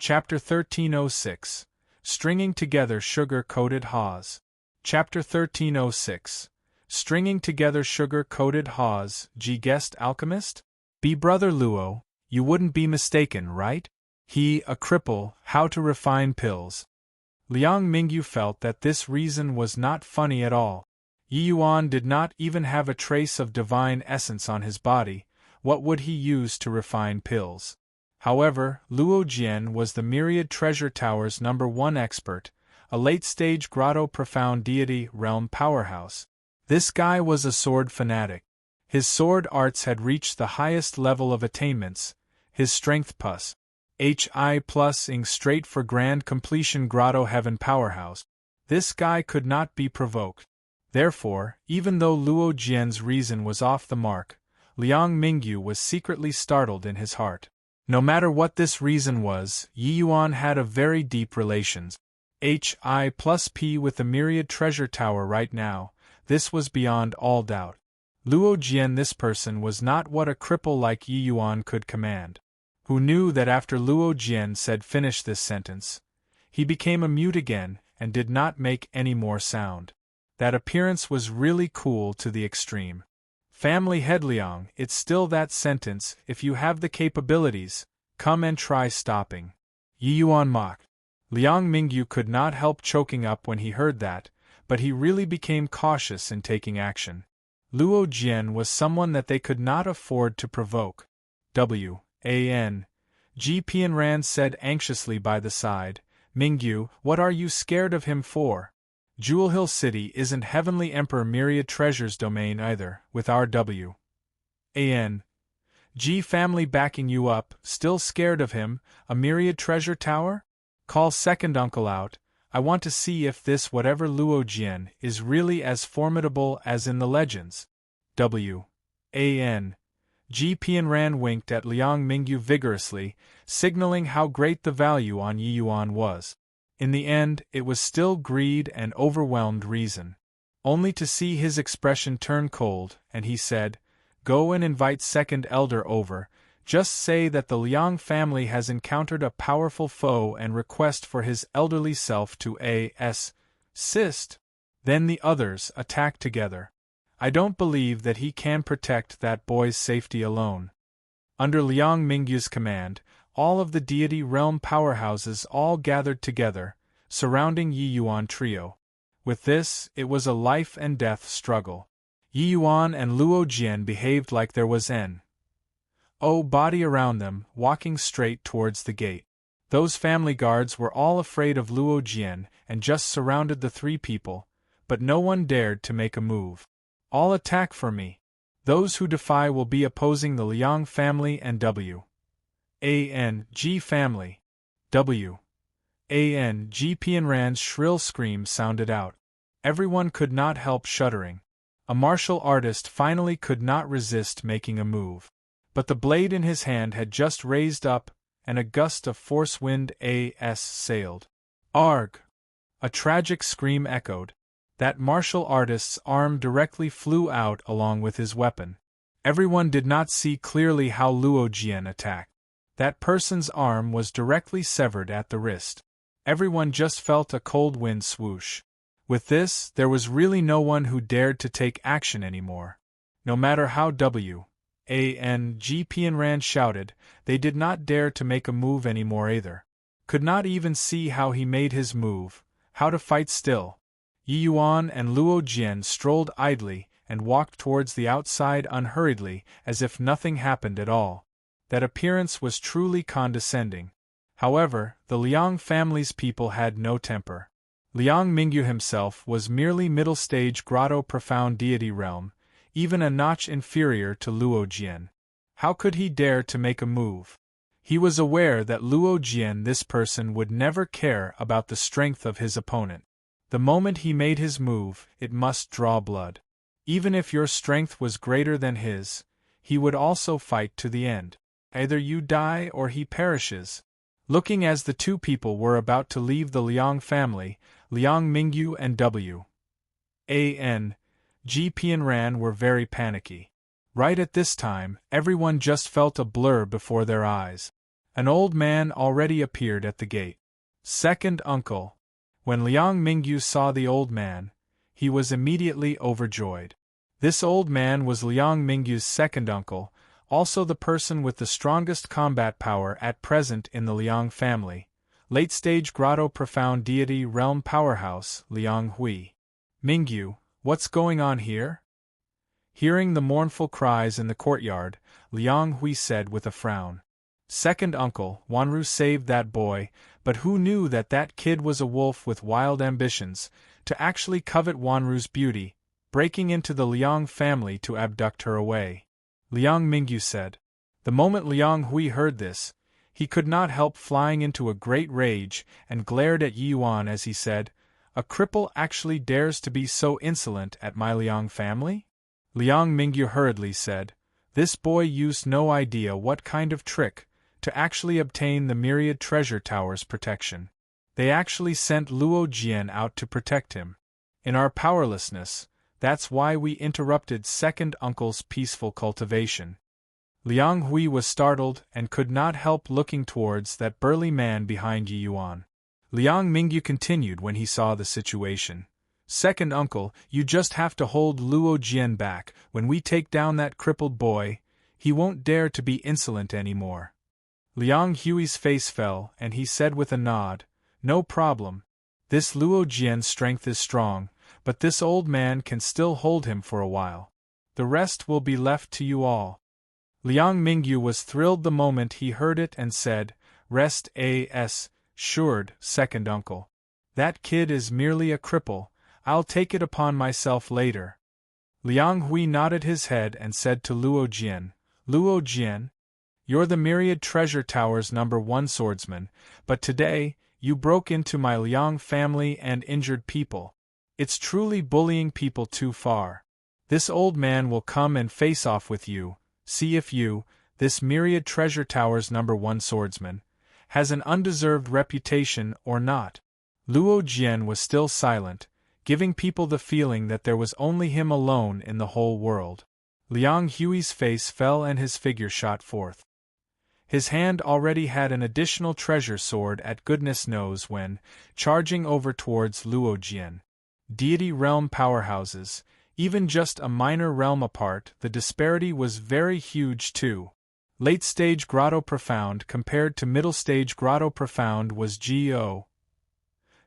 Chapter 1306. Stringing Together Sugar-Coated Haws. Chapter 1306. Stringing Together Sugar-Coated Haws. Guessed alchemist? Be Brother Luo, you wouldn't be mistaken, right? He, a cripple, how to refine pills. Liang Mingyu felt that this reason was not funny at all. Yi Yuan did not even have a trace of divine essence on his body, what would he use to refine pills? However, Luo Jian was the Myriad Treasure Tower's #1 expert, a late-stage grotto profound deity realm powerhouse. This guy was a sword fanatic. His sword arts had reached the highest level of attainments, his strength +HI+ing straight for grand completion grotto heaven powerhouse. This guy could not be provoked. Therefore, even though Luo Jian's reason was off the mark, Liang Mingyu was secretly startled in his heart. No matter what this reason was, Yi Yuan had a very deep relations. HI+P with the Myriad Treasure Tower right now, this was beyond all doubt. Luo Jian, this person, was not what a cripple like Yi Yuan could command. Who knew that after Luo Jian said finish this sentence, he became a mute again and did not make any more sound. That appearance was really cool to the extreme. Family head Liang, it's still that sentence, if you have the capabilities, come and try stopping. Yi Yuan mocked. Liang Mingyu could not help choking up when he heard that, but he really became cautious in taking action. Luo Jian was someone that they could not afford to provoke. W.A.N. G. Pianran said anxiously by the side, Mingyu, what are you scared of him for? Jewel Hill City isn't Heavenly Emperor Myriad Treasure's domain either, with our W.A.N. G family backing you up, still scared of him, a Myriad Treasure Tower? Call second uncle out, I want to see if this whatever Luo Jian is really as formidable as in the legends. W.A.N. Ji Pianran winked at Liang Mingyu vigorously, signaling how great the value on Yi Yuan was. In the end, it was still greed and overwhelmed reason. Only to see his expression turn cold, and he said, go and invite second elder over, just say that the Liang family has encountered a powerful foe and request for his elderly self to assist. Then the others attack together. I don't believe that he can protect that boy's safety alone. Under Liang Mingyu's command, all of the deity realm powerhouses all gathered together, surrounding Yi Yuan trio. With this, it was a life-and-death struggle. Yi Yuan and Luo Jian behaved like there was an body around them, walking straight towards the gate. Those family guards were all afraid of Luo Jian and just surrounded the three people, but no one dared to make a move. All attack for me. Those who defy will be opposing the Liang family and W.A.N.G. family. W.A.N.G. Pianran's shrill scream sounded out. Everyone could not help shuddering. A martial artist finally could not resist making a move. But the blade in his hand had just raised up, and a gust of force wind sailed. Arg! A tragic scream echoed. That martial artist's arm directly flew out along with his weapon. Everyone did not see clearly how Luo Jian attacked. That person's arm was directly severed at the wrist. Everyone just felt a cold wind swoosh. With this, there was really no one who dared to take action anymore. No matter how W.A.N.G. Pianran shouted, they did not dare to make a move anymore either. Could not even see how he made his move, how to fight still. Yi Yuan and Luo Jian strolled idly and walked towards the outside unhurriedly as if nothing happened at all. That appearance was truly condescending. However, the Liang family's people had no temper. Liang Mingyu himself was merely middle-stage grotto profound deity realm, even a notch inferior to Luo Jian. How could he dare to make a move? He was aware that Luo Jian, this person, would never care about the strength of his opponent. The moment he made his move, it must draw blood. Even if your strength was greater than his, he would also fight to the end. Either you die or he perishes. Looking as the two people were about to leave the Liang family, Liang Mingyu and W.A.N.G. Pianran were very panicky. Right at this time, everyone just felt a blur before their eyes. An old man already appeared at the gate. Second uncle. When Liang Mingyu saw the old man, he was immediately overjoyed. This old man was Liang Mingyu's second uncle, also the person with the strongest combat power at present in the Liang family, late-stage grotto profound deity realm powerhouse, Liang Hui. Mingyu, what's going on here? Hearing the mournful cries in the courtyard, Liang Hui said with a frown. Second uncle, Wanru saved that boy, but who knew that that kid was a wolf with wild ambitions, to actually covet Wanru's beauty, breaking into the Liang family to abduct her away. Liang Mingyu said. The moment Liang Hui heard this, he could not help flying into a great rage and glared at Yi Yuan as he said, "A cripple actually dares to be so insolent at my Liang family?" Liang Mingyu hurriedly said, "This boy used no idea what kind of trick to actually obtain the myriad treasure tower's protection. They actually sent Luo Jian out to protect him. In our powerlessness, that's why we interrupted second uncle's peaceful cultivation." Liang Hui was startled and could not help looking towards that burly man behind Yi Yuan. Liang Mingyu continued when he saw the situation. "Second uncle, you just have to hold Luo Jian back. When we take down that crippled boy, he won't dare to be insolent anymore." Liang Hui's face fell and he said with a nod, "No problem. This Luo Jian's strength is strong, but this old man can still hold him for a while. The rest will be left to you all." Liang Mingyu was thrilled the moment he heard it and said, "Rest assured, second uncle. That kid is merely a cripple, I'll take it upon myself later." Liang Hui nodded his head and said to Luo Jian, "Luo Jian, you're the myriad treasure tower's #1 swordsman, but today, you broke into my Liang family and injured people. It's truly bullying people too far. This old man will come and face off with you. See if you, this myriad treasure tower's #1 swordsman, has an undeserved reputation or not." Luo Jian was still silent, giving people the feeling that there was only him alone in the whole world. Liang Hui's face fell and his figure shot forth. His hand already had an additional treasure sword at goodness knows when, charging over towards Luo Jian. Deity realm powerhouses, even just a minor realm apart, the disparity was very huge too. Late-stage grotto profound compared to middle-stage grotto profound was G.O.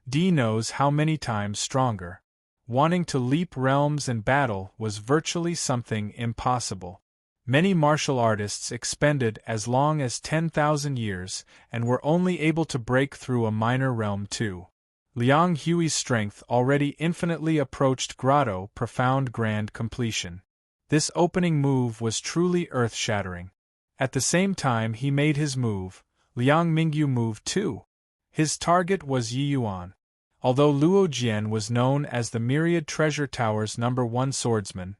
D knows how many times stronger. Wanting to leap realms and battle was virtually something impossible. Many martial artists expended as long as 10,000 years and were only able to break through a minor realm too. Liang Hui's strength already infinitely approached grotto profound grand completion. This opening move was truly earth-shattering. At the same time he made his move, Liang Mingyu moved too. His target was Yi Yuan. Although Luo Jian was known as the myriad treasure tower's #1 swordsman,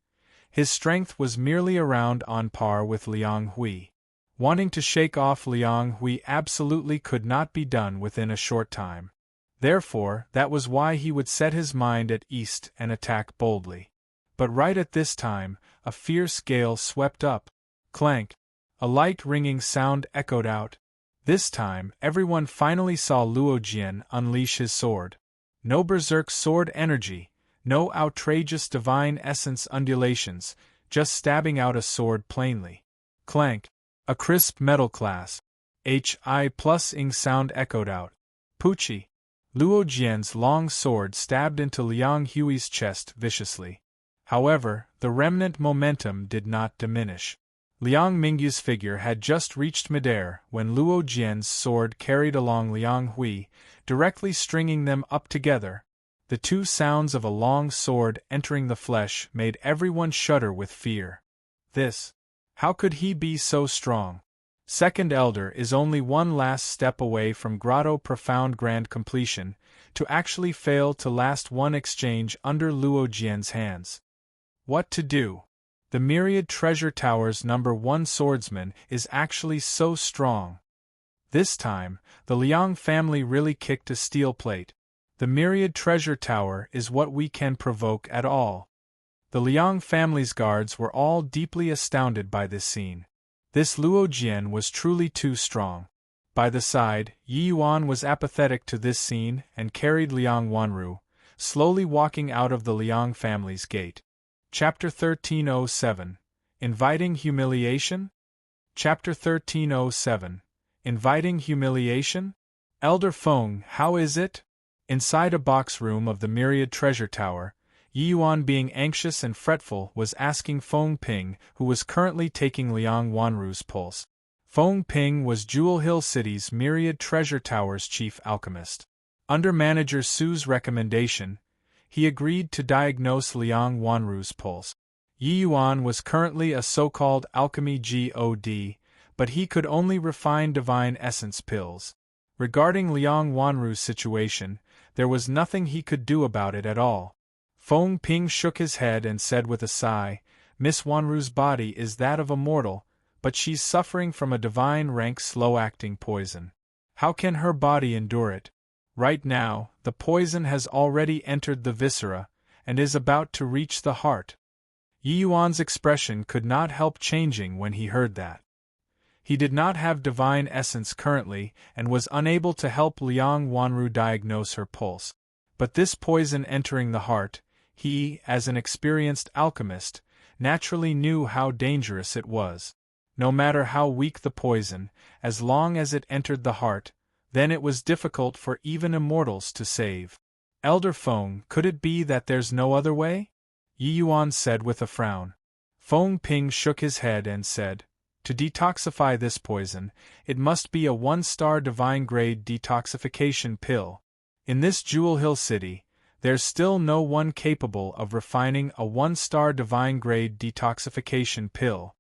his strength was merely around on par with Liang Hui. Wanting to shake off Liang Hui absolutely could not be done within a short time. Therefore, that was why he would set his mind at ease and attack boldly. But right at this time, a fierce gale swept up. Clank! A light ringing sound echoed out. This time, everyone finally saw Luo Jian unleash his sword. No berserk sword energy, no outrageous divine essence undulations, just stabbing out a sword plainly. Clank! A crisp metal class. Hi+ing sound echoed out. Poochie! Luo Jian's long sword stabbed into Liang Hui's chest viciously. However, the remnant momentum did not diminish. Liang Mingyu's figure had just reached midair when Luo Jian's sword carried along Liang Hui, directly stringing them up together. The two sounds of a long sword entering the flesh made everyone shudder with fear. This. How could he be so strong? Second Elder is only one last step away from grotto profound grand completion, to actually fail to last one exchange under Luo Jian's hands. What to do? The myriad treasure tower's #1 swordsman is actually so strong. This time, the Liang family really kicked a steel plate. The myriad treasure tower is what we can provoke at all. The Liang family's guards were all deeply astounded by this scene. This Luo Jian was truly too strong. By the side, Yi Yuan was apathetic to this scene and carried Liang Wanru, slowly walking out of the Liang family's gate. Chapter 1307. Inviting Humiliation? Chapter 1307. Inviting Humiliation? Elder Feng, how is it? Inside a box room of the Myriad Treasure Tower, Yi Yuan, being anxious and fretful, was asking Feng Ping, who was currently taking Liang Wanru's pulse. Feng Ping was Jewel Hill City's Myriad Treasure Tower's chief alchemist. Under Manager Su's recommendation, he agreed to diagnose Liang Wanru's pulse. Yi Yuan was currently a so-called alchemy god, but he could only refine divine essence pills. Regarding Liang Wanru's situation, there was nothing he could do about it at all. Feng Ping shook his head and said with a sigh, Miss Wanru's body is that of a mortal, but she's suffering from a divine-rank slow-acting poison. How can her body endure it? Right now, the poison has already entered the viscera, and is about to reach the heart. Yi Yuan's expression could not help changing when he heard that. He did not have divine essence currently, and was unable to help Liang Wanru diagnose her pulse. But this poison entering the heart, he, as an experienced alchemist, naturally knew how dangerous it was. No matter how weak the poison, as long as it entered the heart, then it was difficult for even immortals to save. Elder Feng, could it be that there's no other way? Yi Yuan said with a frown. Feng Ping shook his head and said, to detoxify this poison, it must be a 1-star divine-grade detoxification pill. In this Jewel Hill City, there's still no one capable of refining a 1-star divine-grade detoxification pill.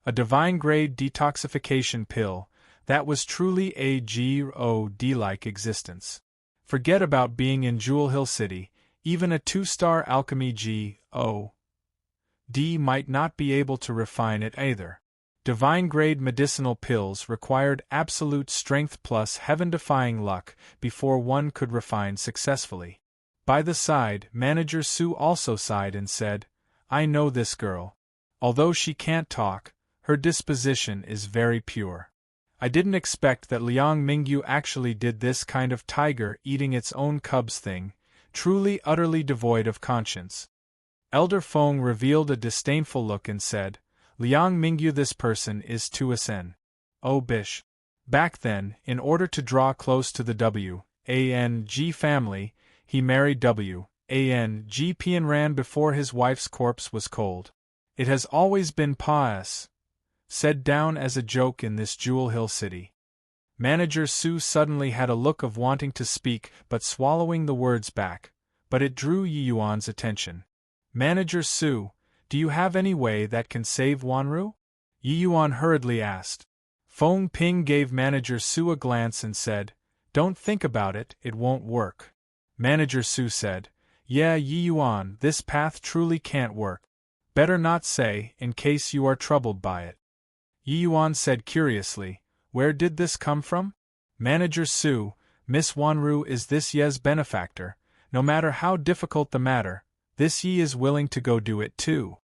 A divine-grade detoxification pill, that was truly a god-like existence. Forget about being in Jewel Hill City, even a 2-star alchemy god might not be able to refine it either. Divine-grade medicinal pills required absolute strength plus heaven-defying luck before one could refine successfully. By the side, Manager Su also sighed and said, I know this girl. Although she can't talk, her disposition is very pure. I didn't expect that Liang Mingyu actually did this kind of tiger eating its own cubs thing, truly utterly devoid of conscience. Elder Feng revealed a disdainful look and said, Liang Mingyu, this person is Tuasen. Oh bish. Back then, in order to draw close to the W.A.N.G. family, he married W.A.N.G. Pianran before his wife's corpse was cold. It has always been Pa's, said down as a joke in this Jewel Hill City. Manager Su suddenly had a look of wanting to speak but swallowing the words back, but it drew Yi Yuan's attention. Manager Su, do you have any way that can save Wanru? Yi Yuan hurriedly asked. Feng Ping gave Manager Su a glance and said, Don't think about it, it won't work. Manager Su said, Yeah, Yi Yuan, this path truly can't work. Better not say, in case you are troubled by it. Yi Yuan said curiously, Where did this come from? Manager Su, Miss Wanru is this Ye's benefactor. No matter how difficult the matter, this Yi is willing to go do it too.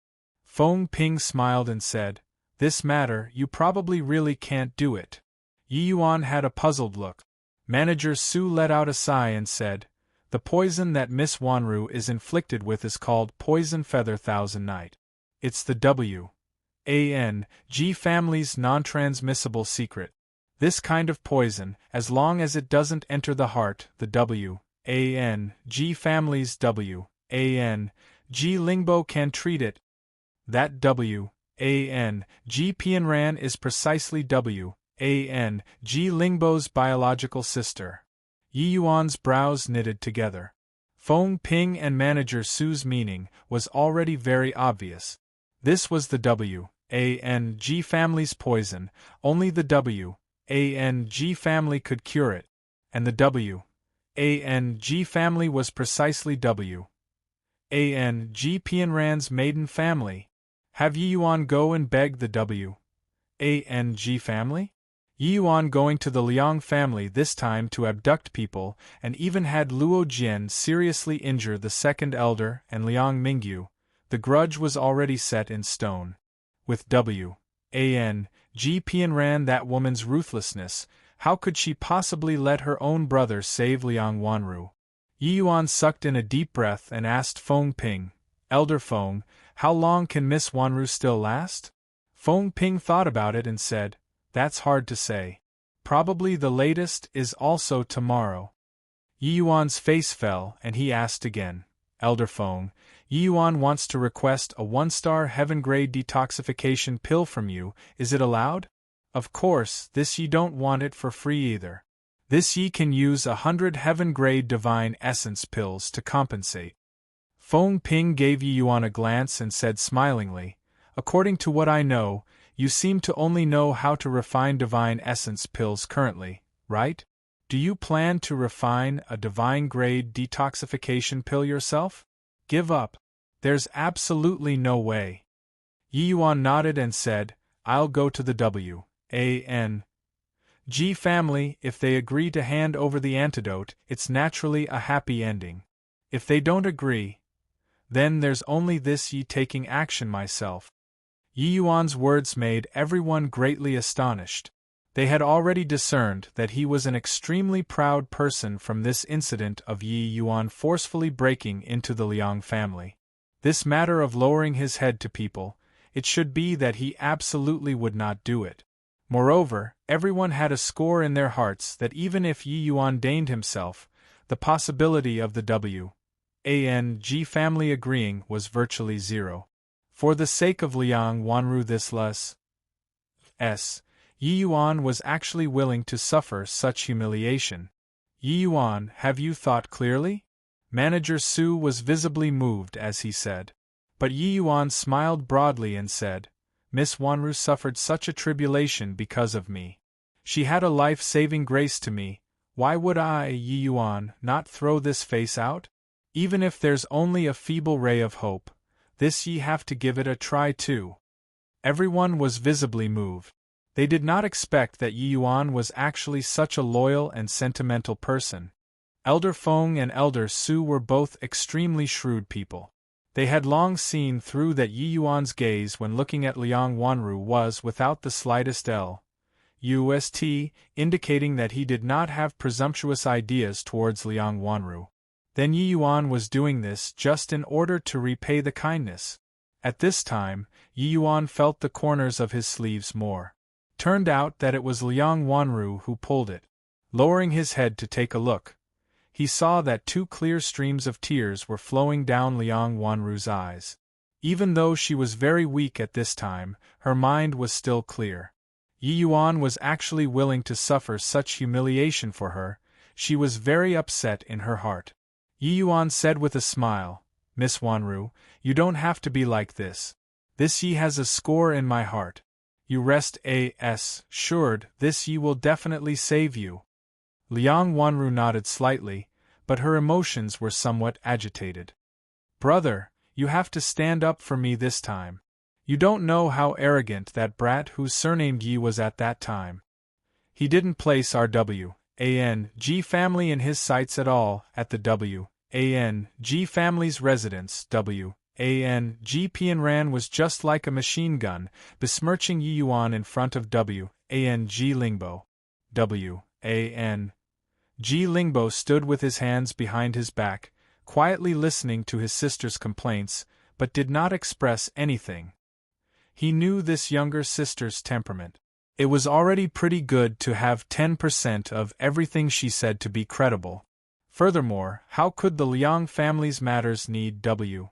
Feng Ping smiled and said, This matter, you probably really can't do it. Yi Yuan had a puzzled look. Manager Su let out a sigh and said, The poison that Miss Wanru is inflicted with is called Poison Feather Thousand Night. It's the W.A.N.G. family's non-transmissible secret. This kind of poison, as long as it doesn't enter the heart, the W.A.N.G. family's W.A.N.G. Lingbo can treat it. That W.A.N.G. Pianran is precisely W.A.N.G. Lingbo's biological sister. Yi Yuan's brows knitted together. Feng Ping and Manager Su's meaning was already very obvious. This was the W.A.N.G. family's poison, only the W.A.N.G. family could cure it, and the W.A.N.G. family was precisely W.A.N.G. Pianran's maiden family. Have Yi Yuan go and beg the W.A.N.G. family? Yi Yuan going to the Liang family this time to abduct people, and even had Luo Jian seriously injure the second elder and Liang Mingyu, the grudge was already set in stone. With W.A.N.G. Pianran, that woman's ruthlessness, How could she possibly let her own brother save Liang Wanru? Yi Yuan sucked in a deep breath and asked Feng Ping, Elder Feng, how long can Miss Wanru still last? Feng Ping thought about it and said, that's hard to say. Probably the latest is also tomorrow. Yi Yuan's face fell and he asked again, Elder Feng, Yi Yuan wants to request a 1-star heaven-grade detoxification pill from you, is it allowed? Of course, this ye don't want it for free either. This ye can use 100 heaven-grade divine essence pills to compensate. Feng Ping gave Yi Yuan a glance and said smilingly, according to what I know, you seem to only know how to refine divine essence pills currently, right? Do you plan to refine a divine-grade detoxification pill yourself? Give up. There's absolutely no way. Yi Yuan nodded and said, I'll go to the W.A.N.G. family. If they agree to hand over the antidote, it's naturally a happy ending. If they don't agree, then there's only this ye taking action myself. Yi Yuan's words made everyone greatly astonished. They had already discerned that he was an extremely proud person from this incident of Yi Yuan forcefully breaking into the Liang family. This matter of lowering his head to people, it should be that he absolutely would not do it. Moreover, everyone had a score in their hearts that even if Yi Yuan deigned himself, the possibility of the W.A.N.G. family agreeing was virtually zero. For the sake of Liang Wanru this Yi Yuan was actually willing to suffer such humiliation. Yi Yuan, have you thought clearly? Manager Su was visibly moved as he said. But Yi Yuan smiled broadly and said, Miss Wanru suffered such a tribulation because of me. She had a life-saving grace to me, why would I, Yi Yuan, not throw this face out? Even if there's only a feeble ray of hope, this ye have to give it a try too. Everyone was visibly moved. They did not expect that Yi Yuan was actually such a loyal and sentimental person. Elder Feng and Elder Su were both extremely shrewd people. They had long seen through that Yi Yuan's gaze when looking at Liang Wanru was without the slightest lust, indicating that he did not have presumptuous ideas towards Liang Wanru. Then Yi Yuan was doing this just in order to repay the kindness. At this time, Yi Yuan felt the corners of his sleeves more. Turned out that it was Liang Wanru who pulled it. Lowering his head to take a look, he saw that 2 clear streams of tears were flowing down Liang Wanru's eyes. Even though she was very weak at this time, her mind was still clear. Yi Yuan was actually willing to suffer such humiliation for her. She was very upset in her heart. Yi Yuan said with a smile, Miss Wanru, you don't have to be like this. This ye has a score in my heart. You rest assured, this ye will definitely save you. Liang Wanru nodded slightly, but her emotions were somewhat agitated. Brother, you have to stand up for me this time. You don't know how arrogant that brat whose surname Yi was at that time. He didn't place our W.A.N.G. family in his sights at all. At the W.A.N.G. family's residence, W.A.N.G. Pianran was just like a machine gun, besmirching Yi Yuan in front of W.A.N.G. Lingbo. W.A.N.G. Lingbo stood with his hands behind his back, quietly listening to his sister's complaints, but did not express anything. He knew this younger sister's temperament. It was already pretty good to have 10% of everything she said to be credible. Furthermore, how could the Liang family's matters need W.A.N.G.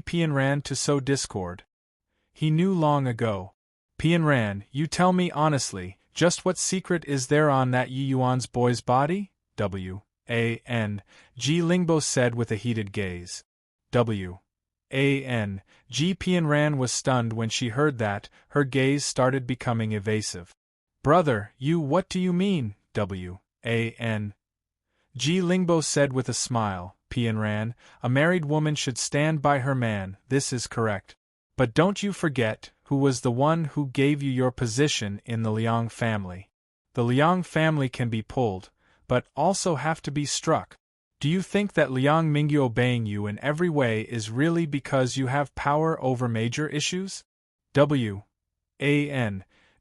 Pianran to sow discord? He knew long ago. Pianran, you tell me honestly, just what secret is there on that Yi Yuan's boy's body? W.A.N.G. Lingbo said with a heated gaze. W.A.N.G. Pianran was stunned when she heard that. Her gaze started becoming evasive. Brother, what do you mean? W.A.N.G. Lingbo said with a smile. Pianran, a married woman should stand by her man, this is correct. But don't you forget, who was the one who gave you your position in the Liang family. The Liang family can be pulled, but also have to be struck. Do you think that Liang Mingyu obeying you in every way is really because you have power over major issues? W.A.N.G.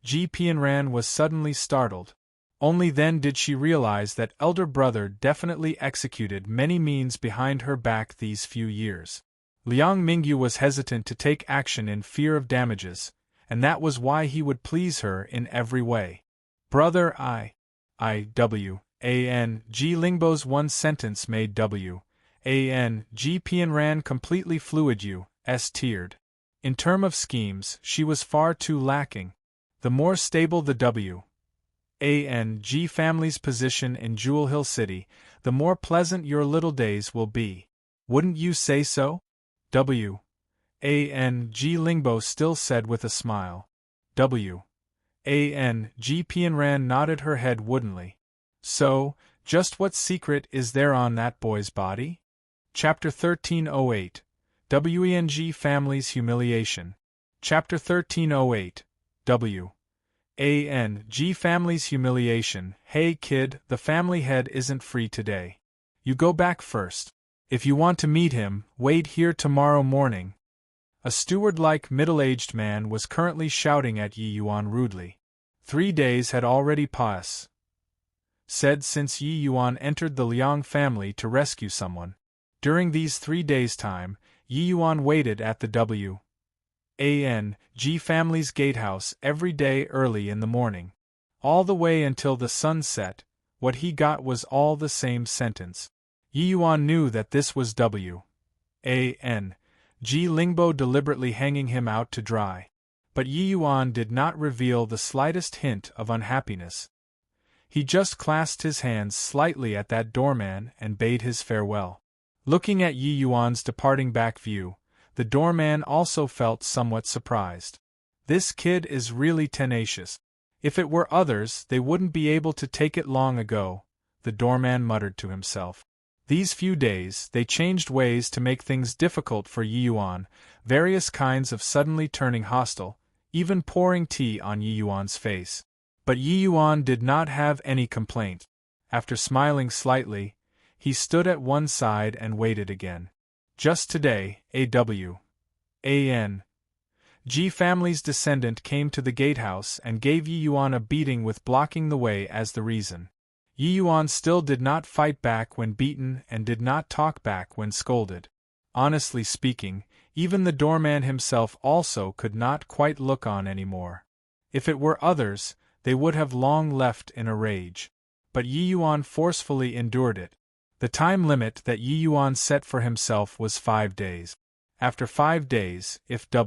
Ji Pianran was suddenly startled. Only then did she realize that elder brother definitely executed many means behind her back these few years. Liang Mingyu was hesitant to take action in fear of damages, and that was why he would please her in every way. Brother Ji Lingbo's one sentence made Ji Pianran completely fluid teared. In term of schemes, she was far too lacking. The more stable the Ji family's position in Jewel Hill City, the more pleasant your little days will be. Wouldn't you say so? Ji Lingbo still said with a smile. Ji Pianran nodded her head woodenly. So, just what secret is there on that boy's body? Chapter 1308. Weng Family's Humiliation. Chapter 1308. G Family's Humiliation. Hey kid, the family head isn't free today. You go back first. If you want to meet him, wait here tomorrow morning. A steward-like middle-aged man was currently shouting at Yi Yuan rudely. 3 days had already passed since Yi Yuan entered the Liang family to rescue someone. During these 3 days' time, Yi Yuan waited at the G family's gatehouse every day early in the morning. All the way until the sun set, what he got was all the same sentence. Yi Yuan knew that this was G Lingbo deliberately hanging him out to dry. But Yi Yuan did not reveal the slightest hint of unhappiness. He just clasped his hands slightly at that doorman and bade his farewell. Looking at Yi Yuan's departing back view, the doorman also felt somewhat surprised. This kid is really tenacious. If it were others, they wouldn't be able to take it long ago, the doorman muttered to himself. These few days, they changed ways to make things difficult for Yi Yuan, various kinds of suddenly turning hostile, even pouring tea on Yi Yuan's face. But Yi Yuan did not have any complaint. After smiling slightly, he stood at one side and waited again. Just today, G family's descendant came to the gatehouse and gave Yi Yuan a beating with blocking the way as the reason. Yi Yuan still did not fight back when beaten and did not talk back when scolded. Honestly speaking, even the doorman himself also could not quite look on anymore. If it were others, they would have long left in a rage. But Yi Yuan forcefully endured it. The time limit that Yi Yuan set for himself was 5 days. After 5 days, if G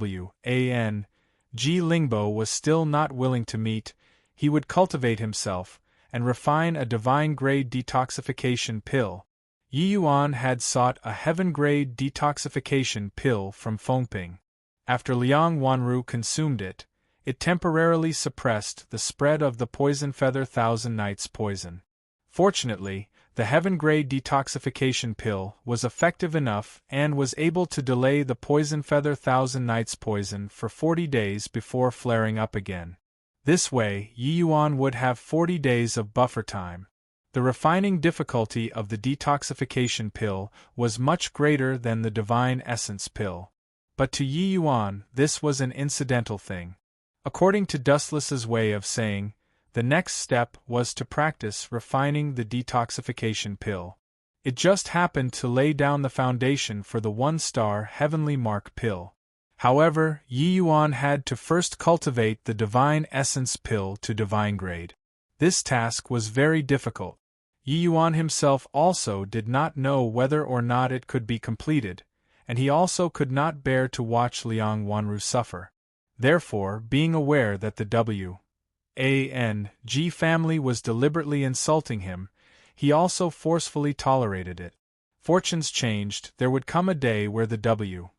Lingbo was still not willing to meet, he would cultivate himself, and refine a divine-grade detoxification pill. Yi Yuan had sought a heaven-grade detoxification pill from Fengping. After Liang Wanru consumed it, it temporarily suppressed the spread of the poison feather Thousand Nights poison. Fortunately, the heaven-grade detoxification pill was effective enough and was able to delay the poison feather Thousand Nights poison for 40 days before flaring up again. This way, Yi Yuan would have 40 days of buffer time. The refining difficulty of the detoxification pill was much greater than the divine essence pill. But to Yi Yuan, this was an incidental thing. According to Dustless's way of saying, the next step was to practice refining the detoxification pill. It just happened to lay down the foundation for the 1-star heavenly mark pill. However, Yi Yuan had to first cultivate the divine essence pill to divine grade. This task was very difficult. Yi Yuan himself also did not know whether or not it could be completed, and he also could not bear to watch Liang Wanru suffer. Therefore, being aware that the G family was deliberately insulting him, he also forcefully tolerated it. Fortunes changed. There would come a day where the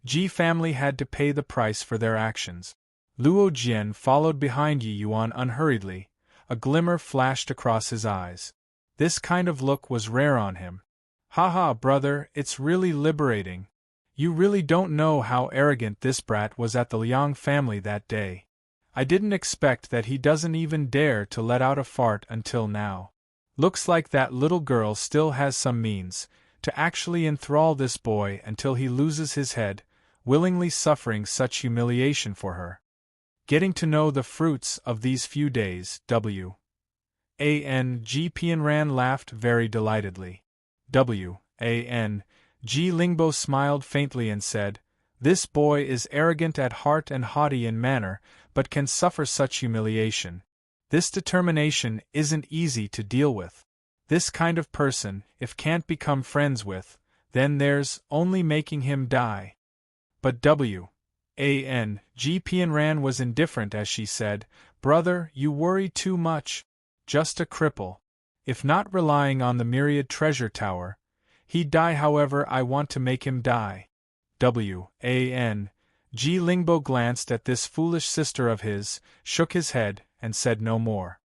G family had to pay the price for their actions. Luo Jian followed behind Yi Yuan unhurriedly. A glimmer flashed across his eyes. This kind of look was rare on him. "Haha, brother, it's really liberating. You really don't know how arrogant this brat was at the Liang family that day. I didn't expect that he doesn't even dare to let out a fart until now. Looks like that little girl still has some means to actually enthrall this boy until he loses his head, willingly suffering such humiliation for her." Getting to know the fruits of these few days, W. A.N. G. Pianran laughed very delightedly. W.A.N. G. Lingbo smiled faintly and said, "This boy is arrogant at heart and haughty in manner, but can suffer such humiliation. This determination isn't easy to deal with. This kind of person, if can't become friends with, then there's only making him die." But W.A.N. G. Pianran was indifferent as she said, "Brother, you worry too much. Just a cripple. If not relying on the myriad treasure tower, he'd die. However, I want to make him die." W.A.N. G. Lingbo glanced at this foolish sister of his, shook his head, and said no more.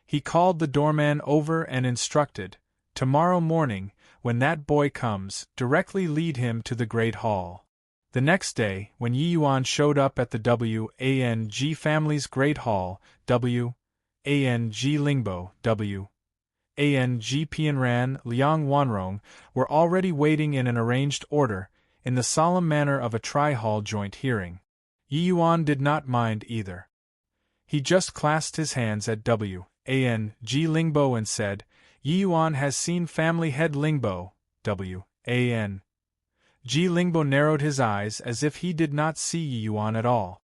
He called the doorman over and instructed, "Tomorrow morning, when that boy comes, directly lead him to the great hall." The next day, when Yi Yuan showed up at the W.A.N.G. family's great hall, W.A.N.G. Lingbo, W.A.N.G. Pianran, Liang Wanrong were already waiting in an arranged order, in the solemn manner of a tri-hall joint hearing. Yi Yuan did not mind either. He just clasped his hands at W.A.N.G. Lingbo and said, "Yi Yuan has seen family head Lingbo." W.A.N. G. Lingbo narrowed his eyes as if he did not see Yi Yuan at all.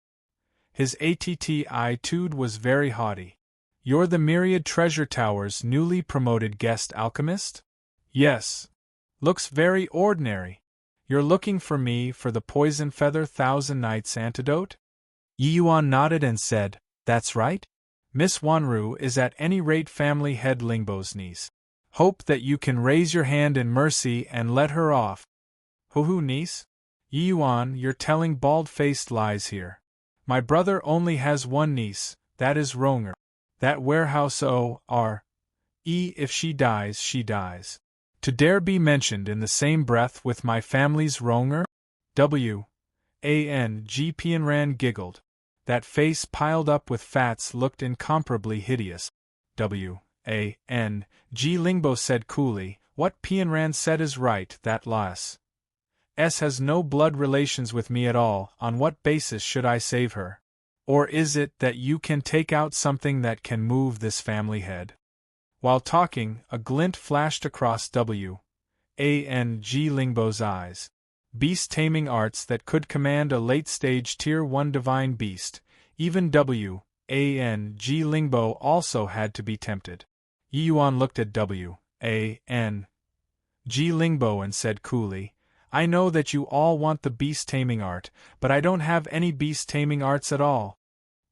His attitude was very haughty. "You're the Myriad Treasure Tower's newly promoted guest alchemist?" "Yes." "Looks very ordinary. You're looking for me for the poison feather thousand nights antidote?" Yi Yuan nodded and said, "That's right. Miss Wanru is at any rate family head Lingbo's niece. Hope that you can raise your hand in mercy and let her off." "Who niece?" "Yi Yuan, you're telling bald-faced lies here. My brother only has one niece, that is Ronger. That warehouse if she dies, she dies. To dare be mentioned in the same breath with my family's Ronger?" W.A.N. G. Pianran giggled. That face piled up with fats looked incomparably hideous. W.A.N. G. Lingbo said coolly, "What Pianran said is right, that lass has no blood relations with me at all. On what basis should I save her? Or is it that you can take out something that can move this family head?" While talking, a glint flashed across W.A.N. G. Lingbo's eyes. Beast-taming arts that could command a late-stage Tier 1 divine beast, even W.A.N. G. Lingbo also had to be tempted. Yi Yuan looked at W.A.N. G. Lingbo and said coolly, "I know that you all want the beast-taming art, but I don't have any beast-taming arts at all."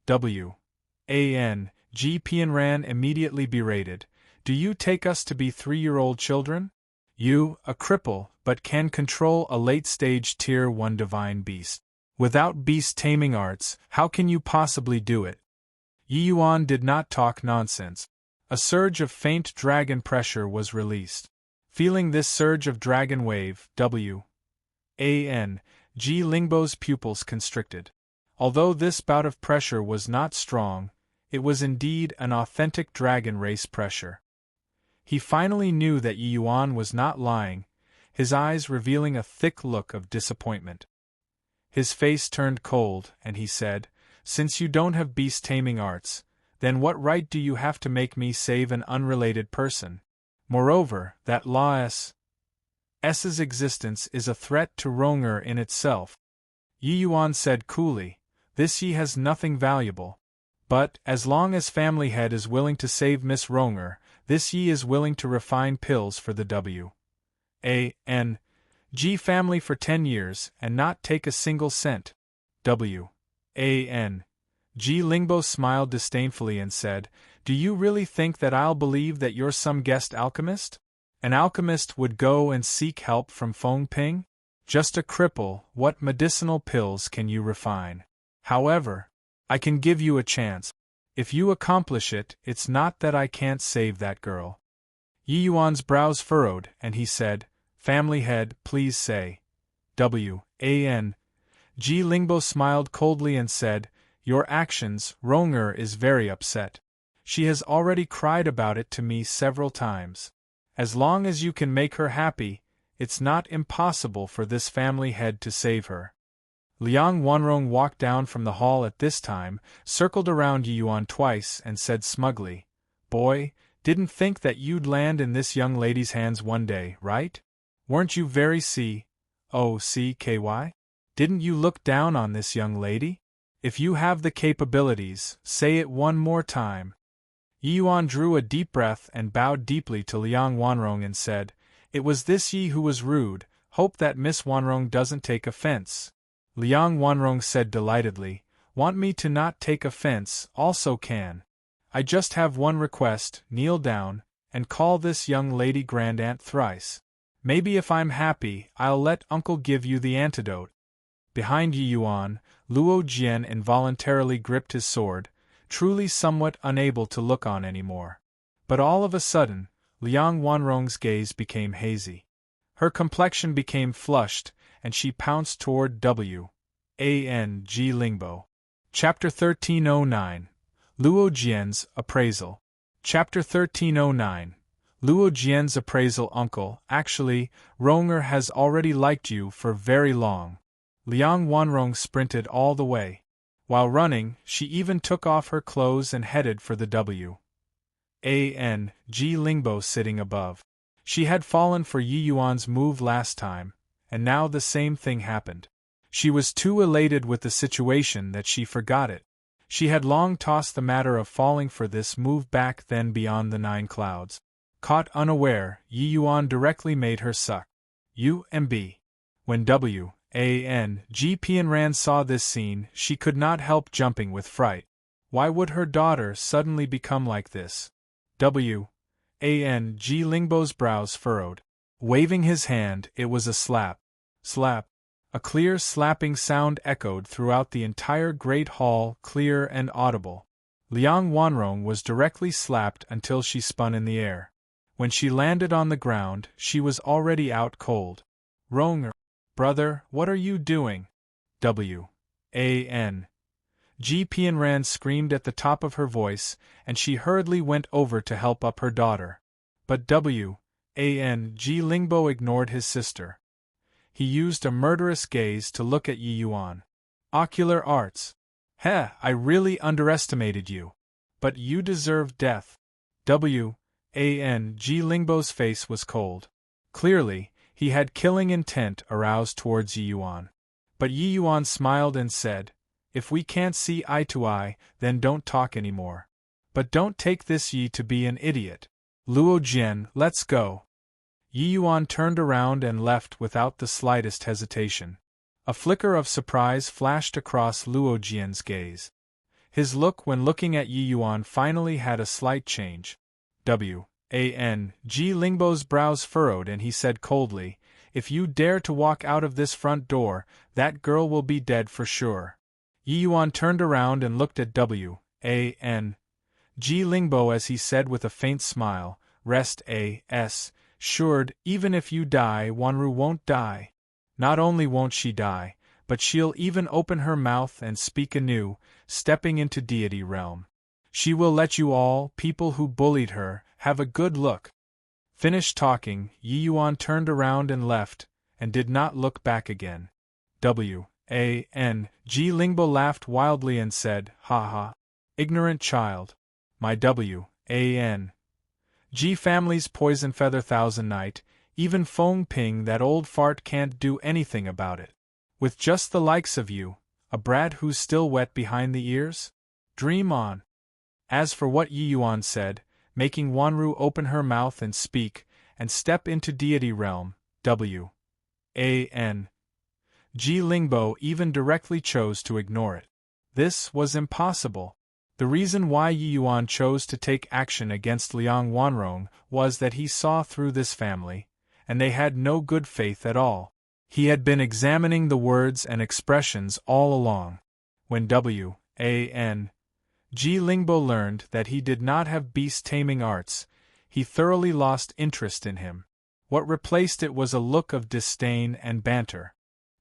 W.A.N. G. Pianran immediately berated, "Do you take us to be 3-year-old children? You, a cripple, but can control a late-stage Tier 1 divine beast. Without beast-taming arts, how can you possibly do it?" Yi Yuan did not talk nonsense. A surge of faint dragon pressure was released. Feeling this surge of dragon wave, W.A.N. G. Lingbo's pupils constricted. Although this bout of pressure was not strong, it was indeed an authentic dragon race pressure. He finally knew that Yi Yuan was not lying, his eyes revealing a thick look of disappointment. His face turned cold, and he said, "Since you don't have beast-taming arts, then what right do you have to make me save an unrelated person? Moreover, that law's existence is a threat to Ronger in itself." Yi Yuan said coolly, "This Yi has nothing valuable. But, as long as Family Head is willing to save Miss Ronger, this Yi is willing to refine pills for the W.A.N. G family for 10 years and not take a single cent." W.A.N. G. Lingbo smiled disdainfully and said, "Do you really think that I'll believe that you're some guest alchemist? An alchemist would go and seek help from Feng Ping? Just a cripple, what medicinal pills can you refine? However, I can give you a chance. If you accomplish it, it's not that I can't save that girl." Yi Yuan's brows furrowed, and he said, "Family Head, please say." W.A.N. G. Lingbo smiled coldly and said, "Your actions, Ronger is very upset. She has already cried about it to me several times. As long as you can make her happy, it's not impossible for this family head to save her." Liang Wanrong walked down from the hall at this time, circled around Yi Yuan twice and said smugly, "Boy, didn't think that you'd land in this young lady's hands one day, right? Weren't you very COCKY? Didn't you look down on this young lady? If you have the capabilities, say it one more time." Yi Yuan drew a deep breath and bowed deeply to Liang Wanrong and said, "It was this Yi who was rude, hope that Miss Wanrong doesn't take offense." Liang Wanrong said delightedly, "Want me to not take offense, also can. I just have one request, kneel down, and call this young lady Grandaunt thrice. Maybe if I'm happy, I'll let Uncle give you the antidote." Behind Yi Yuan, Luo Jian involuntarily gripped his sword, truly somewhat unable to look on anymore. But all of a sudden, Liang Wanrong's gaze became hazy. Her complexion became flushed, and she pounced toward Wang Lingbo. Chapter 1309. Luo Jian's Appraisal. Chapter 1309. Luo Jian's Appraisal. Uncle, actually, Ronger has already liked you for very long. Liang Wanrong sprinted all the way. While running, she even took off her clothes and headed for the Wang Lingbo sitting above. She had fallen for Yi Yuan's move last time, and now the same thing happened. She was too elated with the situation that she forgot it. She had long tossed the matter of falling for this move back then beyond the 9 clouds. Caught unaware, Yi Yuan directly made her suck. UMB. When Wang Pianran saw this scene, she could not help jumping with fright. Why would her daughter suddenly become like this? Wang Lingbo's brows furrowed. Waving his hand, it was a slap. Slap. A clear slapping sound echoed throughout the entire great hall, clear and audible. Liang Wanrong was directly slapped until she spun in the air. When she landed on the ground, she was already out cold. "Ronger, brother, what are you doing?" Wang Pianran screamed at the top of her voice, and she hurriedly went over to help up her daughter. But Wang Lingbo ignored his sister. He used a murderous gaze to look at Yi Yuan. "Ocular arts. Heh, I really underestimated you. But you deserve death." Wang Lingbo's face was cold. Clearly, he had killing intent aroused towards Yi Yuan. But Yi Yuan smiled and said, "If we can't see eye to eye, then don't talk anymore. But don't take this Yi to be an idiot. Luo Jian, let's go." Yi Yuan turned around and left without the slightest hesitation. A flicker of surprise flashed across Luo Jian's gaze. His look when looking at Yi Yuan finally had a slight change. Wang Lingbo's brows furrowed and he said coldly, "If you dare to walk out of this front door, that girl will be dead for sure." Yi Yuan turned around and looked at Wang Lingbo as he said with a faint smile, "Rest assured, even if you die, Wanru won't die. Not only won't she die, but she'll even open her mouth and speak anew, stepping into deity realm. She will let you all, people who bullied her, have a good look." Finished talking, Yi Yuan turned around and left, and did not look back again. Wang Lingbo laughed wildly and said, "Ha ha. Ignorant child. My Wang family's poison feather thousand night, even Feng Ping that old fart can't do anything about it. With just the likes of you, a brat who's still wet behind the ears? Dream on." As for what Yi Yuan said, making Wanru open her mouth and speak, and step into deity realm, Wang Lingbo even directly chose to ignore it. This was impossible. The reason why Yi Yuan chose to take action against Liang Wanrong was that he saw through this family, and they had no good faith at all. He had been examining the words and expressions all along. When Wang Lingbo learned that he did not have beast-taming arts, he thoroughly lost interest in him. What replaced it was a look of disdain and banter.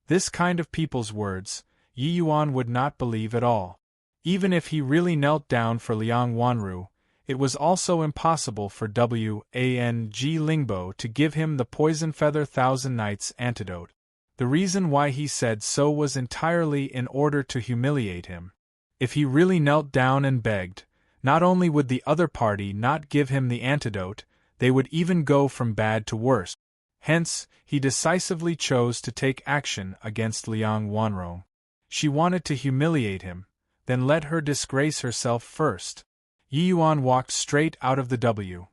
This kind of people's words, Yi Yuan would not believe at all. Even if he really knelt down for Liang Wanru, it was also impossible for Wang Lingbo to give him the poison feather thousand nights antidote. The reason why he said so was entirely in order to humiliate him. If he really knelt down and begged, not only would the other party not give him the antidote, they would even go from bad to worse. Hence, he decisively chose to take action against Liang Wanrong. She wanted to humiliate him, then let her disgrace herself first. Yi Yuan walked straight out of the W.A.N.G.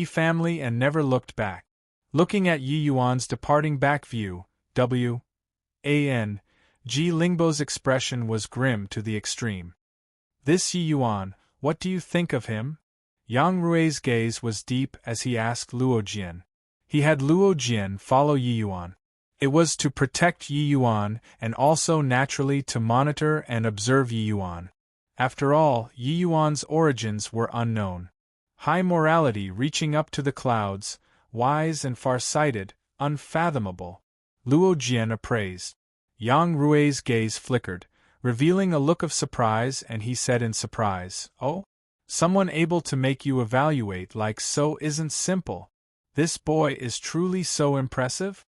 family and never looked back. Looking at Yi Yuan's departing back view, W.A.N.G. Lingbo's expression was grim to the extreme. This Yi Yuan, what do you think of him? Yang Rui's gaze was deep as he asked Luo Jian. He had Luo Jian follow Yi Yuan. It was to protect Yi Yuan and also naturally to monitor and observe Yi Yuan. After all, Yi Yuan's origins were unknown. High morality reaching up to the clouds, wise and far-sighted, unfathomable. Luo Jian appraised. Yang Rui's gaze flickered, revealing a look of surprise, and he said in surprise, "Oh? Someone able to make you evaluate like so isn't simple. This boy is truly so impressive?"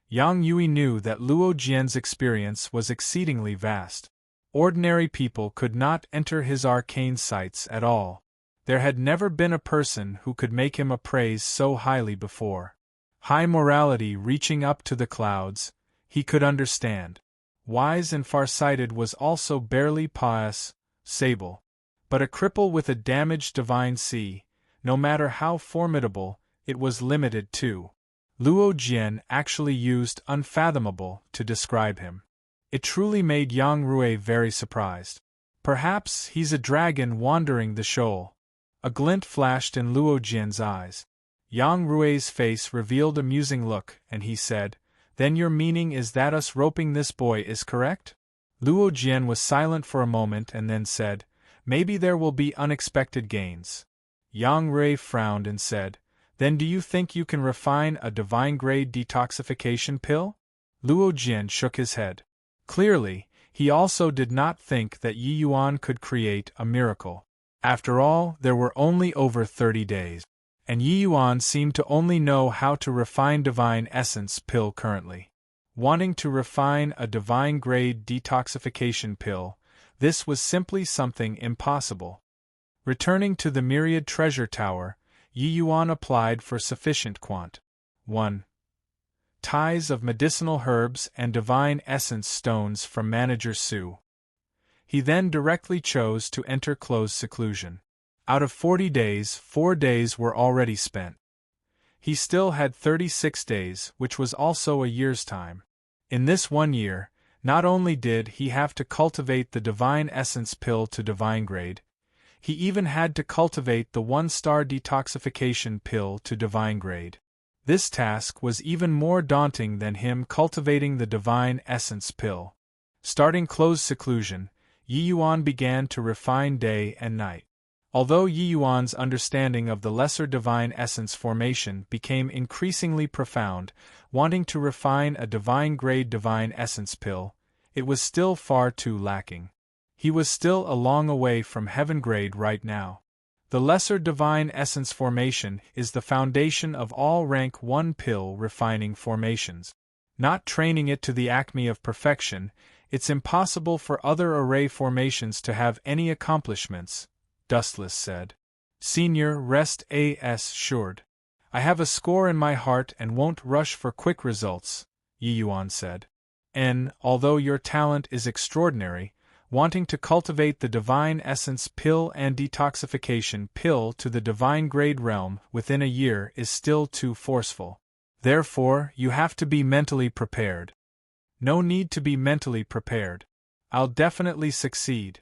Yang Yui knew that Luo Jian's experience was exceedingly vast. Ordinary people could not enter his arcane sights at all. There had never been a person who could make him appraise so highly before. High morality reaching up to the clouds, he could understand. Wise and far-sighted was also barely pious, sable. But a cripple with a damaged divine sea, no matter how formidable, it was limited to. Luo Jian actually used unfathomable to describe him. It truly made Yang Rui very surprised. Perhaps he's a dragon wandering the shoal. A glint flashed in Luo Jian's eyes. Yang Rui's face revealed a musing look, and he said, "Then your meaning is that us roping this boy is correct?" Luo Jian was silent for a moment and then said, "Maybe there will be unexpected gains." Yang Rui frowned and said, "Then do you think you can refine a divine-grade detoxification pill?" Luo Jian shook his head. Clearly, he also did not think that Yi Yuan could create a miracle. After all, there were only over 30 days. And Yi Yuan seemed to only know how to refine divine essence pill currently. Wanting to refine a divine-grade detoxification pill, this was simply something impossible. Returning to the myriad treasure tower, Yi Yuan applied for sufficient quant. 1. Ties of medicinal herbs and divine essence stones from Manager Su. He then directly chose to enter close seclusion. Out of 40 days, 4 days were already spent. He still had 36 days, which was also a year's time. In this 1 year, not only did he have to cultivate the divine essence pill to divine grade, he even had to cultivate the 1-star detoxification pill to divine grade. This task was even more daunting than him cultivating the divine essence pill. Starting closed seclusion, Yi Yuan began to refine day and night. Although Yi Yuan's understanding of the lesser divine essence formation became increasingly profound, wanting to refine a divine-grade divine essence pill, it was still far too lacking. He was still a long way from heaven-grade right now. The lesser divine essence formation is the foundation of all rank 1 pill refining formations. Not training it to the acme of perfection, it's impossible for other array formations to have any accomplishments, Dustless said. Senior, rest assured. I have a score in my heart and won't rush for quick results, Yi Yuan said. Although your talent is extraordinary, wanting to cultivate the divine essence pill and detoxification pill to the divine grade realm within a year is still too forceful. Therefore, you have to be mentally prepared. No need to be mentally prepared. I'll definitely succeed,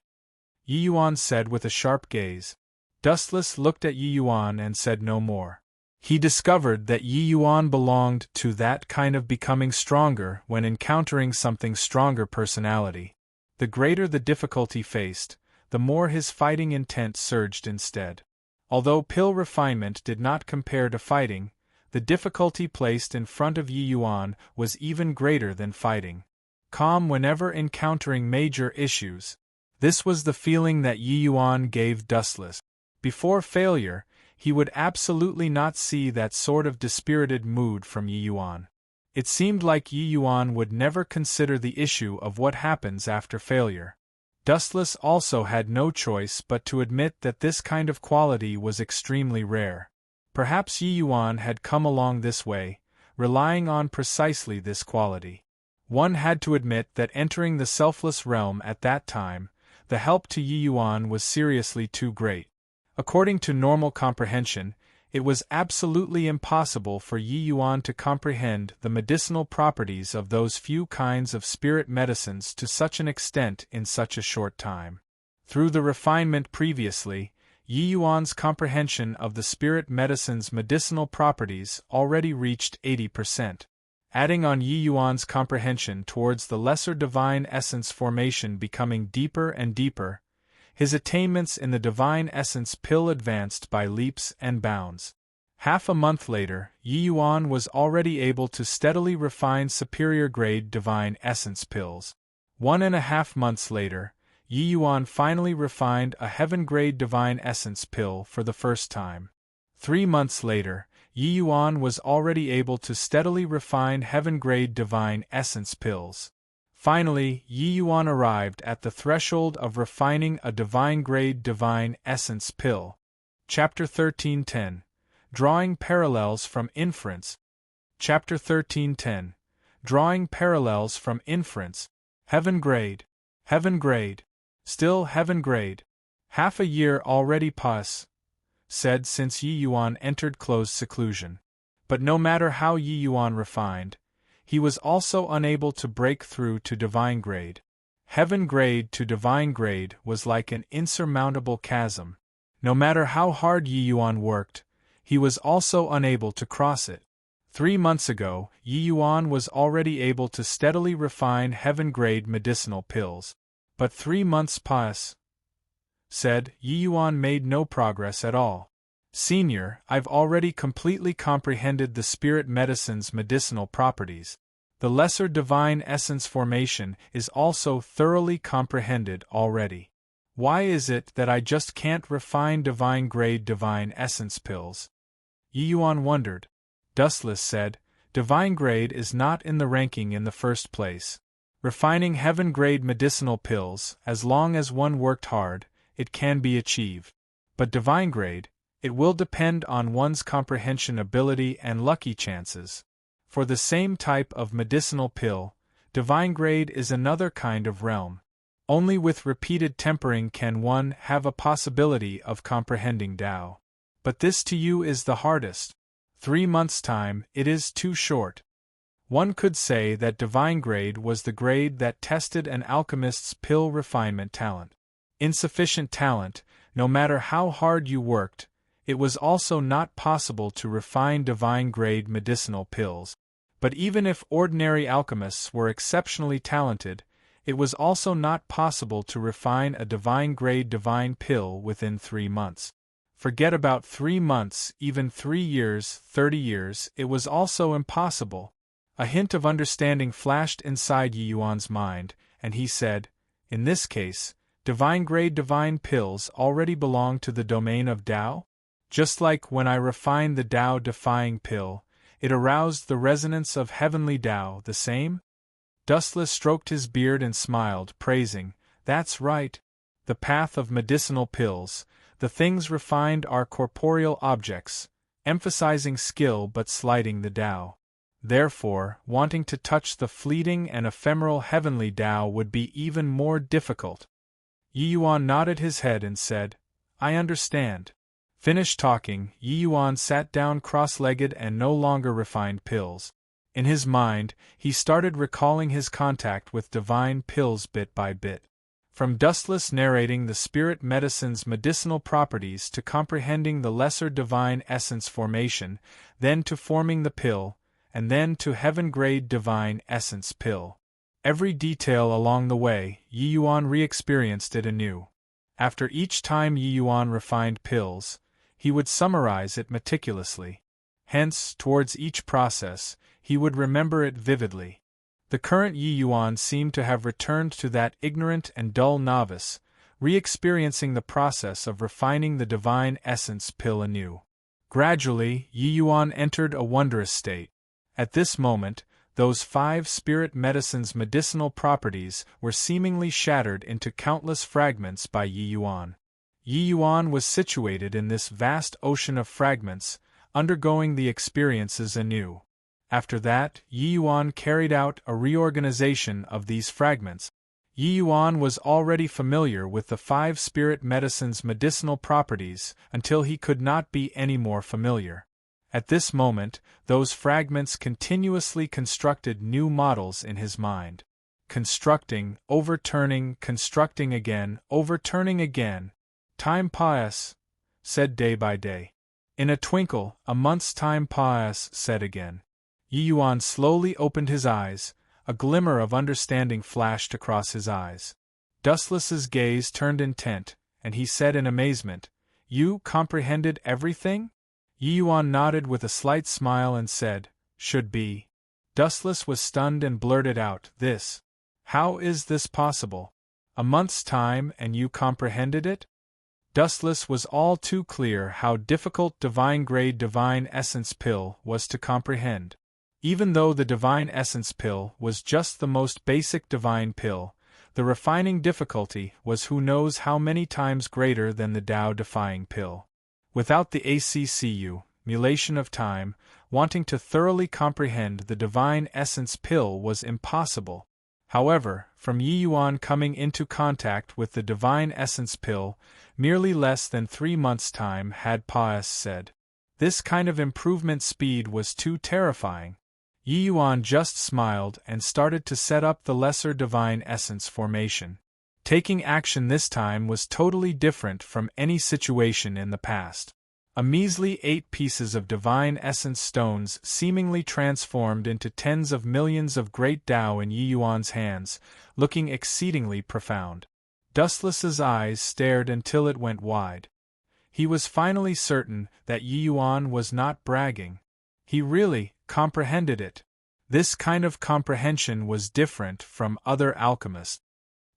Yi Yuan said with a sharp gaze. Dustless looked at Yi Yuan and said no more. He discovered that Yi Yuan belonged to that kind of becoming stronger when encountering something stronger personality. The greater the difficulty faced, the more his fighting intent surged instead. Although pill refinement did not compare to fighting, the difficulty placed in front of Yi Yuan was even greater than fighting. Calm whenever encountering major issues. This was the feeling that Yi Yuan gave Dustless. Before failure, he would absolutely not see that sort of dispirited mood from Yi Yuan. It seemed like Yi Yuan would never consider the issue of what happens after failure. Dustless also had no choice but to admit that this kind of quality was extremely rare. Perhaps Yi Yuan had come along this way, relying on precisely this quality. One had to admit that entering the selfless realm at that time, the help to Yi Yuan was seriously too great. According to normal comprehension, it was absolutely impossible for Yi Yuan to comprehend the medicinal properties of those few kinds of spirit medicines to such an extent in such a short time. Through the refinement previously, Yi Yuan's comprehension of the spirit medicine's medicinal properties already reached 80%. Adding on Yi Yuan's comprehension towards the lesser divine essence formation becoming deeper and deeper, his attainments in the divine essence pill advanced by leaps and bounds. Half a month later, Yi Yuan was already able to steadily refine superior-grade divine essence pills. 1.5 months later, Yi Yuan finally refined a heaven-grade divine essence pill for the first time. 3 months later, Yi Yuan was already able to steadily refine heaven-grade divine essence pills. Finally, Yi Yuan arrived at the threshold of refining a divine-grade divine essence pill. Chapter 13:10. Drawing Parallels from Inference. Chapter 13:10. Drawing Parallels from Inference. Heaven-grade. Heaven-grade. Still heaven-grade. Half a year already said since Yi Yuan entered closed seclusion. But no matter how Yi Yuan refined, he was also unable to break through to divine grade. Heaven grade to divine grade was like an insurmountable chasm. No matter how hard Yi Yuan worked, he was also unable to cross it. 3 months ago, Yi Yuan was already able to steadily refine heaven grade medicinal pills. But 3 months said, Yi Yuan made no progress at all. Senior, I've already completely comprehended the spirit medicine's medicinal properties. The lesser divine essence formation is also thoroughly comprehended already. Why is it that I just can't refine divine-grade divine essence pills? Yi Yuan wondered. Dustless said, divine-grade is not in the ranking in the first place. Refining heaven-grade medicinal pills, as long as one worked hard, it can be achieved. But divine-grade, it will depend on one's comprehension ability and lucky chances. For the same type of medicinal pill, divine grade is another kind of realm. Only with repeated tempering can one have a possibility of comprehending Tao. But this to you is the hardest. 3 months' time, it is too short. One could say that divine grade was the grade that tested an alchemist's pill refinement talent. Insufficient talent, no matter how hard you worked, it was also not possible to refine divine-grade medicinal pills. But even if ordinary alchemists were exceptionally talented, it was also not possible to refine a divine-grade divine pill within 3 months. Forget about 3 months, even 3 years, 30 years, it was also impossible. A hint of understanding flashed inside Yi Yuan's mind, and he said, in this case, divine-grade divine pills already belong to the domain of Tao? Just like when I refined the Tao-defying pill, it aroused the resonance of heavenly Tao, the same? Dustless stroked his beard and smiled, praising, that's right. The path of medicinal pills, the things refined are corporeal objects, emphasizing skill but slighting the Tao. Therefore, wanting to touch the fleeting and ephemeral heavenly Tao would be even more difficult. Yi Yuan nodded his head and said, I understand. Finished talking, Yi Yuan sat down cross-legged and no longer refined pills. In his mind, he started recalling his contact with divine pills bit by bit. From Dustless narrating the spirit medicine's medicinal properties to comprehending the lesser divine essence formation, then to forming the pill, and then to heaven-grade divine essence pill. Every detail along the way, Yi Yuan re-experienced it anew. After each time Yi Yuan refined pills, he would summarize it meticulously. Hence, towards each process, he would remember it vividly. The current Yi Yuan seemed to have returned to that ignorant and dull novice, re-experiencing the process of refining the divine essence pill anew. Gradually, Yi Yuan entered a wondrous state. At this moment, those 5 spirit medicines' medicinal properties were seemingly shattered into countless fragments by Yi Yuan. Yi Yuan was situated in this vast ocean of fragments, undergoing the experiences anew. After that, Yi Yuan carried out a reorganization of these fragments. Yi Yuan was already familiar with the 5 spirit medicines' medicinal properties until he could not be any more familiar. At this moment, those fragments continuously constructed new models in his mind. Constructing, overturning, constructing again, overturning again. Time passed, said day by day. In a twinkle, a month's time passed, said again. Yi Yuan slowly opened his eyes, a glimmer of understanding flashed across his eyes. Dustless's gaze turned intent, and he said in amazement, "You comprehended everything?" Yi Yuan nodded with a slight smile and said, "Should be." Dustless was stunned and blurted out, "This? How is this possible? A month's time and you comprehended it?" Dustless was all too clear how difficult divine-grade divine essence pill was to comprehend. Even though the divine essence pill was just the most basic divine pill, the refining difficulty was who knows how many times greater than the Tao-defying pill. Without the ACCU, mulation of time, wanting to thoroughly comprehend the divine essence pill was impossible. However, from Yi Yuan coming into contact with the divine essence pill, merely less than 3 months' time had passed said. This kind of improvement speed was too terrifying. Yi Yuan just smiled and started to set up the lesser divine essence formation. Taking action this time was totally different from any situation in the past. A measly 8 pieces of divine essence stones seemingly transformed into tens of millions of great Tao in Yi Yuan's hands, looking exceedingly profound. Dustless's eyes stared until it went wide. He was finally certain that Yi Yuan was not bragging. He really comprehended it. This kind of comprehension was different from other alchemists.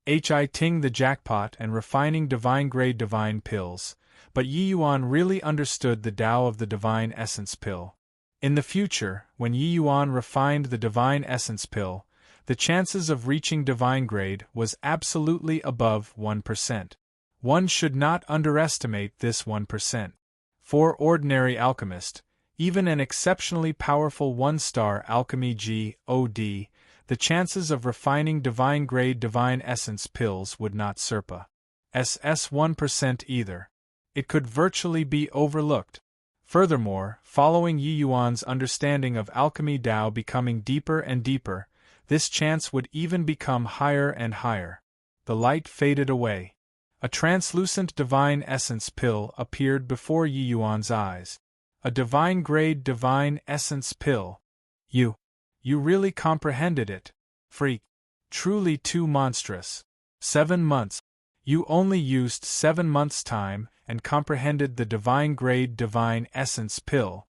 Hitting the jackpot and refining divine-grade divine pills, but Yi Yuan really understood the Tao of the divine essence pill. In the future, when Yi Yuan refined the divine essence pill, the chances of reaching divine grade was absolutely above 1%. One should not underestimate this 1%. For ordinary alchemist, even an exceptionally powerful 1-star alchemy God, the chances of refining divine-grade divine essence pills would not surpass 1% either. It could virtually be overlooked. Furthermore, following Yi Yuan's understanding of alchemy Tao becoming deeper and deeper, this chance would even become higher and higher. The light faded away. A translucent divine essence pill appeared before Yi Yuan's eyes. A divine-grade divine essence pill. You really comprehended it. Freak. Truly too monstrous. 7 months. You only used 7 months' time and comprehended the divine-grade divine essence pill.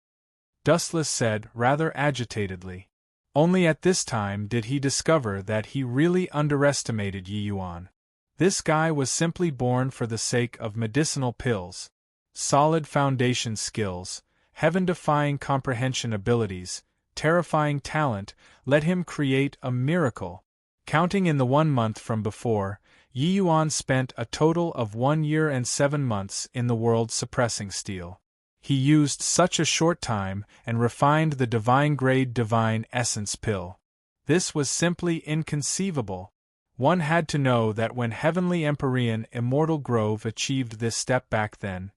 Dustless said rather agitatedly. Only at this time did he discover that he really underestimated Yi Yuan. This guy was simply born for the sake of medicinal pills. Solid foundation skills, heaven-defying comprehension abilities, terrifying talent, let him create a miracle. Counting in the 1 month from before, Yi Yuan spent a total of 1 year and 7 months in the world suppressing steel. He used such a short time and refined the divine-grade divine essence pill. This was simply inconceivable. One had to know that when Heavenly Empyrean Immortal Grove achieved this step back then,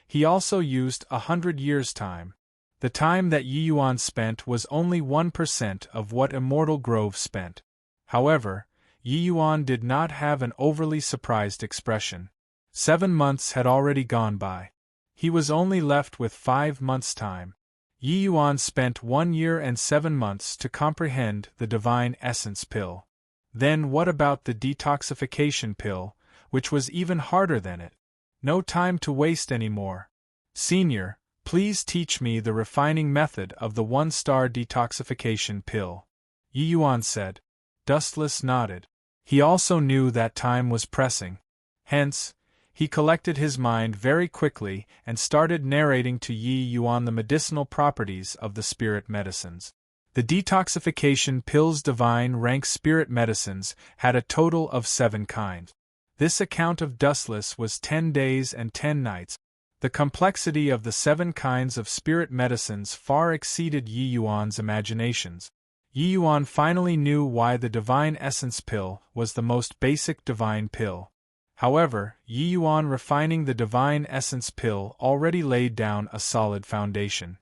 he also used 100 years' time. The time that Yi Yuan spent was only 1% of what Immortal Grove spent. However, Yi Yuan did not have an overly surprised expression. 7 months had already gone by. He was only left with 5 months' time. Yi Yuan spent 1 year and 7 months to comprehend the divine essence pill. Then what about the detoxification pill, which was even harder than it? No time to waste anymore. Senior, please teach me the refining method of the 1-star detoxification pill. Yi Yuan said. Dustless nodded. He also knew that time was pressing. Hence, he collected his mind very quickly and started narrating to Yi Yuan the medicinal properties of the spirit medicines. The detoxification pills divine rank spirit medicines had a total of 7 kinds. This account of Dustless was 10 days and 10 nights. The complexity of the 7 kinds of spirit medicines far exceeded Yi Yuan's imaginations. Yi Yuan finally knew why the divine essence pill was the most basic divine pill. However, Yi Yuan refining the divine essence pill already laid down a solid foundation.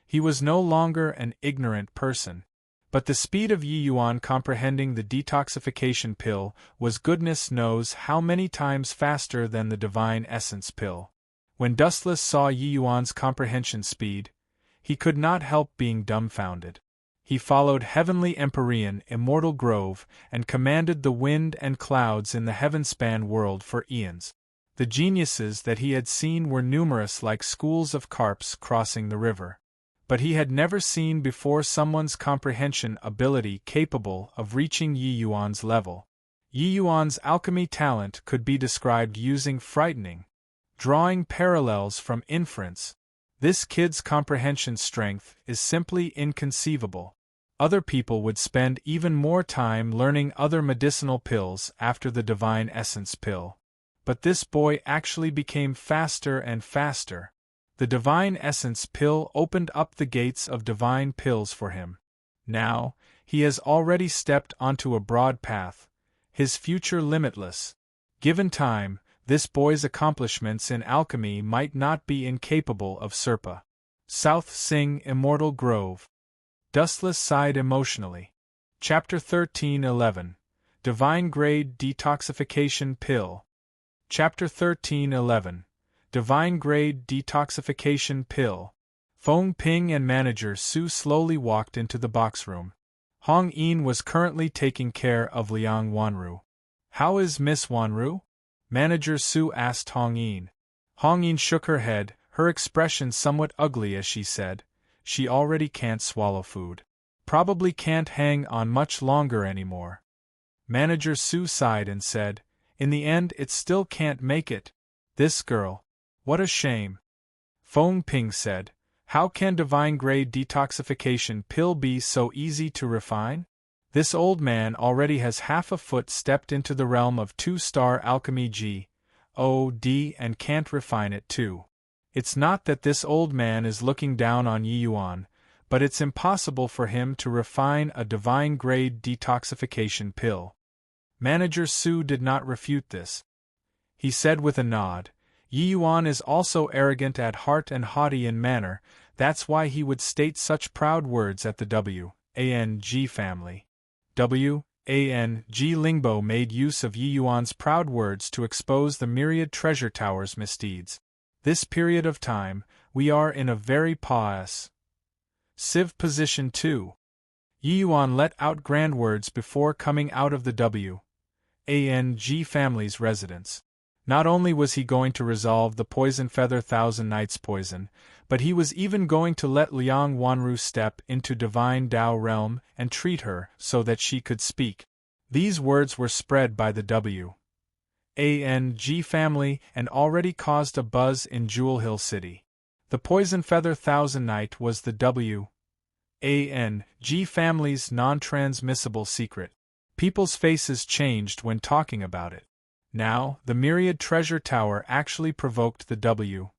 He was no longer an ignorant person. But the speed of Yi Yuan comprehending the detoxification pill was goodness knows how many times faster than the divine essence pill. When Dustless saw Yi Yuan's comprehension speed, he could not help being dumbfounded. He followed heavenly Empyrean immortal grove and commanded the wind and clouds in the heaven-span world for eons. The geniuses that he had seen were numerous like schools of carps crossing the river. But he had never seen before someone's comprehension ability capable of reaching Yi Yuan's level. Yi Yuan's alchemy talent could be described using frightening, drawing parallels from inference. This kid's comprehension strength is simply inconceivable. Other people would spend even more time learning other medicinal pills after the divine essence pill. But this boy actually became faster and faster. The divine essence pill opened up the gates of divine pills for him. Now, he has already stepped onto a broad path, his future limitless. Given time, this boy's accomplishments in alchemy might not be incapable of Serpa. South Sing Immortal Grove. Dustless sighed emotionally. Chapter 13:11. Divine Grade Detoxification Pill. Chapter 13:11. Divine Grade Detoxification Pill. Feng Ping and Manager Su slowly walked into the box room. Hong Yin was currently taking care of Liang Wanru. "How is Miss Wanru?" Manager Su asked Hong Yin. Hong Yin shook her head, her expression somewhat ugly as she said, "She already can't swallow food. Probably can't hang on much longer anymore." Manager Su sighed and said, "In the end it still can't make it. This girl. What a shame." Feng Ping said, "How can divine grade detoxification pill be so easy to refine? This old man already has half a foot stepped into the realm of 2-star alchemy G.O.D. and can't refine it too. It's not that this old man is looking down on Yi Yuan, but it's impossible for him to refine a divine grade detoxification pill." Manager Su did not refute this. He said with a nod, "Yi Yuan is also arrogant at heart and haughty in manner, that's why he would state such proud words at the W.A.N.G. family." W.A.N.G. Lingbo made use of Yi Yuan's proud words to expose the myriad treasure tower's misdeeds. This period of time, we are in a very passive position too. Yi Yuan let out grand words before coming out of the W.A.N.G. family's residence. Not only was he going to resolve the Poison Feather Thousand Nights poison, but he was even going to let Liang Wanru step into Divine Tao realm and treat her so that she could speak. These words were spread by the W.A.N.G. family and already caused a buzz in Jewel Hill City. The Poison Feather Thousand Night was the W.A.N.G. family's non-transmissible secret. People's faces changed when talking about it. Now, the myriad treasure tower actually provoked the W.A.N.G.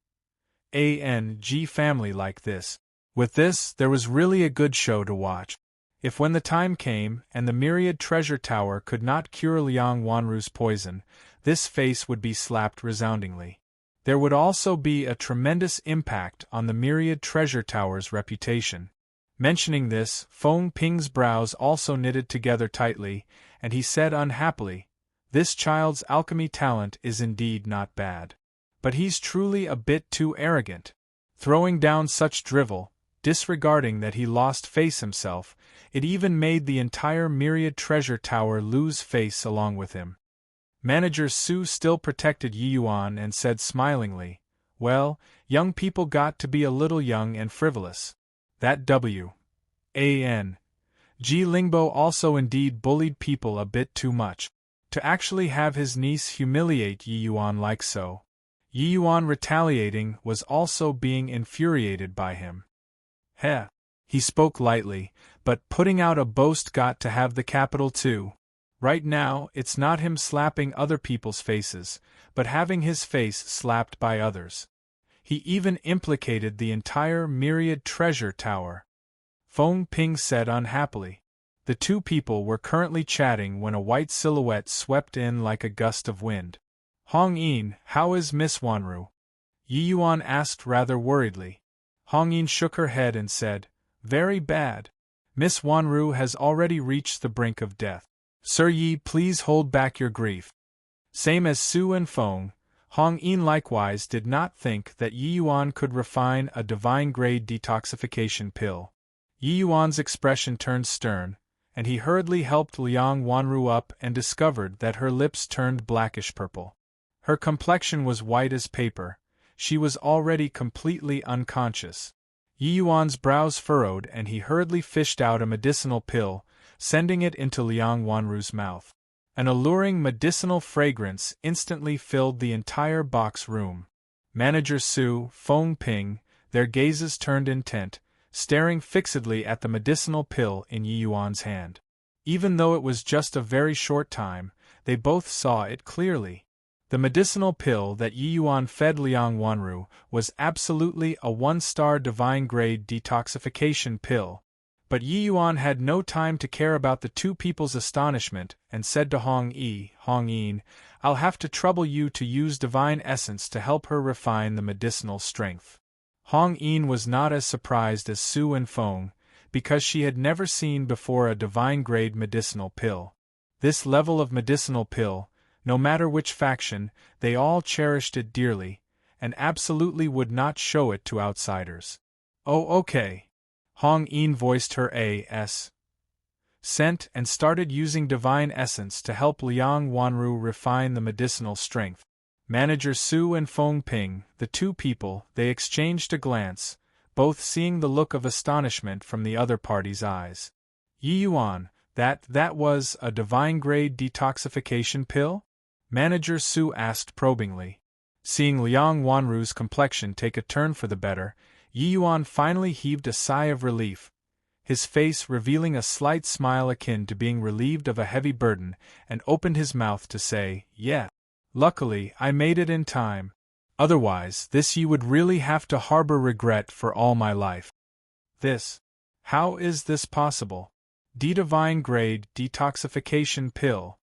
family like this. With this, there was really a good show to watch. If when the time came, and the myriad treasure tower could not cure Liang Wanru's poison, this face would be slapped resoundingly. There would also be a tremendous impact on the myriad treasure tower's reputation. Mentioning this, Feng Ping's brows also knitted together tightly, and he said unhappily, "This child's alchemy talent is indeed not bad. But he's truly a bit too arrogant. Throwing down such drivel, disregarding that he lost face himself, it even made the entire myriad treasure tower lose face along with him." Manager Su still protected Yi Yuan and said smilingly, "Well, young people got to be a little young and frivolous. That W.A.N.G. Lingbo also indeed bullied people a bit too much. To actually have his niece humiliate Yi Yuan like so. Yi Yuan retaliating was also being infuriated by him. Heh. He spoke lightly, but putting out a boast got to have the capital too. Right now, it's not him slapping other people's faces, but having his face slapped by others. He even implicated the entire Myriad Treasure Tower. Feng Ping said unhappily. The two people were currently chatting when a white silhouette swept in like a gust of wind. Hong Yin, how is Miss Wanru? Yi Yuan asked rather worriedly. Hong Yin shook her head and said, very bad. Miss Wanru has already reached the brink of death. Sir Yi, please hold back your grief. Same as Su and Feng, Hong Yin likewise did not think that Yi Yuan could refine a divine-grade detoxification pill. Yi Yuan's expression turned stern, and he hurriedly helped Liang Wanru up and discovered that her lips turned blackish purple. Her complexion was white as paper. She was already completely unconscious. Yi Yuan's brows furrowed and he hurriedly fished out a medicinal pill, sending it into Liang Wanru's mouth. An alluring medicinal fragrance instantly filled the entire box room. Manager Su, Feng Ping, their gazes turned intent, staring fixedly at the medicinal pill in Yi Yuan's hand. Even though it was just a very short time, they both saw it clearly. The medicinal pill that Yi Yuan fed Liang Wanru was absolutely a one-star divine-grade detoxification pill. But Yi Yuan had no time to care about the two people's astonishment and said to Hong Yin, I'll have to trouble you to use divine essence to help her refine the medicinal strength. Hong Yin was not as surprised as Su and Feng, because she had never seen before a divine-grade medicinal pill. This level of medicinal pill, no matter which faction, they all cherished it dearly, and absolutely would not show it to outsiders. Oh, okay. Hong Yin voiced her assent and started using divine essence to help Liang Wanru refine the medicinal strength. Manager Su and Feng Ping, the two people, they exchanged a glance, both seeing the look of astonishment from the other party's eyes. Yi Yuan, that was a divine-grade detoxification pill? Manager Su asked probingly. Seeing Liang Wanru's complexion take a turn for the better, Yi Yuan finally heaved a sigh of relief, his face revealing a slight smile akin to being relieved of a heavy burden, and opened his mouth to say, yeah. Luckily, I made it in time. Otherwise, this you would really have to harbor regret for all my life. How is this possible? Divine-grade detoxification pill.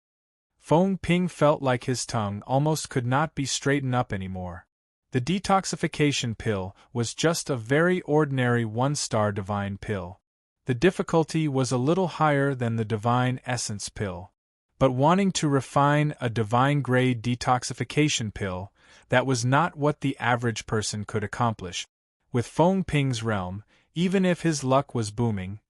Feng Ping felt like his tongue almost could not be straightened up anymore. The detoxification pill was just a very ordinary one-star divine pill. The difficulty was a little higher than the divine essence pill. But wanting to refine a divine-grade detoxification pill, that was not what the average person could accomplish. With Feng Ping's realm, even if his luck was booming,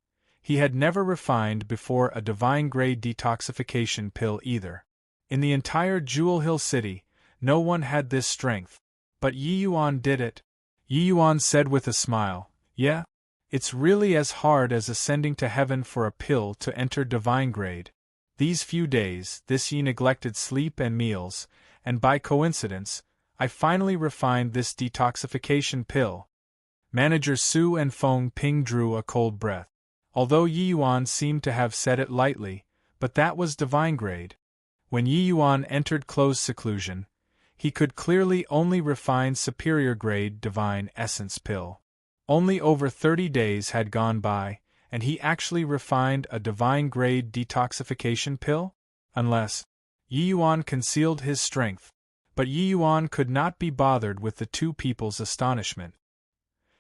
he had never refined before a divine-grade detoxification pill either. In the entire Jewel Hill City, no one had this strength. But Yi Yuan did it. Yi Yuan said with a smile, yeah? It's really as hard as ascending to heaven for a pill to enter divine grade. These few days, Yi neglected sleep and meals, and by coincidence, I finally refined this detoxification pill. Manager Su and Feng Ping drew a cold breath. Although Yi Yuan seemed to have said it lightly, but that was divine grade. When Yi Yuan entered closed seclusion, he could clearly only refine superior grade divine essence pill. Only over 30 days had gone by, and he actually refined a divine grade detoxification pill? Unless Yi Yuan concealed his strength. But Yi Yuan could not be bothered with the two people's astonishment.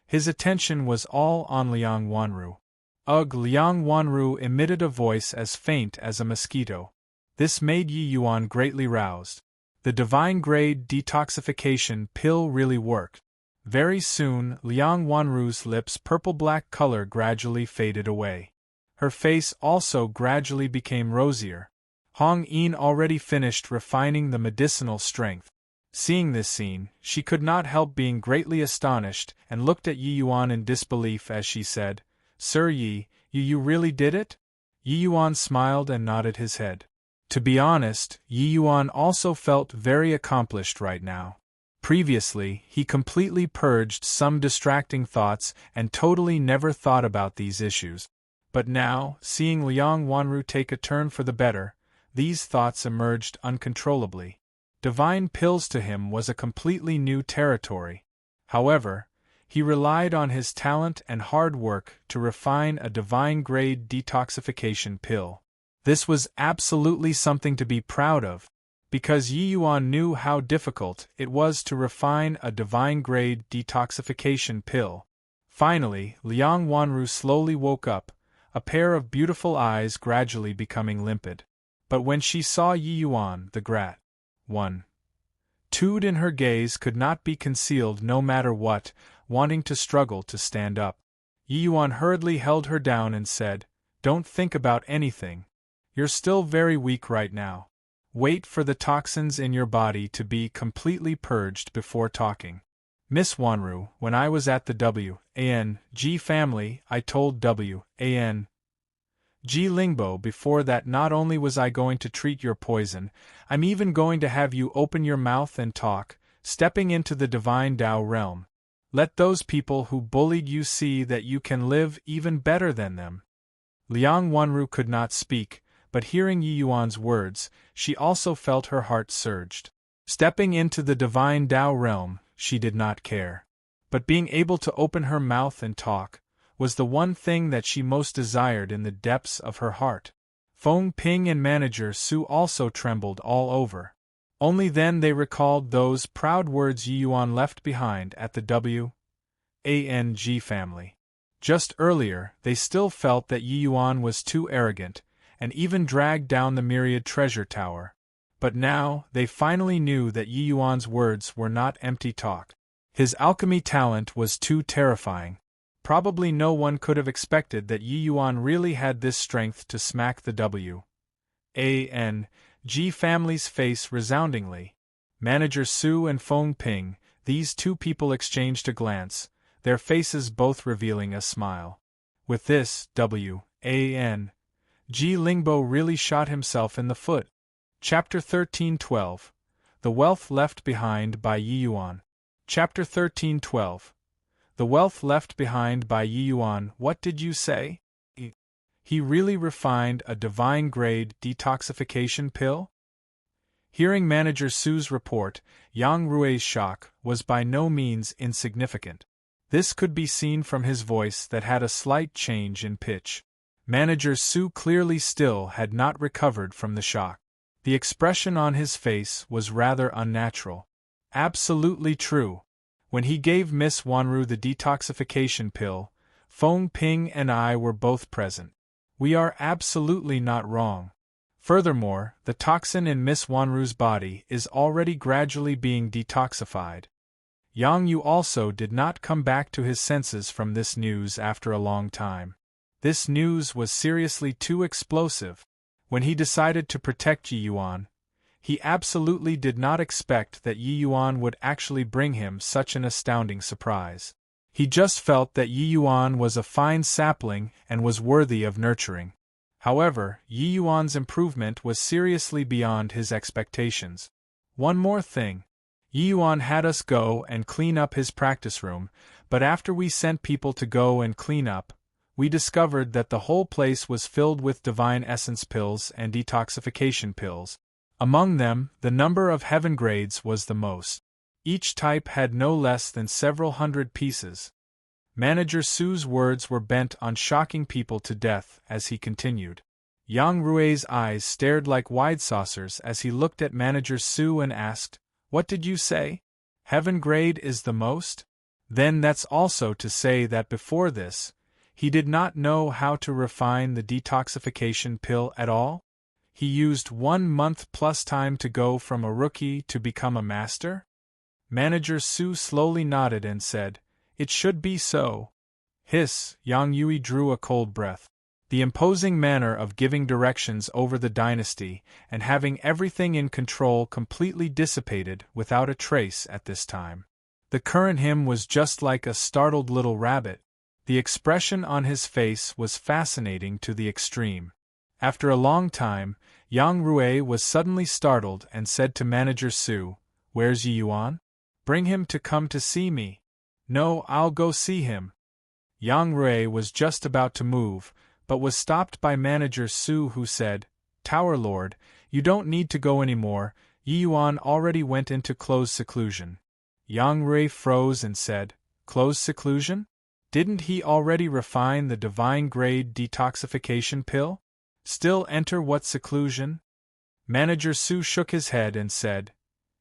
His attention was all on Liang Wanru. Ugh! Liang Wanru emitted a voice as faint as a mosquito. This made Yi Yuan greatly roused. The divine-grade detoxification pill really worked. Very soon, Liang Wanru's lips' purple-black color gradually faded away. Her face also gradually became rosier. Hong Yin already finished refining the medicinal strength. Seeing this scene, she could not help being greatly astonished and looked at Yi Yuan in disbelief as she said, Sir Yi, you really did it? Yi Yuan smiled and nodded his head. To be honest, Yi Yuan also felt very accomplished right now. Previously, he completely purged some distracting thoughts and totally never thought about these issues. But now, seeing Liang Wanru take a turn for the better, these thoughts emerged uncontrollably. Divine pills to him was a completely new territory. However, he relied on his talent and hard work to refine a divine-grade detoxification pill. This was absolutely something to be proud of, because Yi Yuan knew how difficult it was to refine a divine-grade detoxification pill. Finally, Liang Wanru slowly woke up, a pair of beautiful eyes gradually becoming limpid. But when she saw Yi Yuan, the gratitude in her gaze could not be concealed no matter what, wanting to struggle to stand up. Yi Yuan hurriedly held her down and said, "Don't think about anything. You're still very weak right now. Wait for the toxins in your body to be completely purged before talking. Miss Wanru, when I was at the W.A.N.G. family, I told W.A.N.G. Lingbo before that not only was I going to treat your poison, I'm even going to have you open your mouth and talk, stepping into the divine Tao realm. Let those people who bullied you see that you can live even better than them." Liang Wanru could not speak, but hearing Yi Yuan's words, she also felt her heart surged. Stepping into the divine Tao realm, she did not care. But being able to open her mouth and talk was the one thing that she most desired in the depths of her heart. Feng Ping and Manager Su also trembled all over. Only then they recalled those proud words Yi Yuan left behind at the W.A.N.G. family. Just earlier, they still felt that Yi Yuan was too arrogant, and even dragged down the myriad treasure tower. But now, they finally knew that Yi Yuan's words were not empty talk. His alchemy talent was too terrifying. Probably no one could have expected that Yi Yuan really had this strength to smack the W.A.N.G. family's face resoundingly. Manager Su and Feng Ping, these two people exchanged a glance, their faces both revealing a smile. With this, W.A.N.G. Lingbo really shot himself in the foot. Chapter 13:12. The Wealth Left Behind by Yi Yuan. Chapter 13:12. The wealth left behind by Yi Yuan. What did you say? He really refined a divine-grade detoxification pill? Hearing Manager Su's report, Yang Rui's shock was by no means insignificant. This could be seen from his voice that had a slight change in pitch. Manager Su clearly still had not recovered from the shock. The expression on his face was rather unnatural. Absolutely true. When he gave Miss Wanru the detoxification pill, Feng Ping and I were both present. We are absolutely not wrong. Furthermore, the toxin in Miss Wanru's body is already gradually being detoxified. Yang Yu also did not come back to his senses from this news after a long time. This news was seriously too explosive. When he decided to protect Yi Yuan, he absolutely did not expect that Yi Yuan would actually bring him such an astounding surprise. He just felt that Yi Yuan was a fine sapling and was worthy of nurturing. However, Yi Yuan's improvement was seriously beyond his expectations. One more thing. Yi Yuan had us go and clean up his practice room, but after we sent people to go and clean up, we discovered that the whole place was filled with divine essence pills and detoxification pills. Among them, the number of heaven grades was the most. Each type had no less than several hundred pieces. Manager Su's words were bent on shocking people to death as he continued. Yang Rui's eyes stared like wide saucers as he looked at Manager Su and asked, "What did you say? Heaven grade is the most?" Then that's also to say that before this, he did not know how to refine the detoxification pill at all? He used 1 month plus time to go from a rookie to become a master? Manager Su slowly nodded and said, "It should be so." Hiss, Yang Yui drew a cold breath. The imposing manner of giving directions over the dynasty and having everything in control completely dissipated without a trace at this time. The current him was just like a startled little rabbit. The expression on his face was fascinating to the extreme. After a long time, Yang Rui was suddenly startled and said to Manager Su, "Where's Yi Yuan? Bring him to come to see me." "No, I'll go see him." Yang Rui was just about to move, but was stopped by Manager Su, who said, "Tower Lord, you don't need to go anymore, Yi Yuan already went into closed seclusion." Yang Rui froze and said, "Closed seclusion? Didn't he already refine the divine-grade detoxification pill? Still enter what seclusion?" Manager Su shook his head and said,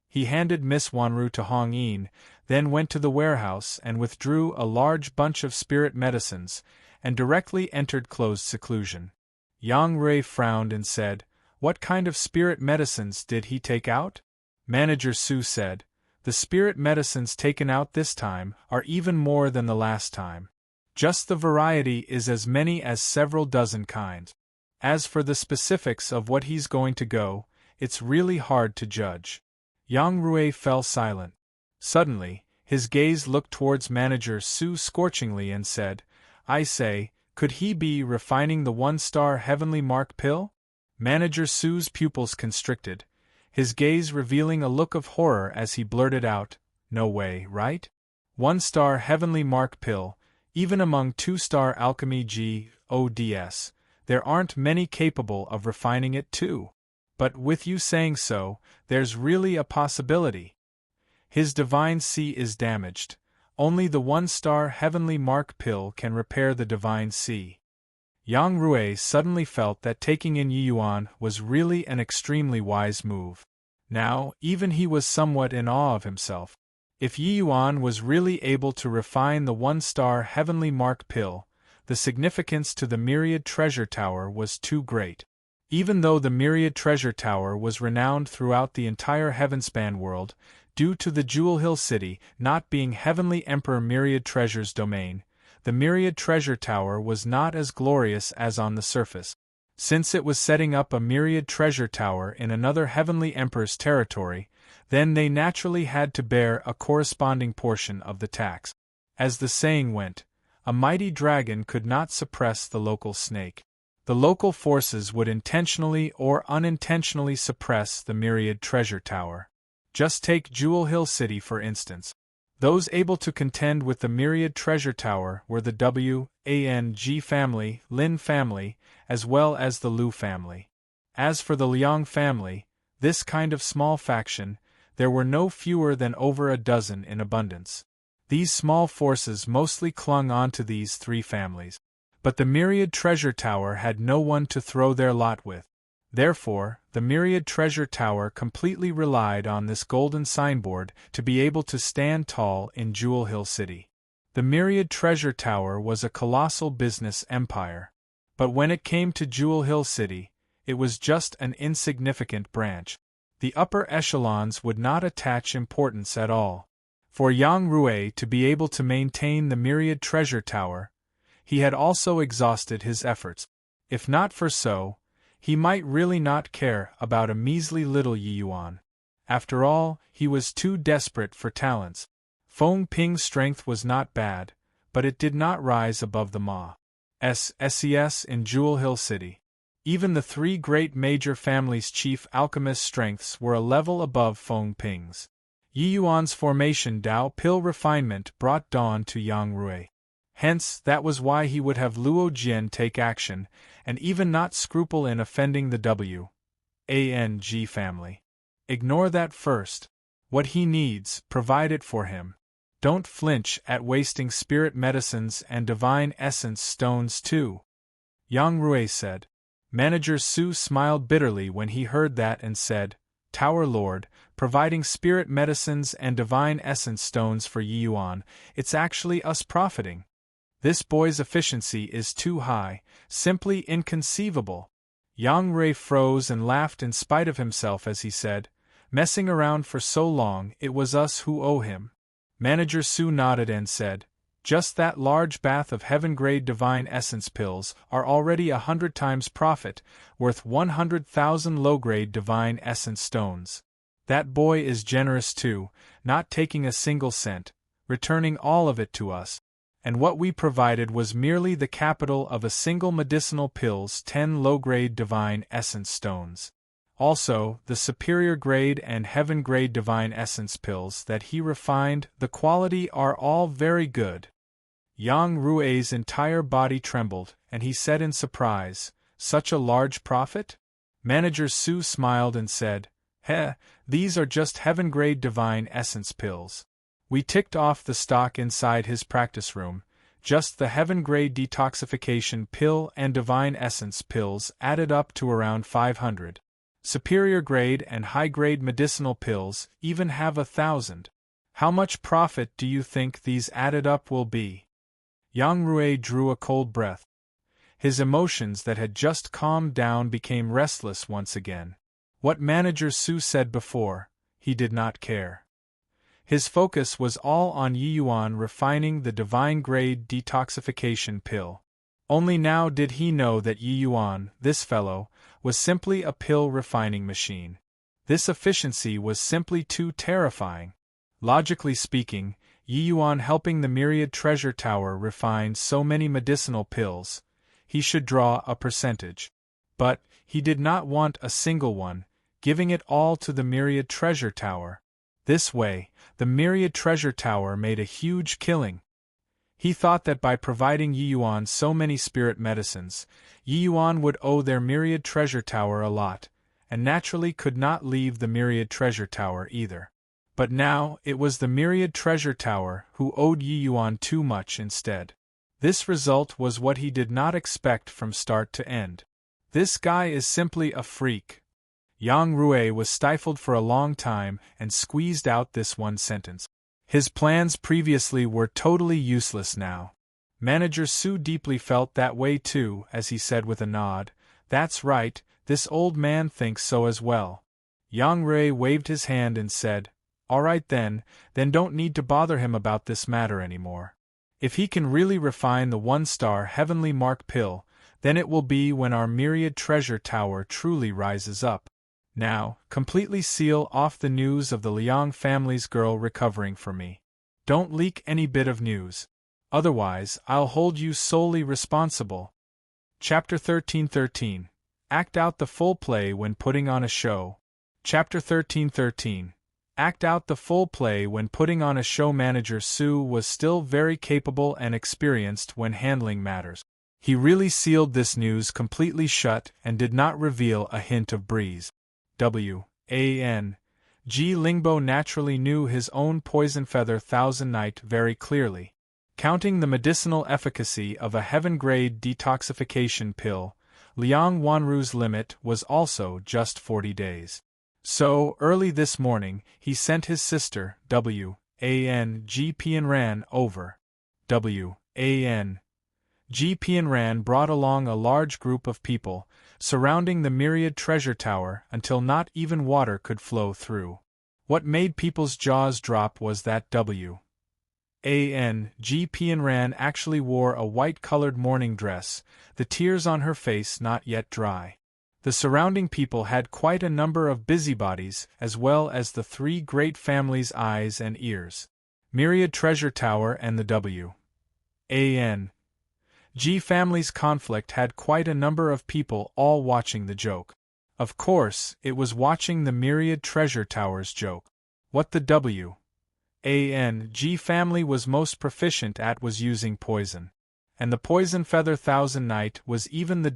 "He handed Miss Wanru to Hong Yin, then went to the warehouse and withdrew a large bunch of spirit medicines, and directly entered closed seclusion." Yang Rui frowned and said, "What kind of spirit medicines did he take out?" Manager Su said, "The spirit medicines taken out this time are even more than the last time. Just the variety is as many as several dozen kinds. As for the specifics of what he's going to go, it's really hard to judge." Yang Rui fell silent. Suddenly, his gaze looked towards Manager Su scorchingly and said, "I say, could he be refining the one-star heavenly mark pill?" Manager Su's pupils constricted, his gaze revealing a look of horror as he blurted out, "No way, right? One-star heavenly mark pill, even among two-star alchemy gods, there aren't many capable of refining it too. But with you saying so, there's really a possibility. His divine C is damaged. Only the one-star heavenly mark pill can repair the divine C." Yang Rui suddenly felt that taking in Yi Yuan was really an extremely wise move. Now, even he was somewhat in awe of himself. If Yi Yuan was really able to refine the one-star heavenly mark pill, the significance to the Myriad Treasure Tower was too great. Even though the Myriad Treasure Tower was renowned throughout the entire Heavenspan world, due to the Jewel Hill City not being Heavenly Emperor Myriad Treasure's domain, the Myriad Treasure Tower was not as glorious as on the surface. Since it was setting up a Myriad Treasure Tower in another Heavenly Emperor's territory, then they naturally had to bear a corresponding portion of the tax. As the saying went, a mighty dragon could not suppress the local snake. The local forces would intentionally or unintentionally suppress the Myriad Treasure Tower. Just take Jewel Hill City for instance. Those able to contend with the Myriad Treasure Tower were the Wang family, Lin family, as well as the Lu family. As for the Liang family, this kind of small faction, there were no fewer than over a dozen in abundance. These small forces mostly clung on to these three families. But the Myriad Treasure Tower had no one to throw their lot with. Therefore, the Myriad Treasure Tower completely relied on this golden signboard to be able to stand tall in Jewel Hill City. The Myriad Treasure Tower was a colossal business empire. But when it came to Jewel Hill City, it was just an insignificant branch. The upper echelons would not attach importance at all. For Yang Rui to be able to maintain the Myriad Treasure Tower, he had also exhausted his efforts. If not for so, he might really not care about a measly little Yi Yuan. After all, he was too desperate for talents. Feng Ping's strength was not bad, but it did not rise above the SES in Jewel Hill City. Even the three great major families' chief alchemist strengths were a level above Feng Ping's. Yi Yuan's formation Dao pill refinement brought dawn to Yang Rui. Hence, that was why he would have Luo Jian take action, and even not scruple in offending the Wang family. Ignore that first. What he needs, provide it for him. Don't flinch at wasting spirit medicines and divine essence stones too. Yang Rui said. Manager Su smiled bitterly when he heard that and said, Tower Lord, providing spirit medicines and divine essence stones for Yi Yuan, it's actually us profiting. This boy's efficiency is too high, simply inconceivable. Yang Rui froze and laughed in spite of himself as he said, messing around for so long, it was us who owe him. Manager Su nodded and said, just that large bath of heaven-grade divine essence pills are already 100 times profit, worth 100,000 low-grade divine essence stones. That boy is generous too, not taking a single cent, returning all of it to us. And what we provided was merely the capital of a single medicinal pill's 10 low-grade divine essence stones. Also, the superior grade and heaven-grade divine essence pills that he refined, the quality are all very good. Yang Rue's entire body trembled, and he said in surprise, "Such a large profit?" Manager Su smiled and said, these are just heaven-grade divine essence pills. We ticked off the stock inside his practice room. Just the heaven-grade detoxification pill and divine essence pills added up to around 500. Superior grade and high-grade medicinal pills even have 1,000. How much profit do you think these added up will be?" Yang Rue drew a cold breath. His emotions that had just calmed down became restless once again. What Manager Su said before, he did not care. His focus was all on Yiyuan refining the divine-grade detoxification pill. Only now did he know that Yiyuan, this fellow, was simply a pill-refining machine. This efficiency was simply too terrifying. Logically speaking, Yiyuan helping the Myriad Treasure Tower refine so many medicinal pills, he should draw a percentage. But he did not want a single one, giving it all to the Myriad Treasure Tower. This way, the Myriad Treasure Tower made a huge killing. He thought that by providing Yiyuan so many spirit medicines, Yiyuan would owe their Myriad Treasure Tower a lot, and naturally could not leave the Myriad Treasure Tower either. But now, it was the Myriad Treasure Tower who owed Yiyuan too much instead. This result was what he did not expect from start to end. This guy is simply a freak. Yang Rue was stifled for a long time and squeezed out this one sentence. His plans previously were totally useless now. Manager Su deeply felt that way too, as he said with a nod, "That's right, this old man thinks so as well." Yang Rue waved his hand and said, "All right then don't need to bother him about this matter anymore. If he can really refine the one-star heavenly mark pill, then it will be when our Myriad Treasure Tower truly rises up. Now, completely seal off the news of the Liang family's girl recovering for me. Don't leak any bit of news. Otherwise, I'll hold you solely responsible." Chapter 13:13. Act out the full play when putting on a show. Chapter 13:13. Act out the full play when putting on a show. Manager Su was still very capable and experienced when handling matters. He really sealed this news completely shut and did not reveal a hint of breeze. G. Lingbo naturally knew his own poison feather thousand night very clearly. Counting the medicinal efficacy of a heaven-grade detoxification pill, Liang Wanru's limit was also just 40 days. So, early this morning, he sent his sister, G. Pianran, over. G. Pianran brought along a large group of people, surrounding the Myriad Treasure Tower until not even water could flow through. What made people's jaws drop was that G. Pianran actually wore a white-colored morning dress, the tears on her face not yet dry. The surrounding people had quite a number of busybodies, as well as the three great families' eyes and ears. Myriad Treasure Tower and the G family's conflict had quite a number of people all watching the joke. Of course, it was watching the Myriad Treasure Tower's joke. What the G family was most proficient at was using poison. And the poison feather thousand night was even the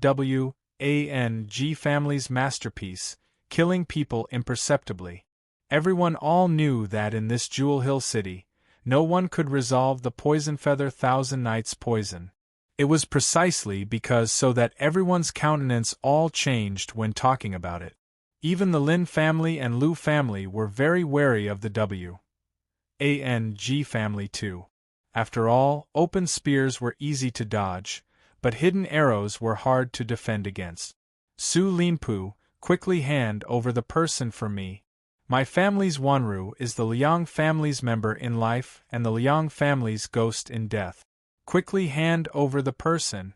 G family's masterpiece, killing people imperceptibly. Everyone all knew that in this Jewel Hill city, no one could resolve the poison feather thousand night's poison. It was precisely because so that everyone's countenance all changed when talking about it. Even the Lin family and Lu family were very wary of the G family too. After all, open spears were easy to dodge, but hidden arrows were hard to defend against. Su Linpu, quickly hand over the person for me. My family's Wanru is the Liang family's member in life and the Liang family's ghost in death. Quickly hand over the person.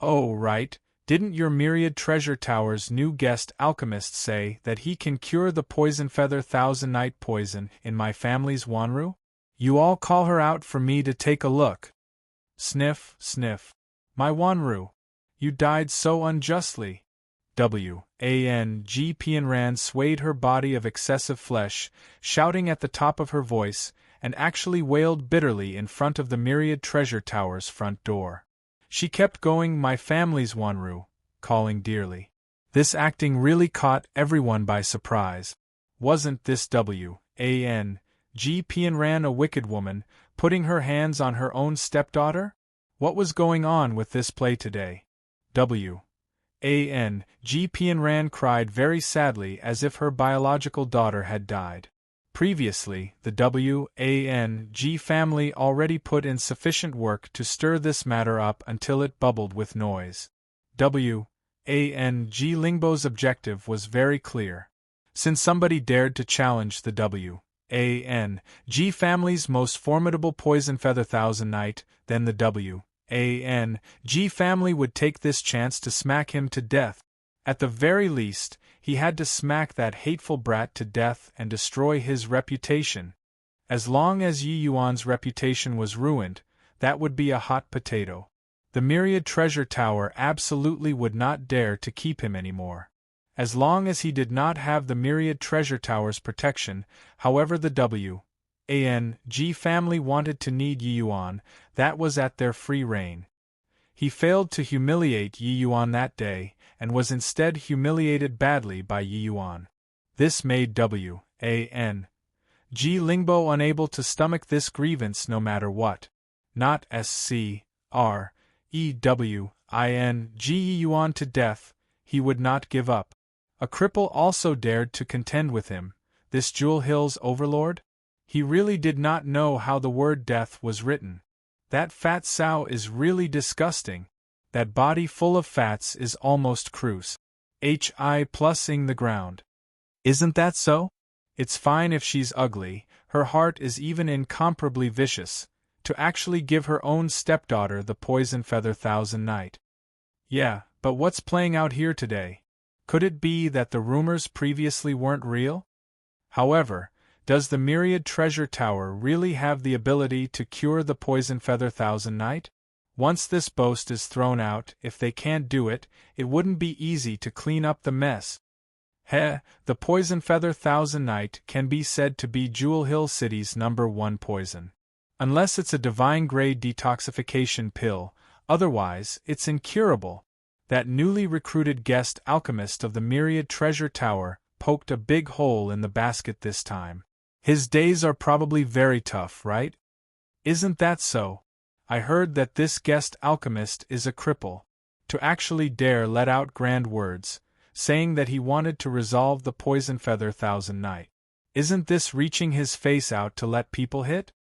Oh, right, didn't your Myriad Treasure Tower's new guest alchemist say that he can cure the poison feather thousand night poison in my family's Wanru? You all call her out for me to take a look. Sniff, sniff. My Wanru. You died so unjustly. G. Pianran swayed her body of excessive flesh, shouting at the top of her voice, and actually wailed bitterly in front of the Myriad Treasure Tower's front door. She kept going, "My family's Wanru," calling dearly. This acting really caught everyone by surprise. Wasn't this W.A.N.G. Pianran a wicked woman, putting her hands on her own stepdaughter? What was going on with this play today? W.A.N.G. Pianran cried very sadly as if her biological daughter had died. Previously, the W.A.N.G. family already put in sufficient work to stir this matter up until it bubbled with noise. W.A.N.G. Lingbo's objective was very clear. Since somebody dared to challenge the W.A.N.G. family's most formidable Poison Feather Thousand Knight, then the W.A.N.G. family would take this chance to smack him to death. At the very least, he had to smack that hateful brat to death and destroy his reputation. As long as Yi Yuan's reputation was ruined, that would be a hot potato. The Myriad Treasure Tower absolutely would not dare to keep him anymore. As long as he did not have the Myriad Treasure Tower's protection, however the W.A.N.G. family wanted to need Yi Yuan, that was at their free rein. He failed to humiliate Yi Yuan that day, and was instead humiliated badly by Yi Yuan. This made W.A.N.G. Lingbo unable to stomach this grievance no matter what. Not S.C.R.E.W.I.N.G. Yi Yuan to death, he would not give up. A cripple also dared to contend with him, this Jewel Hill's overlord? He really did not know how the word death was written. That fat sow is really disgusting. That body full of fats is almost cruise. Hi+ing the ground. Isn't that so? It's fine if she's ugly, her heart is even incomparably vicious, to actually give her own stepdaughter the Poison Feather Thousand Knight. Yeah, but what's playing out here today? Could it be that the rumors previously weren't real? However, does the Myriad Treasure Tower really have the ability to cure the Poison Feather Thousand Knight? Once this boast is thrown out, if they can't do it, it wouldn't be easy to clean up the mess. The Poison Feather Thousand Knight can be said to be Jewel Hill City's #1 poison. Unless it's a divine-grade detoxification pill, otherwise it's incurable. That newly recruited guest alchemist of the Myriad Treasure Tower poked a big hole in the basket this time. His days are probably very tough, right? Isn't that so? I heard that this guest alchemist is a cripple. To actually dare let out grand words, saying that he wanted to resolve the Poison Feather Thousand Knight. Isn't this reaching his face out to let people hit?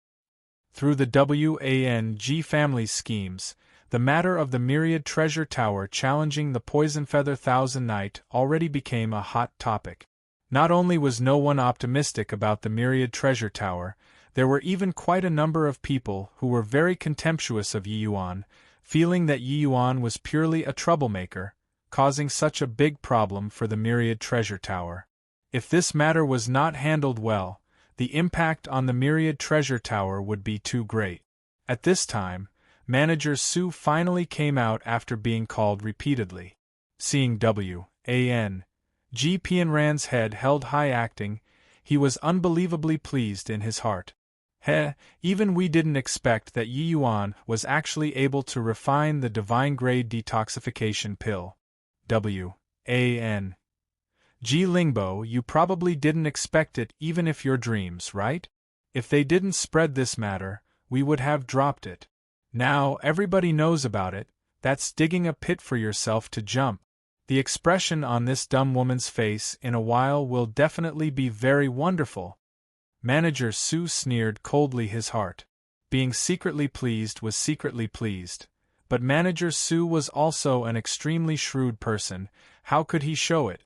Through the W.A.N.G. family's schemes, the matter of the Myriad Treasure Tower challenging the Poison Feather Thousand Knight already became a hot topic. Not only was no one optimistic about the Myriad Treasure Tower, there were even quite a number of people who were very contemptuous of Yi Yuan, feeling that Yi Yuan was purely a troublemaker, causing such a big problem for the Myriad Treasure Tower. If this matter was not handled well, the impact on the Myriad Treasure Tower would be too great. At this time, Manager Su finally came out after being called repeatedly. Seeing W.A.N.G. Pianran's head held high acting, he was unbelievably pleased in his heart. Even we didn't expect that Yi Yuan was actually able to refine the divine-grade detoxification pill. W.A.N.G. Lingbo, you probably didn't expect it even if your dreams, right? If they didn't spread this matter, we would have dropped it. Now everybody knows about it, that's digging a pit for yourself to jump. The expression on this dumb woman's face in a while will definitely be very wonderful. Manager Su sneered coldly his heart. Being secretly pleased was secretly pleased, but Manager Su was also an extremely shrewd person, how could he show it?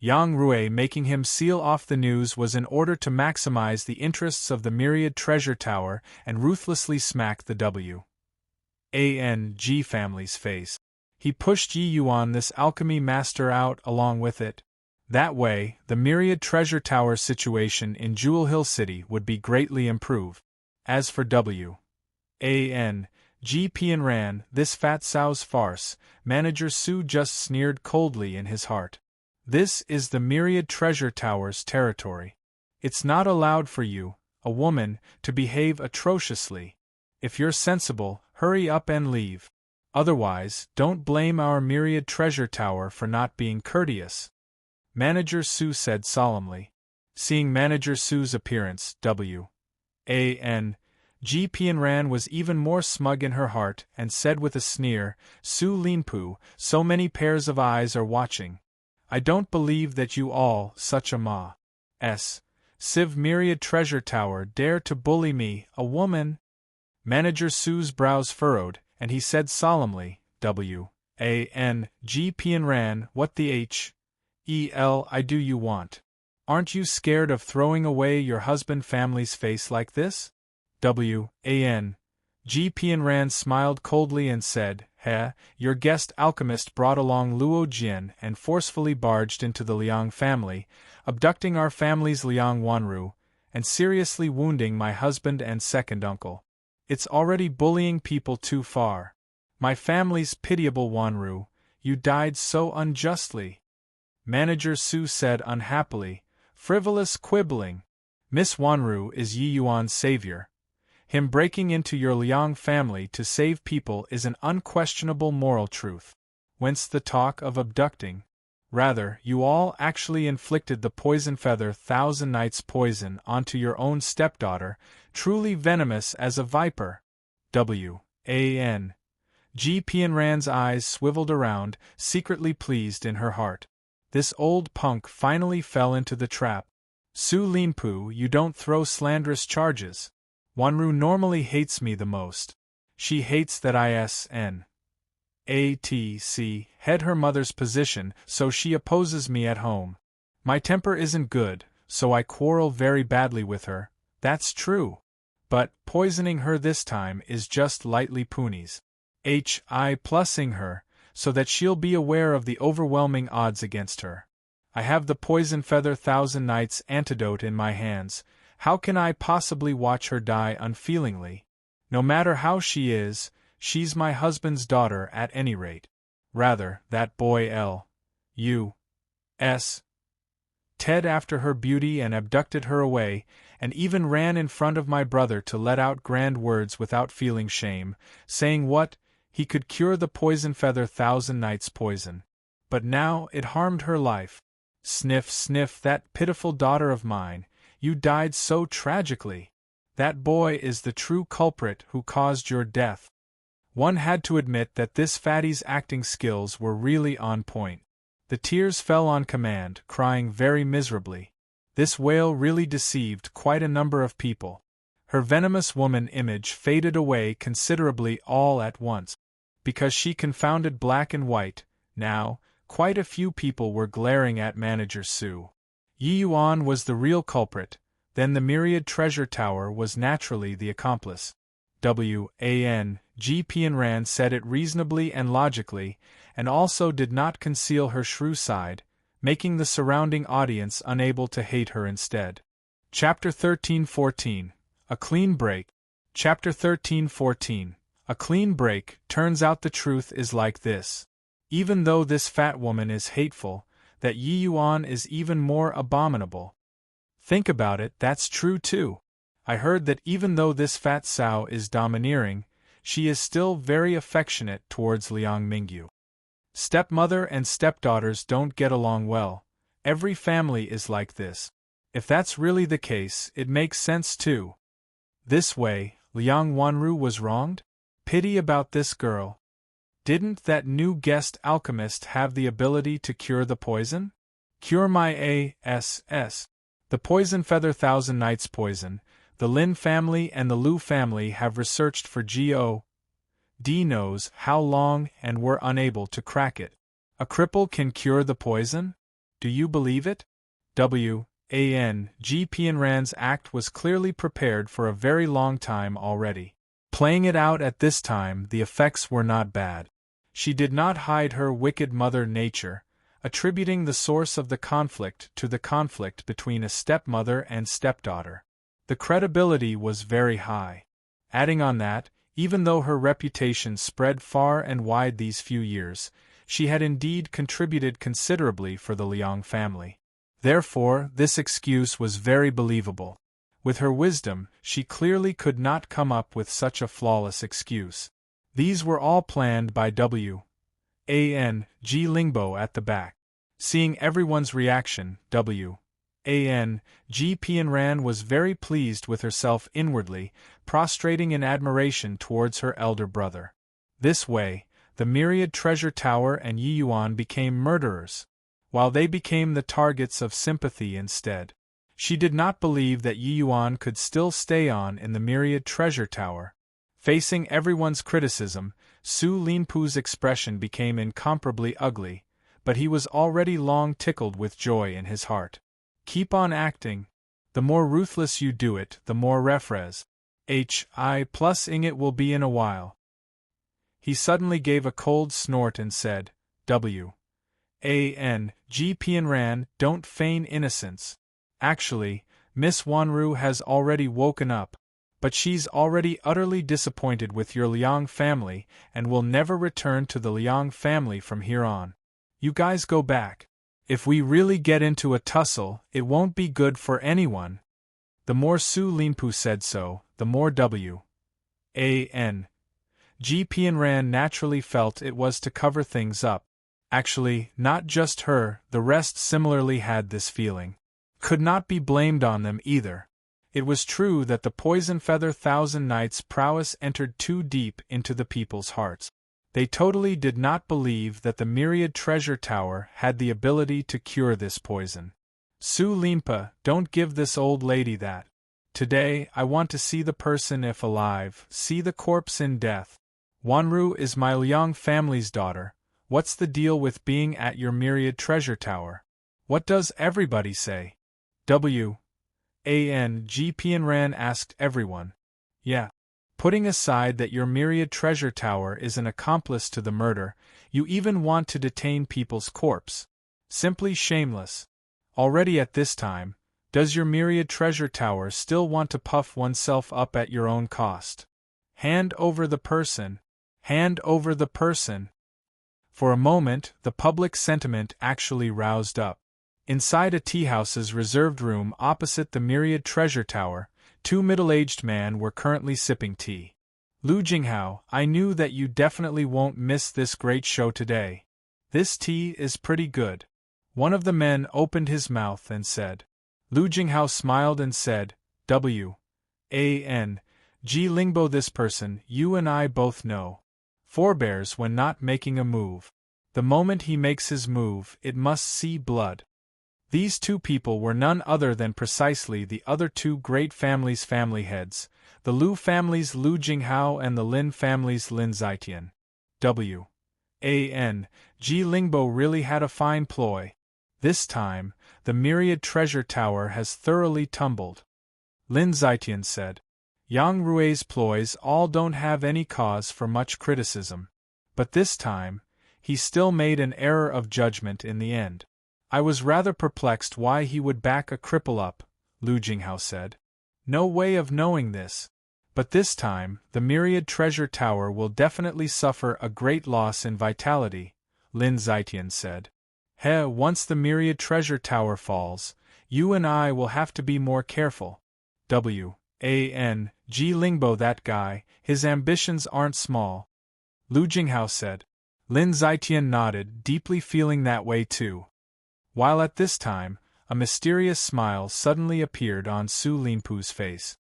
Yang Rui making him seal off the news was in order to maximize the interests of the Myriad Treasure Tower and ruthlessly smack the W.A.N.G. family's face. He pushed Yi Yuan, this alchemy master, out along with it. That way, the Myriad Treasure Tower situation in Jewel Hill City would be greatly improved. As for W.A.N.G. Pianran, this fat sow's farce, Manager Su just sneered coldly in his heart. This is the Myriad Treasure Tower's territory. It's not allowed for you, a woman, to behave atrociously. If you're sensible, hurry up and leave. Otherwise, don't blame our myriad treasure tower for not being courteous. Manager Sue said solemnly. Seeing Manager Sue's appearance, Ran was even more smug in her heart and said with a sneer, Su Linpu, so many pairs of eyes are watching. I don't believe that you all, such a Civ myriad treasure tower, dare to bully me, a woman. Manager Sue's brows furrowed, and he said solemnly, Ran, what the hell I do you want? Aren't you scared of throwing away your husband family's face like this? Ran smiled coldly and said, your guest alchemist brought along Luo Jian and forcefully barged into the Liang family, abducting our family's Liang Wanru, and seriously wounding my husband and second uncle. It's already bullying people too far. My family's pitiable Wanru, you died so unjustly. Manager Su said unhappily, frivolous quibbling. Miss Wanru is Yi Yuan's savior. Him breaking into your Liang family to save people is an unquestionable moral truth. Whence the talk of abducting? Rather, you all actually inflicted the poison feather Thousand Nights poison onto your own stepdaughter, truly venomous as a viper. Ran's eyes swiveled around, secretly pleased in her heart. This old punk finally fell into the trap. Su Linpu, you don't throw slanderous charges. Wanru normally hates me the most. She hates that head her mother's position, so she opposes me at home. My temper isn't good, so I quarrel very badly with her, that's true. But poisoning her this time is just lightly punies. Plussing her, so that she'll be aware of the overwhelming odds against her. I have the poison feather Thousand Nights antidote in my hands. How can I possibly watch her die unfeelingly? No matter how she is, she's my husband's daughter at any rate. Rather, that boy Ted after her beauty and abducted her away, and even ran in front of my brother to let out grand words without feeling shame, saying what? He could cure the poison feather Thousand Nights poison. But now it harmed her life. Sniff, sniff, that pitiful daughter of mine. You died so tragically. That boy is the true culprit who caused your death. One had to admit that this fatty's acting skills were really on point. The tears fell on command, crying very miserably. This wail really deceived quite a number of people. Her venomous woman image faded away considerably all at once. Because she confounded black and white, now, quite a few people were glaring at Manager Su. Yi Yuan was the real culprit, then the myriad treasure tower was naturally the accomplice. Ran said it reasonably and logically, and also did not conceal her shrew side, making the surrounding audience unable to hate her instead. Chapter 13-14 A Clean Break. Chapter 13-14 A Clean Break. Turns out the truth is like this. Even though this fat woman is hateful, that Yi Yuan is even more abominable. Think about it, that's true too. I heard that even though this fat sow is domineering, she is still very affectionate towards Liang Mingyu. Stepmother and stepdaughters don't get along well. Every family is like this. If that's really the case, it makes sense too. This way, Liang Wanru was wronged? Pity about this girl. Didn't that new guest alchemist have the ability to cure the poison? Cure my ass. The poison feather Thousand Nights poison, the Lin family and the Lu family have researched for God knows how long and were unable to crack it. A cripple can cure the poison? Do you believe it? Ran's act was clearly prepared for a very long time already. Playing it out at this time, the effects were not bad. She did not hide her wicked mother nature, attributing the source of the conflict to the conflict between a stepmother and stepdaughter. The credibility was very high. Adding on that, even though her reputation spread far and wide these few years, she had indeed contributed considerably for the Liang family. Therefore, this excuse was very believable. With her wisdom, she clearly could not come up with such a flawless excuse. These were all planned by W.A.N.G. Lingbo at the back. Seeing everyone's reaction, W.A.N.G. Pianran was very pleased with herself inwardly, prostrating in admiration towards her elder brother. This way, the myriad treasure tower and Yi Yuan became murderers, while they became the targets of sympathy instead. She did not believe that Yi Yuan could still stay on in the myriad treasure tower. Facing everyone's criticism, Su Linpu's expression became incomparably ugly, but he was already long tickled with joy in his heart. Keep on acting. The more ruthless you do it, the more refres. Hi+ing it will be in a while. He suddenly gave a cold snort and said, W.A.N.G. Pianran, don't feign innocence. Actually, Miss Wanru has already woken up, but she's already utterly disappointed with your Liang family and will never return to the Liang family from here on. You guys go back. If we really get into a tussle, it won't be good for anyone. The more Su Linpu said so, the more W.A.N.G. Pianran naturally felt it was to cover things up. Actually, not just her, the rest similarly had this feeling. Could not be blamed on them either. It was true that the Poison Feather Thousand Knights' prowess entered too deep into the people's hearts. They totally did not believe that the Myriad Treasure Tower had the ability to cure this poison. Su Linpa, don't give this old lady that. Today, I want to see the person if alive, see the corpse in death. Wanru is my Liang family's daughter. What's the deal with being at your Myriad Treasure Tower? What does everybody say? W.A.N.G. Pianran asked everyone. Yeah. Putting aside that your Myriad Treasure Tower is an accomplice to the murder, you even want to detain people's corpse. Simply shameless. Already at this time, does your Myriad Treasure Tower still want to puff oneself up at your own cost? Hand over the person. Hand over the person. For a moment, the public sentiment actually roused up. Inside a teahouse's reserved room opposite the Myriad Treasure Tower, two middle-aged men were currently sipping tea. Lu Jinghao, I knew that you definitely won't miss this great show today. This tea is pretty good. One of the men opened his mouth and said. Lu Jinghao smiled and said, W.A.N.G. Lingbo, this person you and I both know. Forbears when not making a move. The moment he makes his move, it must see blood. These two people were none other than precisely the other two great families' family heads, the Lu family's Lu Jinghao and the Lin family's Lin Zitian. W.A.N.G. Lingbo really had a fine ploy. This time, the Myriad Treasure Tower has thoroughly tumbled. Lin Zitian said. Yang Rui's ploys all don't have any cause for much criticism. But this time, he still made an error of judgment in the end. I was rather perplexed why he would back a cripple up, Lu Jinghao said. No way of knowing this. But this time, the Myriad Treasure Tower will definitely suffer a great loss in vitality, Lin Zitian said. Once the Myriad Treasure Tower falls, you and I will have to be more careful. W.A.N.G. Lingbo, that guy, his ambitions aren't small. Lu Jinghao said. Lin Zitian nodded, deeply feeling that way too. While at this time, a mysterious smile suddenly appeared on Su Linpu's face.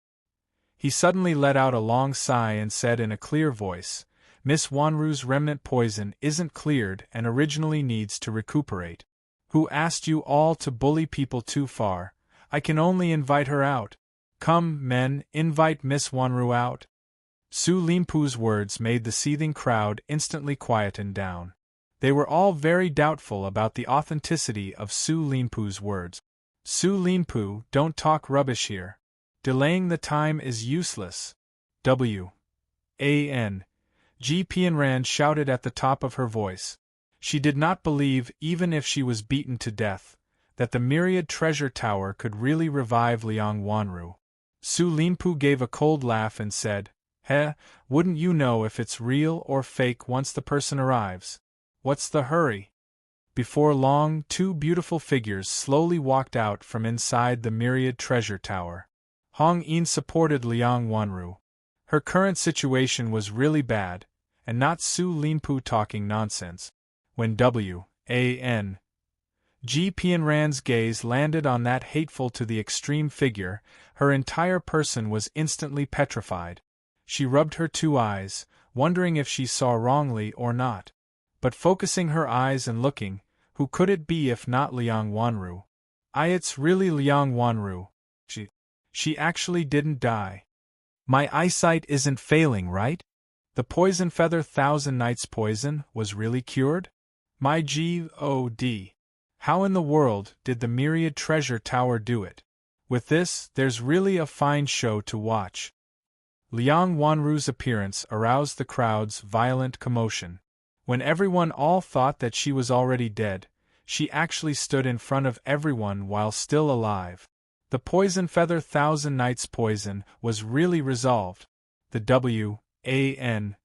He suddenly let out a long sigh and said in a clear voice, Miss Wanru's remnant poison isn't cleared and originally needs to recuperate. Who asked you all to bully people too far? I can only invite her out. Come, men, invite Miss Wanru out. Su Linpu's words made the seething crowd instantly quieten down. They were all very doubtful about the authenticity of Su Linpu's words. Su Linpu, don't talk rubbish here. Delaying the time is useless. W.A.N.G. Pianran shouted at the top of her voice. She did not believe, even if she was beaten to death, that the Myriad Treasure Tower could really revive Liang Wanru. Su Linpu gave a cold laugh and said, wouldn't you know if it's real or fake once the person arrives? What's the hurry? Before long, two beautiful figures slowly walked out from inside the Myriad Treasure Tower. Hong In supported Liang Wanru. Her current situation was really bad, and not Su Linpu talking nonsense. When W.A.N. Ji Pianran's gaze landed on that hateful to the extreme figure, her entire person was instantly petrified. She rubbed her two eyes, wondering if she saw wrongly or not. But focusing her eyes and looking, who could it be if not Liang Wanru? It's really Liang Wanru. She actually didn't die. My eyesight isn't failing, right? The poison feather thousand nights poison was really cured? My God. How in the world did the myriad treasure tower do it? With this, there's really a fine show to watch. Liang Wanru's appearance aroused the crowd's violent commotion. When everyone all thought that she was already dead, she actually stood in front of everyone while still alive. The poison feather thousand nights poison was really resolved. The W.A.N.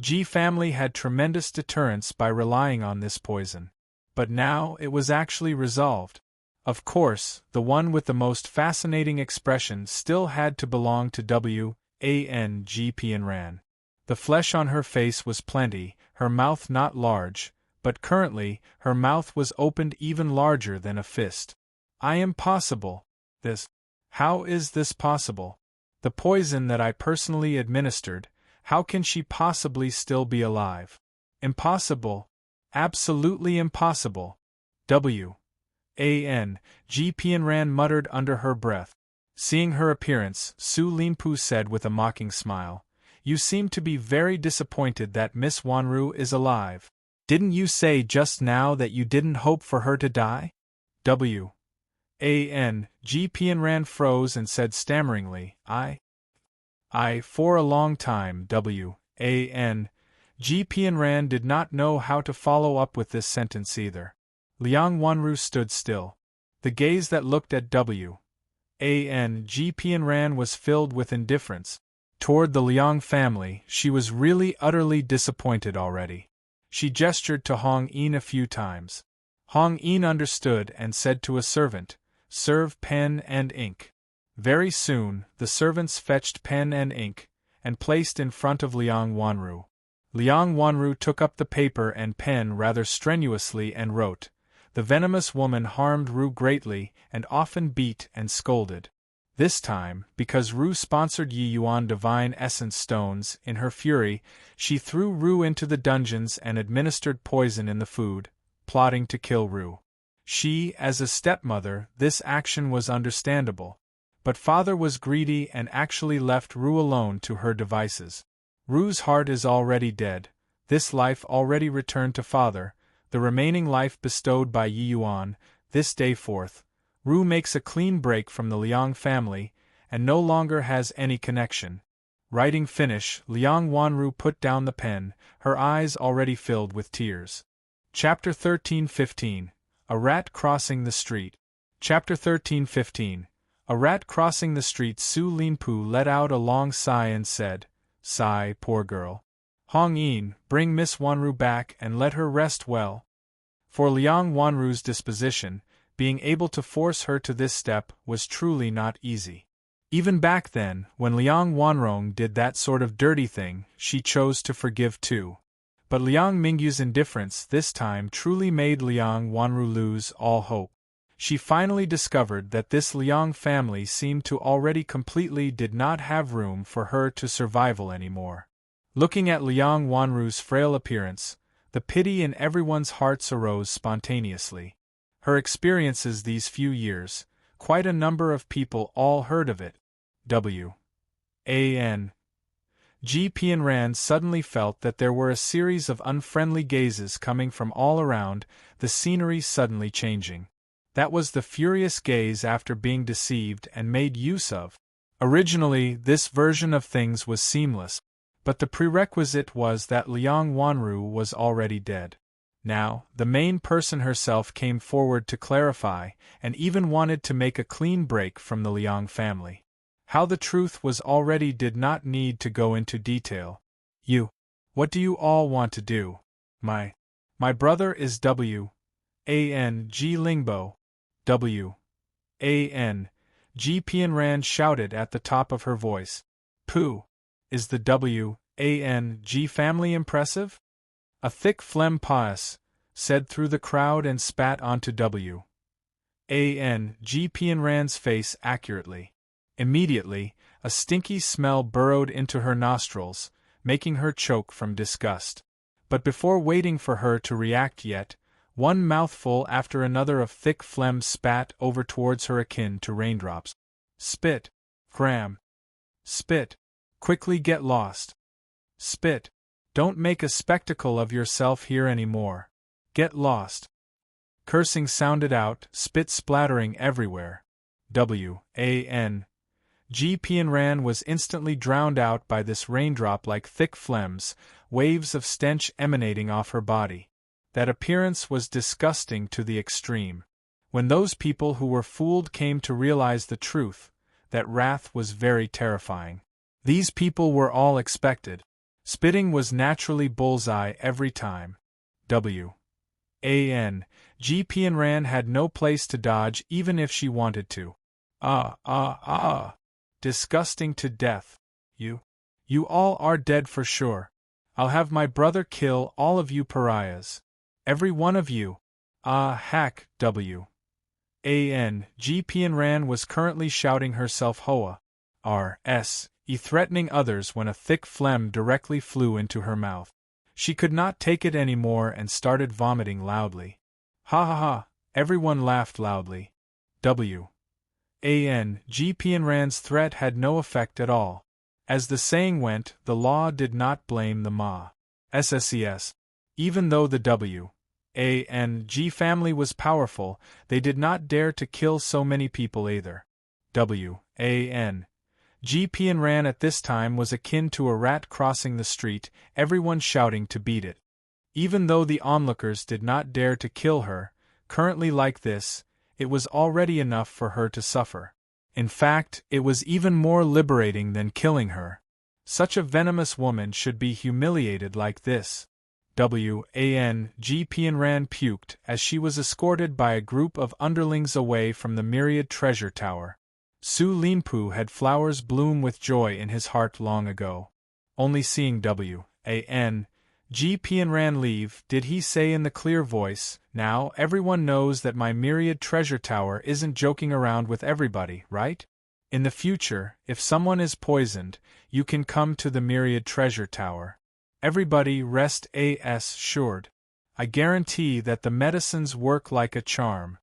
G family had tremendous deterrence by relying on this poison. But now it was actually resolved. Of course, the one with the most fascinating expression still had to belong to W.A.N. G Pianran. The flesh on her face was plenty, her mouth not large, but currently her mouth was opened even larger than a fist. Impossible. How is this possible? The poison that I personally administered, how can she possibly still be alive? Impossible. Absolutely impossible. W.A.N. Ji Pianran muttered under her breath. Seeing her appearance, Su Linpu said with a mocking smile, "You seem to be very disappointed that Miss Wanru is alive. Didn't you say just now that you didn't hope for her to die?" W.A.N. Ji Pianran froze and said stammeringly, I for a long time. W.A.N. Ji Pianran did not know how to follow up with this sentence either. Liang Wanru stood still. The gaze that looked at W.A.N. Ji Pianran was filled with indifference. Toward the Liang family, she was really utterly disappointed already. She gestured to Hong In a few times. Hong In understood and said to a servant, "Serve pen and ink." Very soon, the servants fetched pen and ink, and placed in front of Liang Wanru. Liang Wanru took up the paper and pen rather strenuously and wrote, "The venomous woman harmed Ru greatly and often beat and scolded. This time, because Ru sponsored Yi Yuan divine essence stones, in her fury, she threw Ru into the dungeons and administered poison in the food, plotting to kill Ru. She, as a stepmother, this action was understandable. But father was greedy and actually left Ru alone to her devices. Ru's heart is already dead, this life already returned to father, the remaining life bestowed by Yi Yuan, this day forth. Ru makes a clean break from the Liang family, and no longer has any connection." Writing finish, Liang Wanru put down the pen, her eyes already filled with tears. Chapter 13:15. A Rat Crossing the Street. Chapter 13:15. A rat crossing the street. Su Linpu let out a long sigh and said, "Sigh, poor girl. Hong In, bring Miss Wanru back and let her rest well." For Liang Wanru's disposition, being able to force her to this step was truly not easy. Even back then, when Liang Wanrong did that sort of dirty thing, she chose to forgive too. But Liang Mingyu's indifference this time truly made Liang Wanru lose all hope. She finally discovered that this Liang family seemed to already completely did not have room for her to survival anymore. Looking at Liang Wanru's frail appearance, the pity in everyone's hearts arose spontaneously. Her experiences these few years, quite a number of people all heard of it. W.A.N. Ji Pianran suddenly felt that there were a series of unfriendly gazes coming from all around, the scenery suddenly changing. That was the furious gaze after being deceived and made use of. Originally, this version of things was seamless, but the prerequisite was that Liang Wanru was already dead. Now, the main person herself came forward to clarify, and even wanted to make a clean break from the Liang family. How the truth was already did not need to go into detail. What do you all want to do? My brother is W.A.N. Ji Lingbo. W.A.N. Pianran shouted at the top of her voice. Pooh! Is the W.A.N.G. family impressive? A thick phlegm pause said through the crowd and spat onto W.A.N.G. Pianran's face accurately. Immediately, a stinky smell burrowed into her nostrils, making her choke from disgust. But before waiting for her to react yet, one mouthful after another of thick phlegm spat over towards her akin to raindrops. Spit. Cram. Spit. Quickly get lost. Spit. Don't make a spectacle of yourself here anymore. Get lost. Cursing sounded out, spit splattering everywhere. W.A.N.G. Pianran was instantly drowned out by this raindrop like thick phlegms, waves of stench emanating off her body. That appearance was disgusting to the extreme. When those people who were fooled came to realize the truth, that wrath was very terrifying. These people were all expected. Spitting was naturally bullseye every time. W.A.N.G. Pianran had no place to dodge even if she wanted to. Disgusting to death. You all are dead for sure. I'll have my brother kill all of you pariahs. Every one of you. Hack. W.A.N.G. Pianran was currently shouting herself Hoa. R.S.E. threatening others when a thick phlegm directly flew into her mouth. She could not take it anymore and started vomiting loudly. Ha ha ha, everyone laughed loudly. W.A.N.G. Pianran's threat had no effect at all. As the saying went, the law did not blame the Ma. SSES. Even though the W.A.N.G. family was powerful, they did not dare to kill so many people either. W.A.N.G. Pianran at this time was akin to a rat crossing the street, everyone shouting to beat it. Even though the onlookers did not dare to kill her, currently like this, it was already enough for her to suffer. In fact, it was even more liberating than killing her. Such a venomous woman should be humiliated like this. W.A.N.G. Pianran puked as she was escorted by a group of underlings away from the myriad treasure tower. Su Linpu had flowers bloom with joy in his heart long ago. Only seeing W.A.N.G. Pianran leave did he say in the clear voice, "Now everyone knows that my myriad treasure tower isn't joking around with everybody, right? In the future, if someone is poisoned, you can come to the myriad treasure tower. Everybody rest assured. I guarantee that the medicines work like a charm."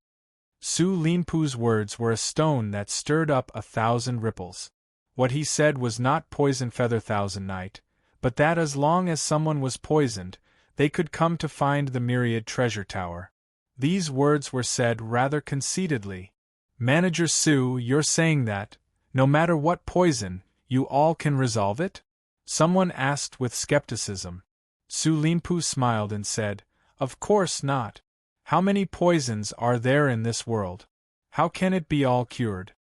Su Linpu's words were a stone that stirred up 1,000 ripples. What he said was not poison feather thousand night, but that as long as someone was poisoned, they could come to find the myriad treasure tower. These words were said rather conceitedly. Manager Su, you're saying that, no matter what poison, you all can resolve it? Someone asked with skepticism. Su Linpu smiled and said, Of course not. How many poisons are there in this world? How can it be all cured?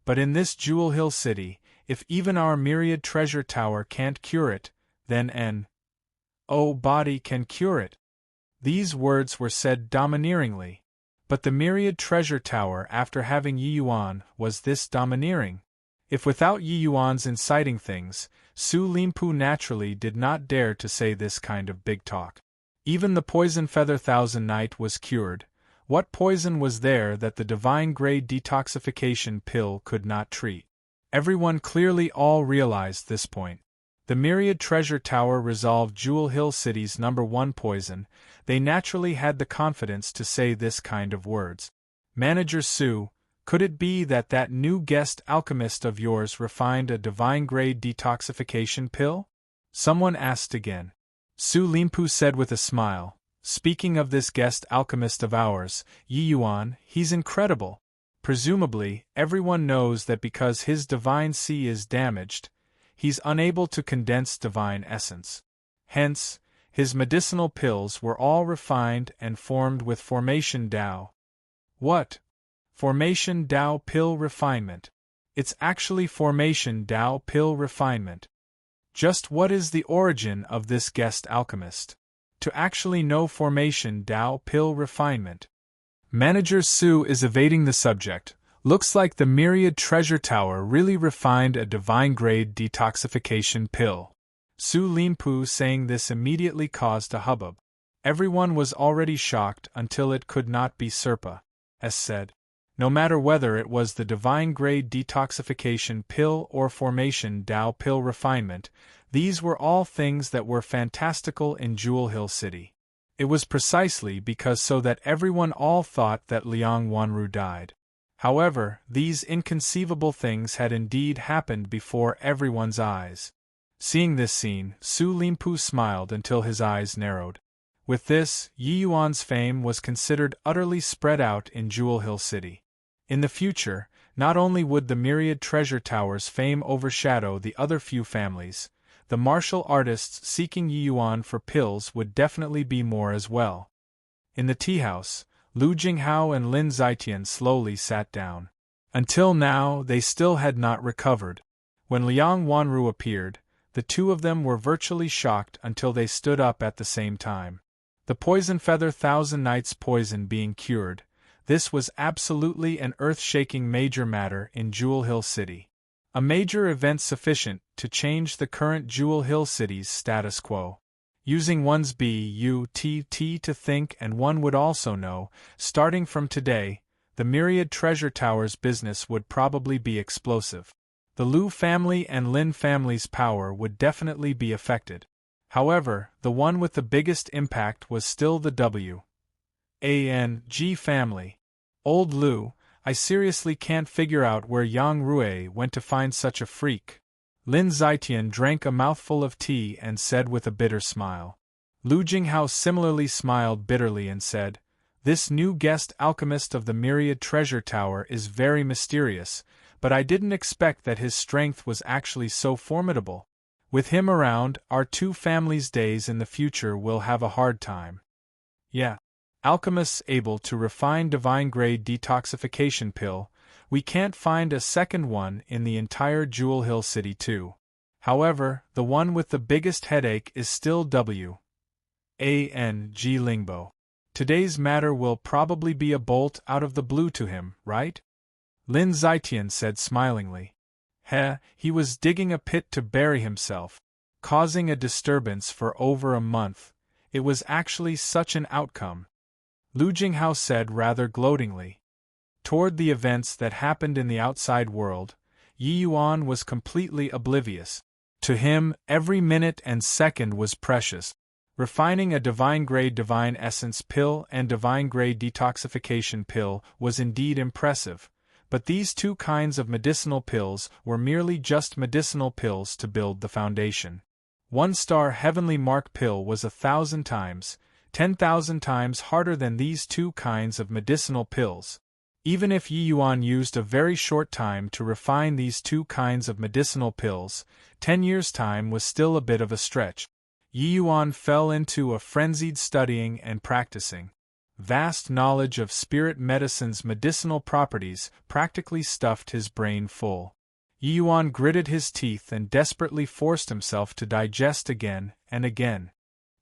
But in this Jewel Hill City, if even our myriad treasure tower can't cure it, then an body can cure it. These words were said domineeringly. But the myriad treasure tower after having Yi Yuan was this domineering? If without Yi Yuan's inciting things, Su Linpu naturally did not dare to say this kind of big talk. Even the poison feather thousand night was cured. What poison was there that the divine grade detoxification pill could not treat? Everyone clearly all realized this point. The myriad treasure tower resolved Jewel Hill City's #1 poison. They naturally had the confidence to say this kind of words. Manager Su, could it be that that new guest alchemist of yours refined a divine grade detoxification pill? Someone asked again. Su Linpu said with a smile, Speaking of this guest alchemist of ours, Yi Yuan, he's incredible. Presumably, everyone knows that because his divine sea is damaged, he's unable to condense divine essence. Hence, his medicinal pills were all refined and formed with Formation Dao. What? Formation Dao pill refinement. It's actually Formation Dao pill refinement. Just what is the origin of this guest alchemist? To actually know Formation Dao pill refinement. Manager Su is evading the subject, Looks like the Myriad Treasure Tower really refined a divine-grade detoxification pill. Su Linpu saying this immediately caused a hubbub. Everyone was already shocked until it could not be Serpa, as said. No matter whether it was the divine-grade detoxification pill or formation Tao pill refinement, these were all things that were fantastical in Jewel Hill City. It was precisely because so that everyone all thought that Liang Wanru died. However, these inconceivable things had indeed happened before everyone's eyes. Seeing this scene, Su Linpu smiled until his eyes narrowed. With this, Yi Yuan's fame was considered utterly spread out in Jewel Hill City. In the future, not only would the Myriad Treasure Tower's fame overshadow the other few families, the martial artists seeking Yi Yuan for pills would definitely be more as well. In the tea house, Lu Jinghao and Lin Zitian slowly sat down. Until now, they still had not recovered. When Liang Wanru appeared, the two of them were virtually shocked until they stood up at the same time. The poison feather Thousand Nights poison being cured, this was absolutely an earth-shaking major matter in Jewel Hill City. A major event sufficient to change the current Jewel Hill City's status quo. Using one's BUTT to think, and one would also know, starting from today, the Myriad Treasure Tower's business would probably be explosive. The Lu family and Lin family's power would definitely be affected. However, the one with the biggest impact was still the W.A.N.G. family. Old Lu, I seriously can't figure out where Yang Rui went to find such a freak. Lin Zitian drank a mouthful of tea and said with a bitter smile. Lu Jinghao similarly smiled bitterly and said, "This new guest alchemist of the Myriad Treasure Tower is very mysterious, but I didn't expect that his strength was actually so formidable. With him around, our two families' days in the future will have a hard time." Yeah. Alchemists able to refine divine-grade detoxification pill, we can't find a second one in the entire Jewel Hill City too. However, the one with the biggest headache is still W.A.N.G. Lingbo. Today's matter will probably be a bolt out of the blue to him, right? Lin Zitian said smilingly. He was digging a pit to bury himself, causing a disturbance for over a month. It was actually such an outcome. Lu Jinghao said rather gloatingly. Toward the events that happened in the outside world, Yi Yuan was completely oblivious. To him, every minute and second was precious. Refining a divine-grade divine essence pill and divine-grade detoxification pill was indeed impressive, but these two kinds of medicinal pills were merely just medicinal pills to build the foundation. 1-star heavenly mark pill was 1,000 times, 10,000 times harder than these two kinds of medicinal pills. Even if Yi Yuan used a very short time to refine these two kinds of medicinal pills, 10 years' time was still a bit of a stretch. Yi Yuan fell into a frenzied studying and practicing. Vast knowledge of spirit medicine's medicinal properties practically stuffed his brain full. Yi Yuan gritted his teeth and desperately forced himself to digest again and again.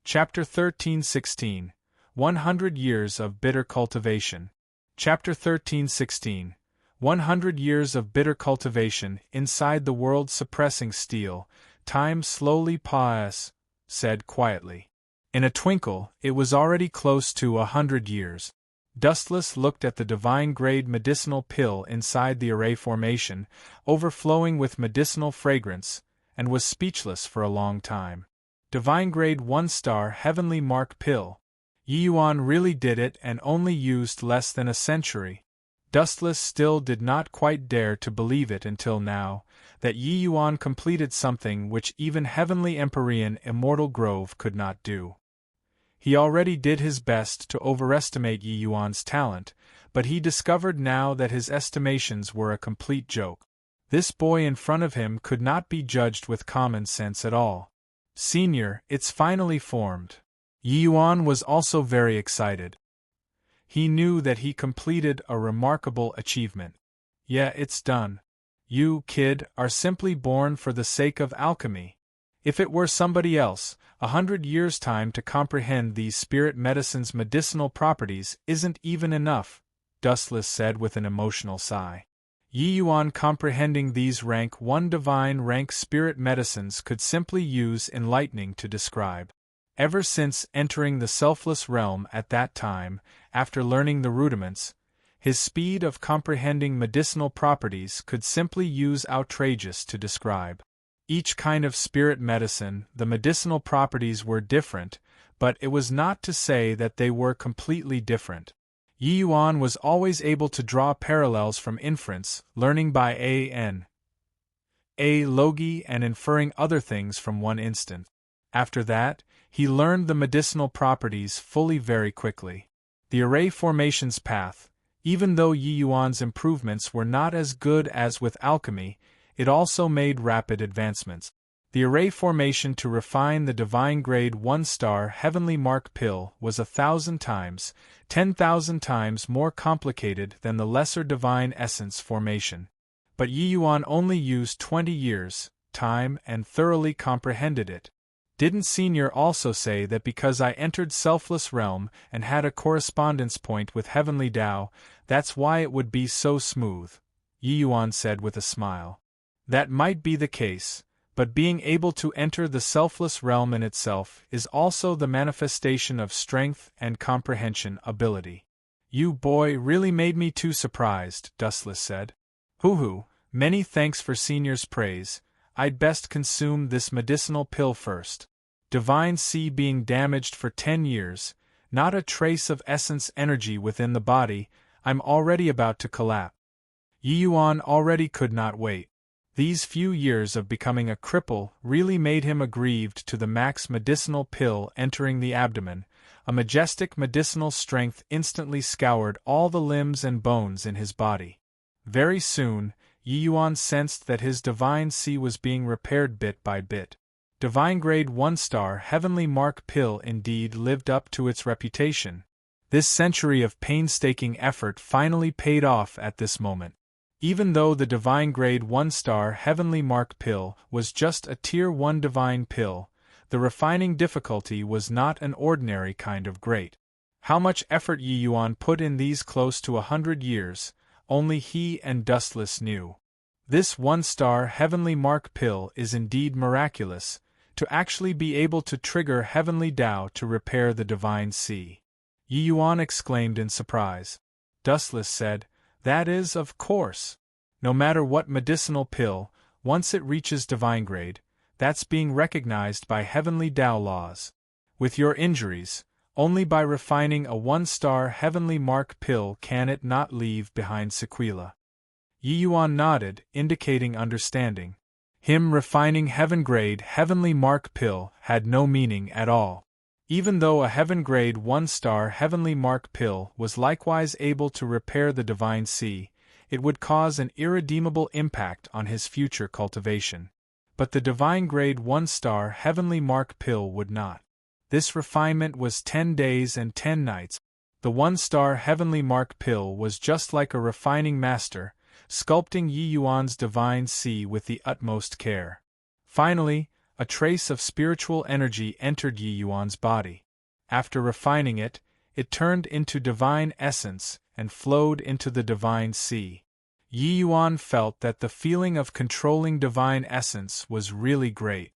Chapter 13:16 100 Years of Bitter Cultivation. Chapter 13:16 100 Years of Bitter Cultivation. Inside the world suppressing steel, time slowly said quietly. In a twinkle, it was already close to 100 years. Dustless looked at the divine-grade medicinal pill inside the array formation, overflowing with medicinal fragrance, and was speechless for a long time. Divine-grade 1-star heavenly mark pill. Yi Yuan really did it and only used less than a century. Dustless still did not quite dare to believe it until now, that Yi Yuan completed something which even heavenly Empyrean Immortal Grove could not do. He already did his best to overestimate Yi Yuan's talent, but he discovered now that his estimations were a complete joke. This boy in front of him could not be judged with common sense at all. "Senior, it's finally formed." Yi Yuan was also very excited. He knew that he completed a remarkable achievement. Yeah, it's done. You, kid, are simply born for the sake of alchemy. If it were somebody else, 100 years' time to comprehend these spirit medicine's medicinal properties isn't even enough. Dustless said with an emotional sigh. Yi Yuan, comprehending these rank 1 divine rank spirit medicines, could simply use enlightening to describe. Ever since entering the selfless realm at that time, after learning the rudiments, his speed of comprehending medicinal properties could simply use outrageous to describe. Each kind of spirit medicine, the medicinal properties were different, but it was not to say that they were completely different. Yi Yuan was always able to draw parallels from inference, learning by logi and inferring other things from one instant. After that, he learned the medicinal properties fully very quickly. The array formations path, even though Yi Yuan's improvements were not as good as with alchemy, it also made rapid advancements. The array formation to refine the divine grade 1-star heavenly mark pill was 1,000 times, 10,000 times more complicated than the lesser divine essence formation. But Yi Yuan only used 20 years' time and thoroughly comprehended it. Didn't Senior also say that because I entered selfless realm and had a correspondence point with heavenly Tao, that's why it would be so smooth? Yi Yuan said with a smile. That might be the case, but being able to enter the selfless realm in itself is also the manifestation of strength and comprehension ability. You boy really made me too surprised, Dustless said. Hoo-hoo, many thanks for Senior's praise. I'd best consume this medicinal pill first. Divine C being damaged for 10 years, not a trace of essence energy within the body, I'm already about to collapse. Yi Yuan already could not wait. These few years of becoming a cripple really made him aggrieved to the max medicinal pill entering the abdomen. A majestic medicinal strength instantly scoured all the limbs and bones in his body. Very soon, Yi Yuan sensed that his divine C was being repaired bit by bit. Divine grade 1-star heavenly mark pill indeed lived up to its reputation. This century of painstaking effort finally paid off at this moment. Even though the divine grade 1-star heavenly mark pill was just a tier 1 divine pill, the refining difficulty was not an ordinary kind of great. How much effort Yi Yuan put in these close to 100 years, only he and Dustless knew. This 1-star heavenly mark pill is indeed miraculous, to actually be able to trigger heavenly Tao to repair the divine C. Yi Yuan exclaimed in surprise. Dustless said, that is, of course. No matter what medicinal pill, once it reaches divine grade, that's being recognized by heavenly Tao laws. With your injuries, only by refining a 1-star heavenly mark pill can it not leave behind sequelae. Yi Yuan nodded, indicating understanding. Him refining heaven grade heavenly mark pill had no meaning at all. Even though a heaven grade 1-star heavenly mark pill was likewise able to repair the divine C, it would cause an irredeemable impact on his future cultivation. But the divine grade 1-star heavenly mark pill would not. This refinement was 10 days and 10 nights. The 1-star heavenly mark pill was just like a refining master, sculpting Yi Yuan's divine C with the utmost care. Finally, a trace of spiritual energy entered Yi Yuan's body. After refining it, it turned into divine essence and flowed into the divine C. Yi Yuan felt that the feeling of controlling divine essence was really great.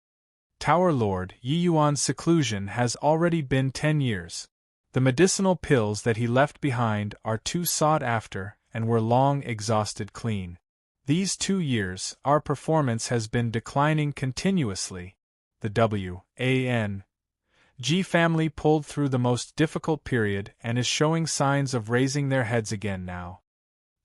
Tower Lord Yi Yuan's seclusion has already been 10 years. The medicinal pills that he left behind are too sought after and were long exhausted clean. These 2 years, our performance has been declining continuously. The W.A.N.G. family pulled through the most difficult period and is showing signs of raising their heads again now.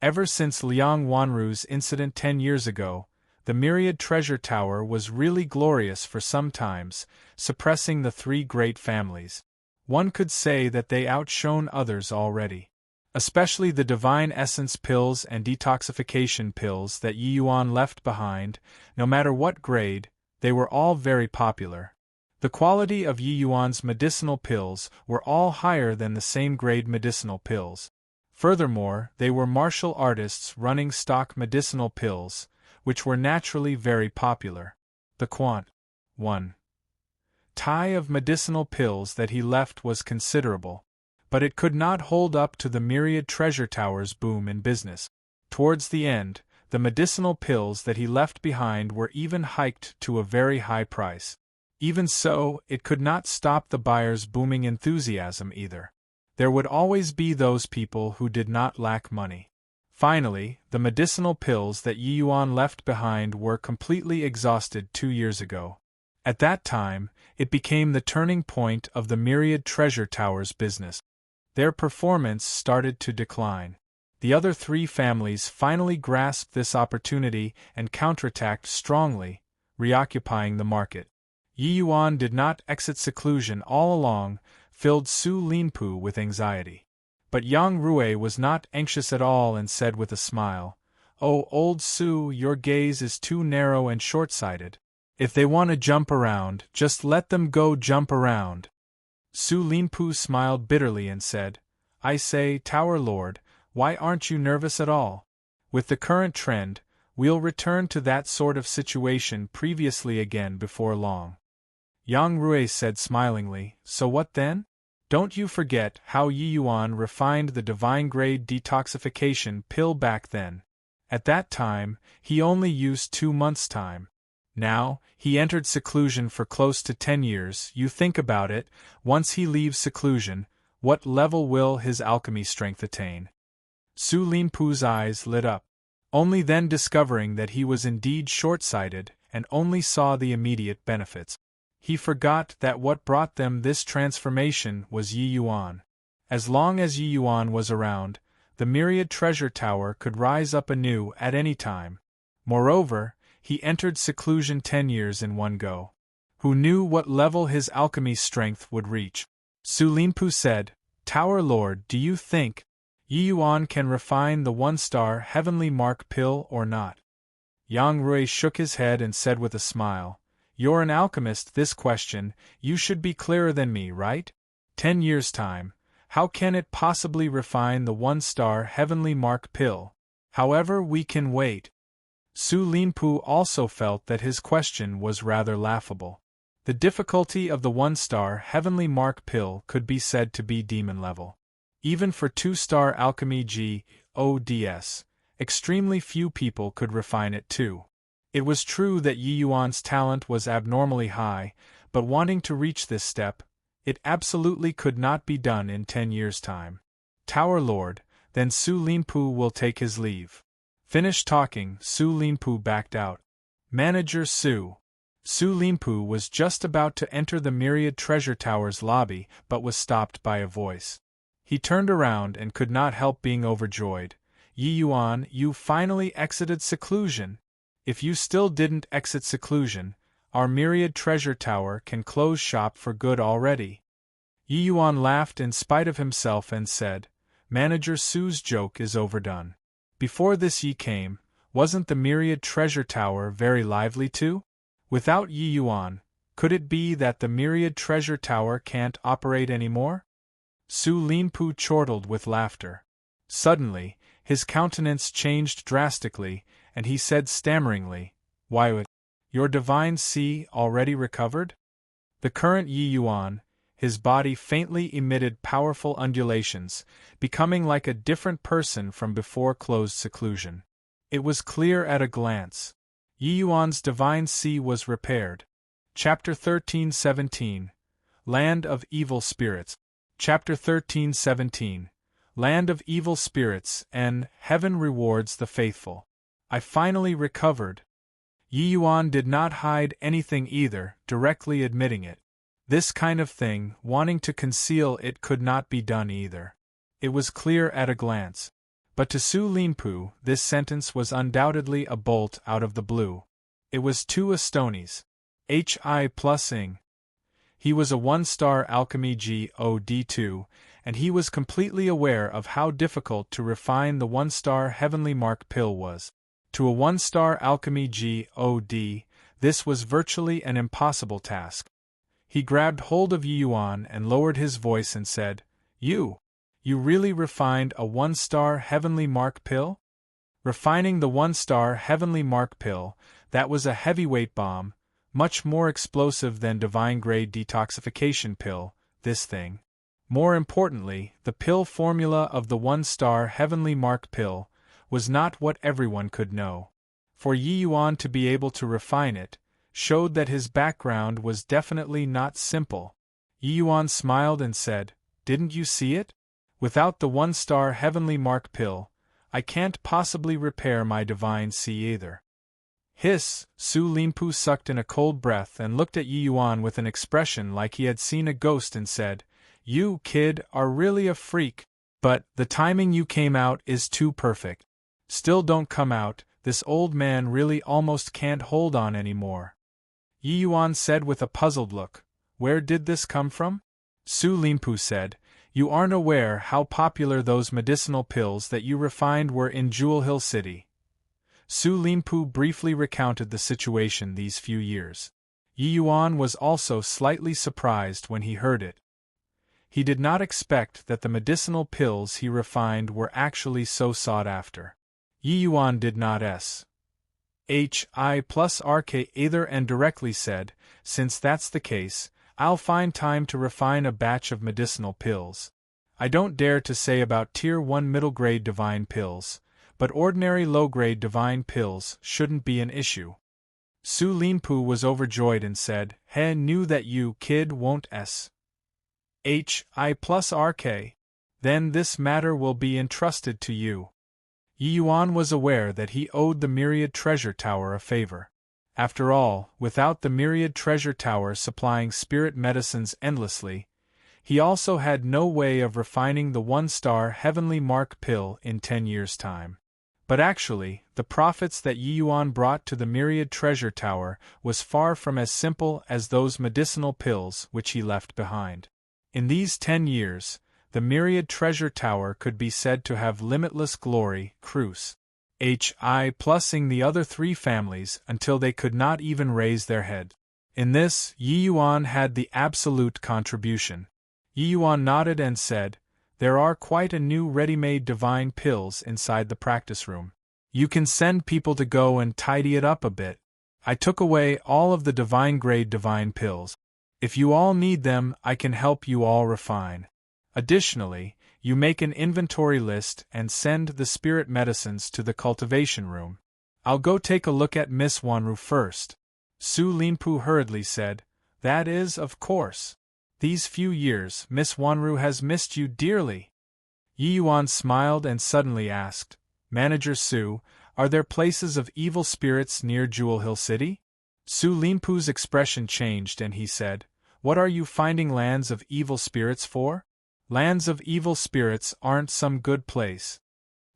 Ever since Liang Wanru's incident 10 years ago, the Myriad Treasure Tower was really glorious for some times, suppressing the 3 great families. One could say that they outshone others already. Especially the divine essence pills and detoxification pills that Yi Yuan left behind, no matter what grade, they were all very popular. The quality of Yi Yuan's medicinal pills were all higher than the same grade medicinal pills. Furthermore, they were martial artists running stock medicinal pills, which were naturally very popular. The quant. 1. tie of medicinal pills that he left was considerable. but it could not hold up to the myriad treasure towers' boom in business. Towards the end, the medicinal pills that he left behind were even hiked to a very high price. Even so, it could not stop the buyers' booming enthusiasm either. There would always be those people who did not lack money. Finally, the medicinal pills that Yi Yuan left behind were completely exhausted 2 years ago. At that time, it became the turning point of the myriad treasure towers business. Their performance started to decline. The other 3 families finally grasped this opportunity and counterattacked strongly, reoccupying the market. Yi Yuan did not exit seclusion all along, filled Su Linpu with anxiety. But Yang Rui was not anxious at all and said with a smile, "Oh, old Su, your gaze is too narrow and short-sighted. If they want to jump around, just let them go jump around." Su Linpu smiled bitterly and said, "I say, Tower Lord, why aren't you nervous at all? With the current trend, we'll return to that sort of situation previously again before long." Yang Rui said smilingly, "So what then? Don't you forget how Yi Yuan refined the divine-grade detoxification pill back then. At that time, he only used 2 months' time. Now, he entered seclusion for close to 10 years. You think about it, once he leaves seclusion, what level will his alchemy strength attain?" Su Linpu's eyes lit up. Only then discovering that he was indeed short-sighted and only saw the immediate benefits. He forgot that what brought them this transformation was Yi Yuan. As long as Yi Yuan was around, the myriad treasure tower could rise up anew at any time. Moreover, he entered seclusion 10 years in one go. Who knew what level his alchemy strength would reach? Su Linpu said, "Tower Lord, do you think Yi Yuan can refine the 1-star heavenly mark pill or not?" Yang Rui shook his head and said with a smile, "You're an alchemist. This question, you should be clearer than me, right? 10 years' time, how can it possibly refine the 1-star heavenly mark pill? However, we can wait." Su Linpu also felt that his question was rather laughable. The difficulty of the 1-star heavenly mark pill could be said to be demon level. Even for 2-star alchemy GODS, extremely few people could refine it too. It was true that Yi Yuan's talent was abnormally high, but wanting to reach this step, it absolutely could not be done in 10 years' time. "Tower Lord, then Su Linpu will take his leave." Finished talking, Su Linpu backed out. "Manager Su." Su Linpu was just about to enter the myriad treasure tower's lobby but was stopped by a voice. He turned around and could not help being overjoyed. "Yi Yuan, you finally exited seclusion. If you still didn't exit seclusion, our myriad treasure tower can close shop for good already." Yi Yuan laughed in spite of himself and said, "Manager Su's joke is overdone. Before this Yi came, wasn't the myriad treasure tower very lively too? Without Yi Yuan, could it be that the myriad treasure tower can't operate anymore?" Su Linpu chortled with laughter. Suddenly, his countenance changed drastically, and he said stammeringly, "Why, your divine C already recovered?" The current Yi Yuan, his body faintly emitted powerful undulations, becoming like a different person from before closed seclusion. It was clear at a glance. Yi Yuan's divine C was repaired. Chapter 13:17 Land of Evil Spirits. Chapter 13:17 Land of Evil Spirits and Heaven Rewards the Faithful. I finally recovered. Yi Yuan did not hide anything either, directly admitting it. This kind of thing, wanting to conceal it, could not be done either. It was clear at a glance. But to Su Linpu, this sentence was undoubtedly a bolt out of the blue. It was too astonies. Hi plus ing. He was a 1-star alchemy GOD2, and he was completely aware of how difficult to refine the 1-star heavenly mark pill was. To a 1-star alchemy GOD, this was virtually an impossible task. He grabbed hold of Yi Yuan and lowered his voice and said, You really refined a 1-star heavenly mark pill?" Refining the 1-star heavenly mark pill, that was a heavyweight bomb, much more explosive than divine-grade detoxification pill, this thing. More importantly, the pill formula of the one-star heavenly mark pill was not what everyone could know. For Yi Yuan to be able to refine it showed that his background was definitely not simple. Yi Yuan smiled and said, "Didn't you see it? Without the one-star heavenly mark pill, I can't possibly repair my divine sea either." Hiss! Su Linpu sucked in a cold breath and looked at Yi Yuan with an expression like he had seen a ghost and said, "You, kid, are really a freak, but the timing you came out is too perfect. Still don't come out, this old man really almost can't hold on anymore." Yi Yuan said with a puzzled look, "Where did this come from?" Su Linpu said, "You aren't aware how popular those medicinal pills that you refined were in Jewel Hill City." Su Linpu briefly recounted the situation these few years. Yi Yuan was also slightly surprised when he heard it. He did not expect that the medicinal pills he refined were actually so sought after. Yi Yuan did not HI+RK either and directly said, "Since that's the case, I'll find time to refine a batch of medicinal pills. I don't dare to say about Tier 1 middle-grade divine pills, but ordinary low-grade divine pills shouldn't be an issue." Su Linpu was overjoyed and said, "He knew that you, kid, won't HI+RK. Then this matter will be entrusted to you." Yi Yuan was aware that he owed the Myriad Treasure Tower a favor. After all, without the Myriad Treasure Tower supplying spirit medicines endlessly, he also had no way of refining the one-star heavenly mark pill in 10 years' time. But actually, the profits that Yi Yuan brought to the Myriad Treasure Tower was far from as simple as those medicinal pills which he left behind. In these 10 years, the Myriad Treasure Tower could be said to have limitless glory, cruise. HI+ing the other 3 families until they could not even raise their head. In this, Yi Yuan had the absolute contribution. Yi Yuan nodded and said, "There are quite a new ready-made divine pills inside the practice room. You can send people to go and tidy it up a bit. I took away all of the divine-grade divine pills. If you all need them, I can help you all refine. Additionally, you make an inventory list and send the spirit medicines to the cultivation room. I'll go take a look at Miss Wanru first." Su Linpu hurriedly said, "That is, of course. These few years, Miss Wanru has missed you dearly." Yi Yuan smiled and suddenly asked, "Manager Su, are there places of evil spirits near Jewel Hill City?" Su Linpu's expression changed and he said, "What are you finding lands of evil spirits for?" "Lands of evil spirits aren't some good place."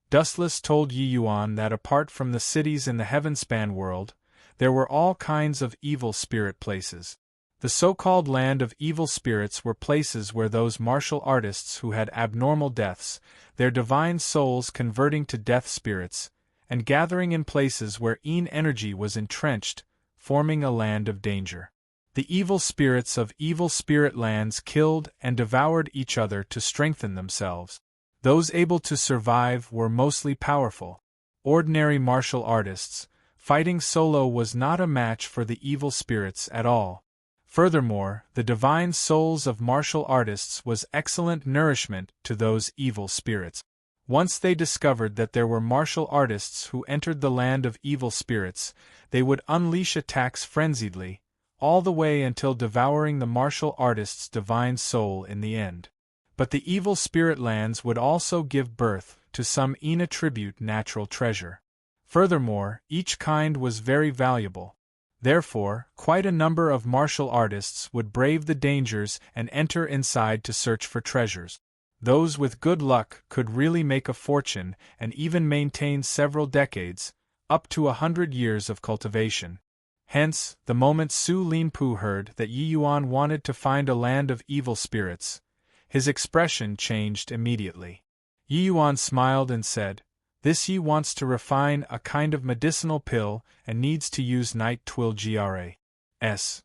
Dustless told Yi Yuan that apart from the cities in the Heavenspan world, there were all kinds of evil spirit places. The so-called land of evil spirits were places where those martial artists who had abnormal deaths, their divine souls converting to death spirits, and gathering in places where energy was entrenched, forming a land of danger. The evil spirits of evil spirit lands killed and devoured each other to strengthen themselves. Those able to survive were mostly powerful. Ordinary martial artists, fighting solo was not a match for the evil spirits at all. Furthermore, the divine souls of martial artists was excellent nourishment to those evil spirits. Once they discovered that there were martial artists who entered the land of evil spirits, they would unleash attacks frenziedly, all the way until devouring the martial artist's divine soul in the end. But the evil spirit lands would also give birth to some inattribute natural treasure. Furthermore, each kind was very valuable. Therefore, quite a number of martial artists would brave the dangers and enter inside to search for treasures. Those with good luck could really make a fortune and even maintain several decades, up to 100 years of cultivation. Hence, the moment Su Linpu heard that Yi Yuan wanted to find a land of evil spirits, his expression changed immediately. Yi Yuan smiled and said, "This Yi wants to refine a kind of medicinal pill and needs to use night twill GRAS.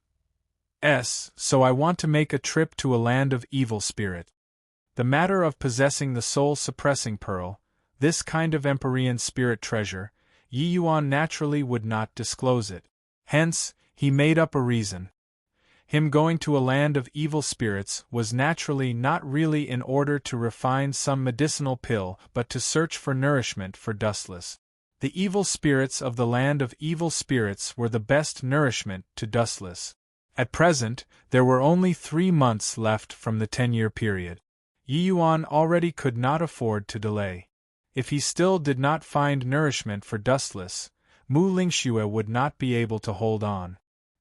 So I want to make a trip to a land of evil spirit. The matter of possessing the soul-suppressing pearl, this kind of Empyrean spirit treasure, Yi Yuan naturally would not disclose it. Hence, he made up a reason. Him going to a land of evil spirits was naturally not really in order to refine some medicinal pill but to search for nourishment for Dustless. The evil spirits of the land of evil spirits were the best nourishment to Dustless. At present, there were only 3 months left from the 10-year period. Yi Yuan already could not afford to delay. If he still did not find nourishment for Dustless, Mu Lingxue would not be able to hold on.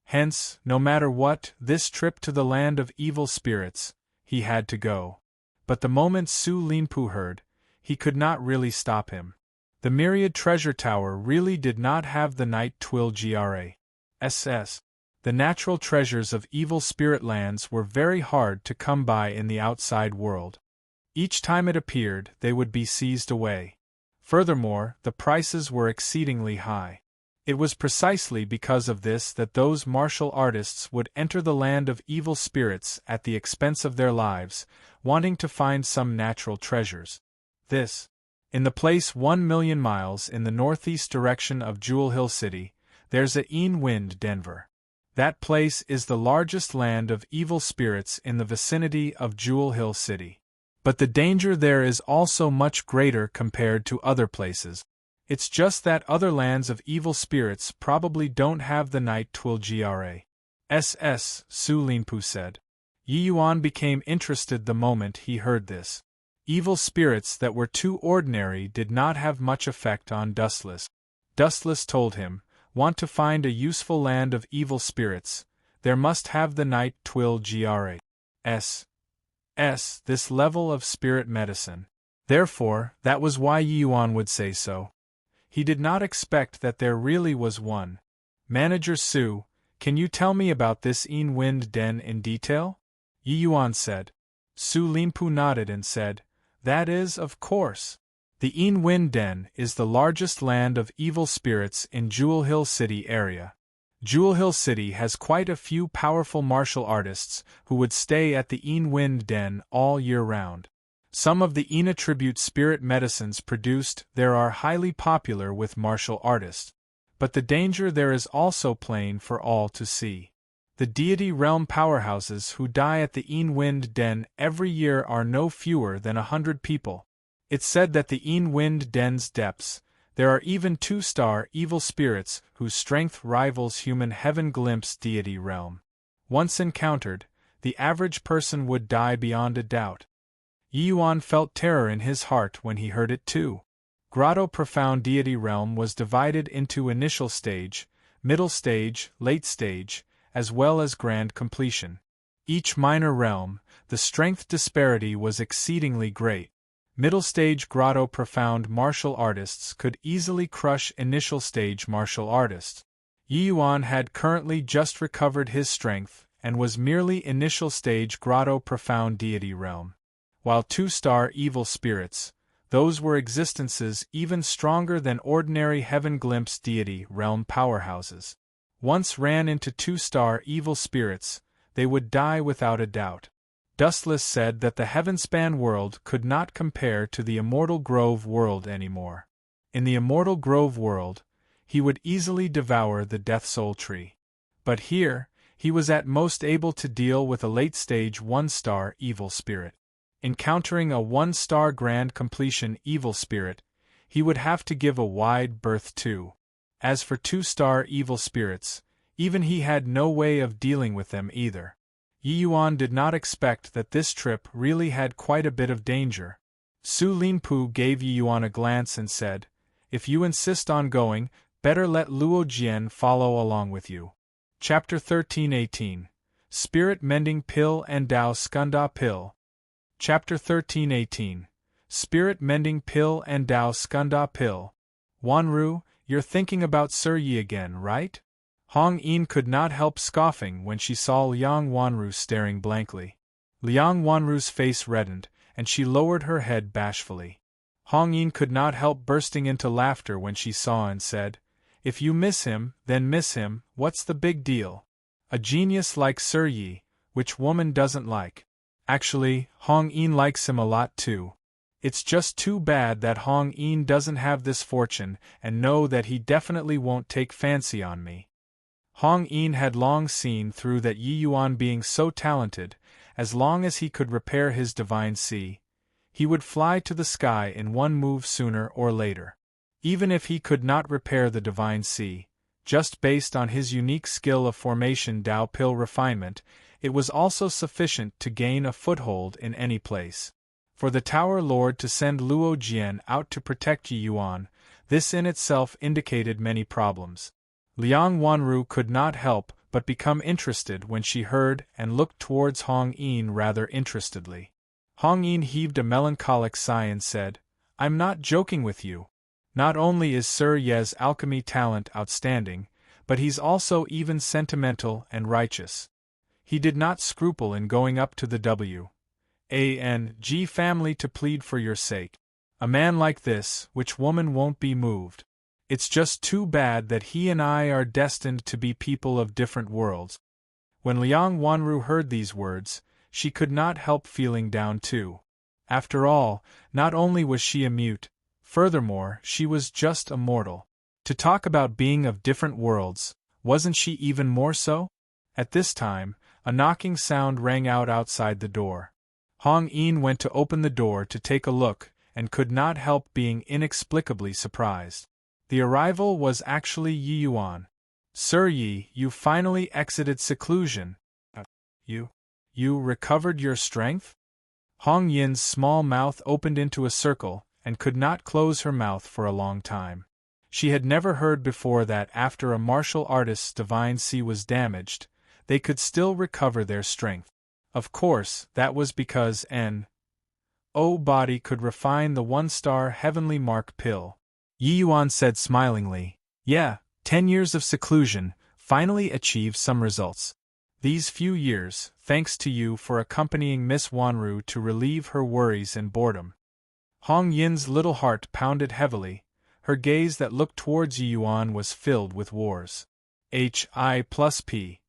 Hence, no matter what, this trip to the land of evil spirits, he had to go. But the moment Su Linpu heard, he could not really stop him. The myriad treasure tower really did not have the night twill grass. The natural treasures of evil spirit lands were very hard to come by in the outside world. Each time it appeared, they would be seized away. Furthermore, the prices were exceedingly high. It was precisely because of this that those martial artists would enter the land of evil spirits at the expense of their lives, wanting to find some natural treasures. This. In the place 1,000,000 miles in the northeast direction of Jewel Hill City, there's a Wind Denver. That place is the largest land of evil spirits in the vicinity of Jewel Hill City. But the danger there is also much greater compared to other places. It's just that other lands of evil spirits probably don't have the night twill grass. Su Linpu said. Yi Yuan became interested the moment he heard this. Evil spirits that were too ordinary did not have much effect on Dustless. Dustless told him, want to find a useful land of evil spirits, there must have the night twill grass. This level of spirit medicine. Therefore, that was why Yi Yuan would say so. He did not expect that there really was one. Manager Su, can you tell me about this Wind Den in detail? Yi Yuan said. Su Linpu nodded and said, that is, of course. The Wind Den is the largest land of evil spirits in Jewel Hill City area. Jewel Hill City has quite a few powerful martial artists who would stay at the Wind Den all year round. Some of the attribute spirit medicines produced there are highly popular with martial artists. But the danger there is also plain for all to see. The deity realm powerhouses who die at the Wind Den every year are no fewer than 100 people. It's said that the Wind Den's depths, there are even 2-star evil spirits whose strength rivals human heaven glimpse deity realm. Once encountered, the average person would die beyond a doubt. Yi Yuan felt terror in his heart when he heard it too. Grotto Profound Deity Realm was divided into initial stage, middle stage, late stage, as well as grand completion. Each minor realm, the strength disparity was exceedingly great. Middle stage Grotto Profound martial artists could easily crush initial stage martial artists. Yi Yuan had currently just recovered his strength and was merely initial stage Grotto Profound Deity Realm. While 2-star evil spirits, those were existences even stronger than ordinary heaven glimpse deity realm powerhouses. Once ran into 2-star evil spirits, they would die without a doubt. Dustless said that the Heavenspan world could not compare to the Immortal Grove world anymore. In the Immortal Grove world, he would easily devour the Death Soul Tree. But here, he was at most able to deal with a late-stage 1-star evil spirit. Encountering a 1-star grand completion evil spirit, he would have to give a wide berth to. As for 2-star evil spirits, even he had no way of dealing with them either. Yi Yuan did not expect that this trip really had quite a bit of danger. Su Linpu gave Yi Yuan a glance and said, if you insist on going, better let Luo Jian follow along with you. Chapter 1318 Spirit Mending Pill and Dao Skunda Pill. Chapter 1318 Spirit Mending Pill and Dao Skunda Pill. Wanru, you're thinking about Sir Yi again, right? Hong Yin could not help scoffing when she saw Liang Wanru staring blankly. Liang Wanru's face reddened, and she lowered her head bashfully. Hong Yin could not help bursting into laughter when she saw and said, if you miss him, then miss him, what's the big deal? A genius like Sir Yi, which woman doesn't like? Actually, Hong Yin likes him a lot too. It's just too bad that Hong Yin doesn't have this fortune and know that he definitely won't take fancy on me. Hong Yin had long seen through that Yi Yuan being so talented, as long as he could repair his divine sea, he would fly to the sky in one move sooner or later. Even if he could not repair the divine sea, just based on his unique skill of formation Tao pill refinement, it was also sufficient to gain a foothold in any place. For the Tower Lord to send Luo Jian out to protect Yi Yuan, this in itself indicated many problems. Liang Wanru could not help but become interested when she heard and looked towards Hong Yin rather interestedly. Hong Yin heaved a melancholic sigh and said, "I'm not joking with you. Not only is Sir Ye's alchemy talent outstanding, but he's also even sentimental and righteous. He did not scruple in going up to the W.A.N.G. family to plead for your sake. A man like this, which woman won't be moved? It's just too bad that he and I are destined to be people of different worlds." When Liang Wanru heard these words, she could not help feeling down too. After all, not only was she a mute, furthermore, she was just a mortal. To talk about being of different worlds, wasn't she even more so? At this time, a knocking sound rang out outside the door. Hong Yin went to open the door to take a look, and could not help being inexplicably surprised. The arrival was actually Yi Yuan. "Sir Yi, you finally exited seclusion. You recovered your strength?" Hong Yin's small mouth opened into a circle, and could not close her mouth for a long time. She had never heard before that after a martial artist's divine sea was damaged, they could still recover their strength. Of course, that was because N.O. body could refine the one-star heavenly mark pill. Yi Yuan said smilingly, "Yeah, 10 years of seclusion finally achieved some results. These few years, thanks to you for accompanying Miss Wanru to relieve her worries and boredom." Hong Yin's little heart pounded heavily. Her gaze that looked towards Yi Yuan was filled with wars. H.I.P.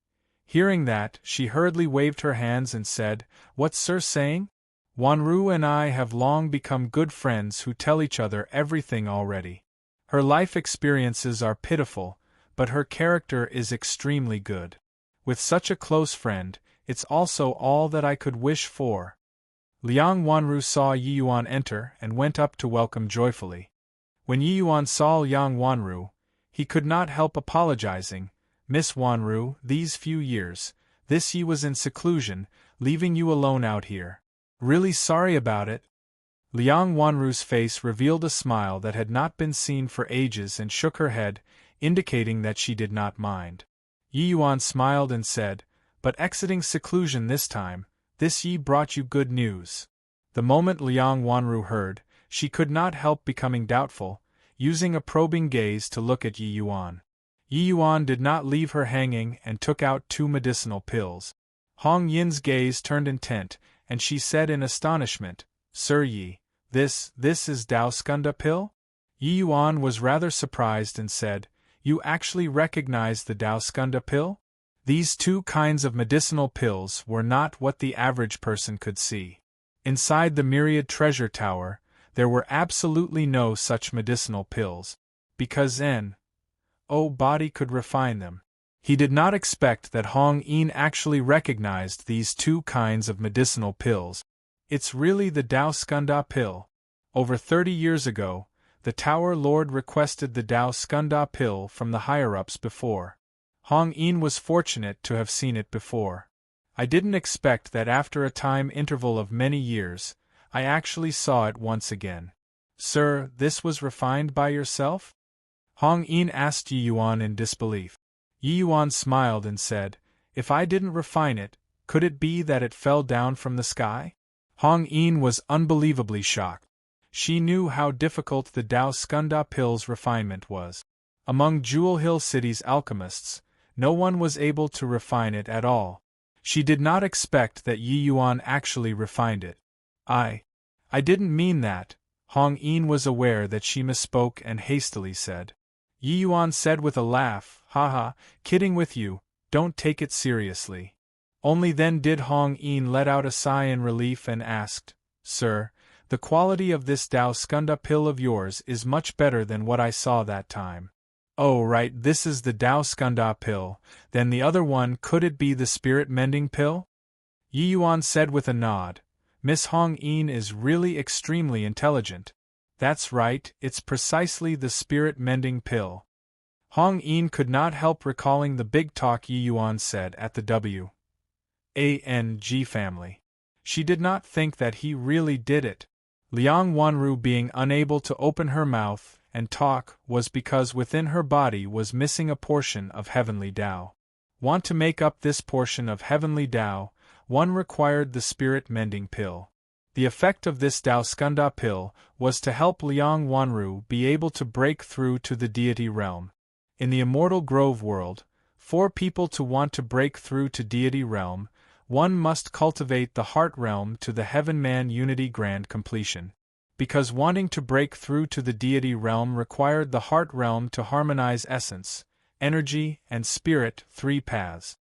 Hearing that, she hurriedly waved her hands and said, "What's Sir saying? Wanru and I have long become good friends who tell each other everything already. Her life experiences are pitiful, but her character is extremely good. With such a close friend, it's also all that I could wish for." Liang Wanru saw Yi Yuan enter and went up to welcome joyfully. When Yi Yuan saw Liang Wanru, he could not help apologizing. "Miss Wanru, these few years, this Yi was in seclusion, leaving you alone out here. Really sorry about it." Liang Wanru's face revealed a smile that had not been seen for ages and shook her head, indicating that she did not mind. Yi Yuan smiled and said, "But exiting seclusion this time, this Yi brought you good news." The moment Liang Wanru heard, she could not help becoming doubtful, using a probing gaze to look at Yi Yuan. Yi Yuan did not leave her hanging and took out 2 medicinal pills. Hong Yin's gaze turned intent, and she said in astonishment, "Sir Yi, this is Dao Skunda pill?" Yi Yuan was rather surprised and said, "You actually recognize the Dao Skunda pill?" These 2 kinds of medicinal pills were not what the average person could see. Inside the myriad treasure tower, there were absolutely no such medicinal pills, because N.O. body could refine them. He did not expect that Hong Yin actually recognized these 2 kinds of medicinal pills. "It's really the Dao Skunda pill. Over 30 years ago, the Tower Lord requested the Dao Skunda pill from the higher-ups before. Hong Yin was fortunate to have seen it before. I didn't expect that after a time interval of many years, I actually saw it once again." "Sir, this was refined by yourself?" Hong Yin asked Yi Yuan in disbelief. Yi Yuan smiled and said, "If I didn't refine it, could it be that it fell down from the sky?" Hong Yin was unbelievably shocked. She knew how difficult the Dao Skunda pill's refinement was. Among Jewel Hill City's alchemists, no one was able to refine it at all. She did not expect that Yi Yuan actually refined it. I didn't mean that." Hong Yin was aware that she misspoke and hastily said. Yi Yuan said with a laugh, "Haha, kidding with you, don't take it seriously." Only then did Hong Yin let out a sigh in relief and asked, "Sir, the quality of this Dao Skunda pill of yours is much better than what I saw that time. Oh right, this is the Dao Skunda pill, then the other one, could it be the spirit-mending pill? Yi Yuan said with a nod. Miss Hong Yin is really extremely intelligent. That's right, it's precisely the spirit-mending pill. Hong Yin could not help recalling the big talk Yi Yuan said at the W.A.N.G. family. She did not think that he really did it. Liang Wanru being unable to open her mouth and talk was because within her body was missing a portion of heavenly Tao. Want to make up this portion of heavenly Tao, one required the spirit-mending pill. The effect of this Dao Skunda pill was to help Liang Wanru be able to break through to the deity realm. In the Immortal Grove world, for people to want to break through to deity realm, one must cultivate the heart realm to the heaven-man unity grand completion. Because wanting to break through to the deity realm required the heart realm to harmonize essence, energy, and spirit, three paths.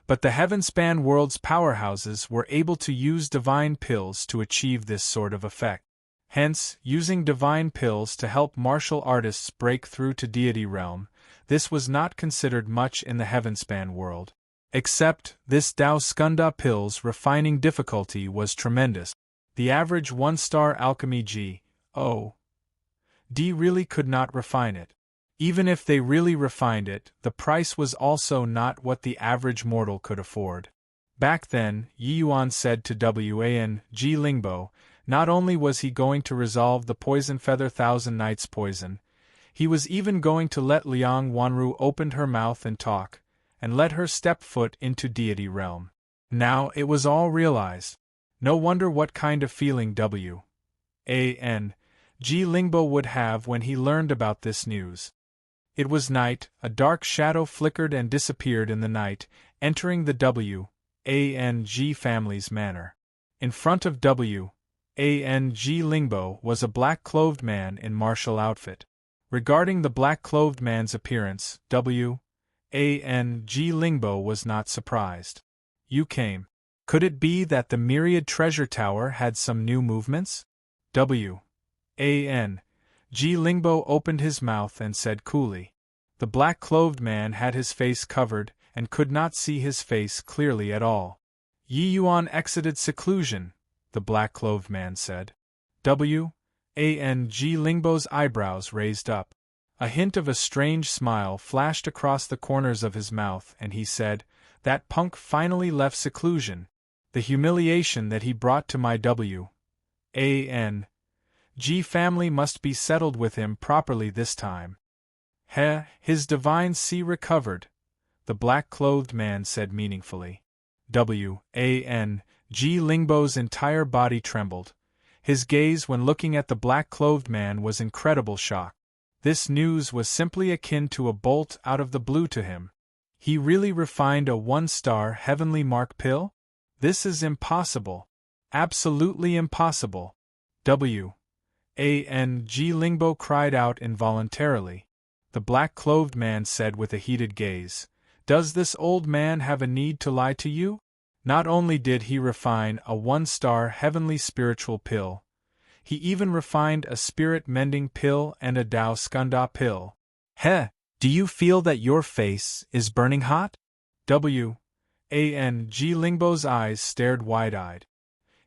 But the heaven-span world's powerhouses were able to use divine pills to achieve this sort of effect. Hence, using divine pills to help martial artists break through to deity realm, this was not considered much in the heavenspan world. Except, this Dao Skunda pill's refining difficulty was tremendous. The average one-star alchemy G.O.D. really could not refine it. Even if they really refined it, the price was also not what the average mortal could afford. Back then, Yi Yuan said to Wang Lingbo, not only was he going to resolve the poison feather thousand nights poison, he was even going to let Liang Wanru open her mouth and talk, and let her step foot into deity realm. Now it was all realized. No wonder what kind of feeling Wang Lingbo would have when he learned about this news. It was night, a dark shadow flickered and disappeared in the night, entering the Wang family's manor. In front of Wang Lingbo was a black-clothed man in martial outfit. Regarding the black-clothed man's appearance, Wang Lingbo was not surprised. You came. Could it be that the myriad treasure tower had some new movements? Wang Lingbo opened his mouth and said coolly. The black-clothed man had his face covered and could not see his face clearly at all. Yi Yuan exited seclusion, the black-clothed man said. Wang Lingbo's eyebrows raised up. A hint of a strange smile flashed across the corners of his mouth and he said, that punk finally left seclusion. The humiliation that he brought to my Wang family must be settled with him properly this time. His divine sea recovered, the black-clothed man said meaningfully. Wang Lingbo's entire body trembled. His gaze when looking at the black-clothed man was incredible shock. This news was simply akin to a bolt out of the blue to him. He really refined a one-star heavenly mark pill? This is impossible. Absolutely impossible. Wang Lingbo cried out involuntarily. The black-clothed man said with a heated gaze, does this old man have a need to lie to you? Not only did he refine a one-star heavenly spiritual pill, he even refined a spirit-mending pill and a Dao Skunda pill. Do you feel that your face is burning hot? Wang Lingbo's eyes stared wide-eyed.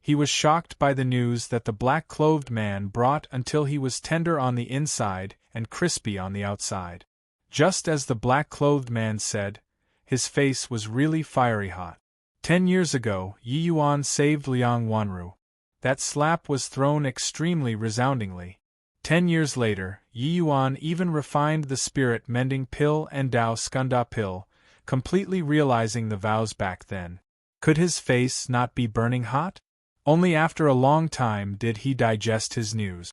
He was shocked by the news that the black-clothed man brought until he was tender on the inside and crispy on the outside. Just as the black-clothed man said, his face was really fiery hot. 10 years ago, Yi Yuan saved Liang Wanru. That slap was thrown extremely resoundingly. 10 years later, Yi Yuan even refined the spirit-mending pill and Dao Skunda pill, completely realizing the vows back then. Could his face not be burning hot? Only after a long time did he digest his news.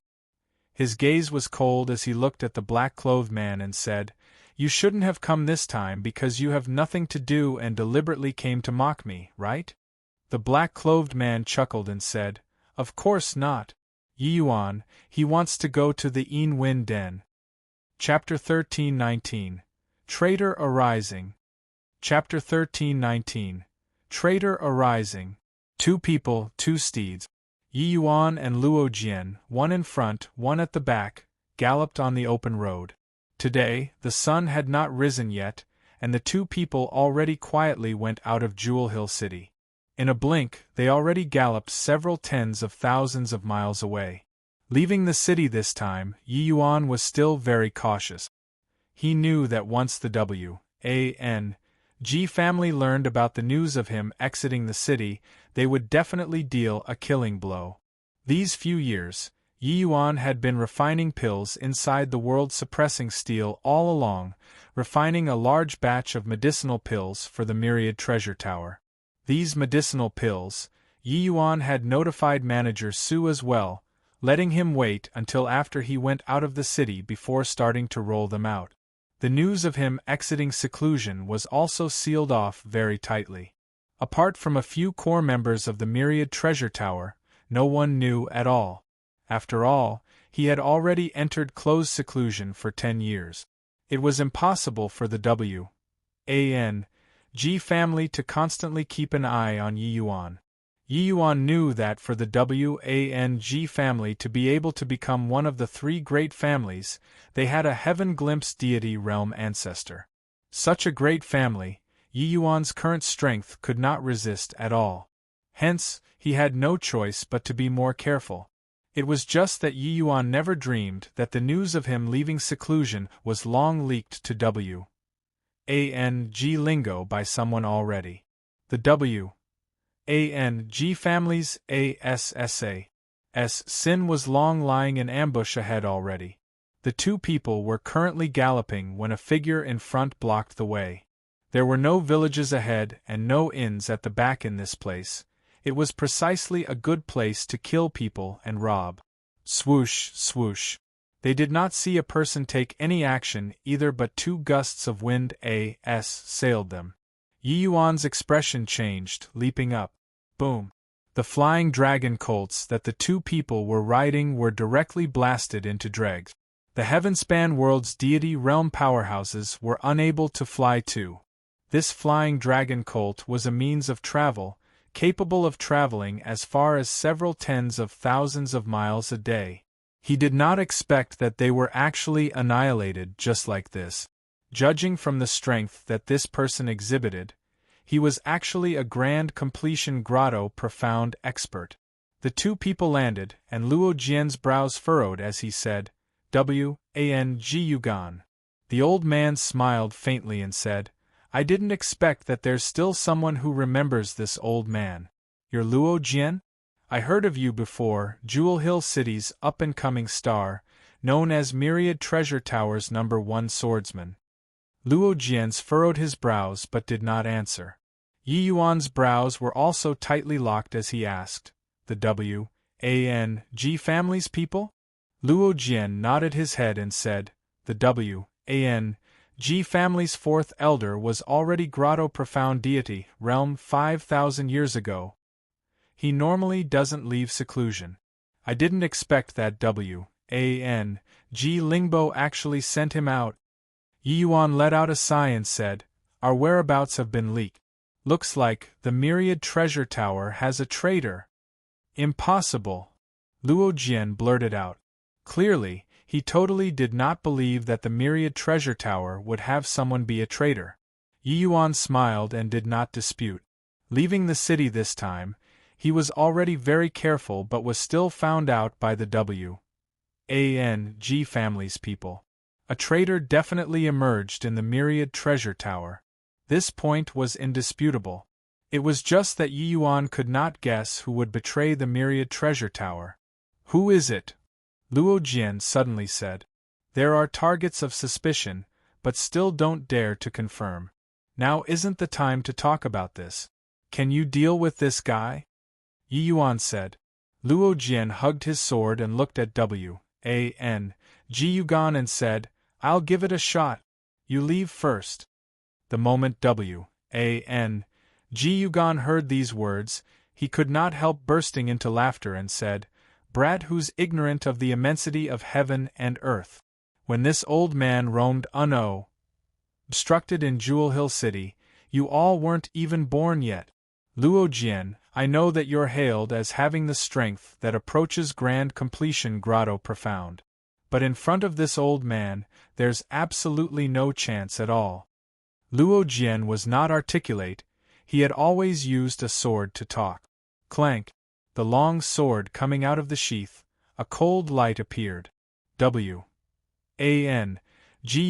His gaze was cold as he looked at the black-clothed man and said, you shouldn't have come this time because you have nothing to do and deliberately came to mock me, right? The black-clothed man chuckled and said, of course not. Yi Yuan, he wants to go to the Yin Wen Den. Chapter 13:19. Traitor Arising. Chapter 13:19. Traitor Arising. 2 people, 2 steeds. Yi Yuan and Luo Jian, one in front, one at the back, galloped on the open road. Today, the sun had not risen yet, and the two people already quietly went out of Jewel Hill City. In a blink, they already galloped several tens of thousands of miles away. Leaving the city this time, Yi Yuan was still very cautious. He knew that once the W.A.N.G. family learned about the news of him exiting the city, they would definitely deal a killing blow. These few years, Yi Yuan had been refining pills inside the world-suppressing steel all along, refining a large batch of medicinal pills for the Myriad Treasure Tower. These medicinal pills, Yi Yuan had notified manager Su as well, letting him wait until after he went out of the city before starting to roll them out. The news of him exiting seclusion was also sealed off very tightly. Apart from a few core members of the Myriad Treasure Tower, no one knew at all. After all, he had already entered closed seclusion for 10 years. It was impossible for the W.A.N.G. family to constantly keep an eye on Yi Yuan. Yi Yuan knew that for the W.A.N.G. family to be able to become one of the three great families, they had a heaven-glimpsed deity realm ancestor. Such a great family, Yi Yuan's current strength could not resist at all. Hence, he had no choice but to be more careful. It was just that Yi Yuan never dreamed that the news of him leaving seclusion was long leaked to W.A.N.G. lingo by someone already. The W.A.N.G. family's ASSA's sin was long lying in ambush ahead already. The two people were currently galloping when a figure in front blocked the way. There were no villages ahead and no inns at the back in this place. It was precisely a good place to kill people and rob. Swoosh, swoosh. They did not see a person take any action either, but two gusts of wind sailed them. Yi Yuan's expression changed, leaping up. Boom. The flying dragon colts that the two people were riding were directly blasted into dregs. The Heavenspan World's deity realm powerhouses were unable to fly too. This flying dragon colt was a means of travel, capable of traveling as far as several tens of thousands of miles a day. He did not expect that they were actually annihilated just like this. Judging from the strength that this person exhibited, he was actually a grand completion grotto profound expert. The two people landed, and Luo Jian's brows furrowed as he said, W.A.N.G. Yugan. The old man smiled faintly and said, I didn't expect that there's still someone who remembers this old man. You're Luo Jian? I heard of you before, Jewel Hill City's up-and-coming star, known as Myriad Treasure Tower's #1 swordsman. Luo Jian's furrowed his brows but did not answer. Yi Yuan's brows were also tightly locked as he asked, the W.A.N.G. family's people? Luo Jian nodded his head and said, the W.A.N.G. family's fourth elder was already Grotto Profound Deity, realm 5,000 years ago. He normally doesn't leave seclusion. I didn't expect that W.A.N.G. Lingbo actually sent him out. Yi Yuan let out a sigh and said, our whereabouts have been leaked. Looks like the Myriad Treasure Tower has a traitor. Impossible. Luo Jian blurted out. Clearly, he totally did not believe that the Myriad Treasure Tower would have someone be a traitor. Yi Yuan smiled and did not dispute. Leaving the city this time, he was already very careful but was still found out by the W.A.N.G. family's people. A traitor definitely emerged in the Myriad Treasure Tower. This point was indisputable. It was just that Yi Yuan could not guess who would betray the Myriad Treasure Tower. Who is it? Luo Jian suddenly said. There are targets of suspicion, but still don't dare to confirm. Now isn't the time to talk about this. Can you deal with this guy? Yi Yuan said. Luo Jian hugged his sword and looked at W.A.N.G. Yugan and said, I'll give it a shot. You leave first. The moment W.A.N.G. Yugan heard these words, he could not help bursting into laughter and said, Brat who's ignorant of the immensity of heaven and earth. When this old man roamed obstructed in Jewel Hill City, you all weren't even born yet. Luo Jian, I know that you're hailed as having the strength that approaches grand completion Grotto Profound. But in front of this old man, there's absolutely no chance at all. Luo Jian was not articulate, he had always used a sword to talk. Clank! The long sword coming out of the sheath, a cold light appeared. Ji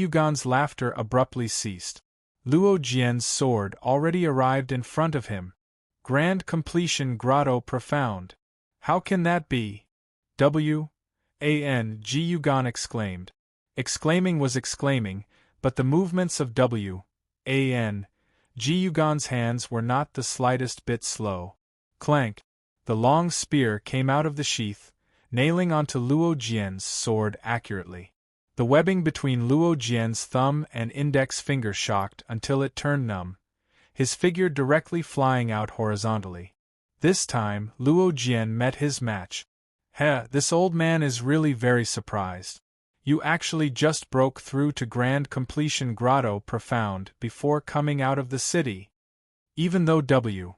Yugan's laughter abruptly ceased. Luo Jian's sword already arrived in front of him. Grand completion grotto profound. How can that be? Ji Yugan exclaimed. Exclaiming was exclaiming, but the movements of Ji Yugan's hands were not the slightest bit slow. Clank! The long spear came out of the sheath, nailing onto Luo Jian's sword accurately. The webbing between Luo Jian's thumb and index finger shocked until it turned numb, his figure directly flying out horizontally. This time, Luo Jian met his match. This old man is really very surprised. You actually just broke through to Grand Completion Grotto Profound before coming out of the city. Even though Ji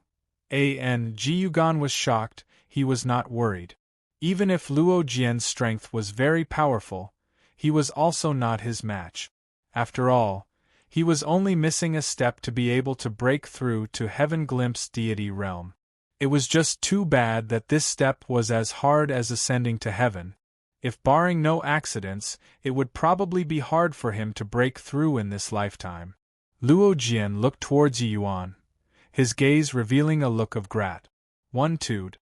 Yugan was shocked, he was not worried. Even if Luo Jian's strength was very powerful, he was also not his match. After all, he was only missing a step to be able to break through to Heaven Glimpse deity realm. It was just too bad that this step was as hard as ascending to heaven. If barring no accidents, it would probably be hard for him to break through in this lifetime. Luo Jian looked towards Yi Yuan, his gaze revealing a look of gratitude.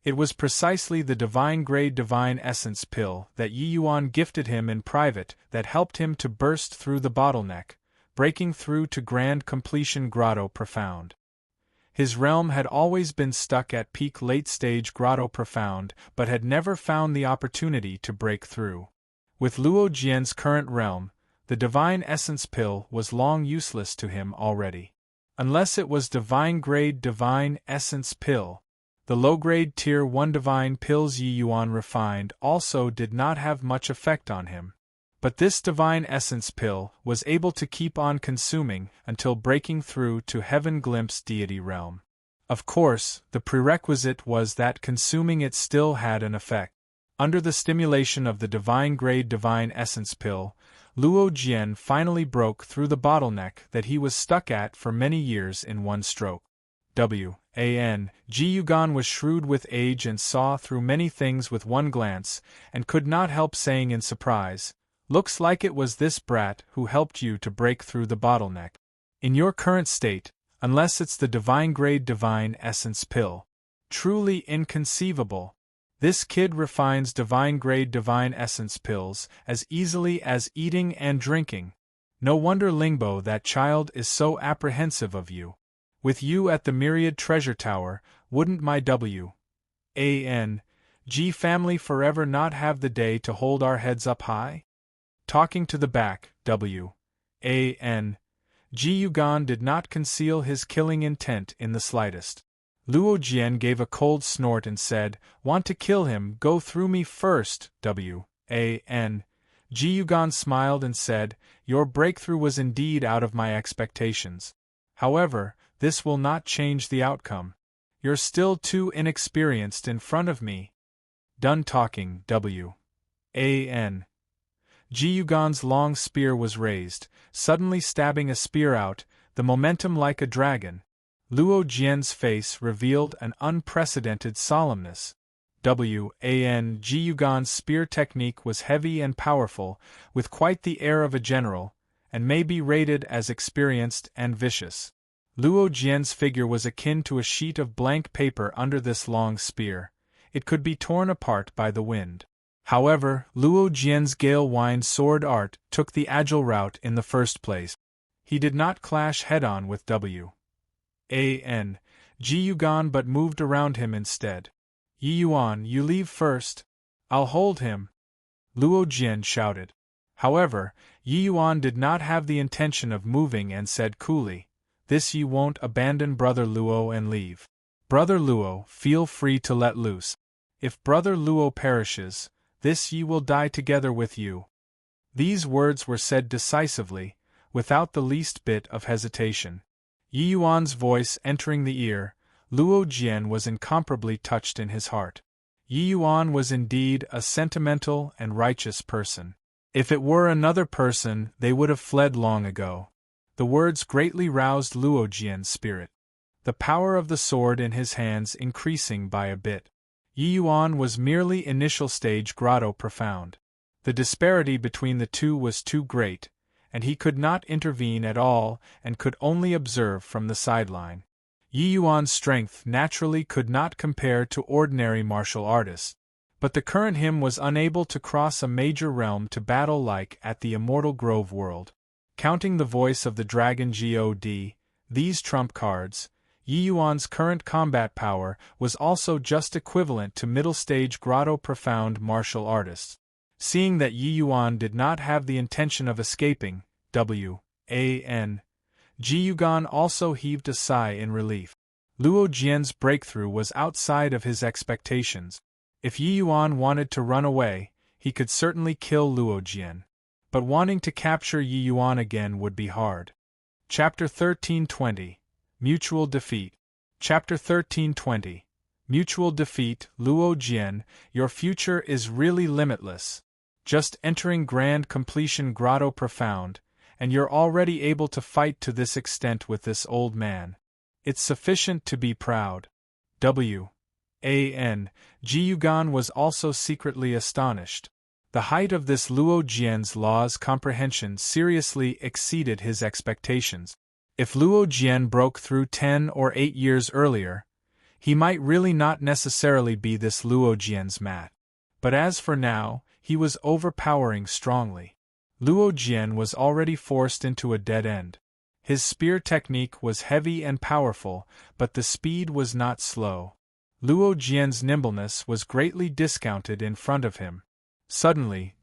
It was precisely the divine-grade divine essence pill that Yi Yuan gifted him in private that helped him to burst through the bottleneck, breaking through to Grand Completion Grotto Profound. His realm had always been stuck at peak late-stage Grotto Profound but had never found the opportunity to break through. With Luo Jian's current realm, the divine essence pill was long useless to him already. Unless it was divine-grade divine essence pill. The low-grade Tier 1 divine pills Yi Yuan refined also did not have much effect on him. But this divine essence pill was able to keep on consuming until breaking through to Heaven Glimpse deity realm. Of course, the prerequisite was that consuming it still had an effect. Under the stimulation of the divine-grade divine essence pill, Luo Jian finally broke through the bottleneck that he was stuck at for many years in one stroke. Ji Yugan was shrewd with age and saw through many things with one glance, and could not help saying in surprise, "Looks like it was this brat who helped you to break through the bottleneck. In your current state, unless it's the divine-grade divine essence pill. Truly inconceivable. This kid refines divine-grade divine essence pills as easily as eating and drinking. No wonder Lingbo, that child, is so apprehensive of you. With you at the Myriad Treasure Tower, wouldn't my G family forever not have the day to hold our heads up high?" Talking to the back, Ji Yugan did not conceal his killing intent in the slightest. Luo Jian gave a cold snort and said, "Want to kill him, go through me first." Ji Yugan smiled and said, "Your breakthrough was indeed out of my expectations. However, this will not change the outcome. You're still too inexperienced in front of me." Done talking, Ji Yugan's long spear was raised, suddenly stabbing a spear out, the momentum like a dragon. Luo Jian's face revealed an unprecedented solemnness. Ji Yugan's spear technique was heavy and powerful, with quite the air of a general, and may be rated as experienced and vicious. Luo Jian's figure was akin to a sheet of blank paper under this long spear. It could be torn apart by the wind. However, Luo Jian's gale-wind sword art took the agile route in the first place. He did not clash head-on with Ji Yugan but moved around him instead. "Yi Yuan, you leave first. I'll hold him," Luo Jian shouted. However, Yi Yuan did not have the intention of moving and said coolly, "This ye won't abandon Brother Luo and leave. Brother Luo, feel free to let loose. If Brother Luo perishes, this ye will die together with you." These words were said decisively, without the least bit of hesitation. Yi Yuan's voice entering the ear, Luo Jian was incomparably touched in his heart. Yi Yuan was indeed a sentimental and righteous person. If it were another person, they would have fled long ago. The words greatly roused Luo Jian's spirit, the power of the sword in his hands increasing by a bit. Yi Yuan was merely initial stage grotto profound. The disparity between the two was too great, and he could not intervene at all and could only observe from the sideline. Yi Yuan's strength naturally could not compare to ordinary martial artists, but the current him was unable to cross a major realm to battle like at the Immortal Grove world. Counting the voice of the Dragon God, these trump cards, Yi Yuan's current combat power was also just equivalent to middle-stage grotto profound martial artists. Seeing that Yi Yuan did not have the intention of escaping, Ji Yuan also heaved a sigh in relief. Luo Jian's breakthrough was outside of his expectations. If Yi Yuan wanted to run away, he could certainly kill Luo Jian. But wanting to capture Yi Yuan again would be hard. Chapter 1320. Mutual Defeat. Chapter 1320. Mutual Defeat. Luo Jian, your future is really limitless. Just entering Grand Completion Grotto Profound, and you're already able to fight to this extent with this old man. It's sufficient to be proud. Ji Yuan was also secretly astonished. The height of this Luo Jian's law's comprehension seriously exceeded his expectations. If Luo Jian broke through 10 or 8 years earlier, he might really not necessarily be this Luo Jian's mat. But as for now, he was overpowering strongly. Luo Jian was already forced into a dead end. His spear technique was heavy and powerful, but the speed was not slow. Luo Jian's nimbleness was greatly discounted in front of him. Suddenly,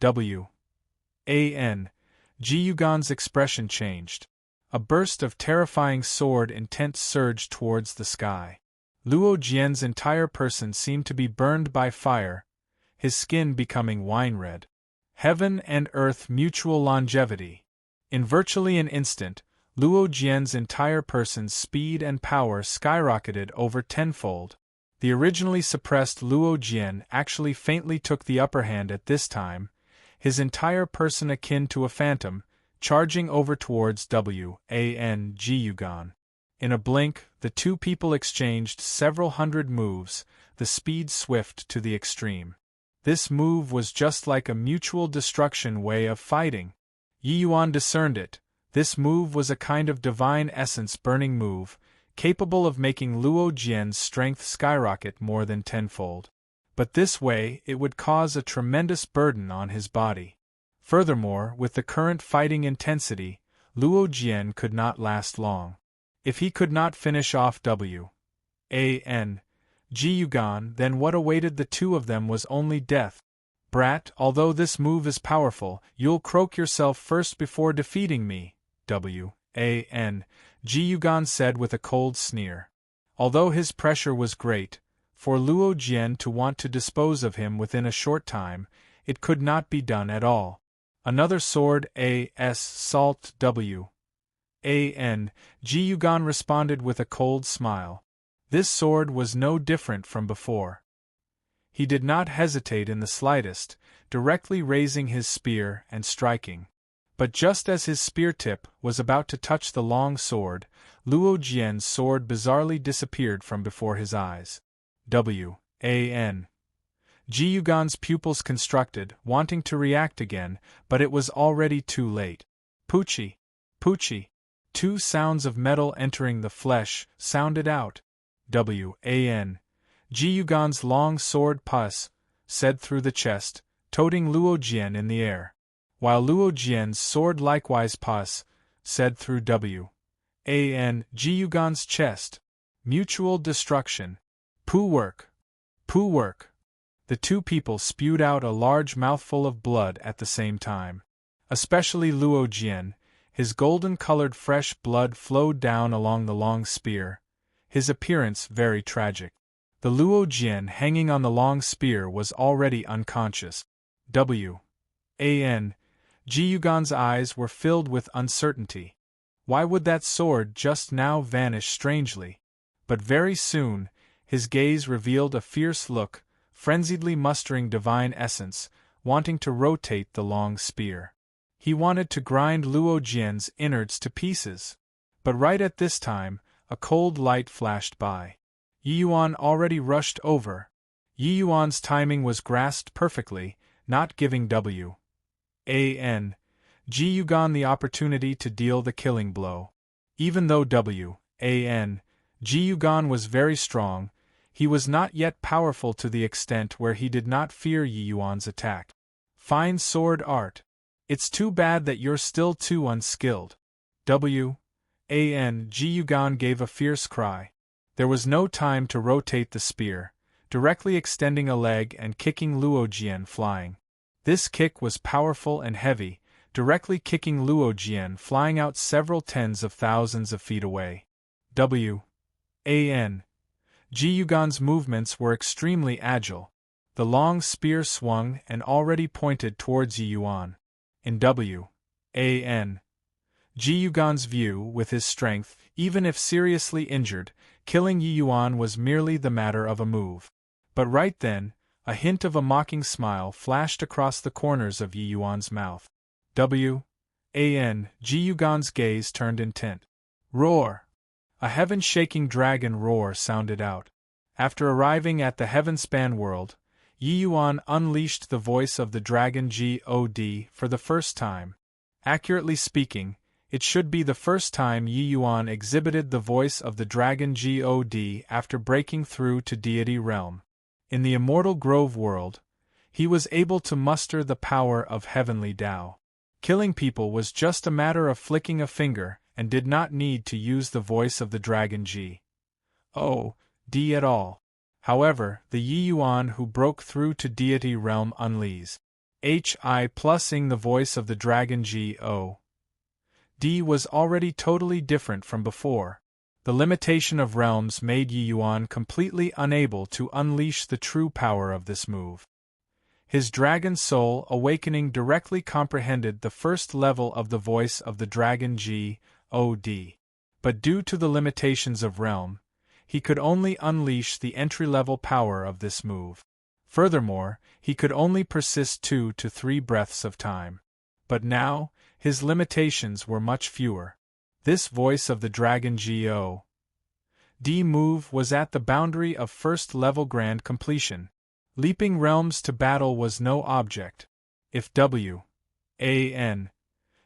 Ji Yuan's expression changed. A burst of terrifying sword intent surged towards the sky. Luo Jian's entire person seemed to be burned by fire, his skin becoming wine red. Heaven and earth mutual longevity. In virtually an instant, Luo Jian's entire person's speed and power skyrocketed over tenfold. The originally suppressed Luo Jian actually faintly took the upper hand at this time, his entire person akin to a phantom, charging over towards Ji Yuan. In a blink, the two people exchanged several hundred moves, the speed swift to the extreme. This move was just like a mutual destruction way of fighting. Yi Yuan discerned it. This move was a kind of divine essence burning move, capable of making Luo Jian's strength skyrocket more than tenfold. But this way it would cause a tremendous burden on his body. Furthermore, with the current fighting intensity, Luo Jian could not last long. If he could not finish off Ji Yuan, then what awaited the two of them was only death. Brat, although this move is powerful, you'll croak yourself first before defeating me, Ji Yuan said with a cold sneer. Although his pressure was great, for Luo Jian to want to dispose of him within a short time, it could not be done at all. Another sword, Salt Ji Yuan responded with a cold smile. This sword was no different from before. He did not hesitate in the slightest, directly raising his spear and striking. But just as his spear tip was about to touch the long sword, Luo Jian's sword bizarrely disappeared from before his eyes. Ji Yuan's pupils constricted, wanting to react again, but it was already too late. Poochie! Poochie! Two sounds of metal entering the flesh sounded out. Ji Yuan's long sword pus said through the chest, toting Luo Jian in the air. While Luo Jian's sword likewise pus said through Ji Yuan's chest. Mutual destruction. Poo work! Poo work! The two people spewed out a large mouthful of blood at the same time. Especially Luo Jian, his golden-colored fresh blood flowed down along the long spear, his appearance very tragic. The Luo Jian hanging on the long spear was already unconscious. Ji Yuan's eyes were filled with uncertainty. Why would that sword just now vanish strangely? But very soon, his gaze revealed a fierce look, frenziedly mustering divine essence, wanting to rotate the long spear. He wanted to grind Luo Jian's innards to pieces. But right at this time, a cold light flashed by. Yi Yuan already rushed over. Yi Yuan's timing was grasped perfectly, not giving W.A.N. Ji Yugan the opportunity to deal the killing blow. Even though W.A.N. Ji Yugan was very strong, he was not yet powerful to the extent where he did not fear Yi Yuan's attack. Fine sword art. It's too bad that you're still too unskilled. W.A.N. Ji Yugan gave a fierce cry. There was no time to rotate the spear, directly extending a leg and kicking Luo Jian flying. This kick was powerful and heavy, directly kicking Luo Jian flying out several tens of thousands of feet away. W.A.N. Ji Yugan's movements were extremely agile. The long spear swung and already pointed towards Yi Yuan. In W.A.N. Ji Yugan's view, with his strength, even if seriously injured, killing Yi Yuan was merely the matter of a move. But right then, a hint of a mocking smile flashed across the corners of Yi Yuan's mouth. W.A.N. Ji Yugan's gaze turned intent. Roar! A heaven-shaking dragon roar sounded out. After arriving at the heaven-span world, Yi Yuan unleashed the voice of the dragon God for the first time. Accurately speaking, it should be the first time Yi Yuan exhibited the voice of the dragon God after breaking through to deity realm. In the immortal Grove world, he was able to muster the power of heavenly Tao. Killing people was just a matter of flicking a finger, and did not need to use the voice of the dragon God at all. However, the Yi Yuan who broke through to deity realm unleashed Hi+ing the voice of the dragon God was already totally different from before. The limitation of realms made Yi Yuan completely unable to unleash the true power of this move. His dragon soul awakening directly comprehended the first level of the voice of the dragon God. But due to the limitations of realm, he could only unleash the entry-level power of this move. Furthermore, he could only persist 2 to 3 breaths of time. But now, his limitations were much fewer. This voice of the dragon God move was at the boundary of first-level grand completion. Leaping realms to battle was no object. If W.A.N.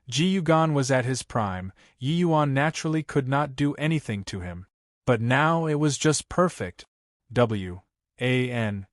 Ji Yugan was at his prime, Yi Yuan naturally could not do anything to him. But now it was just perfect. W.A.N.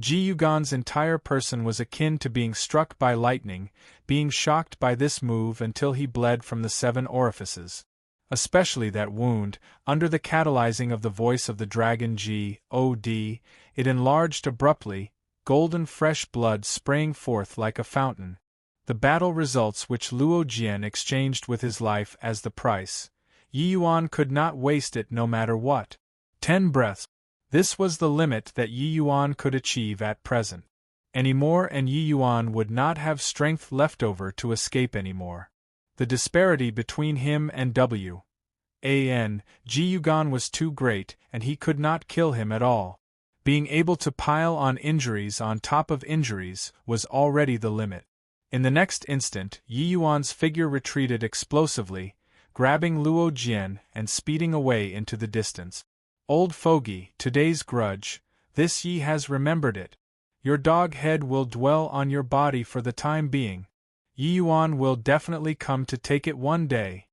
Ji Yugan's entire person was akin to being struck by lightning, being shocked by this move until he bled from the 7 orifices. Especially that wound, under the catalyzing of the voice of the dragon God, it enlarged abruptly, golden fresh blood spraying forth like a fountain. The battle results which Luo Jian exchanged with his life as the price. Yi Yuan could not waste it no matter what. 10 breaths. This was the limit that Yi Yuan could achieve at present. Any more and Yi Yuan would not have strength left over to escape anymore. The disparity between him and W.A.N. Ji Yugan was too great, and he could not kill him at all. Being able to pile on injuries on top of injuries was already the limit. In the next instant, Yi Yuan's figure retreated explosively, grabbing Luo Jian and speeding away into the distance. Old fogey, today's grudge, this Yi has remembered it. Your dog head will dwell on your body for the time being. Yi Yuan will definitely come to take it one day.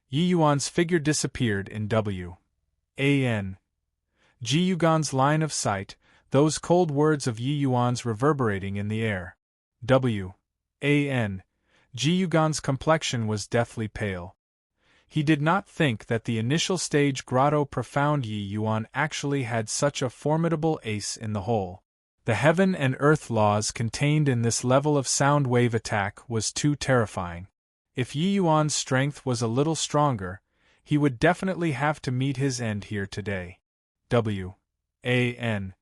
Yi Yuan's figure disappeared in W.A.N. Ji Yugan's line of sight, those cold words of Yi Yuan's reverberating in the air. W.A.N. Ji Yugan's complexion was deathly pale. He did not think that the initial stage grotto profound Yi Yuan actually had such a formidable ace in the hole. The heaven and earth laws contained in this level of sound wave attack was too terrifying. If Yi Yuan's strength was a little stronger, he would definitely have to meet his end here today. W.A.N.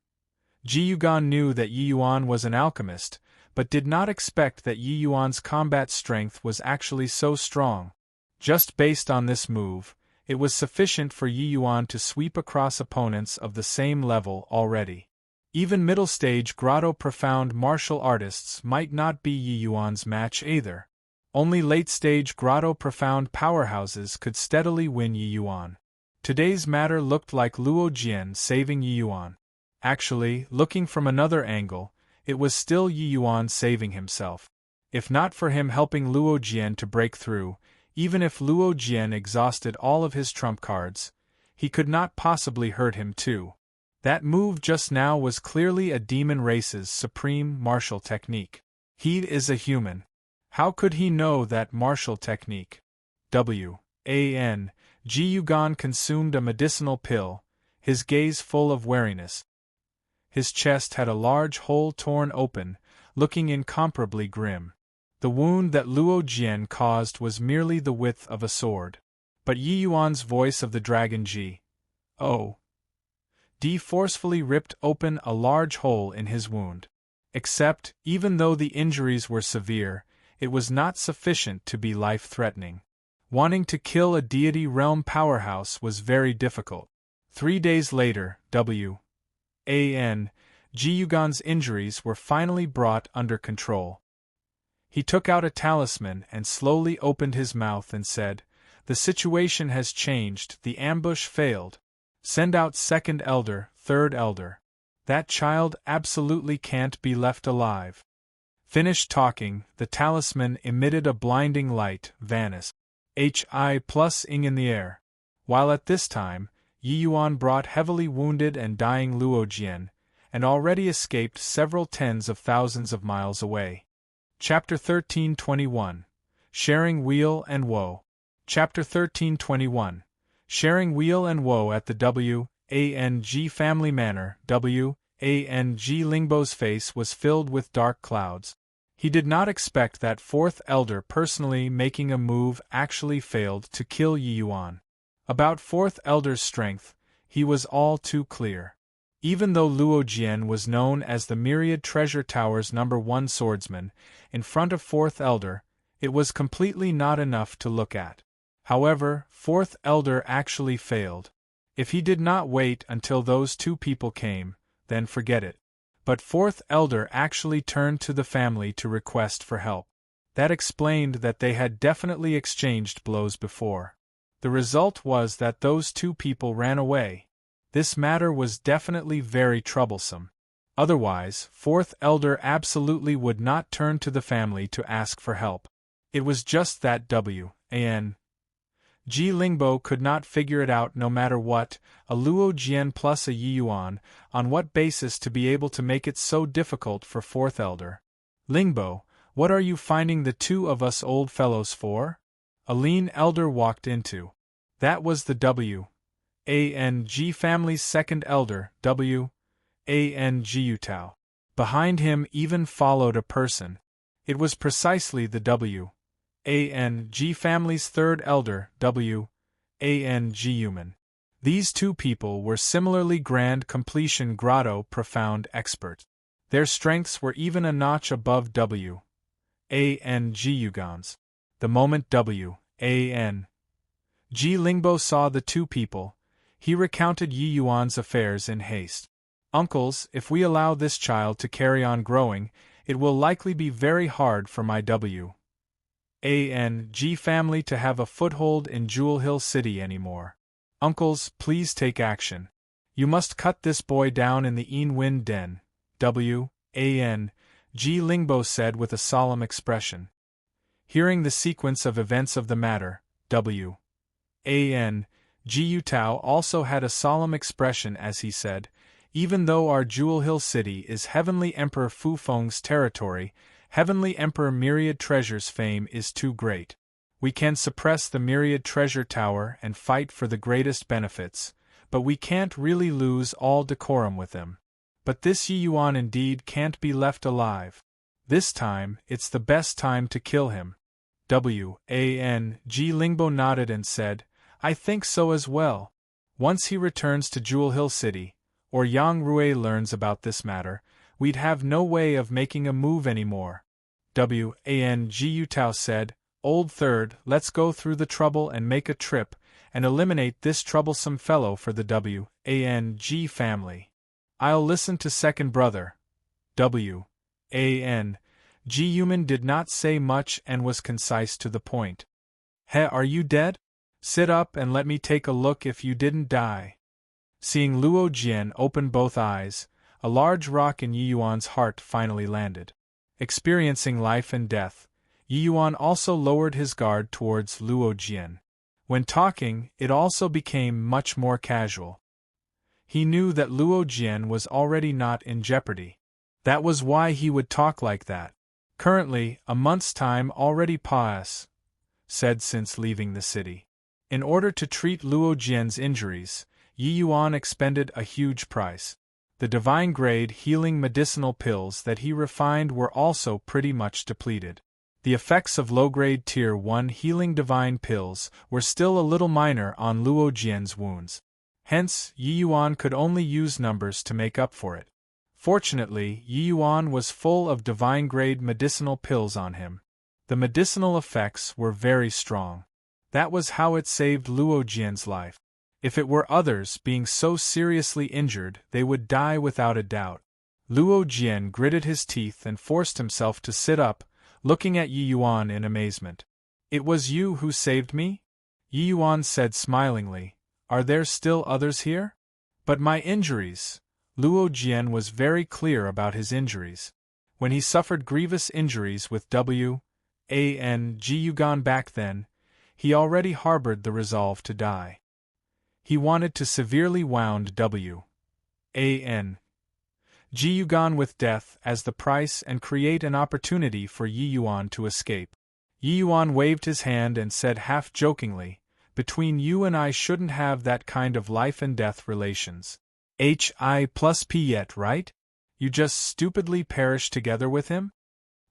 Ji Yugan knew that Yi Yuan was an alchemist, but did not expect that Yi Yuan's combat strength was actually so strong. Just based on this move, it was sufficient for Yi Yuan to sweep across opponents of the same level already. Even middle-stage grotto-profound martial artists might not be Yi Yuan's match either. Only late-stage grotto-profound powerhouses could steadily win Yi Yuan. Today's matter looked like Luo Jian saving Yi Yuan. Actually, looking from another angle, it was still Yi Yuan saving himself. If not for him helping Luo Jian to break through, even if Luo Jian exhausted all of his trump cards, he could not possibly hurt him too. That move just now was clearly a demon race's supreme martial technique. He is a human. How could he know that martial technique? Ji Yuan consumed a medicinal pill, his gaze full of wariness. His chest had a large hole torn open, looking incomparably grim. The wound that Luo Jian caused was merely the width of a sword. But Yi Yuan's voice of the dragon G.O.D. forcefully ripped open a large hole in his wound. Except, even though the injuries were severe, it was not sufficient to be life-threatening. Wanting to kill a deity realm powerhouse was very difficult. 3 days later, Ji Yuan's injuries were finally brought under control. He took out a talisman and slowly opened his mouth and said, "The situation has changed, the ambush failed. Send out second elder, third elder. That child absolutely can't be left alive." Finished talking, the talisman emitted a blinding light, vanished. Hi+ing in the air. While at this time, Yi Yuan brought heavily wounded and dying Luo Jian, and already escaped several tens of thousands of miles away. Chapter 13:21. Sharing Weal and Woe. Chapter 13:21. Sharing Weal and Woe at the W.A.N.G. family manor. W.A.N.G. Lingbo's face was filled with dark clouds. He did not expect that fourth elder personally making a move actually failed to kill Yi Yuan. About fourth elder's strength, he was all too clear. Even though Luo Jian was known as the Myriad Treasure Tower's #1 swordsman, in front of fourth elder, it was completely not enough to look at. However, fourth elder actually failed. If he did not wait until those two people came, then forget it. But fourth elder actually turned to the family to request for help. That explained that they had definitely exchanged blows before. The result was that those two people ran away. This matter was definitely very troublesome. Otherwise, fourth elder absolutely would not turn to the family to ask for help. It was just that W.A.N.G. Lingbo could not figure it out no matter what, a Luo Jian plus a Yi Yuan, on what basis to be able to make it so difficult for fourth elder. "Lingbo, what are you finding the two of us old fellows for?" A lean elder walked into. That was the W.A.N.G. family's second elder, W.A.N.G. Yutao. Behind him even followed a person. It was precisely the W.A.N.G. family's third elder, W.A.N.G. Human. These two people were similarly grand completion grotto profound experts. Their strengths were even a notch above W.A.N.G. Yugan's. The moment W.A.N.G. Lingbo saw the two people, he recounted Yi Yuan's affairs in haste. "Uncles, if we allow this child to carry on growing, it will likely be very hard for my W.A.N.G. family to have a foothold in Jewel Hill City anymore. Uncles, please take action. You must cut this boy down in the Wind Den," W.A.N.G. Lingbo said with a solemn expression. Hearing the sequence of events of the matter, W.A.N.G. Yutao also had a solemn expression as he said, "Even though our Jewel Hill City is Heavenly Emperor Fu Feng's territory, Heavenly Emperor Myriad Treasure's fame is too great. We can suppress the Myriad Treasure Tower and fight for the greatest benefits, but we can't really lose all decorum with them. But this Yi Yuan indeed can't be left alive. This time, it's the best time to kill him." W.A.N.G. Lingbo nodded and said, "I think so as well. Once he returns to Jewel Hill City, or Yang Rui learns about this matter, we'd have no way of making a move anymore." W.A.N.G. Yutao said, "Old third, let's go through the trouble and make a trip, and eliminate this troublesome fellow for the W.A.N.G. family." I'll listen to second brother. W. A. N. G. Human did not say much and was concise to the point. He, are you dead? Sit up and let me take a look if you didn't die. Seeing Luo Jian open both eyes, a large rock in Yi Yuan's heart finally landed. Experiencing life and death, Yi Yuan also lowered his guard towards Luo Jian. When talking, it also became much more casual. He knew that Luo Jian was already not in jeopardy. That was why he would talk like that. Currently, a month's time already said since leaving the city. In order to treat Luo Jian's injuries, Yi Yuan expended a huge price. The divine-grade healing medicinal pills that he refined were also pretty much depleted. The effects of low-grade Tier 1 healing divine pills were still a little minor on Luo Jian's wounds. Hence, Yi Yuan could only use numbers to make up for it. Fortunately, Yi Yuan was full of divine-grade medicinal pills on him. The medicinal effects were very strong. That was how it saved Luo Jian's life. If it were others being so seriously injured, they would die without a doubt. Luo Jian gritted his teeth and forced himself to sit up, looking at Yi Yuan in amazement. It was you who saved me? Yi Yuan said smilingly. Are there still others here? But my injuries. Luo Jian was very clear about his injuries. When he suffered grievous injuries with W. A. N. G. Yuan back then, he already harbored the resolve to die. He wanted to severely wound W. A. N. Ji Yuan with death as the price and create an opportunity for Yi Yuan to escape. Yi Yuan waved his hand and said half-jokingly, between you and I shouldn't have that kind of life-and-death relations. Hi plus P yet, right? You just stupidly perish together with him?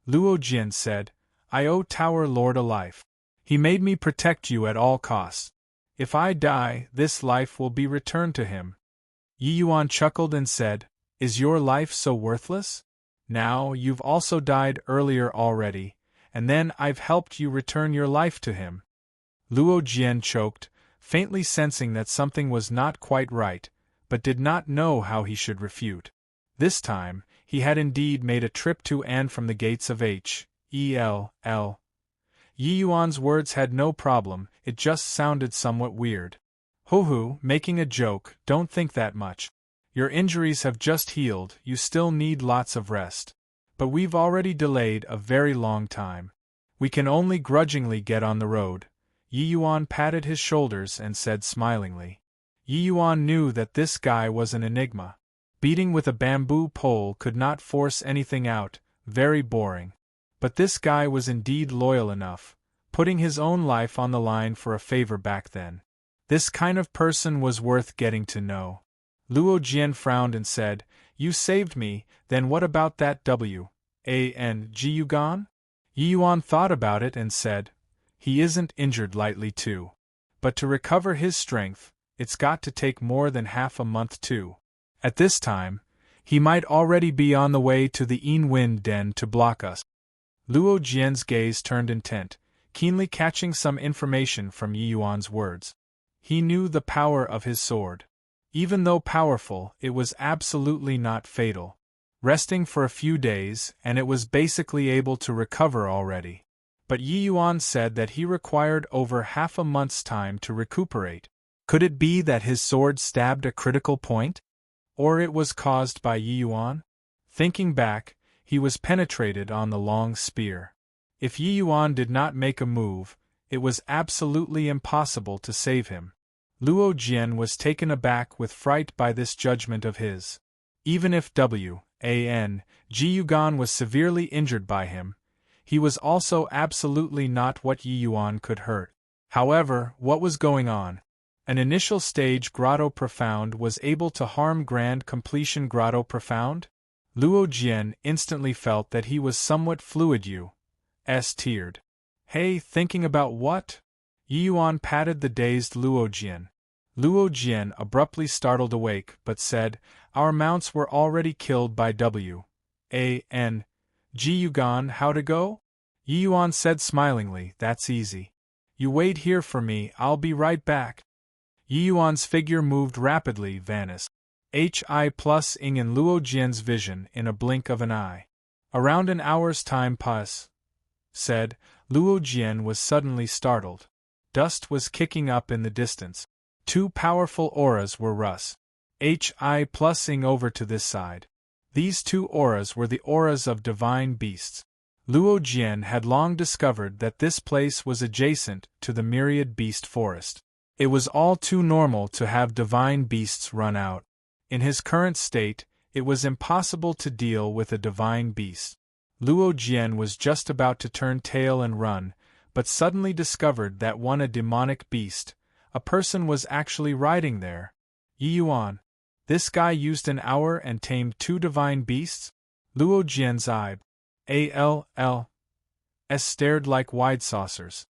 Luo Jian said, I owe Tower Lord a life. He made me protect you at all costs. If I die, this life will be returned to him. Yi Yuan chuckled and said, Is your life so worthless? Now, you've also died earlier already, and then I've helped you return your life to him. Luo Jian choked, faintly sensing that something was not quite right, but did not know how he should refute. This time, he had indeed made a trip to and from the gates of H.E.L.L. Yi Yuan's words had no problem, it just sounded somewhat weird. Hoo-hoo, making a joke, don't think that much. Your injuries have just healed, you still need lots of rest. But we've already delayed a very long time. We can only grudgingly get on the road. Yi Yuan patted his shoulders and said smilingly. Yi Yuan knew that this guy was an enigma. Beating with a bamboo pole could not force anything out, very boring. But this guy was indeed loyal enough, putting his own life on the line for a favor back then. This kind of person was worth getting to know. Luo Jian frowned and said, You saved me, then what about that W. A. N. G. Yuan? Yi Yuan thought about it and said, He isn't injured lightly too. But to recover his strength, it's got to take more than half a month too. At this time, he might already be on the way to the Yin-Wind Den to block us. Luo Jian's gaze turned intent, keenly catching some information from Yi Yuan's words. He knew the power of his sword. Even though powerful, it was absolutely not fatal. Resting for a few days, and it was basically able to recover already. But Yi Yuan said that he required over half a month's time to recuperate. Could it be that his sword stabbed a critical point? Or it was caused by Yi Yuan? Thinking back, he was penetrated on the long spear. If Yi Yuan did not make a move, it was absolutely impossible to save him. Luo Jian was taken aback with fright by this judgment of his. Even if W. A. N. G. Yuan was severely injured by him, he was also absolutely not what Yi Yuan could hurt. However, what was going on? An initial stage Grotto Profound was able to harm Grand Completion Grotto Profound? Luo Jian instantly felt that he was somewhat fluid. Teared. Hey, thinking about what? Yi Yuan patted the dazed Luo Jian. Luo Jian abruptly startled awake but said, Our mounts were already killed by W. A. N. G. Yuan. How to go? Yi Yuan said smilingly, That's easy. You wait here for me, I'll be right back. Yi Yuan's figure moved rapidly, vanished. Hi plus ing in Luo Jian's vision in a blink of an eye. Around an hour's time said, Luo Jian was suddenly startled. Dust was kicking up in the distance. Two powerful auras were Hi plusing over to this side. These two auras were the auras of divine beasts. Luo Jian had long discovered that this place was adjacent to the myriad beast forest. It was all too normal to have divine beasts run out. In his current state, it was impossible to deal with a divine beast. Luo Jian was just about to turn tail and run, but suddenly discovered that a demonic beast, a person was actually riding there. Yi Yuan. This guy used an hour and tamed two divine beasts? Luo Jian's eyes stared like wide saucers.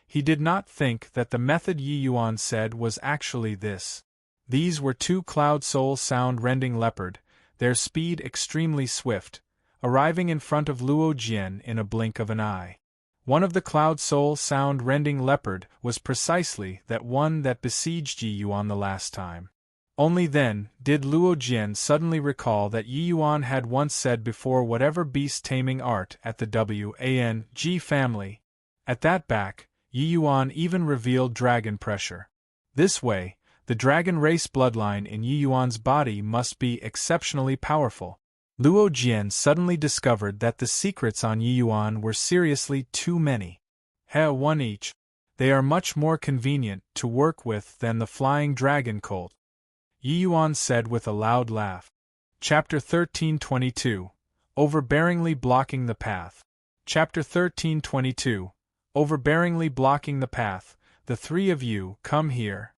He did not think that the method Yi Yuan said was actually this. These were two cloud soul sound-rending leopard, their speed extremely swift, arriving in front of Luo Jian in a blink of an eye. One of the cloud soul sound-rending leopard was precisely that one that besieged Yi Yuan the last time. Only then did Luo Jian suddenly recall that Yi Yuan had once said before whatever beast-taming art at the WANG family. At that back, Yi Yuan even revealed dragon pressure. This way, the dragon race bloodline in Yi Yuan's body must be exceptionally powerful. Luo Jian suddenly discovered that the secrets on Yi Yuan were seriously too many. One each. They are much more convenient to work with than the flying dragon colt, Yi Yuan said with a loud laugh. Chapter 1322. Overbearingly blocking the path. Chapter 1322. Overbearingly blocking the path. The three of you, come here.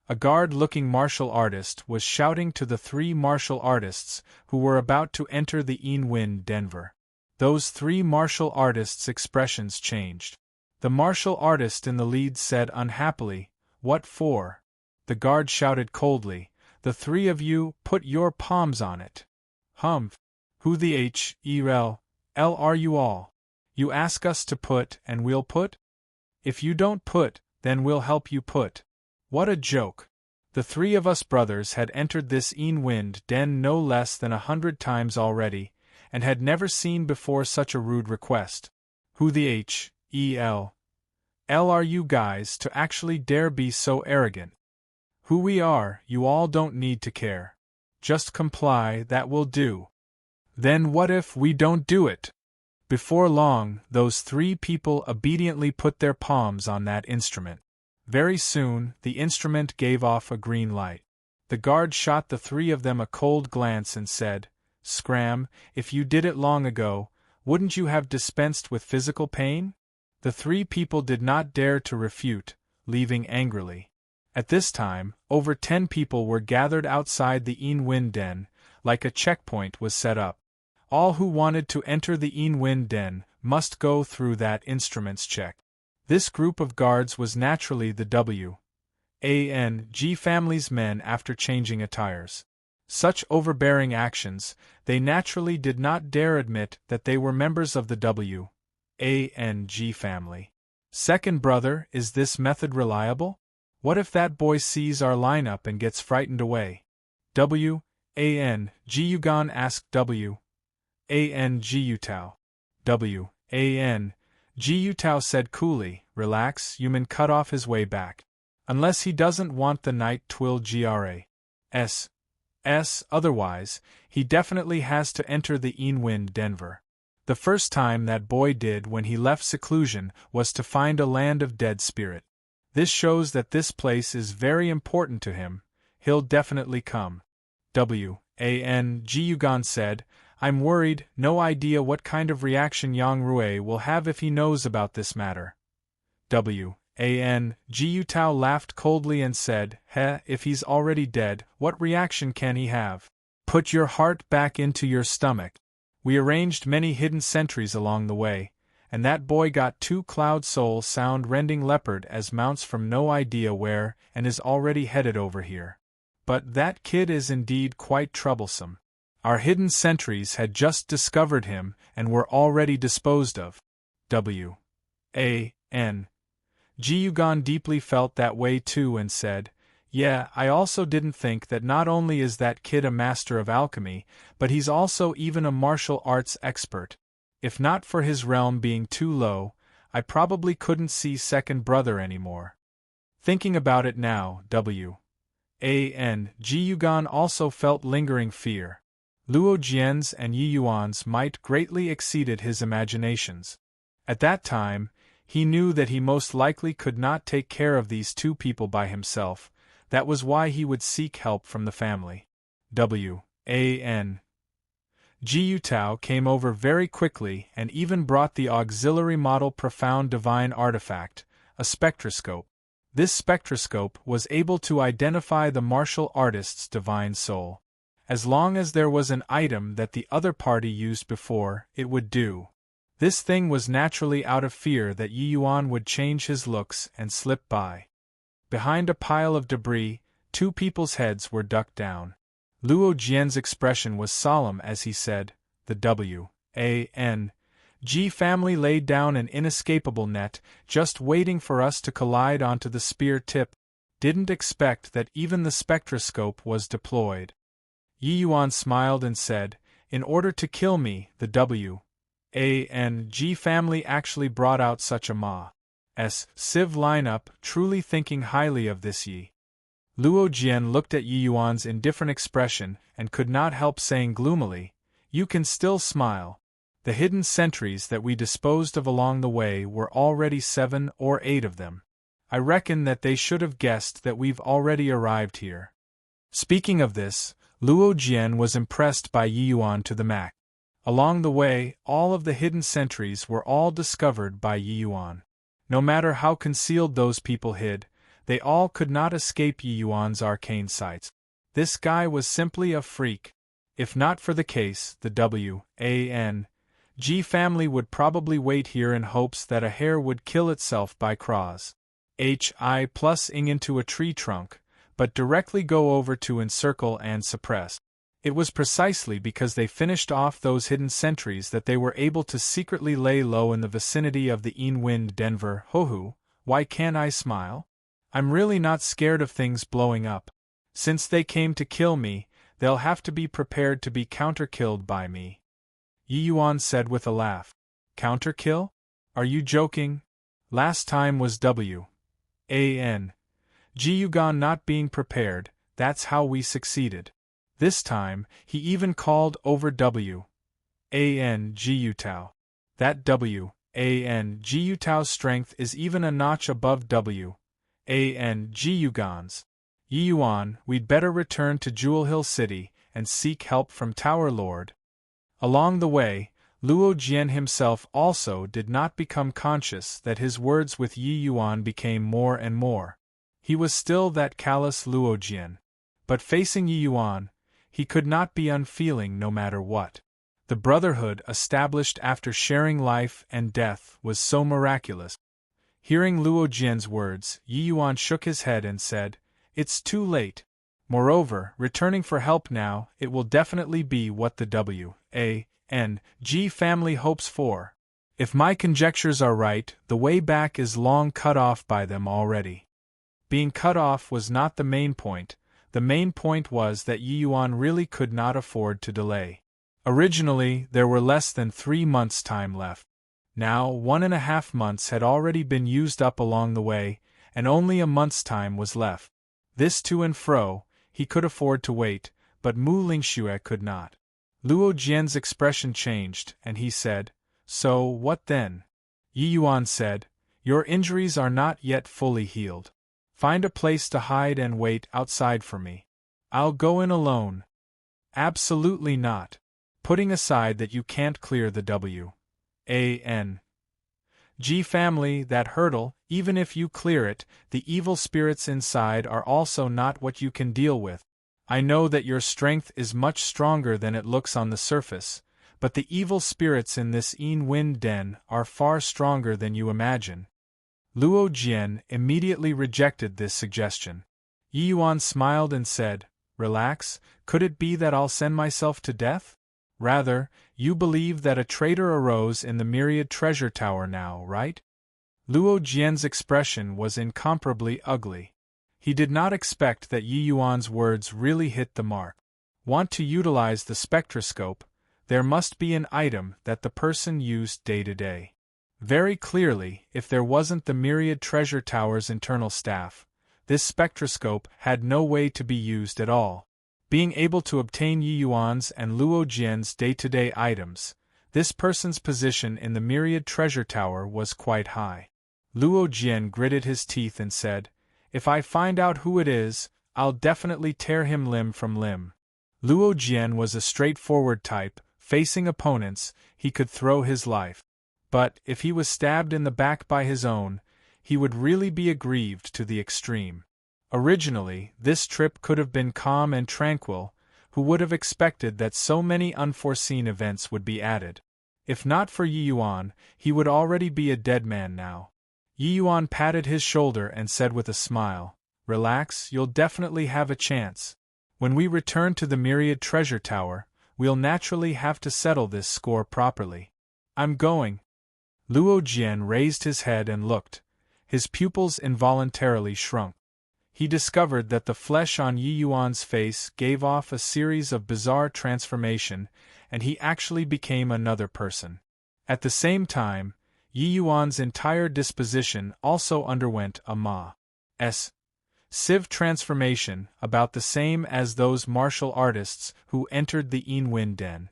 A guard-looking martial artist was shouting to the three martial artists who were about to enter the Yin Denver. Those three martial artists' expressions changed. The martial artist in the lead said unhappily, "What for?" The guard shouted coldly, "The three of you, put your palms on it." Humph. Who the hell are you all? You ask us to put and we'll put? If you don't put, then we'll help you put. What a joke. The three of us brothers had entered this Yin den no less than 100 times already, and had never seen before such a rude request. Who the hell are you guys to actually dare be so arrogant? Who we are, you all don't need to care. Just comply, that will do. Then what if we don't do it? Before long, those three people obediently put their palms on that instrument. Very soon, the instrument gave off a green light. The guard shot the three of them a cold glance and said, "Scram, if you did it long ago, wouldn't you have dispensed with physical pain?" The three people did not dare to refute, leaving angrily. At this time, over 10 people were gathered outside the Yin den, like a checkpoint was set up. All who wanted to enter the Yin den must go through that instruments check. This group of guards was naturally the WANG family's men after changing attires. Such overbearing actions, they naturally did not dare admit that they were members of the WANG family. Second brother, is this method reliable? What if that boy sees our lineup and gets frightened away? WANG Yugan asked WANG Yutao. WANG Yutao said coolly, "Relax, human, cut off his way back. Unless he doesn't want the night twill GRAS. Otherwise, he definitely has to enter the Yin Denver. The first time that boy did when he left seclusion was to find a land of dead spirit. This shows that this place is very important to him. He'll definitely come." WANG Yugan said, "I'm worried, no idea what kind of reaction Yang Rui will have if he knows about this matter." WANG Yutao laughed coldly and said, if he's already dead, what reaction can he have? Put your heart back into your stomach. We arranged many hidden sentries along the way, and that boy got 2 cloud soul sound-rending leopard as mounts from no idea where and is already headed over here. But that kid is indeed quite troublesome. Our hidden sentries had just discovered him and were already disposed of. WANG Yugan deeply felt that way too and said, Yeah, I also didn't think that not only is that kid a master of alchemy, but he's also even a martial arts expert. If not for his realm being too low, I probably couldn't see second brother anymore. Thinking about it now, Ji Yuan also felt lingering fear. Luo Jian's and Yi Yuan's might greatly exceeded his imaginations. At that time, he knew that he most likely could not take care of these two people by himself. That was why he would seek help from the family. Ji Yutao came over very quickly and even brought the auxiliary model profound divine artifact, a spectroscope. This spectroscope was able to identify the martial artist's divine soul. As long as there was an item that the other party used before, it would do. This thing was naturally out of fear that Yi Yuan would change his looks and slip by. Behind a pile of debris, two people's heads were ducked down. Luo Jian's expression was solemn as he said, "The G family laid down an inescapable net, just waiting for us to collide onto the spear tip. Didn't expect that even the spectroscope was deployed." Yi Yuan smiled and said, "In order to kill me, the G family actually brought out such a Civ lineup, truly thinking highly of this Yi." Luo Jian looked at Yi Yuan's indifferent expression and could not help saying gloomily, "You can still smile. The hidden sentries that we disposed of along the way were already 7 or 8 of them. I reckon that they should have guessed that we've already arrived here." Speaking of this, Luo Jian was impressed by Yi Yuan to the max. Along the way, all of the hidden sentries were all discovered by Yi Yuan. No matter how concealed those people hid, they all could not escape Yi Yuan's arcane sights. This guy was simply a freak. If not for the case, the G family would probably wait here in hopes that a hare would kill itself by cross ing into a tree trunk, but directly go over to encircle and suppress. It was precisely because they finished off those hidden sentries that they were able to secretly lay low in the vicinity of the Wind Denver. Hohu, why can't I smile? I'm really not scared of things blowing up. Since they came to kill me, they'll have to be prepared to be counter-killed by me. Yi Yuan said with a laugh. Counter-kill? Are you joking? Last time was Ji Yuan not being prepared, that's how we succeeded. This time, he even called over Ji Yutao. That Ji Yutao's strength is even a notch above Ji Yuan's. Yi Yuan, we'd better return to Jewel Hill City and seek help from Tower Lord. Along the way, Luo Jian himself also did not become conscious that his words with Yi Yuan became more and more. He was still that callous Luo Jian. But facing Yi Yuan, he could not be unfeeling no matter what. The brotherhood established after sharing life and death was so miraculous. Hearing Luo Jian's words, Yi Yuan shook his head and said, "It's too late. Moreover, returning for help now, it will definitely be what the G family hopes for. If my conjectures are right, the way back is long cut off by them already." Being cut off was not the main point. The main point was that Yi Yuan really could not afford to delay. Originally, there were less than 3 months' time left. Now, 1.5 months had already been used up along the way, and only a month's time was left. This to and fro, he could afford to wait, but Mu Lingxue could not. Luo Jian's expression changed, and he said, "So, what then?" Yi Yuan said, "Your injuries are not yet fully healed. Find a place to hide and wait outside for me. I'll go in alone." "Absolutely not. Putting aside that you can't clear the G family, that hurdle, even if you clear it, the evil spirits inside are also not what you can deal with. I know that your strength is much stronger than it looks on the surface, but the evil spirits in this Wind Den are far stronger than you imagine." Luo Jian immediately rejected this suggestion. Yi Yuan smiled and said, "Relax, could it be that I'll send myself to death? Rather, you believe that a traitor arose in the Myriad Treasure Tower now, right?" Luo Jian's expression was incomparably ugly. He did not expect that Yi Yuan's words really hit the mark. Want to utilize the spectroscope? There must be an item that the person used day to day. Very clearly, if there wasn't the myriad treasure tower's internal staff, this spectroscope had no way to be used at all. Being able to obtain Yi Yuan's and Luo Jian's day-to-day items, this person's position in the myriad treasure tower was quite high. Luo Jian gritted his teeth and said, "If I find out who it is, I'll definitely tear him limb from limb." Luo Jian was a straightforward type. Facing opponents, he could throw his life. But, if he was stabbed in the back by his own, he would really be aggrieved to the extreme. Originally, this trip could have been calm and tranquil. Who would have expected that so many unforeseen events would be added? If not for Yi Yuan, he would already be a dead man now. Yi Yuan patted his shoulder and said with a smile, "Relax, you'll definitely have a chance. When we return to the myriad treasure tower, we'll naturally have to settle this score properly. I'm going." Luo Jian raised his head and looked. His pupils involuntarily shrunk. He discovered that the flesh on Yi Yuan's face gave off a series of bizarre transformation, and he actually became another person. At the same time, Yi Yuan's entire disposition also underwent a Ma.S. Sieve transformation, about the same as those martial artists who entered the Yin Den.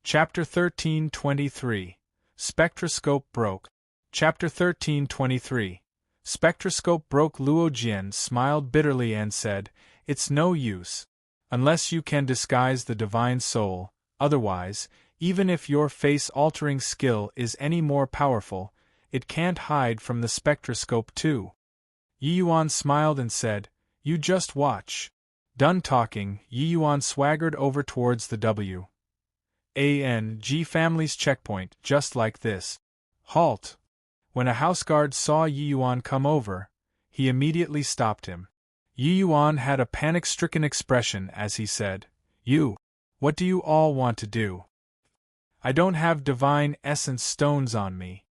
Chapter 13:23. Spectroscope broke. Chapter 13:23. Spectroscope broke. Luo Jian smiled bitterly and said, "It's no use. Unless you can disguise the divine soul, otherwise, even if your face-altering skill is any more powerful, it can't hide from the spectroscope too." Yi Yuan smiled and said, "You just watch." Done talking, Yi Yuan swaggered over towards the W.A.N.G. family's checkpoint, just like this. "Halt!" When a houseguard saw Yi Yuan come over, he immediately stopped him. Yi Yuan had a panic-stricken expression as he said, What do you all want to do?" "I don't have divine essence stones on me."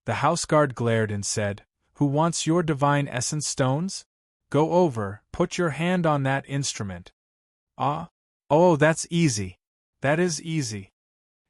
The houseguard glared and said, "Who wants your divine essence stones? Go over, put your hand on that instrument." "Oh, that's easy. That is easy."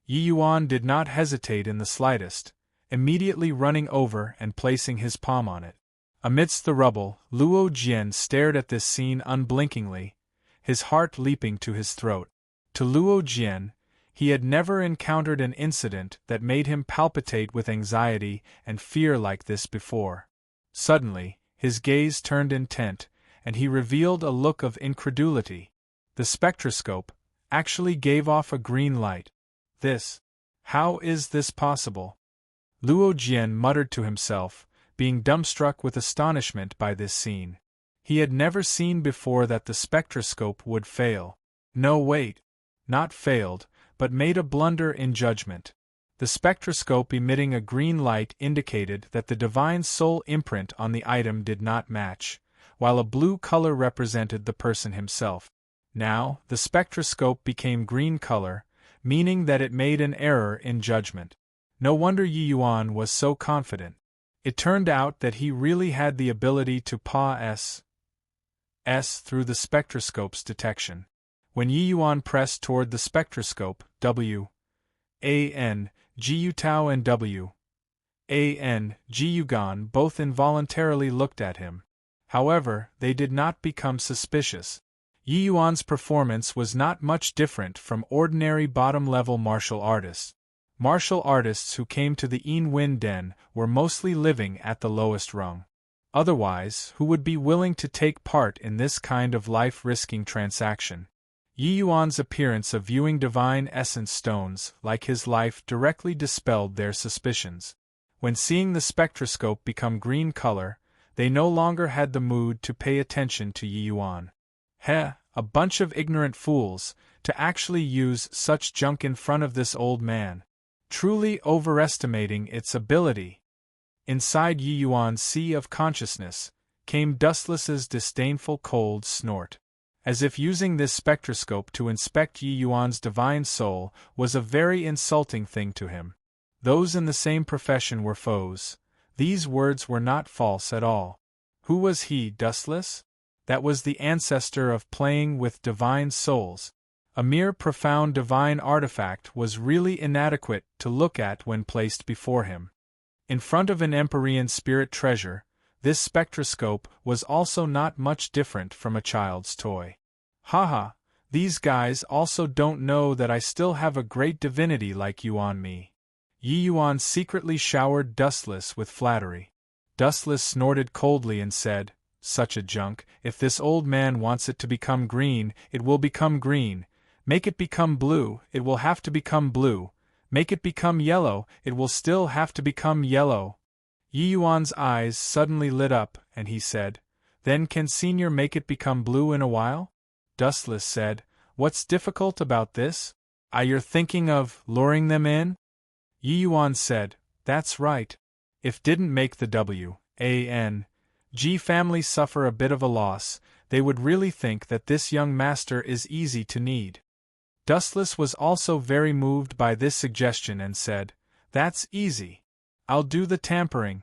Yi Yuan did not hesitate in the slightest, immediately running over and placing his palm on it. Amidst the rubble, Luo Jian stared at this scene unblinkingly, his heart leaping to his throat. To Luo Jian, he had never encountered an incident that made him palpitate with anxiety and fear like this before. Suddenly, his gaze turned intent, and he revealed a look of incredulity. The spectroscope actually gave off a green light. How is this possible? Luo Jian muttered to himself, being dumbstruck with astonishment by this scene. He had never seen before that the spectroscope would fail. No, wait. Not failed, but made a blunder in judgment. The spectroscope emitting a green light indicated that the divine soul imprint on the item did not match, while a blue color represented the person himself. Now, the spectroscope became green color, meaning that it made an error in judgment. No wonder Yi Yuan was so confident. It turned out that he really had the ability to pass through the spectroscope's detection. When Yi Yuan pressed toward the spectroscope, W.A.N.G. Yutao and W.A.N.G. Yugan both involuntarily looked at him. However, they did not become suspicious. Yi Yuan's performance was not much different from ordinary bottom-level martial artists. Martial artists who came to the Yin Den were mostly living at the lowest rung. Otherwise, who would be willing to take part in this kind of life-risking transaction? Yi Yuan's appearance of viewing divine essence stones like his life directly dispelled their suspicions. When seeing the spectroscope become green color, they no longer had the mood to pay attention to Yi Yuan. A bunch of ignorant fools, to actually use such junk in front of this old man. Truly overestimating its ability. Inside Yi Yuan's sea of consciousness, came Dustless's disdainful cold snort. As if using this spectroscope to inspect Yi Yuan's divine soul was a very insulting thing to him. Those in the same profession were foes. These words were not false at all. Who was he, Dustless? That was the ancestor of playing with divine souls. A mere profound divine artifact was really inadequate to look at when placed before him. In front of an Empyrean spirit treasure, this spectroscope was also not much different from a child's toy. Haha, these guys also don't know that I still have a great divinity like you on me. Yi Yuan secretly showered Dustless with flattery. Dustless snorted coldly and said, "Such a junk, if this old man wants it to become green, it will become green. Make it become blue, it will have to become blue. Make it become yellow, it will still have to become yellow." Yi Yuan's eyes suddenly lit up, and he said, "Then can Senior make it become blue in a while?" Dustless said, "What's difficult about this? You're thinking of luring them in?" Yi Yuan said, "That's right. If didn't make the W.A.N.G. family suffer a bit of a loss, they would really think that this young master is easy to knead." Dustless was also very moved by this suggestion and said, "That's easy. I'll do the tampering."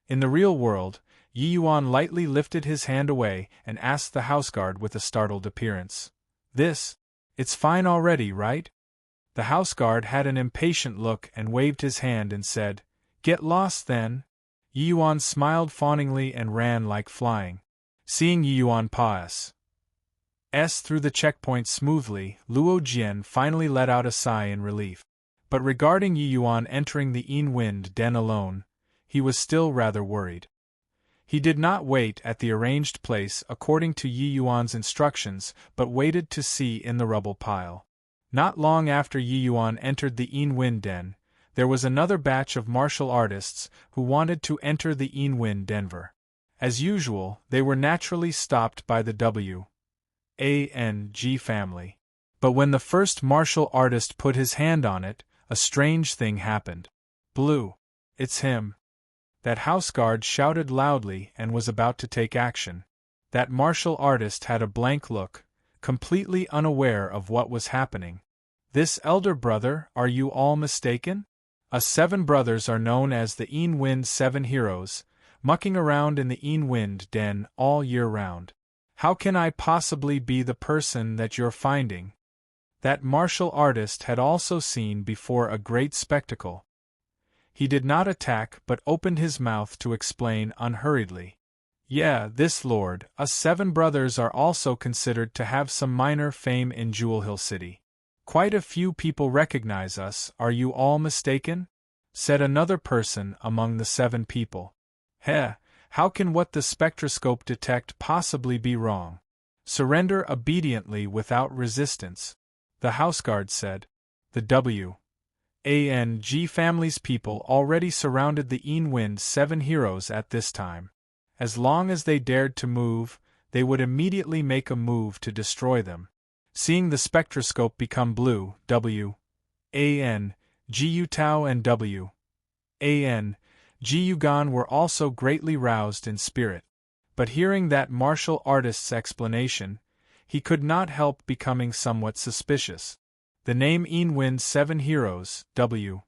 In the real world, Yi Yuan lightly lifted his hand away and asked the houseguard with a startled appearance, "It's fine already, right?" The houseguard had an impatient look and waved his hand and said, "Get lost then." Yi Yuan smiled fawningly and ran like flying. Seeing Yi Yuan pass through the checkpoint smoothly, Luo Jian finally let out a sigh in relief. But regarding Yi Yuan entering the Yin-Wind den alone, he was still rather worried. He did not wait at the arranged place according to Yi Yuan's instructions, but waited to see in the rubble pile. Not long after Yi Yuan entered the Yin-Wind den, there was another batch of martial artists who wanted to enter the Yin-Wind Denver. As usual, they were naturally stopped by the W.A.N.G. family. But when the first martial artist put his hand on it, a strange thing happened. "Blue! It's him!" That houseguard shouted loudly and was about to take action. That martial artist had a blank look, completely unaware of what was happening. "This elder brother, are you all mistaken? Us 7 brothers are known as the Yin-Wind 7 heroes, mucking around in the Yin-Wind den all year round. How can I possibly be the person that you're finding?" That martial artist had also seen before a great spectacle. He did not attack but opened his mouth to explain unhurriedly. "Yeah, this lord, us 7 brothers are also considered to have some minor fame in Jewel Hill City. Quite a few people recognize us, are you all mistaken?" said another person among the 7 people. "Heh, how can what the spectroscope detect possibly be wrong? Surrender obediently without resistance," the houseguard said. The W.A.N.G. family's people already surrounded the Yin-Wind 7 heroes at this time. As long as they dared to move, they would immediately make a move to destroy them. Seeing the spectroscope become blue, W.A.N.G. Yutao and W.A.N.G. Yugan were also greatly roused in spirit. But hearing that martial artist's explanation, he could not help becoming somewhat suspicious. The name Yin-Wind 7 heroes, W.A.N.G.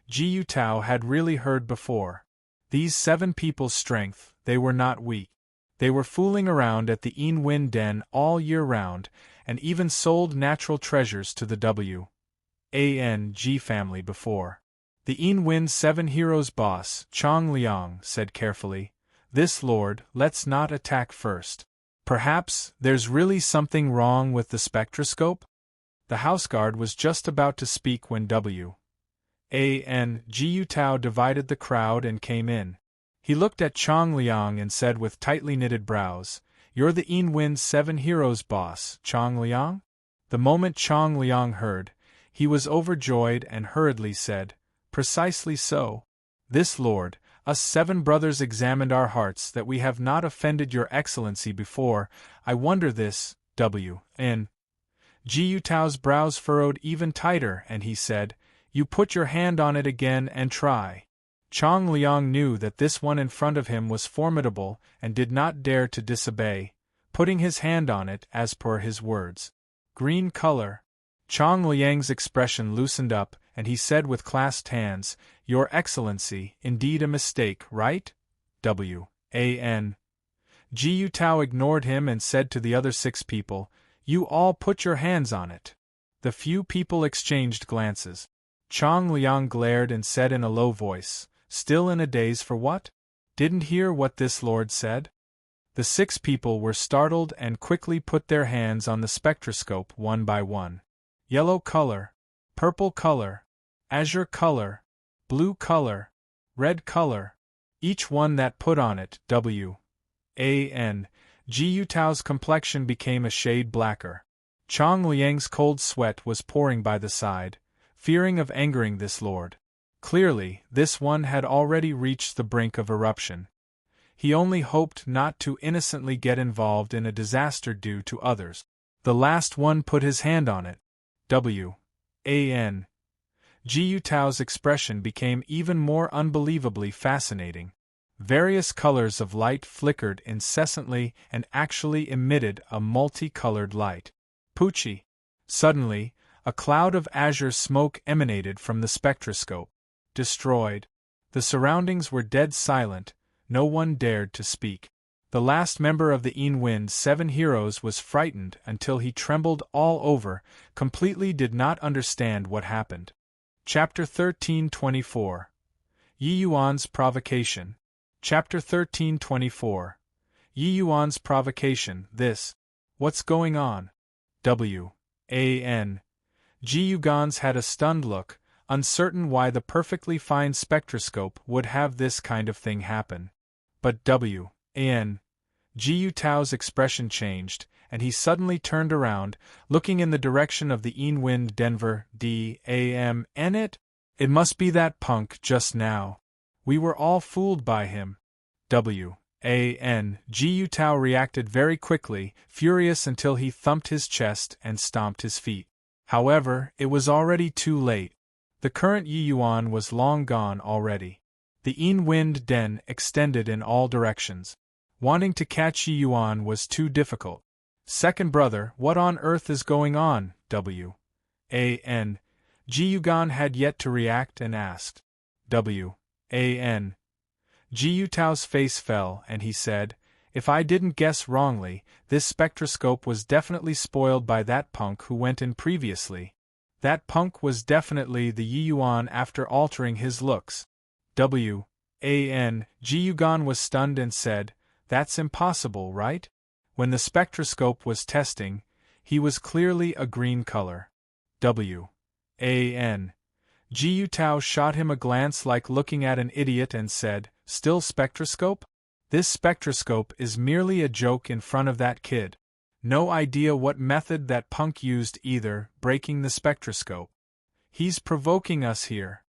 Yutao had really heard before. These 7 people's strength, they were not weak. They were fooling around at the Yin-Wind den all year round, and even sold natural treasures to the W.A.N.G. family before. The Yin-Wind 7 heroes' boss, Chong Liang, said carefully, "This lord, let's not attack first. Perhaps there's really something wrong with the spectroscope?" The houseguard was just about to speak when W.A.N.G. Yutao divided the crowd and came in. He looked at Chong Liang and said with tightly knitted brows, "You're the Yin-Wind 7 heroes' boss, Chong Liang?" The moment Chong Liang heard, he was overjoyed and hurriedly said, "Precisely so. This lord, us 7 brothers examined our hearts that we have not offended your excellency before. I wonder this." W.N.G. Yutao's brows furrowed even tighter and he said, "You put your hand on it again and try." Chong Liang knew that this one in front of him was formidable and did not dare to disobey, putting his hand on it as per his words. "Green color." Chong Liang's expression loosened up and he said with clasped hands, "Your Excellency, indeed a mistake, right?" W.A.N.G. Jiu Tao ignored him and said to the other 6 people, "You all put your hands on it." The few people exchanged glances. Chong Liang glared and said in a low voice, "Still in a daze for what? Didn't hear what this lord said?" The 6 people were startled and quickly put their hands on the spectroscope one by one. Yellow color, purple color, azure color, blue color, red color. Each one that put on it, Jiu Tao's complexion became a shade blacker. Chong Liang's cold sweat was pouring by the side, fearing of angering this lord. Clearly, this one had already reached the brink of eruption. He only hoped not to innocently get involved in a disaster due to others. The last one put his hand on it. Jiu Tao's expression became even more unbelievably fascinating. Various colors of light flickered incessantly and actually emitted a multicolored light. Poochie! Suddenly, a cloud of azure smoke emanated from the spectroscope. Destroyed. The surroundings were dead silent, no one dared to speak. The last member of the Wind's 7 heroes was frightened until he trembled all over, completely did not understand what happened. Chapter 13:24. Yi Yuan's Provocation. Chapter 13:24. Yi Yuan's Provocation. What's going on? Ji Yuan's had a stunned look, uncertain why the perfectly fine spectroscope would have this kind of thing happen. But Jiu Tao's expression changed, and he suddenly turned around, looking in the direction of the Wind Denver It must be that punk just now. We were all fooled by him. Jiu Tao reacted very quickly, furious until he thumped his chest and stomped his feet. However, it was already too late. The current Yi Yuan was long gone already. The Wind Den extended in all directions. Wanting to catch Yi Yuan was too difficult. Second brother, what on earth is going on? Ji Yuan had yet to react and asked. Jiu Tao's face fell and he said, "If I didn't guess wrongly, this spectroscope was definitely spoiled by that punk who went in previously. That punk was definitely the Yi Yuan after altering his looks." Jiu Yuan was stunned and said, "That's impossible, right? When the spectroscope was testing, he was clearly a green color." Jiu Tao shot him a glance like looking at an idiot and said, "Still spectroscope? This spectroscope is merely a joke in front of that kid. No idea what method that punk used either, breaking the spectroscope. He's provoking us here."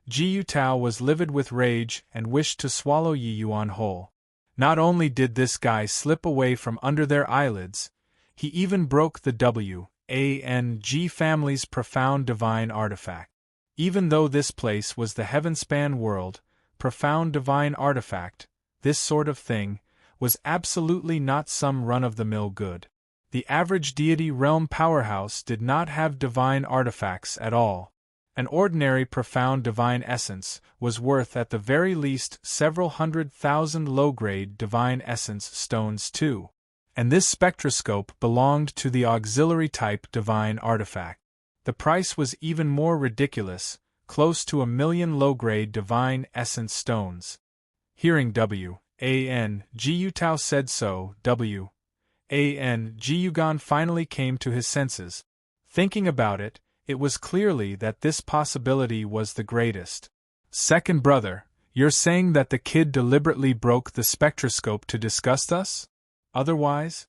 Jiu Tao was livid with rage and wished to swallow Yi Yuan whole. Not only did this guy slip away from under their eyelids, he even broke the G family's profound divine artifact. Even though this place was the heavenspan world, profound divine artifact, this sort of thing, was absolutely not some run-of-the-mill good. The average deity realm powerhouse did not have divine artifacts at all. An ordinary profound divine essence was worth at the very least several 100,000 low-grade divine essence stones too. And this spectroscope belonged to the auxiliary type divine artifact. The price was even more ridiculous, close to 1,000,000 low-grade divine essence stones. Hearing Jiu Tao said so, Jiu Yuan finally came to his senses. Thinking about it, it was clearly that this possibility was the greatest. "Second brother, you're saying that the kid deliberately broke the spectroscope to disgust us? Otherwise?"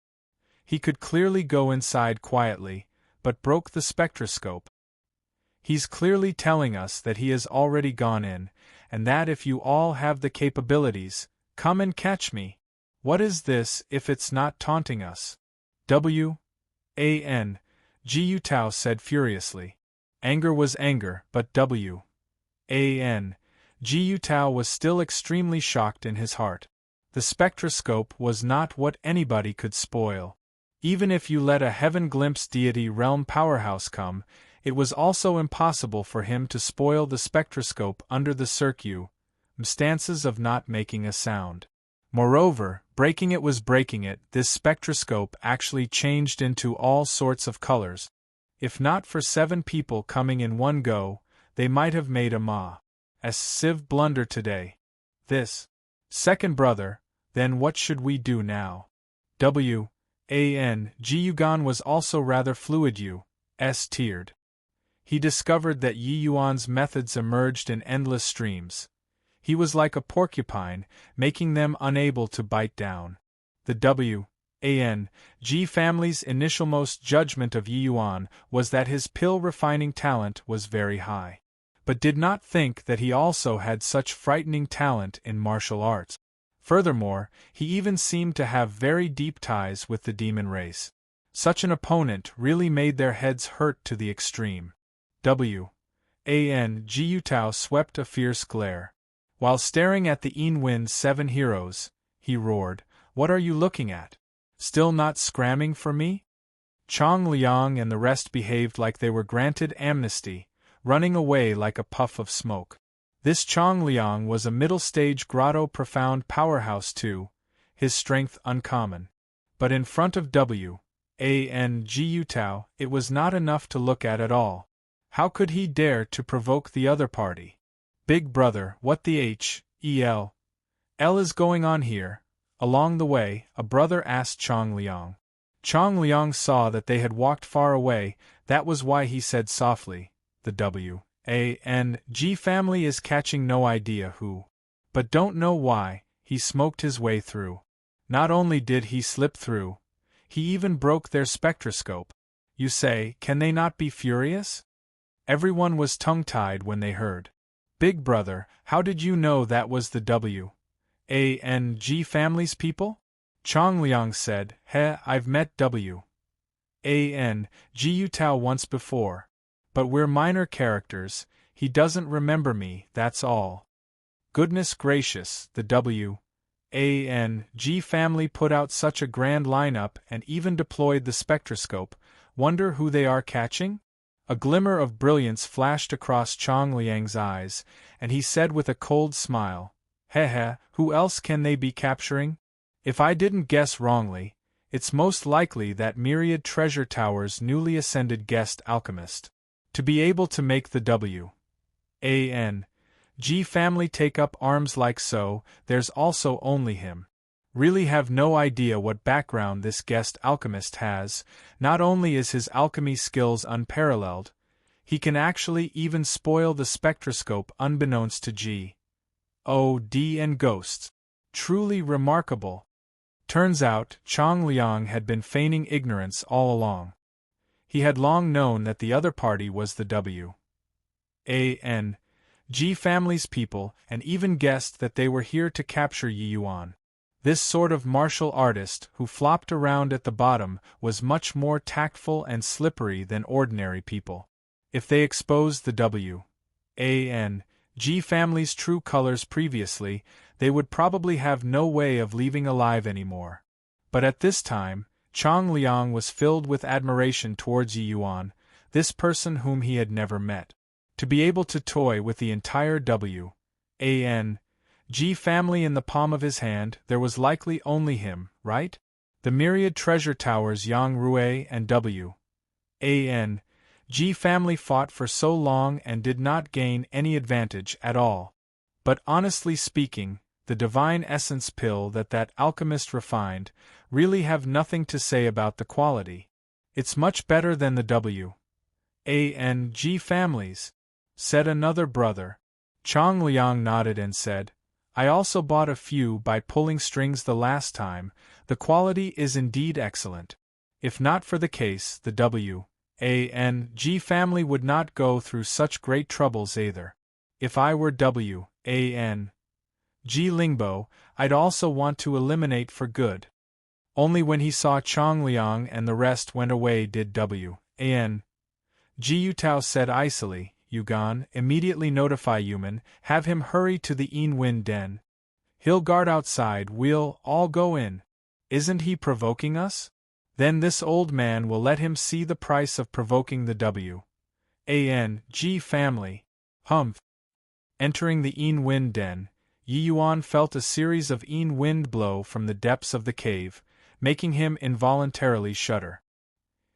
He could clearly go inside quietly, but broke the spectroscope. "He's clearly telling us that he has already gone in, and that if you all have the capabilities, come and catch me. What is this if it's not taunting us?" Jiu Tao said furiously. Anger was anger, but Jiu Tao was still extremely shocked in his heart. The spectroscope was not what anybody could spoil. Even if you let a heaven-glimpsed deity realm powerhouse come, it was also impossible for him to spoil the spectroscope under the circumstances of not making a sound. Moreover, breaking it, this spectroscope actually changed into all sorts of colors. If not for 7 people coming in one go, they might have made a massive blunder today. This second brother, then what should we do now? G. Yuan was also rather fluid. Teared. He discovered that Yi Yuan's methods emerged in endless streams. He was like a porcupine, making them unable to bite down. The G family's initialmost judgment of Yi Yuan was that his pill refining talent was very high, but did not think that he also had such frightening talent in martial arts. Furthermore, he even seemed to have very deep ties with the demon race. Such an opponent really made their heads hurt to the extreme. Ji Yutao swept a fierce glare. While staring at the Yin 7 heroes, he roared, "What are you looking at? Still not scramming for me?" Chong Liang and the rest behaved like they were granted amnesty, running away like a puff of smoke. This Chong Liang was a middle-stage grotto profound powerhouse too, his strength uncommon. But in front of Ji Yutao, it was not enough to look at all. How could he dare to provoke the other party? "Big brother, what the hell is going on here?" Along the way, a brother asked Chong Liang. Chong Liang saw that they had walked far away, that was why he said softly, "The G family is catching no idea who. But don't know why, he smoked his way through. Not only did he slip through, he even broke their spectroscope. You say, can they not be furious?" Everyone was tongue-tied when they heard. "Big brother, how did you know that was the G family's people?" Chong Liang said, I've met G Yutao once before. But we're minor characters, he doesn't remember me, that's all." Goodness gracious, the G family put out such a grand lineup and even deployed the spectroscope, wonder who they are catching? A glimmer of brilliance flashed across Chong Liang's eyes, and he said with a cold smile, who else can they be capturing? If I didn't guess wrongly, it's most likely that Myriad Treasure Tower's newly ascended guest alchemist. To be able to make the G family take up arms like so, there's also only him. Really have no idea what background this guest alchemist has. Not only is his alchemy skills unparalleled, he can actually even spoil the spectroscope unbeknownst to G.O.D. and ghosts. Truly remarkable. Turns out, Chong Liang had been feigning ignorance all along. He had long known that the other party was the G family's people, and even guessed that they were here to capture Yi Yuan. This sort of martial artist, who flopped around at the bottom, was much more tactful and slippery than ordinary people. If they exposed the G family's true colors previously, they would probably have no way of leaving alive anymore. But at this time, Chong Liang was filled with admiration towards Yi Yuan, this person whom he had never met. To be able to toy with the entire G family in the palm of his hand, there was likely only him, right? The Myriad Treasure Tower's Yang Rui and G family fought for so long and did not gain any advantage at all. But honestly speaking, the divine essence pill that alchemist refined, really have nothing to say about the quality. It's much better than the G families, said another brother. Chong Liang nodded and said, I also bought a few by pulling strings the last time, the quality is indeed excellent. If not for the case, the G family would not go through such great troubles either. If I were G Lingbo, I'd also want to eliminate for good. Only when he saw Chong Liang and the rest went away did G Yutao said icily, Yugan, immediately notify Yuman, have him hurry to the Yin den. He'll guard outside, we'll all go in. Isn't he provoking us? Then this old man will let him see the price of provoking the G family. Humph. Entering the Yin den, Yi Yuan felt a series of wind blow from the depths of the cave, making him involuntarily shudder.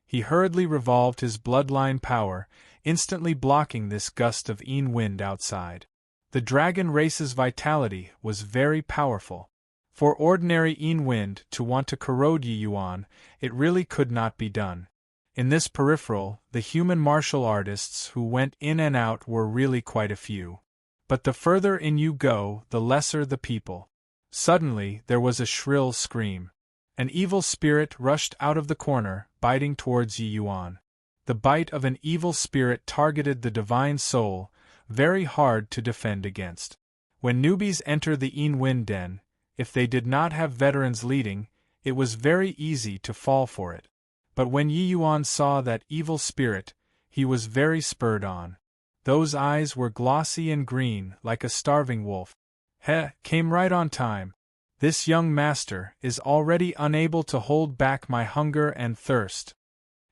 He hurriedly revolved his bloodline power, instantly blocking this gust of wind outside. The dragon race's vitality was very powerful. For ordinary wind to want to corrode Yi Yuan, it really could not be done. In this peripheral, the human martial artists who went in and out were really quite a few. But the further in you go, the lesser the people. Suddenly, there was a shrill scream. An evil spirit rushed out of the corner, biting towards Yi Yuan. The bite of an evil spirit targeted the divine soul, very hard to defend against. When newbies enter the wind den, if they did not have veterans leading, it was very easy to fall for it. But when Yi Yuan saw that evil spirit, he was very spurred on. Those eyes were glossy and green, like a starving wolf. Came right on time. This young master is already unable to hold back my hunger and thirst.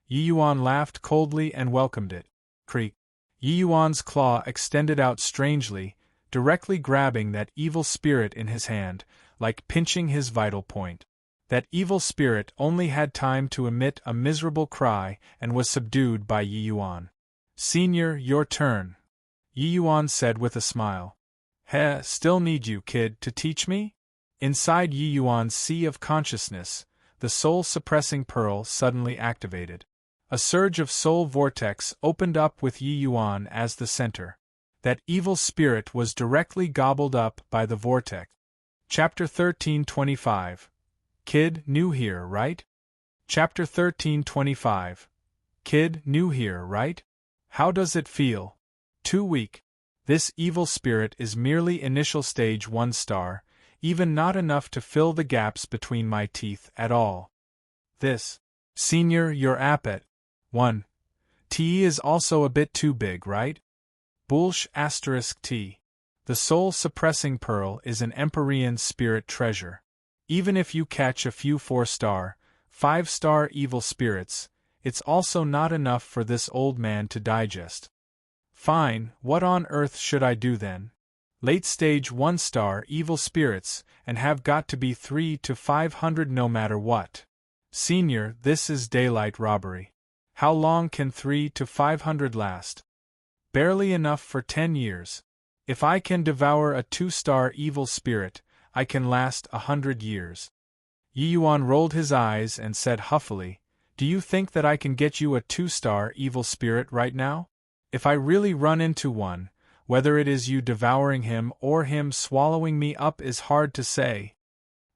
Yi Yuan laughed coldly and welcomed it. Creak. Yi Yuan's claw extended out strangely, directly grabbing that evil spirit in his hand, like pinching his vital point. That evil spirit only had time to emit a miserable cry and was subdued by Yi Yuan. Senior, your turn, Yi Yuan said with a smile. Still need you, kid, to teach me? Inside Yi Yuan's sea of consciousness, the soul-suppressing pearl suddenly activated. A surge of soul vortex opened up with Yi Yuan as the center. That evil spirit was directly gobbled up by the vortex. Chapter 1325. Kid, new here, right? Chapter 1325. Kid, new here, right? How does it feel? Too weak. This evil spirit is merely initial stage 1 star, even not enough to fill the gaps between my teeth at all. This, Senior, your appet. 1. T is also a bit too big, right? Bullsh *T. The soul-suppressing pearl is an Empyrean spirit treasure. Even if you catch a few 4-star, 5-star evil spirits, it's also not enough for this old man to digest. Fine, what on earth should I do then? Late stage 1-star evil spirits, and have got to be 300 to 500 no matter what. Senior, this is daylight robbery. How long can 300 to 500 last? Barely enough for 10 years. If I can devour a 2-star evil spirit, I can last 100 years. Yi Yuan rolled his eyes and said huffily, Do you think that I can get you a 2-star evil spirit right now? If I really run into one, whether it is you devouring him or him swallowing me up is hard to say.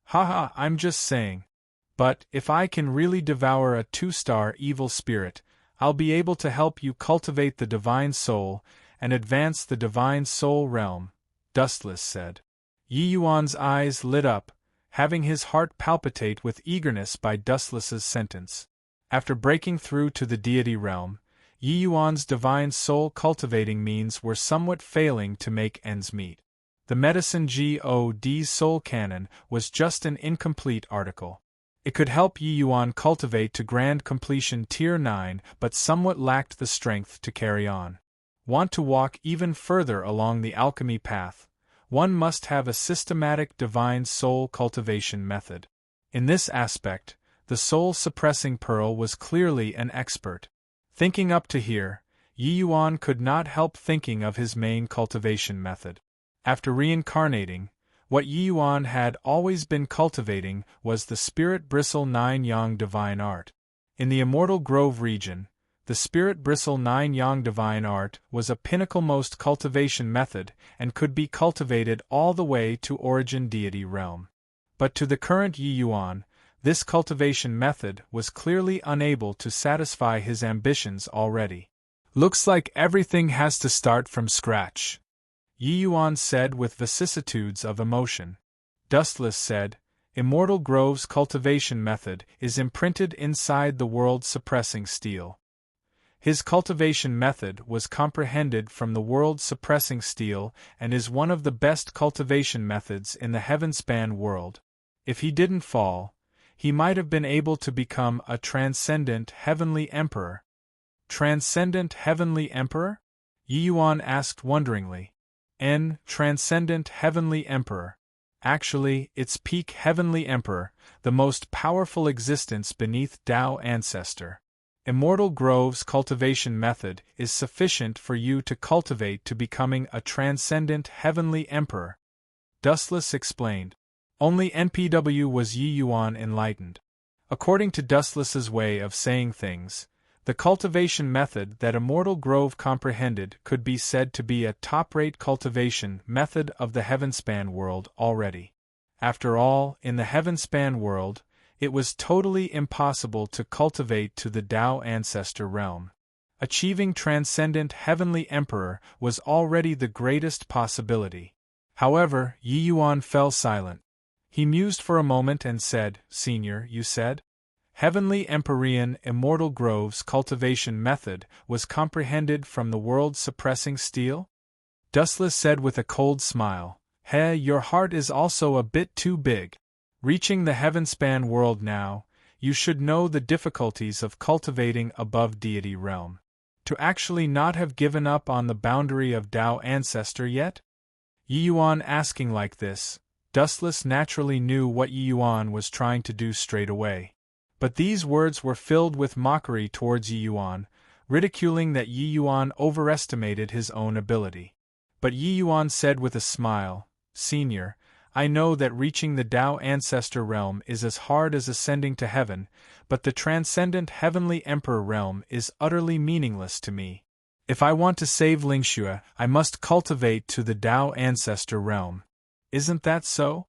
Haha, I'm just saying. But, if I can really devour a 2-star evil spirit, I'll be able to help you cultivate the divine soul and advance the divine soul realm, Dustless said. Yi Yuan's eyes lit up, having his heart palpitate with eagerness by Dustless's sentence. After breaking through to the deity realm, Yi Yuan's divine soul cultivating means were somewhat failing to make ends meet. The Medicine God's soul canon was just an incomplete article. It could help Yi Yuan cultivate to grand completion Tier 9 but somewhat lacked the strength to carry on. Want to walk even further along the alchemy path, one must have a systematic divine soul cultivation method. In this aspect, the soul-suppressing pearl was clearly an expert. Thinking up to here, Yi Yuan could not help thinking of his main cultivation method. After reincarnating, what Yi Yuan had always been cultivating was the Spirit Bristle 9 Yang Divine Art. In the Immortal Grove region, the Spirit Bristle 9 Yang Divine Art was a pinnacle-most cultivation method and could be cultivated all the way to Origin Deity Realm. But to the current Yi Yuan, this cultivation method was clearly unable to satisfy his ambitions already. Looks like everything has to start from scratch, Yi Yuan said with vicissitudes of emotion. Dustless said, Immortal Grove's cultivation method is imprinted inside the world-suppressing steel. His cultivation method was comprehended from the world-suppressing steel and is one of the best cultivation methods in the Heavenspan world. If he didn't fall, he might have been able to become a transcendent heavenly emperor. Transcendent heavenly emperor? Yi Yuan asked wonderingly. Transcendent Heavenly Emperor. Actually, it's peak Heavenly Emperor, the most powerful existence beneath Tao Ancestor. Immortal Grove's cultivation method is sufficient for you to cultivate to becoming a transcendent Heavenly Emperor. Dustless explained. Only NPW was Yi Yuan enlightened. According to Dustless's way of saying things, the cultivation method that Immortal Grove comprehended could be said to be a top-rate cultivation method of the Heavenspan world already. After all, in the Heavenspan world, it was totally impossible to cultivate to the Tao Ancestor realm. Achieving Transcendent Heavenly Emperor was already the greatest possibility. However, Yi Yuan fell silent. He mused for a moment and said, "Senior, you said? Heavenly Empyrean Immortal Grove's cultivation method was comprehended from the world-suppressing steel?" Dustless said with a cold smile, Your heart is also a bit too big. Reaching the Heavenspan world now, you should know the difficulties of cultivating above deity realm. To actually not have given up on the boundary of Tao Ancestor yet?" Yi Yuan asking like this, Dustless naturally knew what Yi Yuan was trying to do straight away. But these words were filled with mockery towards Yi Yuan, ridiculing that Yi Yuan overestimated his own ability. But Yi Yuan said with a smile, "Senior, I know that reaching the Tao Ancestor realm is as hard as ascending to heaven, but the Transcendent Heavenly Emperor realm is utterly meaningless to me. If I want to save Lingxue, I must cultivate to the Tao Ancestor realm. Isn't that so?"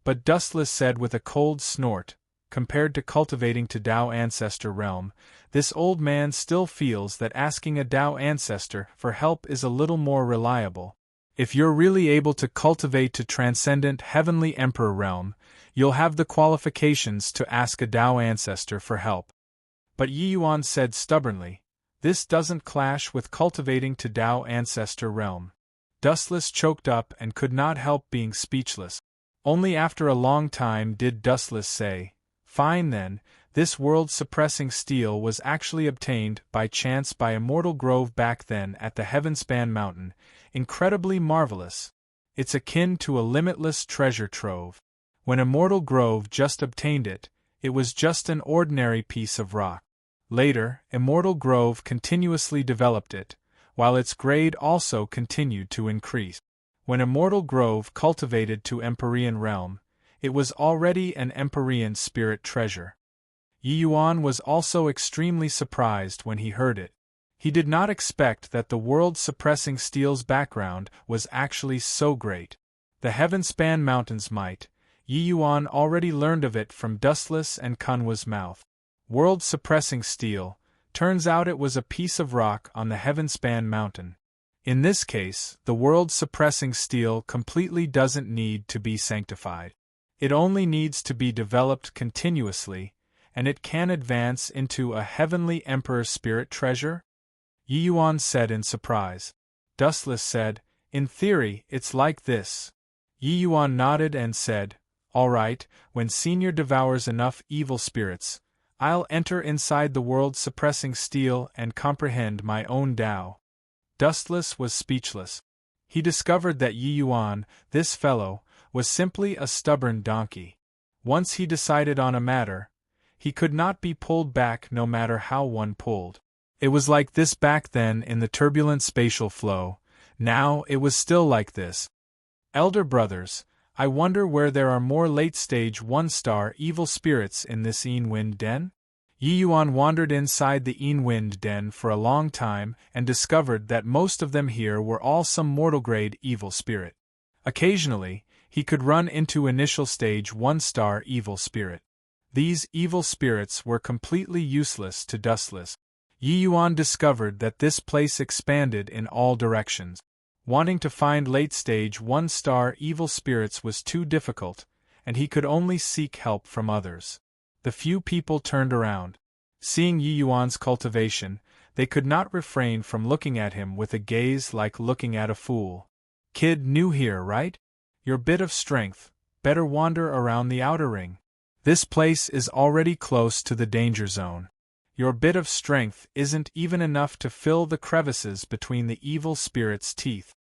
But Dustless said with a cold snort, "Compared to cultivating to Tao Ancestor realm, this old man still feels that asking a Tao Ancestor for help is a little more reliable. If you're really able to cultivate to Transcendent Heavenly Emperor realm, you'll have the qualifications to ask a Tao Ancestor for help." But Yi Yuan said stubbornly, "This doesn't clash with cultivating to Tao Ancestor realm." Dustless choked up and could not help being speechless. Only after a long time did Dustless say, "Fine then, this world-suppressing steel was actually obtained by chance by Immortal Grove back then at the Heavenspan Mountain. Incredibly marvelous. It's akin to a limitless treasure trove. When Immortal Grove just obtained it, it was just an ordinary piece of rock. Later, Immortal Grove continuously developed it, while its grade also continued to increase. When Immortal Grove cultivated to Empyrean realm, it was already an Empyrean spirit treasure." Yi Yuan was also extremely surprised when he heard it. He did not expect that the world-suppressing steel's background was actually so great. The Heavenspan Mountain's might, Yi Yuan already learned of it from Dustless and Kunwa's mouth. World-suppressing steel, turns out it was a piece of rock on the Heavenspan Mountain. In this case, the world-suppressing steel completely doesn't need to be sanctified. It only needs to be developed continuously, and it can advance into a Heavenly Emperor spirit treasure? Yi Yuan said in surprise. Dustless said, "In theory, it's like this." Yi Yuan nodded and said, "All right, when Senior devours enough evil spirits, I'll enter inside the world-suppressing steel and comprehend my own Tao." Dustless was speechless. He discovered that Yi Yuan, this fellow, was simply a stubborn donkey. Once he decided on a matter, he could not be pulled back no matter how one pulled. It was like this back then in the turbulent spatial flow, now it was still like this. Elder brothers, I wonder where there are more late-stage one-star evil spirits in this Wind Den? Yi Yuan wandered inside the Wind Den for a long time and discovered that most of them here were all some mortal-grade evil spirit. Occasionally, he could run into initial stage one-star evil spirit. These evil spirits were completely useless to Dustless. Yi Yuan discovered that this place expanded in all directions. Wanting to find late-stage one-star evil spirits was too difficult, and he could only seek help from others. The few people turned around. Seeing Yi Yuan's cultivation, they could not refrain from looking at him with a gaze like looking at a fool. "Kid, new here, right? Your bit of strength, better wander around the outer ring. This place is already close to the danger zone. Your bit of strength isn't even enough to fill the crevices between the evil spirit's teeth."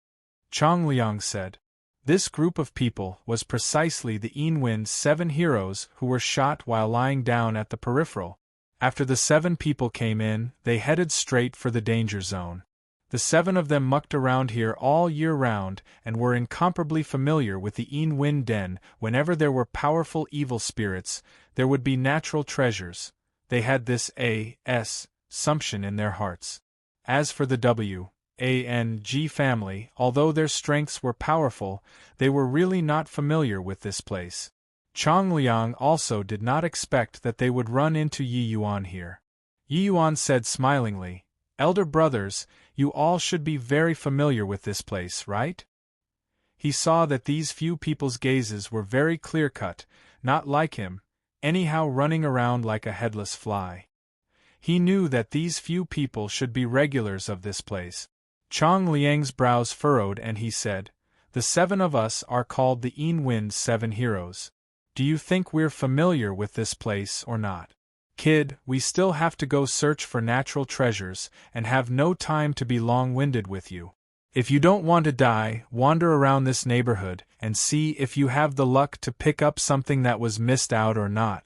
Chong Liang said. This group of people was precisely the Enwind's 7 heroes who were shot while lying down at the peripheral. After the 7 people came in, they headed straight for the danger zone. The 7 of them mucked around here all year round and were incomparably familiar with the Enwind Den. Whenever there were powerful evil spirits, there would be natural treasures. They had this assumption in their hearts. As for the W.A.N.G. family, although their strengths were powerful, they were really not familiar with this place. Chong Liang also did not expect that they would run into Yi Yuan here. Yi Yuan said smilingly, "Elder brothers, you all should be very familiar with this place, right?" He saw that these few people's gazes were very clear-cut, not like him, anyhow running around like a headless fly. He knew that these few people should be regulars of this place. Chong Liang's brows furrowed and he said, "The 7 of us are called the Enwind's 7 heroes. Do you think we're familiar with this place or not? Kid, we still have to go search for natural treasures and have no time to be long-winded with you. If you don't want to die, wander around this neighborhood and see if you have the luck to pick up something that was missed out or not."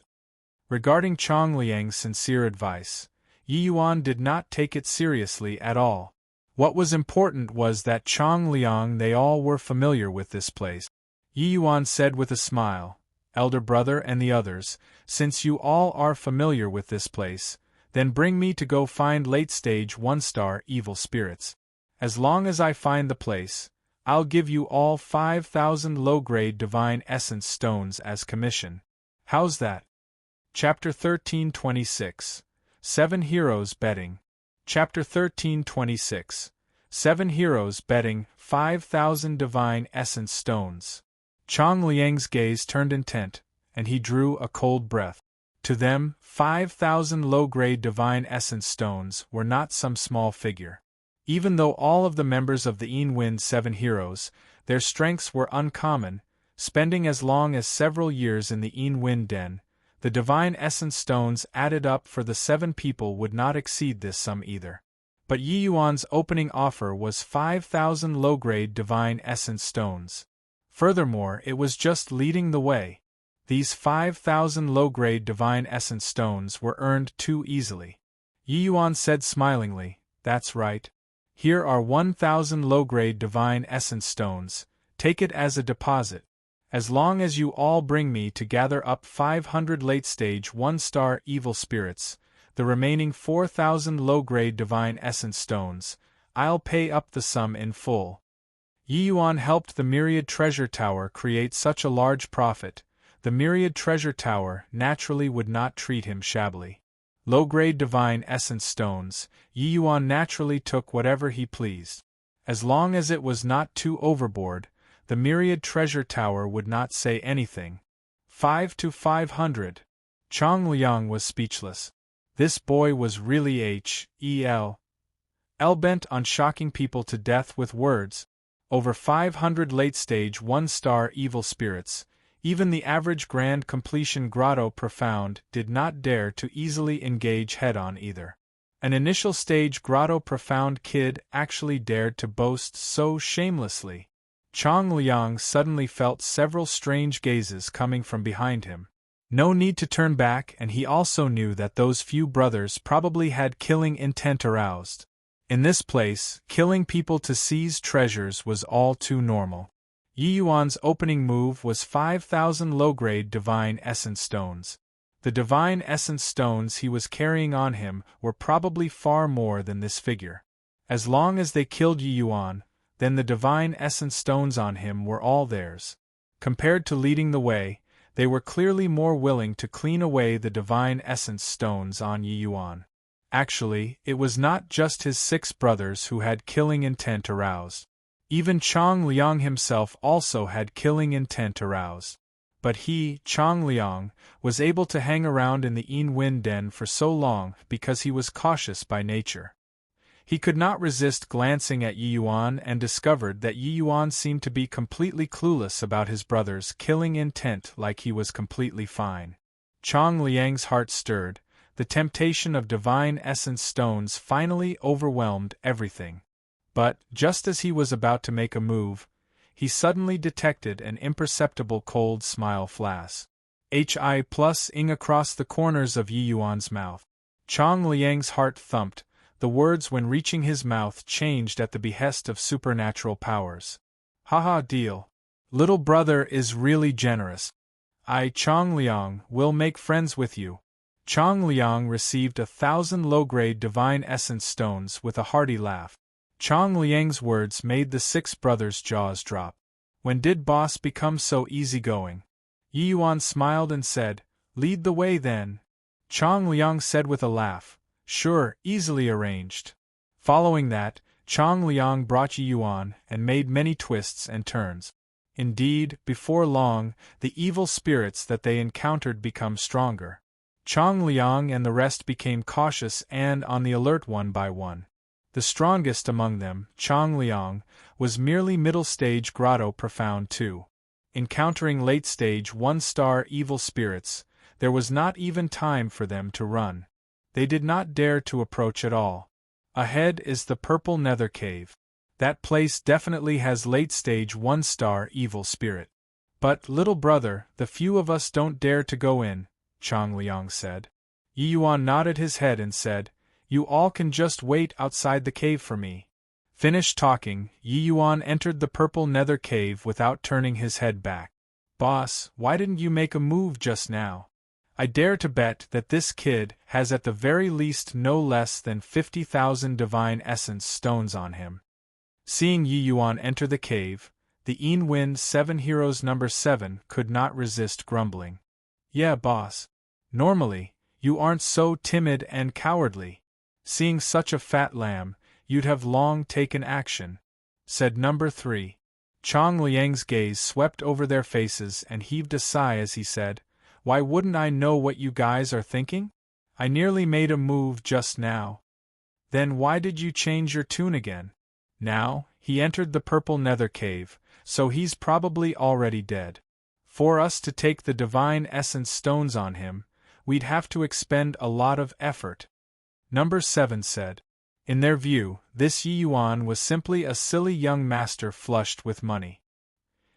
Regarding Chong Liang's sincere advice, Yi Yuan did not take it seriously at all. What was important was that Chong Liang they all were familiar with this place. Yi Yuan said with a smile, "Elder brother and the others, since you all are familiar with this place, then bring me to go find late-stage 1-star evil spirits. As long as I find the place, I'll give you all 5,000 low-grade divine essence stones as commission. How's that?" Chapter 1326. 7 Heroes Betting. Chapter 1326. 7 Heroes Betting 5,000 divine essence stones. Chong Liang's gaze turned intent, and he drew a cold breath. To them, 5,000 low-grade divine essence stones were not some small figure. Even though all of the members of the Enwind's 7 heroes, their strengths were uncommon, spending as long as several years in the Enwind Den, the divine essence stones added up for the 7 people would not exceed this sum either. But Yi Yuan's opening offer was 5,000 low-grade divine essence stones. Furthermore, it was just leading the way. These 5,000 low-grade divine essence stones were earned too easily. Yi Yuan said smilingly, "That's right. Here are 1,000 low-grade divine essence stones, take it as a deposit. As long as you all bring me to gather up 500 late-stage 1-star evil spirits, the remaining 4,000 low-grade divine essence stones, I'll pay up the sum in full." Yi Yuan helped the Myriad Treasure Tower create such a large profit. The Myriad Treasure Tower naturally would not treat him shabbily. Low-grade divine essence stones, Yi Yuan naturally took whatever he pleased. As long as it was not too overboard, the Myriad Treasure Tower would not say anything. 5 to 500. Chong Liang was speechless. This boy was really hell-bent on shocking people to death with words. Over 500 late-stage 1-star evil spirits, even the average grand completion Grotto Profound did not dare to easily engage head-on either. An initial stage Grotto Profound kid actually dared to boast so shamelessly. Chong Liang suddenly felt several strange gazes coming from behind him. No need to turn back, and he also knew that those few brothers probably had killing intent aroused. In this place, killing people to seize treasures was all too normal. Yi Yuan's opening move was 5,000 low-grade divine essence stones. The divine essence stones he was carrying on him were probably far more than this figure. As long as they killed Yi Yuan, then the divine essence stones on him were all theirs. Compared to leading the way, they were clearly more willing to clean away the divine essence stones on Yi Yuan. Actually, it was not just his 6 brothers who had killing intent aroused. Even Chong Liang himself also had killing intent aroused. But he, Chong Liang, was able to hang around in the Enwind Den for so long because he was cautious by nature. He could not resist glancing at Yi Yuan and discovered that Yi Yuan seemed to be completely clueless about his brother's killing intent, like he was completely fine. Chong Liang's heart stirred. The temptation of divine essence stones finally overwhelmed everything. But, just as he was about to make a move, he suddenly detected an imperceptible cold smile flash. Hi+ing across the corners of Yi Yuan's mouth. Chang Liang's heart thumped. The words when reaching his mouth changed at the behest of supernatural powers. Haha, deal. Little brother is really generous. I, Chang Liang, will make friends with you. Chang Liang received 1,000 low-grade divine essence stones with a hearty laugh. Chang Liang's words made the 6 brothers' jaws drop. When did boss become so easygoing? Yi Yuan smiled and said, lead the way then. Chang Liang said with a laugh, sure, easily arranged. Following that, Chang Liang brought Yi Yuan and made many twists and turns. Indeed, before long, the evil spirits that they encountered become stronger. Chang Liang and the rest became cautious and on the alert one by one. The strongest among them, Chang Liang, was merely middle-stage Grotto Profound 2. Encountering late-stage 1-star evil spirits, there was not even time for them to run. They did not dare to approach at all. Ahead is the Purple Nether Cave. That place definitely has late-stage 1-star evil spirit. But, little brother, the few of us don't dare to go in, Chang Liang said. Yi Yuan nodded his head and said, you all can just wait outside the cave for me. Finished talking, Yi Yuan entered the Purple Nether Cave without turning his head back. Boss, why didn't you make a move just now? I dare to bet that this kid has at the very least no less than 50,000 divine essence stones on him. Seeing Yi Yuan enter the cave, the Wind 7 Heroes number 7 could not resist grumbling. Yeah, boss. Normally, you aren't so timid and cowardly. Seeing such a fat lamb, you'd have long taken action, said number 3. Chang Liang's gaze swept over their faces and heaved a sigh as he said, why wouldn't I know what you guys are thinking? I nearly made a move just now. Then why did you change your tune again? Now, he entered the Purple Nether Cave, so he's probably already dead. For us to take the divine essence stones on him, we'd have to expend a lot of effort. Number 7 said. In their view, this Yi Yuan was simply a silly young master flushed with money.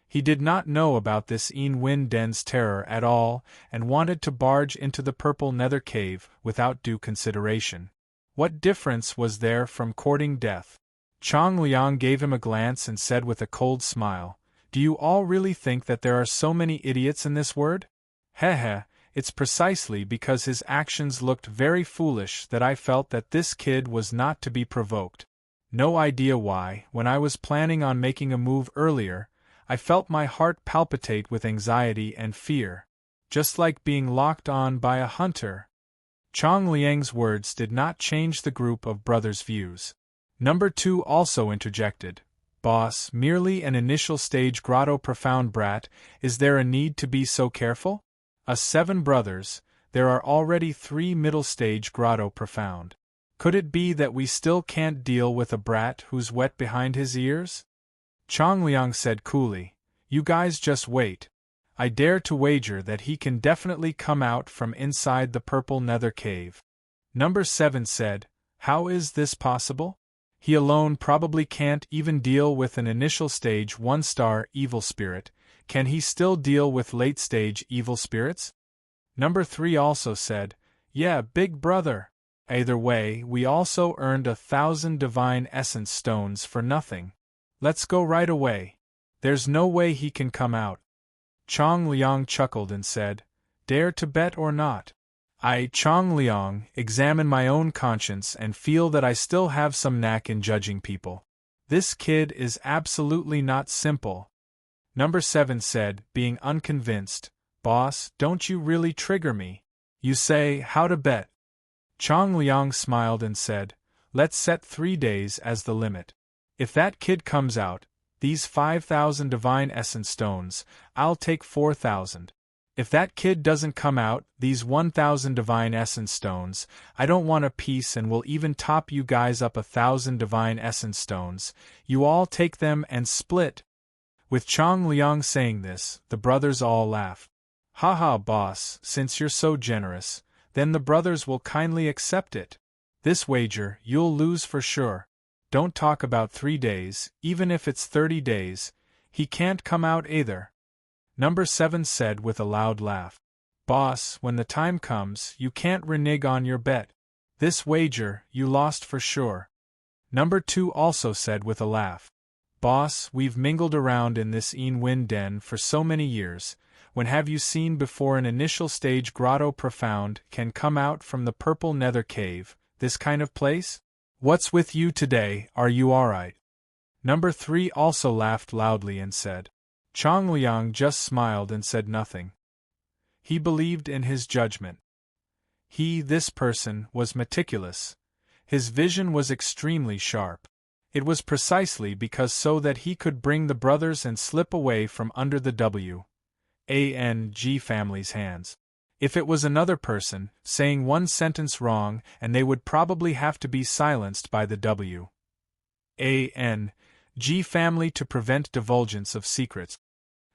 He did not know about this Wind den's terror at all and wanted to barge into the Purple Nether Cave without due consideration. What difference was there from courting death? Chang Liang gave him a glance and said with a cold smile, do you all really think that there are so many idiots in this world? Heh, it's precisely because his actions looked very foolish that I felt that this kid was not to be provoked. No idea why, when I was planning on making a move earlier, I felt my heart palpitate with anxiety and fear, just like being locked on by a hunter. Chang Liang's words did not change the group of brothers' views. Number 2 also interjected, boss, merely an initial stage Grotto Profound brat, is there a need to be so careful? Us 7 brothers, there are already 3 middle stage Grotto Profound. Could it be that we still can't deal with a brat who's wet behind his ears? Chang Liang said coolly, you guys just wait. I dare to wager that he can definitely come out from inside the Purple Nether Cave. Number 7 said, how is this possible? He alone probably can't even deal with an initial stage 1-star evil spirit. Can he still deal with late-stage evil spirits? Number 3 also said, yeah, big brother. Either way, we also earned 1,000 divine essence stones for nothing. Let's go right away. There's no way he can come out. Chang Liang chuckled and said, dare to bet or not? I, Chang Liang, examine my own conscience and feel that I still have some knack in judging people. This kid is absolutely not simple. Number 7 said, being unconvinced, boss, don't you really trigger me? You say, how to bet? Chang Liang smiled and said, let's set 3 days as the limit. If that kid comes out, these 5,000 divine essence stones, I'll take 4,000. If that kid doesn't come out, these 1,000 divine essence stones, I don't want a piece and will even top you guys up 1,000 divine essence stones. You all take them and split. With Chang Liang saying this, the brothers all laughed. Haha, boss, since you're so generous, then the brothers will kindly accept it. This wager, you'll lose for sure. Don't talk about 3 days, even if it's 30 days, he can't come out either. Number 7 said with a loud laugh. Boss, when the time comes, you can't renege on your bet. This wager, you lost for sure. Number 2 also said with a laugh. Boss, we've mingled around in this wind den for so many years. When have you seen before an initial stage grotto profound can come out from the purple nether cave, this kind of place? What's with you today, are you alright? Number 3 also laughed loudly and said. Chong Liang just smiled and said nothing. He believed in his judgment. This person, was meticulous. His vision was extremely sharp. It was precisely because so that he could bring the brothers and slip away from under the W.A.N.G. family's hands. If it was another person, saying one sentence wrong and they would probably have to be silenced by the W.A.N.G. family to prevent divulgence of secrets.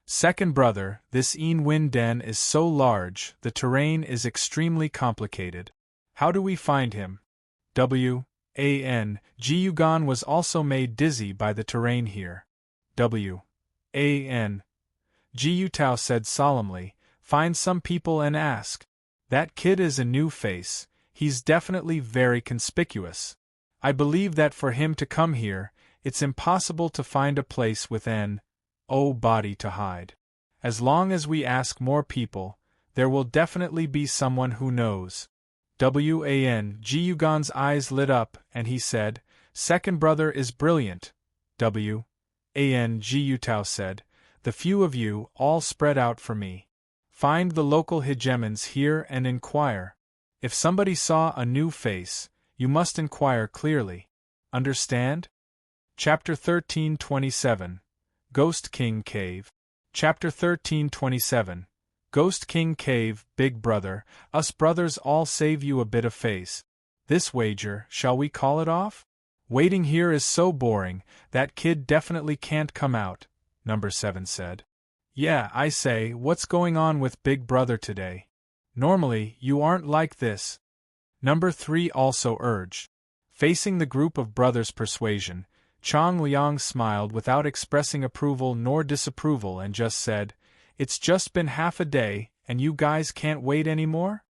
Second brother, this wind den is so large, the terrain is extremely complicated. How do we find him? W.A.N.G. Yugan was also made dizzy by the terrain here. W.A.N.G. Yutao said solemnly, find some people and ask. That kid is a new face, he's definitely very conspicuous. I believe that for him to come here, it's impossible to find a place with an body to hide. As long as we ask more people, there will definitely be someone who knows. W.A.N.G. Yugan's eyes lit up, and he said, Second brother is brilliant. W.A.N.G. Yutao said, the few of you all spread out for me. Find the local hegemons here and inquire. If somebody saw a new face, you must inquire clearly. Understand? Chapter 13:27 Ghost King Cave. Chapter 13:27 Ghost King Cave. Big brother, us brothers all save you a bit of face. This wager, shall we call it off? Waiting here is so boring, that kid definitely can't come out, Number 7 said. Yeah, I say, what's going on with Big Brother today? Normally, you aren't like this. Number 3 also urged. Facing the group of brothers' persuasion, Chong Liang smiled without expressing approval nor disapproval and just said, It's just been half a day, and you guys can't wait anymore?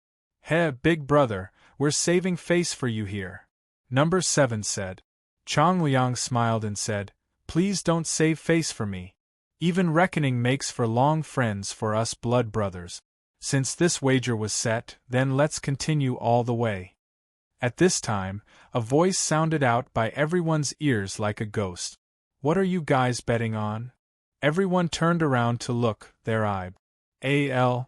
Big brother, we're saving face for you here. Number 7 said. Chong Liang smiled and said, Please don't save face for me. Even reckoning makes for long friends for us blood brothers. Since this wager was set, then let's continue all the way. At this time, a voice sounded out by everyone's ears like a ghost. What are you guys betting on? Everyone turned around to look, their eyeballs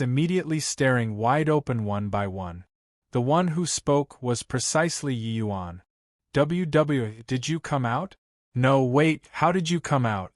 immediately staring wide open one by one. The one who spoke was precisely Yi Yuan. Did you come out? No, wait, how did you come out?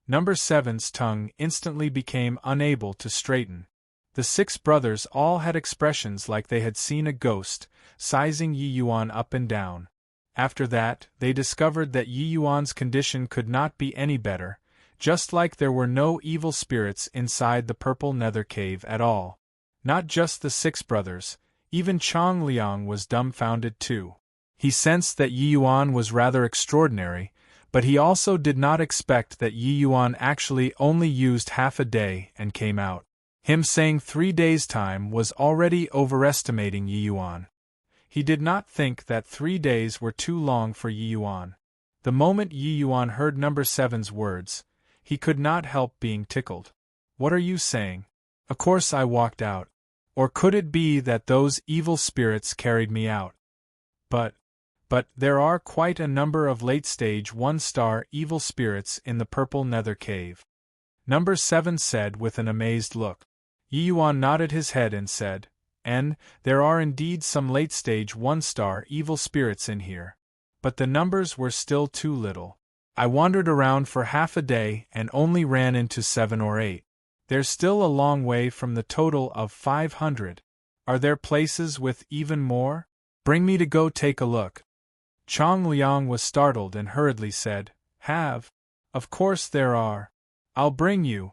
Number 7's tongue instantly became unable to straighten. The 6 brothers all had expressions like they had seen a ghost, sizing Yi Yuan up and down. After that, they discovered that Yi Yuan's condition could not be any better, just like there were no evil spirits inside the purple nether cave at all. Not just the 6 brothers, even Chong Liang was dumbfounded too. He sensed that Yi Yuan was rather extraordinary, but he also did not expect that Yi Yuan actually only used half a day and came out. Him saying 3 days' time was already overestimating Yi Yuan. He did not think that 3 days were too long for Yi Yuan. The moment Yi Yuan heard Number 7's words, he could not help being tickled. What are you saying? Of course I walked out. Or could it be that those evil spirits carried me out? But there are quite a number of late-stage 1-star evil spirits in the purple nether cave. Number 7 said with an amazed look. Yi Yuan nodded his head and said, there are indeed some late-stage 1-star evil spirits in here. But the numbers were still too little. I wandered around for half a day and only ran into 7 or 8. There's still a long way from the total of 500. Are there places with even more? Bring me to go take a look. Chong Liang was startled and hurriedly said, Of course there are. I'll bring you.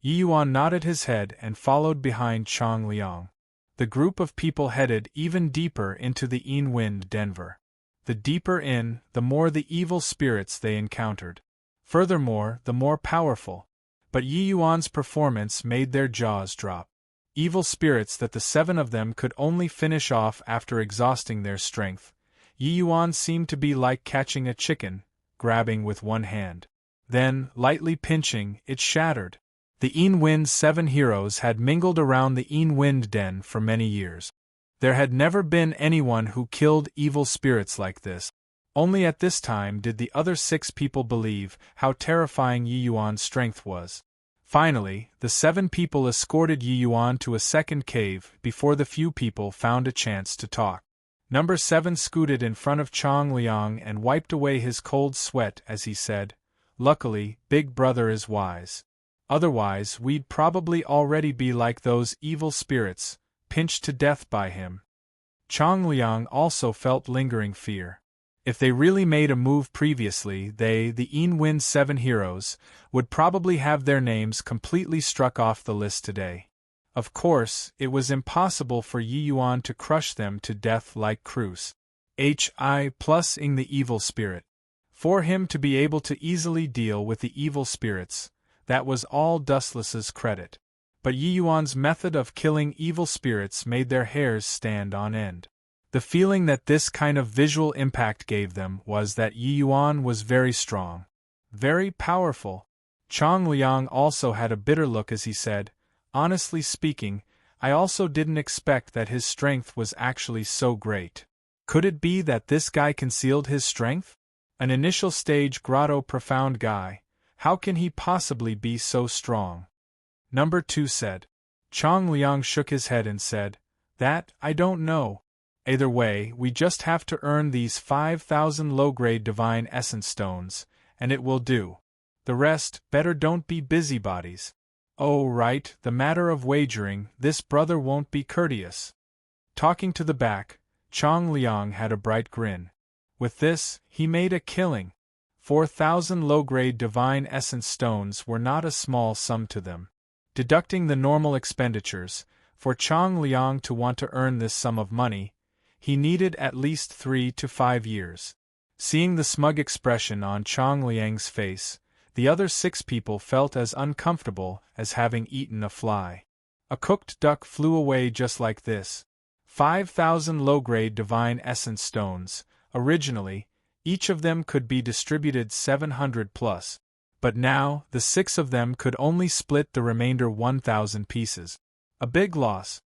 Yi Yuan nodded his head and followed behind Chong Liang. The group of people headed even deeper into the wind Denver. The deeper in, the more the evil spirits they encountered. Furthermore, the more powerful. But Yi Yuan's performance made their jaws drop. Evil spirits that the 7 of them could only finish off after exhausting their strength. Yi Yuan seemed to be like catching a chicken, grabbing with one hand. Then, lightly pinching, it shattered. The Yin Wind 7 heroes had mingled around the Yin Wind den for many years. There had never been anyone who killed evil spirits like this. Only at this time did the other 6 people believe how terrifying Yi Yuan's strength was. Finally, the 7 people escorted Yi Yuan to a second cave before the few people found a chance to talk. Number 7 scooted in front of Chong Liang and wiped away his cold sweat as he said, "Luckily, Big Brother is wise. Otherwise, we'd probably already be like those evil spirits, pinched to death by him." Chong Liang also felt lingering fear. If they really made a move previously, they, the Yin Wind 7 heroes, would probably have their names completely struck off the list today. Of course, it was impossible for Yi Yuan to crush them to death like Cruz. Ing the evil spirit. For him to be able to easily deal with the evil spirits, that was all Dustless's credit. But Yi Yuan's method of killing evil spirits made their hairs stand on end. The feeling that this kind of visual impact gave them was that Yi Yuan was very strong. Very powerful. Chong Liang also had a bitter look as he said, "Honestly speaking, I also didn't expect that his strength was actually so great. Could it be that this guy concealed his strength? An initial stage grotto profound guy, how can he possibly be so strong?" Number 2 said. Chong Liang shook his head and said, "That, I don't know. Either way, we just have to earn these 5,000 low-grade divine essence stones, and it will do. The rest, better don't be busybodies. Oh right, the matter of wagering, this brother won't be courteous." Talking to the back, Chong Liang had a bright grin. With this, he made a killing. 4,000 low-grade divine essence stones were not a small sum to them. Deducting the normal expenditures, for Chong Liang to want to earn this sum of money, he needed at least 3 to 5 years. Seeing the smug expression on Chong Liang's face, the other 6 people felt as uncomfortable as having eaten a fly. A cooked duck flew away just like this. 5,000 low-grade divine essence stones. Originally, each of them could be distributed 700 plus. But now, the 6 of them could only split the remainder 1,000 pieces. A big loss.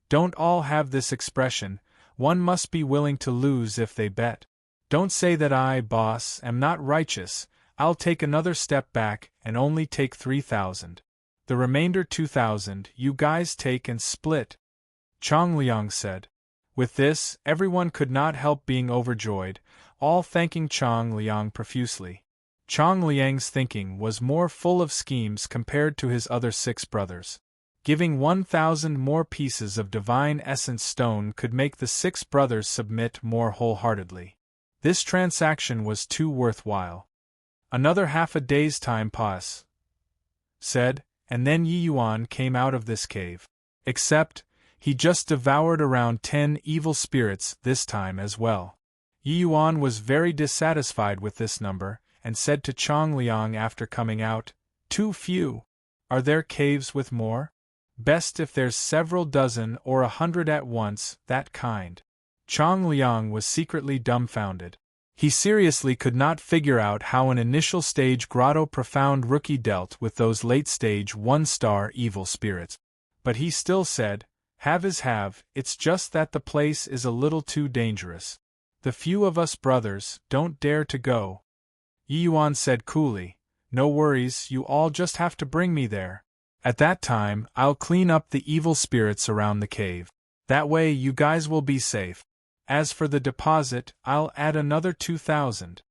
Don't all have this expression. One must be willing to lose if they bet. Don't say that I, boss, am not righteous. I'll take another step back and only take 3,000. The remainder 2,000 you guys take and split. Chong Liang said. With this, everyone could not help being overjoyed, all thanking Chong Liang profusely. Chong Liang's thinking was more full of schemes compared to his other 6 brothers. Giving 1,000 more pieces of divine essence stone could make the 6 brothers submit more wholeheartedly. This transaction was too worthwhile. Another half a day's time said, and then Yi Yuan came out of this cave. Except, he just devoured around 10 evil spirits this time as well. Yi Yuan was very dissatisfied with this number, and said to Chong Liang after coming out, "Too few. Are there caves with more? Best if there's several dozen or 100 at once, that kind." Chong Liang was secretly dumbfounded. He seriously could not figure out how an initial stage grotto profound rookie dealt with those late-stage 1-star evil spirits. But he still said, "Have is have, it's just that the place is a little too dangerous. The few of us brothers don't dare to go." Yi Yuan said coolly, "No worries, you all just have to bring me there. At that time, I'll clean up the evil spirits around the cave. That way you guys will be safe. As for the deposit, I'll add another 2,000.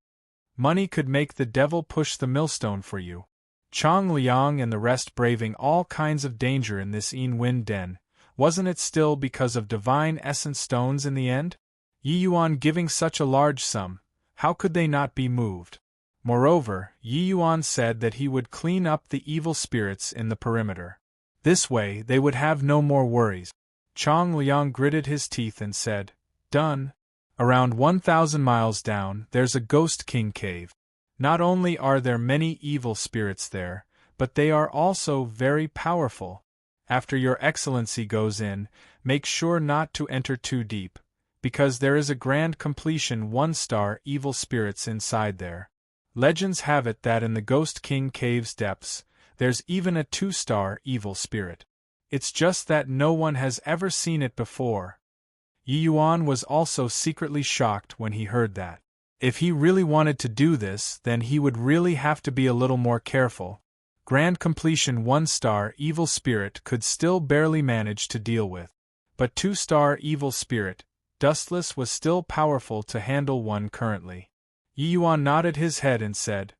Money could make the devil push the millstone for you." Chong Liang and the rest braving all kinds of danger in this Yin Wind den, wasn't it still because of divine essence stones in the end? Yi Yuan giving such a large sum, how could they not be moved? Moreover, Yi Yuan said that he would clean up the evil spirits in the perimeter. This way they would have no more worries. Chong Liang gritted his teeth and said, "Done." Around 1,000 miles down, there's a ghost king cave. Not only are there many evil spirits there, but they are also very powerful. After your excellency goes in, make sure not to enter too deep, because there is a grand completion 1-star evil spirits inside there. Legends have it that in the Ghost King Cave's depths, there's even a 2-star evil spirit. It's just that no one has ever seen it before. Yi Yuan was also secretly shocked when he heard that. If he really wanted to do this, then he would really have to be a little more careful. Grand completion 1-star evil spirit could still barely manage to deal with. But 2-star evil spirit, Dustless, was still powerful to handle one currently. Yi Yuan nodded his head and said,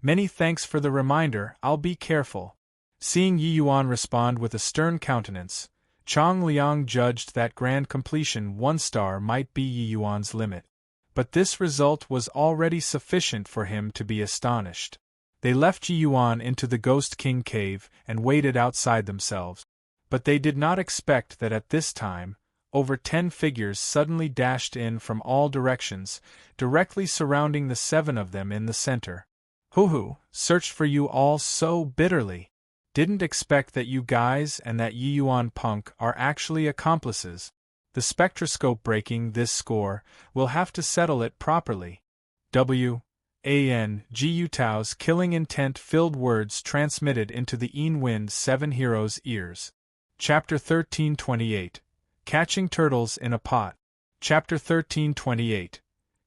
Many thanks for the reminder, I'll be careful. Seeing Yi Yuan respond with a stern countenance, Chang Liang judged that grand completion 1-star might be Yi Yuan's limit. But this result was already sufficient for him to be astonished. They left Yi Yuan into the Ghost King Cave and waited outside themselves. But they did not expect that at this time, over 10 figures suddenly dashed in from all directions, directly surrounding the 7 of them in the center. Hoo-hoo, searched for you all so bitterly. Didn't expect that you guys and that Yi Yuan punk are actually accomplices. The spectroscope breaking this score will have to settle it properly. G. Tao's killing intent-filled words transmitted into the Wind 7 heroes' ears. Chapter 1328. Catching Turtles in a Pot. Chapter 1328.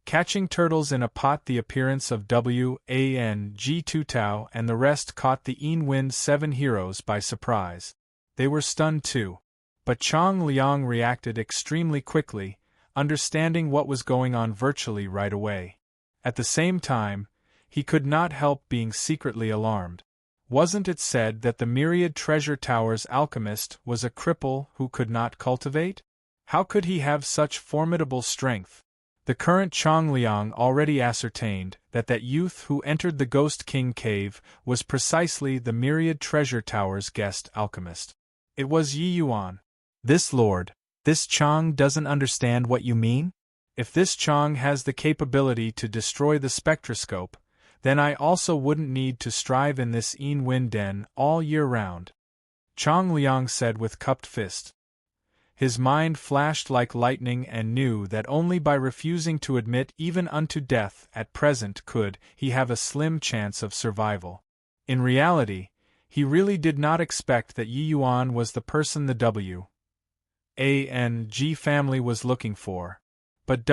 Catching Turtles in a Pot. The appearance of G. Tao and the rest caught the Wind 7 heroes by surprise. They were stunned too. But Chang Liang reacted extremely quickly, understanding what was going on virtually right away. At the same time, he could not help being secretly alarmed. Wasn't it said that the Myriad Treasure Tower's alchemist was a cripple who could not cultivate? How could he have such formidable strength? The current Chang Liang already ascertained that that youth who entered the Ghost King Cave was precisely the Myriad Treasure Tower's guest alchemist. It was Yi Yuan. This Chang doesn't understand what you mean? If this Chang has the capability to destroy the spectroscope, then I also wouldn't need to strive in this Wind den all year round. Chang Liang said with cupped fist. His mind flashed like lightning and knew that only by refusing to admit even unto death at present could he have a slim chance of survival. In reality, he really did not expect that Yi Yuan was the person the G family was looking for. But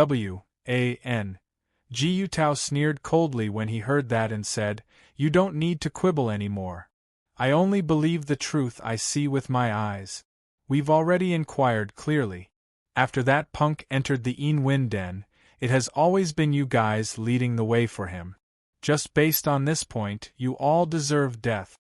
G. Tao sneered coldly when he heard that and said, You don't need to quibble anymore. I only believe the truth I see with my eyes. We've already inquired clearly. After that punk entered the Wind den, it has always been you guys leading the way for him. Just based on this point, you all deserve death.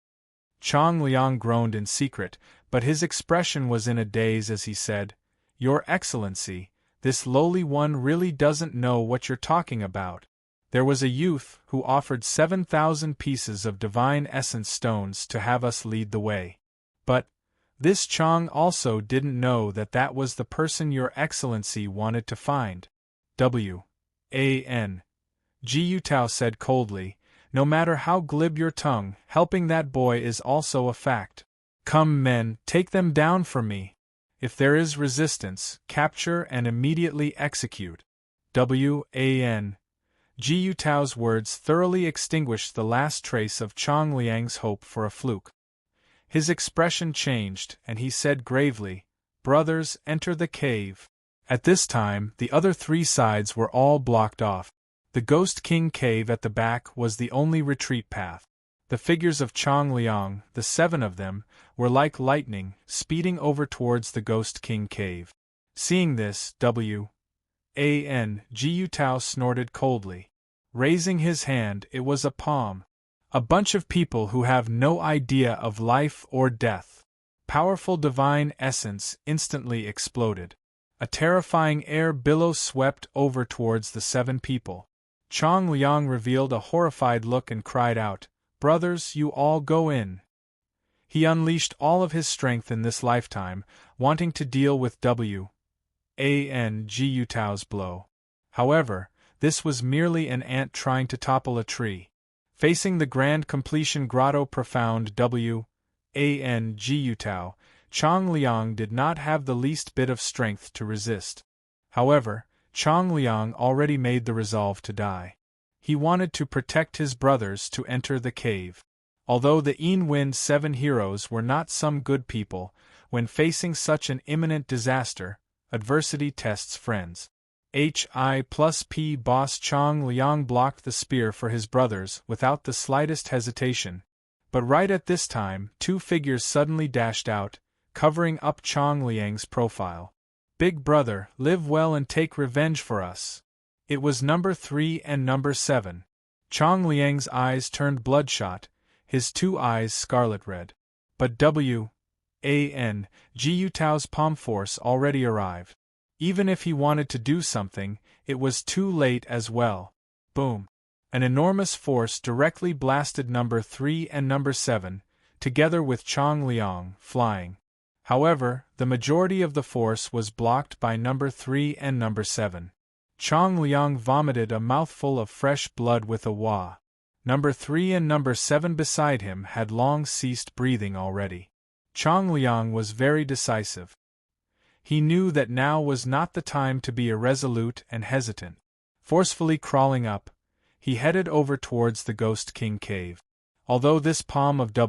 Chang Liang groaned in secret, but his expression was in a daze as he said, Your Excellency, this lowly one really doesn't know what you're talking about. There was a youth who offered 7,000 pieces of divine essence stones to have us lead the way. But this Chang also didn't know that that was the person Your Excellency wanted to find. G. Tao said coldly, No matter how glib your tongue, helping that boy is also a fact. Come men, take them down for me. If there is resistance, capture and immediately execute. G. Tao's words thoroughly extinguished the last trace of Chang Liang's hope for a fluke. His expression changed, and he said gravely, Brothers, enter the cave. At this time, the other 3 sides were all blocked off. The Ghost King Cave at the back was the only retreat path. The figures of Chang Liang, the 7 of them, were like lightning, speeding over towards the Ghost King Cave. Seeing this, G. Tao snorted coldly. Raising his hand, it was a palm. A bunch of people who have no idea of life or death. Powerful divine essence instantly exploded. A terrifying air billow swept over towards the 7 people. Chang Liang revealed a horrified look and cried out, Brothers, you all go in. He unleashed all of his strength in this lifetime, wanting to deal with Tao's blow. However, this was merely an ant trying to topple a tree. Facing the grand completion grotto profound Tao, Chong Liang did not have the least bit of strength to resist. However, Chong Liang already made the resolve to die. He wanted to protect his brothers to enter the cave. Although the Wind 7 heroes were not some good people, when facing such an imminent disaster, adversity tests friends. Hi+P boss Chong Liang blocked the spear for his brothers without the slightest hesitation. But right at this time, two figures suddenly dashed out, covering up Chong Liang's profile. "Big brother, live well and take revenge for us." It was number 3 and number 7. Chong Liang's eyes turned bloodshot, his two eyes scarlet red. But Tao's palm force already arrived. Even if he wanted to do something, it was too late as well. Boom! An enormous force directly blasted number 3 and number 7, together with Chong Liang, flying. However, the majority of the force was blocked by number 3 and number 7. Chong Liang vomited a mouthful of fresh blood with a wah. Number 3 and number 7 beside him had long ceased breathing already. Chong Liang was very decisive. He knew that now was not the time to be irresolute and hesitant. Forcefully crawling up, he headed over towards the Ghost King cave. Although this palm of Tao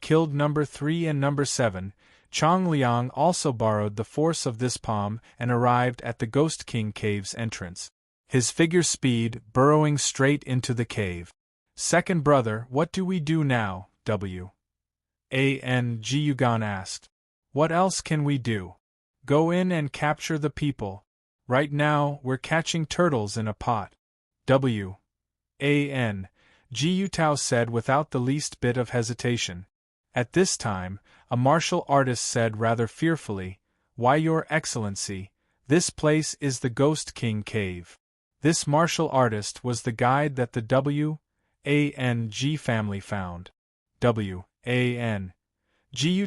killed number 3 and number 7, Chong Liang also borrowed the force of this palm and arrived at the Ghost King cave's entrance. His figure speed, burrowing straight into the cave. "Second brother, what do we do now?" Yugan asked. "What else can we do? Go in and capture the people. Right now, we're catching turtles in a pot." Tao said without the least bit of hesitation. At this time, a martial artist said rather fearfully, "Why, Your Excellency, this place is the Ghost King cave." This martial artist was the guide that the family found.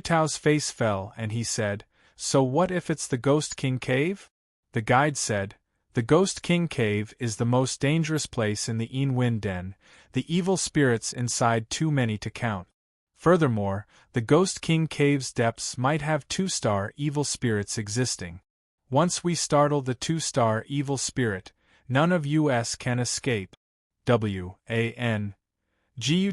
Tao's face fell and he said, "So what if it's the Ghost King cave?" The guide said, "The Ghost King cave is the most dangerous place in the Wind Den, the evil spirits inside too many to count. Furthermore, the Ghost King cave's depths might have 2-star evil spirits existing. Once we startle the 2-star evil spirit, none of us can escape."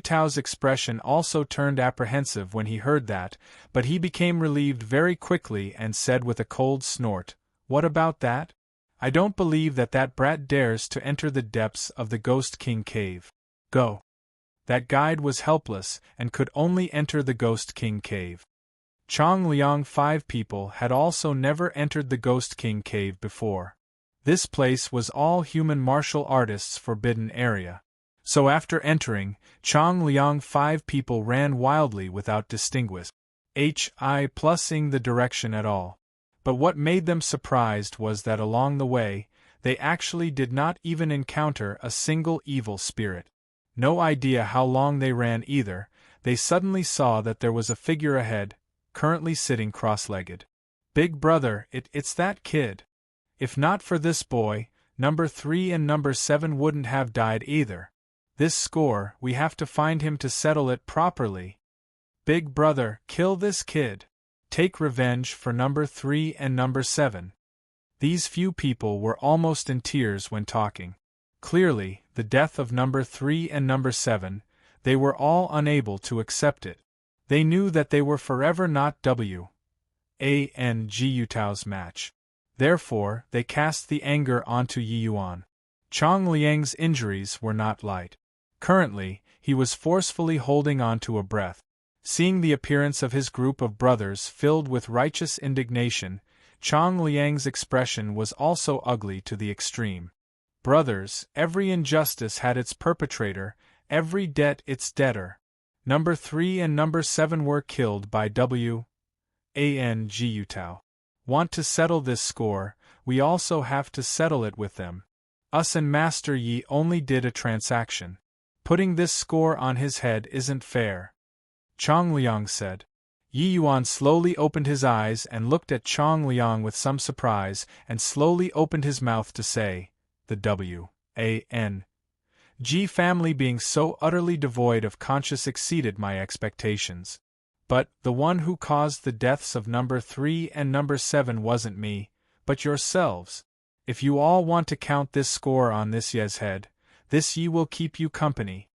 Tao's expression also turned apprehensive when he heard that, but he became relieved very quickly and said with a cold snort, "What about that? I don't believe that brat dares to enter the depths of the Ghost King cave. Go." That guide was helpless and could only enter the Ghost King cave. Chong Liang 5 people had also never entered the Ghost King cave before. This place was all human martial artists' forbidden area. So after entering, Chong Liang 5 people ran wildly without distinguishing the direction at all. But what made them surprised was that along the way, they actually did not even encounter a single evil spirit. No idea how long they ran either, they suddenly saw that there was a figure ahead, currently sitting cross-legged. "Big brother, it's that kid. If not for this boy, number 3 and number 7 wouldn't have died either. This score, we have to find him to settle it properly. Big brother, kill this kid. Take revenge for number 3 and number 7. These few people were almost in tears when talking. Clearly, the death of number 3 and number 7, they were all unable to accept it. They knew that they were forever not Tao's match. Therefore, they cast the anger onto Yi Yuan. Chong Liang's injuries were not light. Currently, he was forcefully holding on to a breath. Seeing the appearance of his group of brothers filled with righteous indignation, Chong Liang's expression was also ugly to the extreme. Brothers, every injustice had its perpetrator, every debt its debtor. Number 3 and number 7 were killed by Tao. Want to settle this score, we also have to settle it with them. Us and Master Yi only did a transaction. Putting this score on his head isn't fair. Chong Liang said. Yi Yuan slowly opened his eyes and looked at Chong Liang with some surprise, and slowly opened his mouth to say, "The W.A.N.G. family being so utterly devoid of conscience exceeded my expectations. But the one who caused the deaths of number 3 and number 7 wasn't me, but yourselves. If you all want to count this score on this ye's head, this ye will keep you company."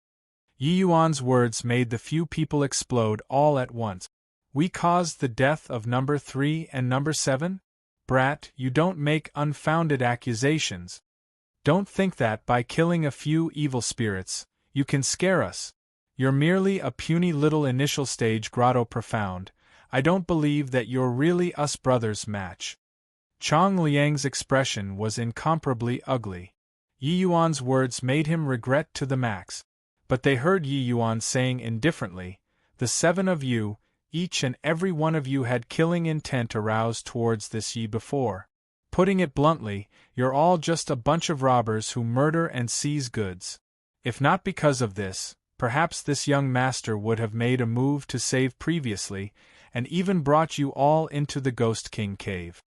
Yi Yuan's words made the few people explode all at once. "We caused the death of number 3 and number 7? Brat, you don't make unfounded accusations. Don't think that by killing a few evil spirits, you can scare us. You're merely a puny little initial stage grotto profound. I don't believe that you're really us brothers match." Chong Liang's expression was incomparably ugly. Yi Yuan's words made him regret to the max. But they heard Yi Yuan saying indifferently, "The 7 of you, each and every one of you had killing intent aroused towards this ye before. Putting it bluntly, you're all just a bunch of robbers who murder and seize goods. If not because of this, perhaps this young master would have made a move to save previously, and even brought you all into the Ghost King cave."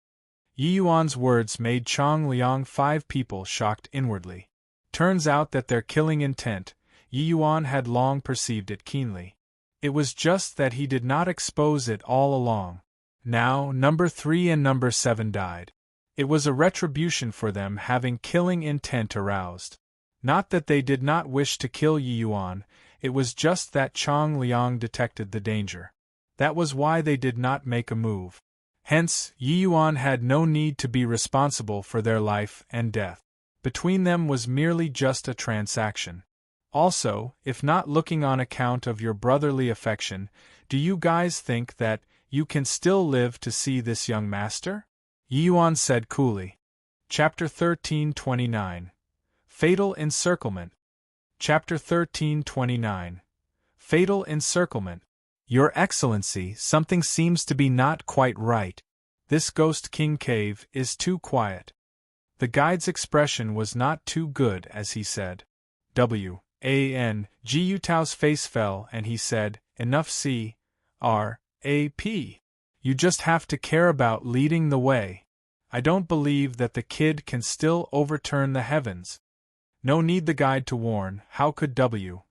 Yi Yuan's words made Chong Liang 5 people shocked inwardly. Turns out that their killing intent, Yi Yuan had long perceived it keenly. It was just that he did not expose it all along. Now, number 3 and number 7 died. It was a retribution for them having killing intent aroused. Not that they did not wish to kill Yi Yuan, it was just that Chong Liang detected the danger. That was why they did not make a move. Hence, Yi Yuan had no need to be responsible for their life and death. Between them was merely just a transaction. Also, if not looking on account of your brotherly affection, do you guys think that you can still live to see this young master? Yi Yuan said coolly. Chapter 13:29. Fatal Encirclement. Chapter 13:29. Fatal Encirclement. Your Excellency, something seems to be not quite right. This Ghost King cave is too quiet. The guide's expression was not too good as he said. W.A.N.G. Yutao's face fell and he said, "Enough C.R.A.P. You just have to care about leading the way. I don't believe that the kid can still overturn the heavens." No need the guide to warn, how could W.A.N.G.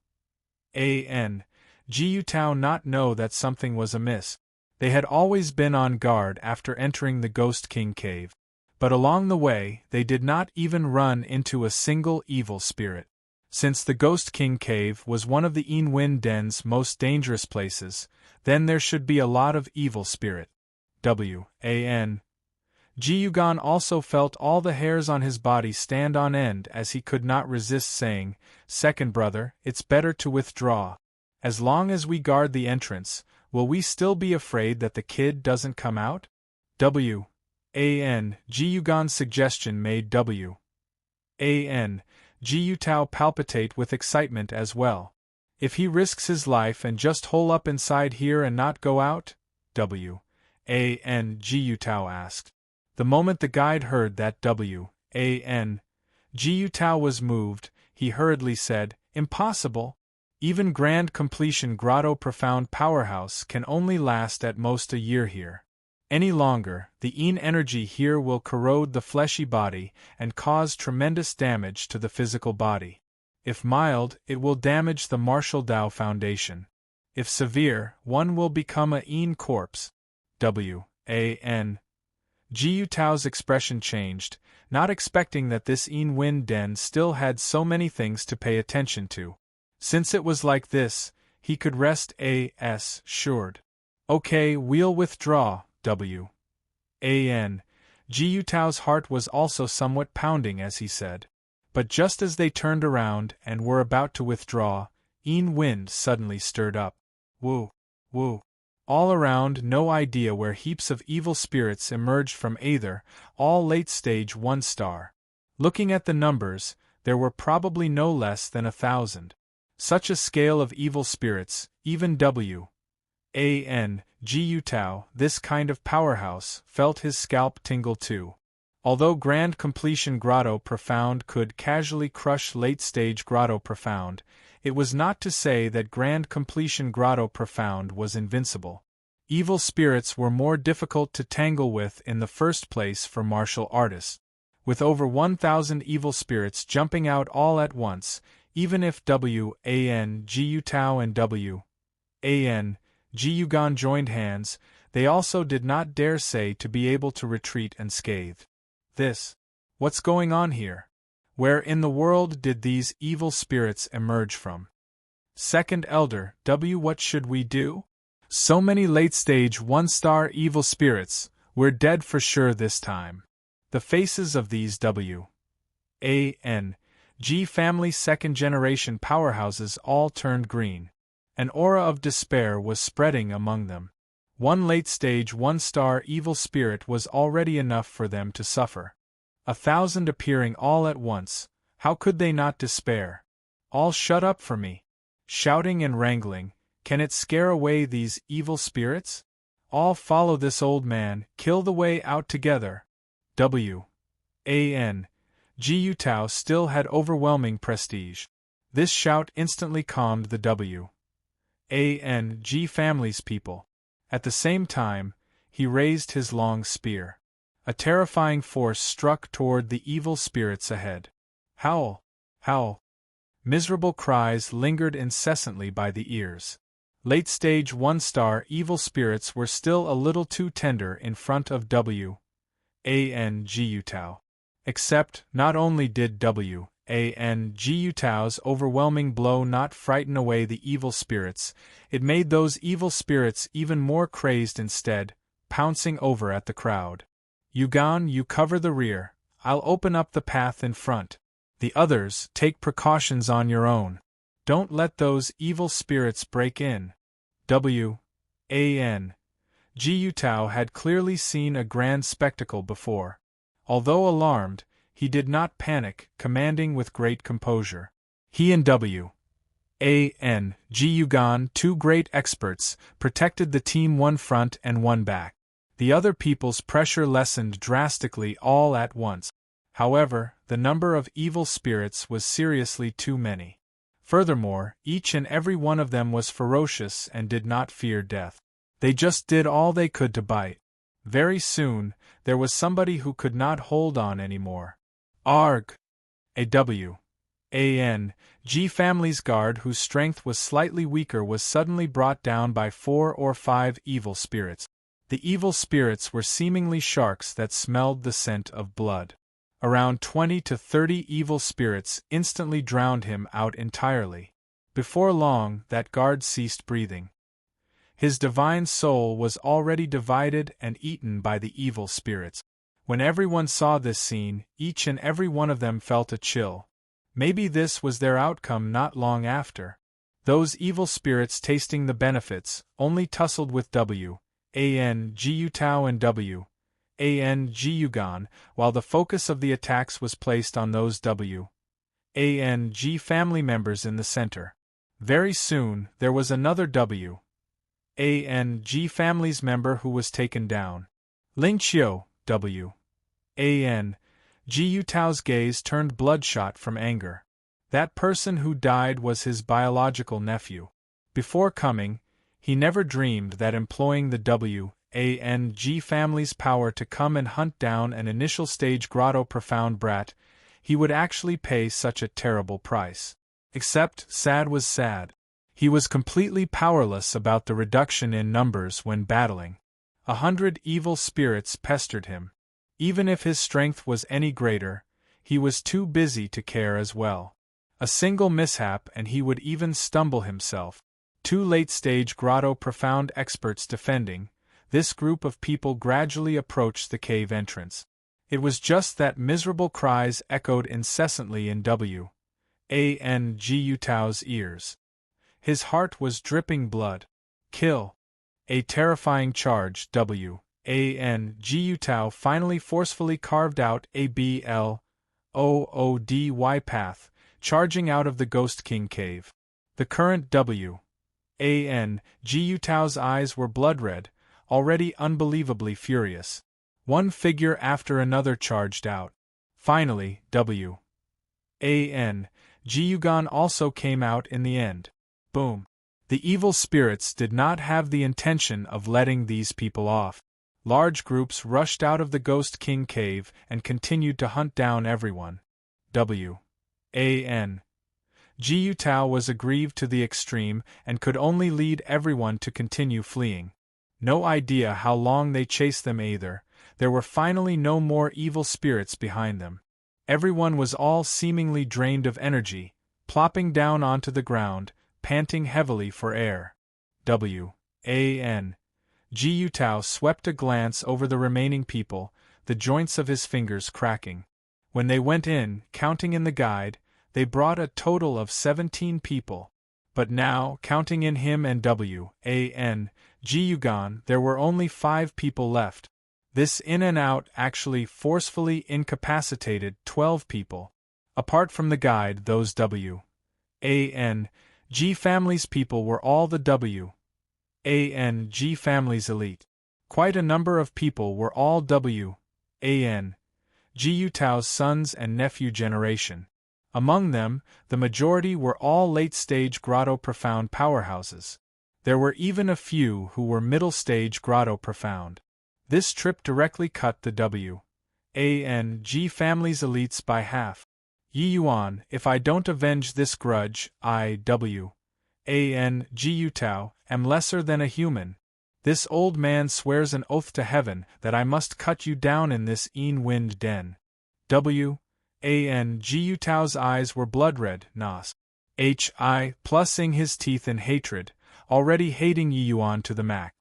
Yutao not know that something was amiss? They had always been on guard after entering the Ghost King cave. But along the way, they did not even run into a single evil spirit. Since the Ghost King cave was one of the Yin Den's most dangerous places, then there should be a lot of evil spirit. W.A.N.G. Yugan also felt all the hairs on his body stand on end as he could not resist saying, "Second brother, it's better to withdraw. As long as we guard the entrance, will we still be afraid that the kid doesn't come out?" W.A.N.G. Yugan's suggestion made W.A.N.G. Yutao palpitate with excitement as well. If he risks his life and just hole up inside here and not go out? W.A.N.G. Yutao asked. The moment the guide heard that W.A.N.G. Yutao was moved, he hurriedly said, "Impossible. Even Grand Completion Grotto Profound Powerhouse can only last at most a year here. Any longer, the Yin energy here will corrode the fleshy body and cause tremendous damage to the physical body. If mild, it will damage the martial Dao foundation. If severe, one will become a Yin corpse." W.A.N.G. Yutao's expression changed, not expecting that this Yin Den still had so many things to pay attention to. Since it was like this, he could rest assured. "Okay, we'll withdraw." W.A.N.G. Yutao's heart was also somewhat pounding as he said. But just as they turned around and were about to withdraw, Yin wind suddenly stirred up. Woo! Woo! All around, no idea where heaps of evil spirits emerged from either, all late stage 1-star. Looking at the numbers, there were probably no less than 1,000. Such a scale of evil spirits, even W.A.N.G. Yutao, this kind of powerhouse, felt his scalp tingle too. Although Grand Completion Grotto Profound could casually crush late-stage Grotto Profound, it was not to say that Grand Completion Grotto Profound was invincible. Evil spirits were more difficult to tangle with in the first place for martial artists. With over 1,000 evil spirits jumping out all at once, even if Wan Jiutao and Wan Jiugan joined hands, they also did not dare say to be able to retreat unscathed. What's going on here? Where in the world did these evil spirits emerge from? Second Elder, what should we do? So many late-stage one-star evil spirits, we're dead for sure this time. The faces of these G family second-generation powerhouses all turned green. An aura of despair was spreading among them. One late-stage one-star evil spirit was already enough for them to suffer. 1,000 appearing all at once, how could they not despair? All shut up for me. Shouting and wrangling, can it scare away these evil spirits? All follow this old man, kill the way out together. Wan Jiutao still had overwhelming prestige. This shout instantly calmed the Wan G family's people. At the same time, he raised his long spear. A terrifying force struck toward the evil spirits ahead. Howl! Howl! Miserable cries lingered incessantly by the ears. Late-stage one-star evil spirits were still a little too tender in front of Wan Jiutao. Except, not only did Wan Jiutao's overwhelming blow not frighten away the evil spirits, it made those evil spirits even more crazed instead, pouncing over at the crowd. Yugan, you cover the rear, I'll open up the path in front. The others, take precautions on your own. Don't let those evil spirits break in. Wan Jiutao had clearly seen a grand spectacle before. Although alarmed, he did not panic, commanding with great composure. He and Wan Jiugan, two great experts, protected the team one front and one back. The other people's pressure lessened drastically all at once. However, the number of evil spirits was seriously too many. Furthermore, each and every one of them was ferocious and did not fear death. They just did all they could to bite. Very soon, there was somebody who could not hold on anymore. Arg! A Wan G family's guard, whose strength was slightly weaker, was suddenly brought down by 4 or 5 evil spirits. The evil spirits were seemingly sharks that smelled the scent of blood. Around 20 to 30 evil spirits instantly drowned him out entirely. Before long, that guard ceased breathing. His divine soul was already divided and eaten by the evil spirits. When everyone saw this scene, each and every one of them felt a chill. Maybe this was their outcome not long after. Those evil spirits, tasting the benefits, only tussled with Wan Jiutao and Wan Jiugan, while the focus of the attacks was placed on those Wan G family members in the center. Very soon, there was another Wan G family's member who was taken down. Ling Qiu, Wan Jiutao's gaze turned bloodshot from anger. That person who died was his biological nephew. Before coming, he never dreamed that employing the Wan G family's power to come and hunt down an initial stage grotto profound brat, he would actually pay such a terrible price. Except, sad was sad. He was completely powerless about the reduction in numbers when battling. 100 evil spirits pestered him. Even if his strength was any greater, he was too busy to care as well. A single mishap and he would even stumble himself. 2 late-stage grotto profound experts defending, this group of people gradually approached the cave entrance. It was just that miserable cries echoed incessantly in Wan Jiutao's ears. His heart was dripping blood. Kill! A terrifying charge. Wan Jiutao finally forcefully carved out a bloody path, charging out of the Ghost King cave. The current Wan Jiutao's eyes were blood-red, already unbelievably furious. One figure after another charged out. Finally, Wan Jiugan also came out in the end. Boom! The evil spirits did not have the intention of letting these people off. Large groups rushed out of the Ghost King cave and continued to hunt down everyone. W.A.N. Jiu Tao was aggrieved to the extreme and could only lead everyone to continue fleeing. No idea how long they chased them either. There were finally no more evil spirits behind them. Everyone was all seemingly drained of energy, plopping down onto the ground, panting heavily for air. W.A.N. Jiu Tao swept a glance over the remaining people, the joints of his fingers cracking. When they went in, counting in the guide, they brought a total of 17 people. But now, counting in him and W.A.N. Jiugan, there were only 5 people left. This in and out actually forcefully incapacitated 12 people. Apart from the guide, those W.A.N. G family's people were all the W.A.N. G family's elite. Quite a number of people were all W.A.N. Jiu Tao's sons and nephew generation. Among them, the majority were all late-stage Grotto Profound powerhouses. There were even a few who were middle-stage Grotto Profound. This trip directly cut the W.A.N. G family's elites by half. Yi Yuan, if I don't avenge this grudge, I W.A.N. Jiu Tao am lesser than a human. This old man swears an oath to heaven that I must cut you down in this wind den. W.A.N. Jiu Tao's eyes were blood-red, Nas. H.I. plussing his teeth in hatred, already hating Yi Yuan to the max.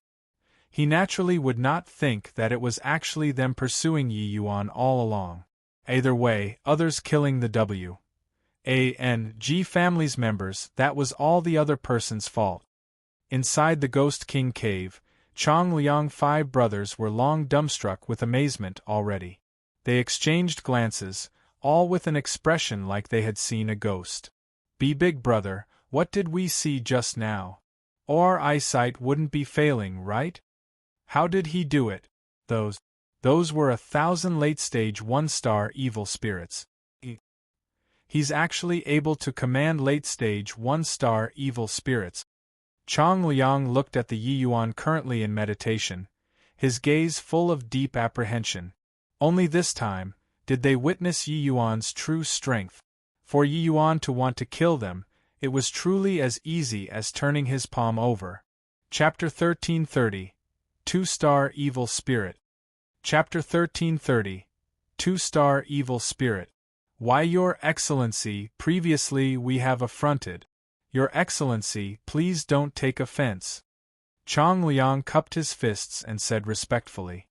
He naturally would not think that it was actually them pursuing Yi Yuan all along. Either way, others killing the W.A.N. G family's members, that was all the other person's fault. Inside the Ghost King cave, Chong Liang 5 brothers were long dumbstruck with amazement already. They exchanged glances, all with an expression like they had seen a ghost. Big brother, what did we see just now? Our eyesight wouldn't be failing, right? How did he do it? Those were 1,000 late-stage 1-star evil spirits. He's actually able to command late-stage 1-star evil spirits. Chong Liang looked at the Yi Yuan currently in meditation, his gaze full of deep apprehension. Only this time did they witness Yi Yuan's true strength. For Yi Yuan to want to kill them, it was truly as easy as turning his palm over. Chapter 1330. 2-Star Evil Spirit. Chapter 1330. 2-Star Evil Spirit. Why, Your Excellency, previously we have affronted. Your Excellency, please don't take offense. Chong Liang cupped his fists and said respectfully.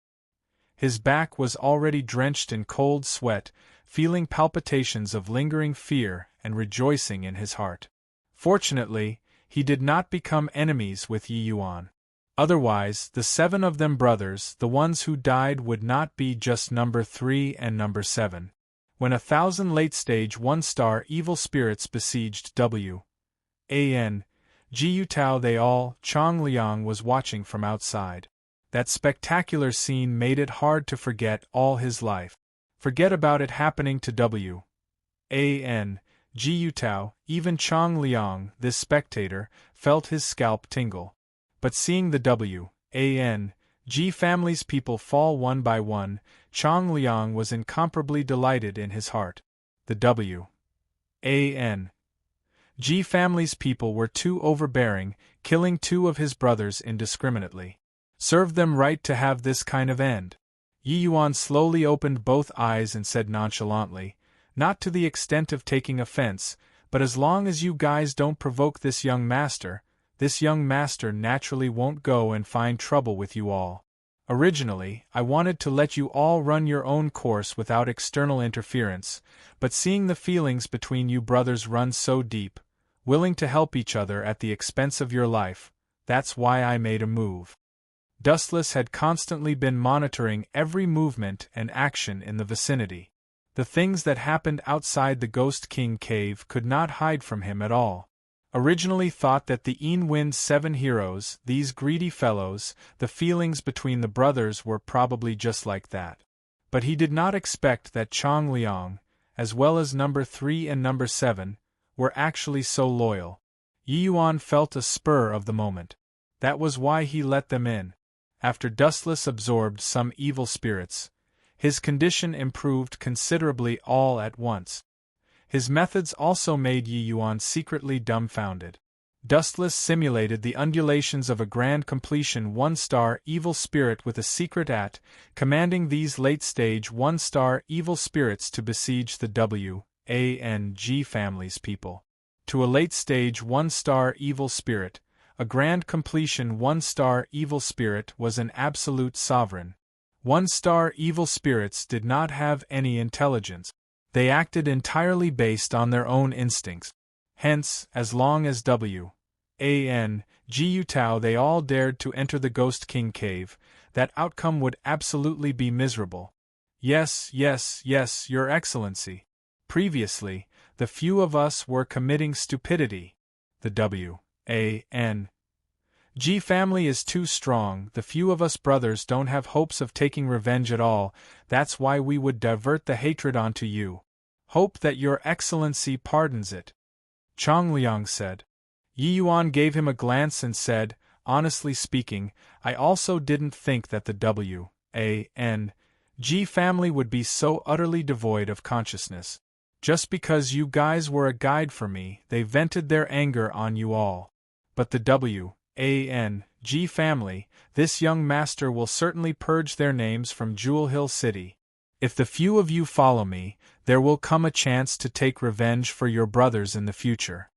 His back was already drenched in cold sweat, feeling palpitations of lingering fear and rejoicing in his heart. Fortunately, he did not become enemies with Yi Yuan. Otherwise, the 7 of them brothers, the ones who died, would not be just number 3 and number 7. When 1,000 late-stage 1-star evil spirits besieged W.A.N. Jiu Tao, they all, Chong Liang was watching from outside. That spectacular scene made it hard to forget all his life. Forget about it happening to W.A.N. Jiu Tao, even Chong Liang, this spectator, felt his scalp tingle. But seeing the W.A.N. G family's people fall one by one, Chong Liang was incomparably delighted in his heart. The W.A.N. G family's people were too overbearing, killing 2 of his brothers indiscriminately. Served them right to have this kind of end. Yi Yuan slowly opened both eyes and said nonchalantly, not to the extent of taking offense, but as long as you guys don't provoke this young master naturally won't go and find trouble with you all. Originally, I wanted to let you all run your own course without external interference, but seeing the feelings between you brothers run so deep, willing to help each other at the expense of your life, that's why I made a move. Dustless had constantly been monitoring every movement and action in the vicinity. The things that happened outside the Ghost King cave could not hide from him at all. Originally thought that the Wind 7 heroes, these greedy fellows, the feelings between the brothers were probably just like that. But he did not expect that Chong Liang, as well as number 3 and number 7, were actually so loyal. Yi Yuan felt a spur of the moment. That was why he let them in. After Dustless absorbed some evil spirits, his condition improved considerably all at once. His methods also made Yi Yuan secretly dumbfounded. Dustless simulated the undulations of a grand completion 1-star evil spirit with a secret commanding these late-stage 1-star evil spirits to besiege the W.A.N.G. family's people. To a late-stage 1-star evil spirit, a grand completion 1-star evil spirit was an absolute sovereign. 1-star evil spirits did not have any intelligence. They acted entirely based on their own instincts. Hence, as long as W.A.N.G. Utao they all dared to enter the Ghost King cave, that outcome would absolutely be miserable. Yes, Your Excellency. Previously, the few of us were committing stupidity. The W.A.N.G. family is too strong, the few of us brothers don't have hopes of taking revenge at all, that's why we would divert the hatred onto you. Hope that Your Excellency pardons it. Changliang said. Yi Yuan gave him a glance and said, honestly speaking, I also didn't think that the W.A.N.G. family would be so utterly devoid of consciousness. Just because you guys were a guide for me, they vented their anger on you all. But the W.A.N.G. family, this young master will certainly purge their names from Jewel Hill City. If the few of you follow me, there will come a chance to take revenge for your brothers in the future.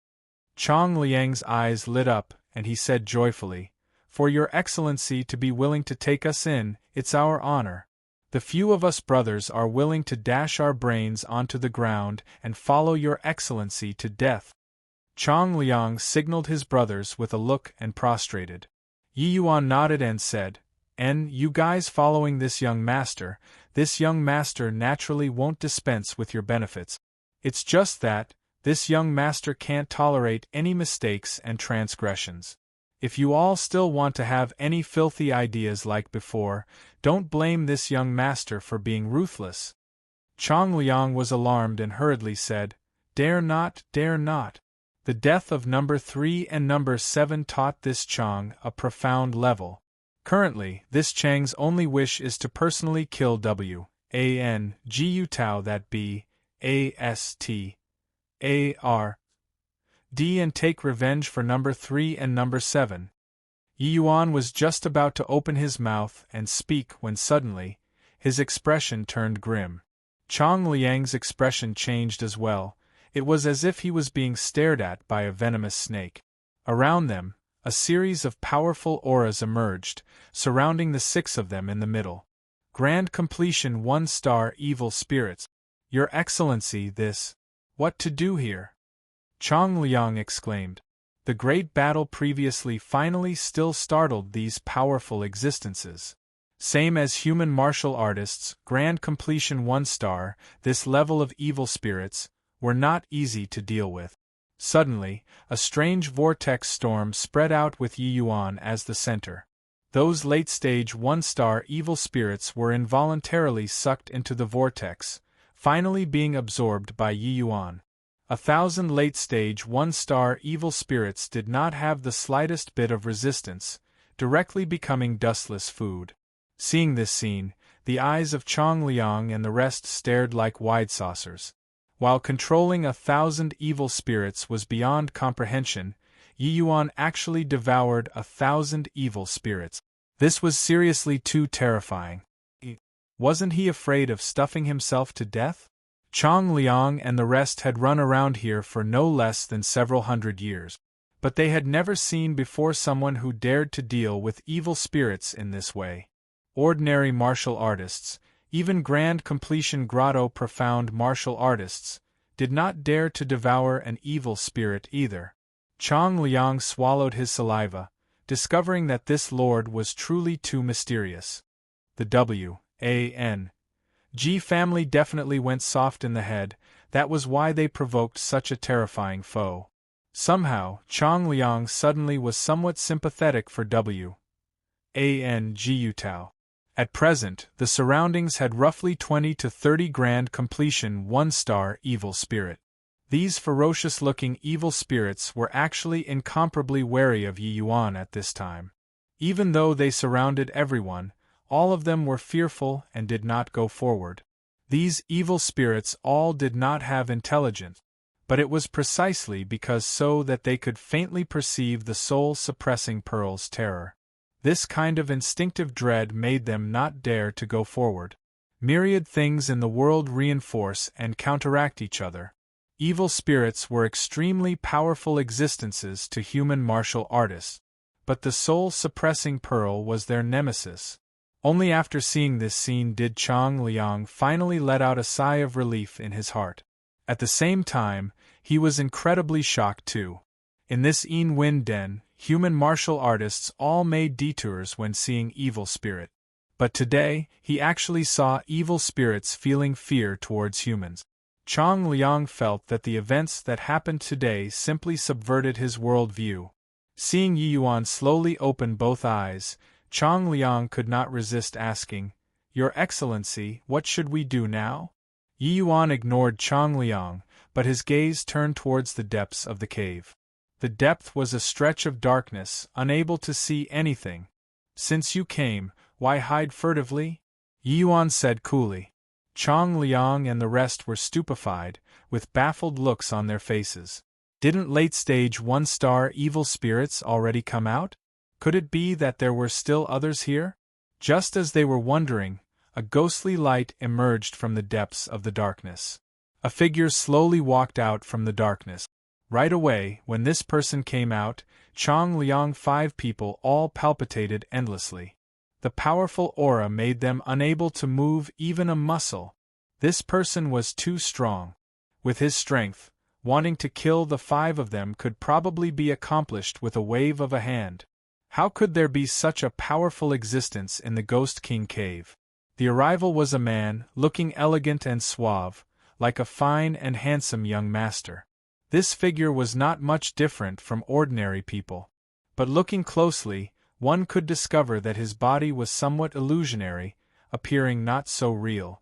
Chong Liang's eyes lit up, and he said joyfully, For Your Excellency to be willing to take us in, it's our honor. The few of us brothers are willing to dash our brains onto the ground and follow Your Excellency to death. Chong Liang signaled his brothers with a look and prostrated. Yi Yuan nodded and said, You guys following this young master naturally won't dispense with your benefits. It's just that, this young master can't tolerate any mistakes and transgressions. If you all still want to have any filthy ideas like before, don't blame this young master for being ruthless. Chong Liang was alarmed and hurriedly said, Dare not. The death of number 3 and number 7 taught this Chang a profound level. Currently, this Chang's only wish is to personally kill W.A.N.G. Utao that B.A.S.T.A.R.D. and take revenge for number 3 and number 7. Yi Yuan was just about to open his mouth and speak when suddenly, his expression turned grim. Chong Liang's expression changed as well. It was as if he was being stared at by a venomous snake. Around them, a series of powerful auras emerged, surrounding the 6 of them in the middle. Grand completion 1-star evil spirits. Your Excellency, this. What to do here? Chong Liang exclaimed. The great battle previously finally still startled these powerful existences. Same as human martial artists, grand completion 1-star, this level of evil spirits, were not easy to deal with. Suddenly, a strange vortex storm spread out with Yi Yuan as the center. Those late-stage 1-star evil spirits were involuntarily sucked into the vortex, finally being absorbed by Yi Yuan. 1,000 late-stage 1-star evil spirits did not have the slightest bit of resistance, directly becoming dustless food. Seeing this scene, the eyes of Chong Liang and the rest stared like wide saucers. While controlling 1,000 evil spirits was beyond comprehension, Yi Yuan actually devoured 1,000 evil spirits. This was seriously too terrifying. Wasn't he afraid of stuffing himself to death? Chong Liang and the rest had run around here for no less than several hundred years. But they had never seen before someone who dared to deal with evil spirits in this way. Ordinary martial artists, even Grand Completion Grotto profound martial artists, did not dare to devour an evil spirit either. Chong Liang swallowed his saliva, discovering that this lord was truly too mysterious. The W.A.N.G. family definitely went soft in the head, that was why they provoked such a terrifying foe. Somehow, Chong Liang suddenly was somewhat sympathetic for W.A.N.G. Utao. At present, the surroundings had roughly 20 to 30 grand completion 1-star evil spirit. These ferocious-looking evil spirits were actually incomparably wary of Yi Yuan at this time. Even though they surrounded everyone, all of them were fearful and did not go forward. These evil spirits all did not have intelligence, but it was precisely because so that they could faintly perceive the soul-suppressing pearl's terror. This kind of instinctive dread made them not dare to go forward. Myriad things in the world reinforce and counteract each other. Evil spirits were extremely powerful existences to human martial artists, but the soul-suppressing pearl was their nemesis. Only after seeing this scene did Chang Liang finally let out a sigh of relief in his heart. At the same time, he was incredibly shocked too. In this Yin den, human martial artists all made detours when seeing evil spirit. But today, he actually saw evil spirits feeling fear towards humans. Chang Liang felt that the events that happened today simply subverted his worldview. Seeing Yi Yuan slowly open both eyes, Chang Liang could not resist asking, "Your Excellency, what should we do now?" Yi Yuan ignored Chang Liang, but his gaze turned towards the depths of the cave. The depth was a stretch of darkness, unable to see anything. "Since you came, why hide furtively?" Yi Yuan said coolly. Chang Liang and the rest were stupefied, with baffled looks on their faces. Didn't late-stage one-star evil spirits already come out? Could it be that there were still others here? Just as they were wondering, a ghostly light emerged from the depths of the darkness. A figure slowly walked out from the darkness. Right away, when this person came out, Chang Liang 5 people all palpitated endlessly. The powerful aura made them unable to move even a muscle. This person was too strong. With his strength, wanting to kill the 5 of them could probably be accomplished with a wave of a hand. How could there be such a powerful existence in the Ghost King cave? The arrival was a man, looking elegant and suave, like a fine and handsome young master. This figure was not much different from ordinary people. But looking closely, one could discover that his body was somewhat illusionary, appearing not so real.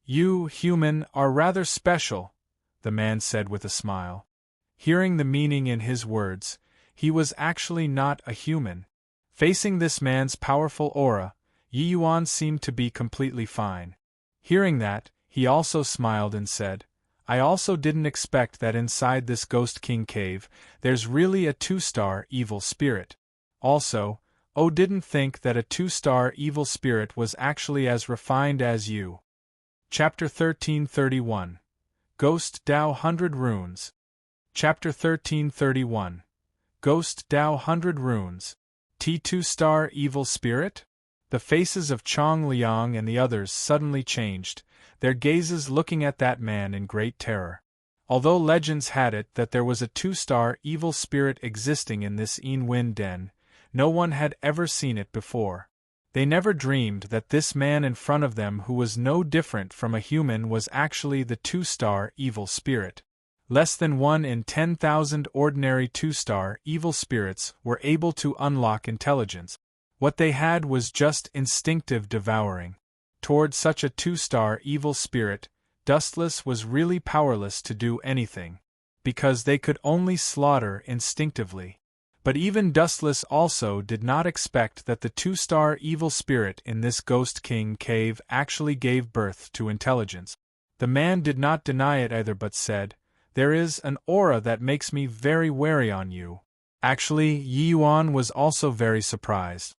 "You, human, are rather special," the man said with a smile. Hearing the meaning in his words, he was actually not a human. Facing this man's powerful aura, Yi Yuan seemed to be completely fine. Hearing that, he also smiled and said, "I also didn't expect that inside this Ghost King cave, there's really a 2-star evil spirit. Also, didn't think that a 2-star evil spirit was actually as refined as you." Chapter 1331. Ghost Dao 100 Runes. Chapter 1331. Ghost Dao 100 Runes. T2-star evil spirit? The faces of Chang Liang and the others suddenly changed, their gazes looking at that man in great terror. Although legends had it that there was a 2-star evil spirit existing in this Yin den, no one had ever seen it before. They never dreamed that this man in front of them, who was no different from a human, was actually the 2-star evil spirit. Less than 1 in 10,000 ordinary 2-star evil spirits were able to unlock intelligence. What they had was just instinctive devouring. Toward such a 2-star evil spirit, Dustless was really powerless to do anything, because they could only slaughter instinctively. But even Dustless also did not expect that the 2-star evil spirit in this Ghost King cave actually gave birth to intelligence. The man did not deny it either but said, "There is an aura that makes me very wary on you." Actually, Yi Yuan was also very surprised.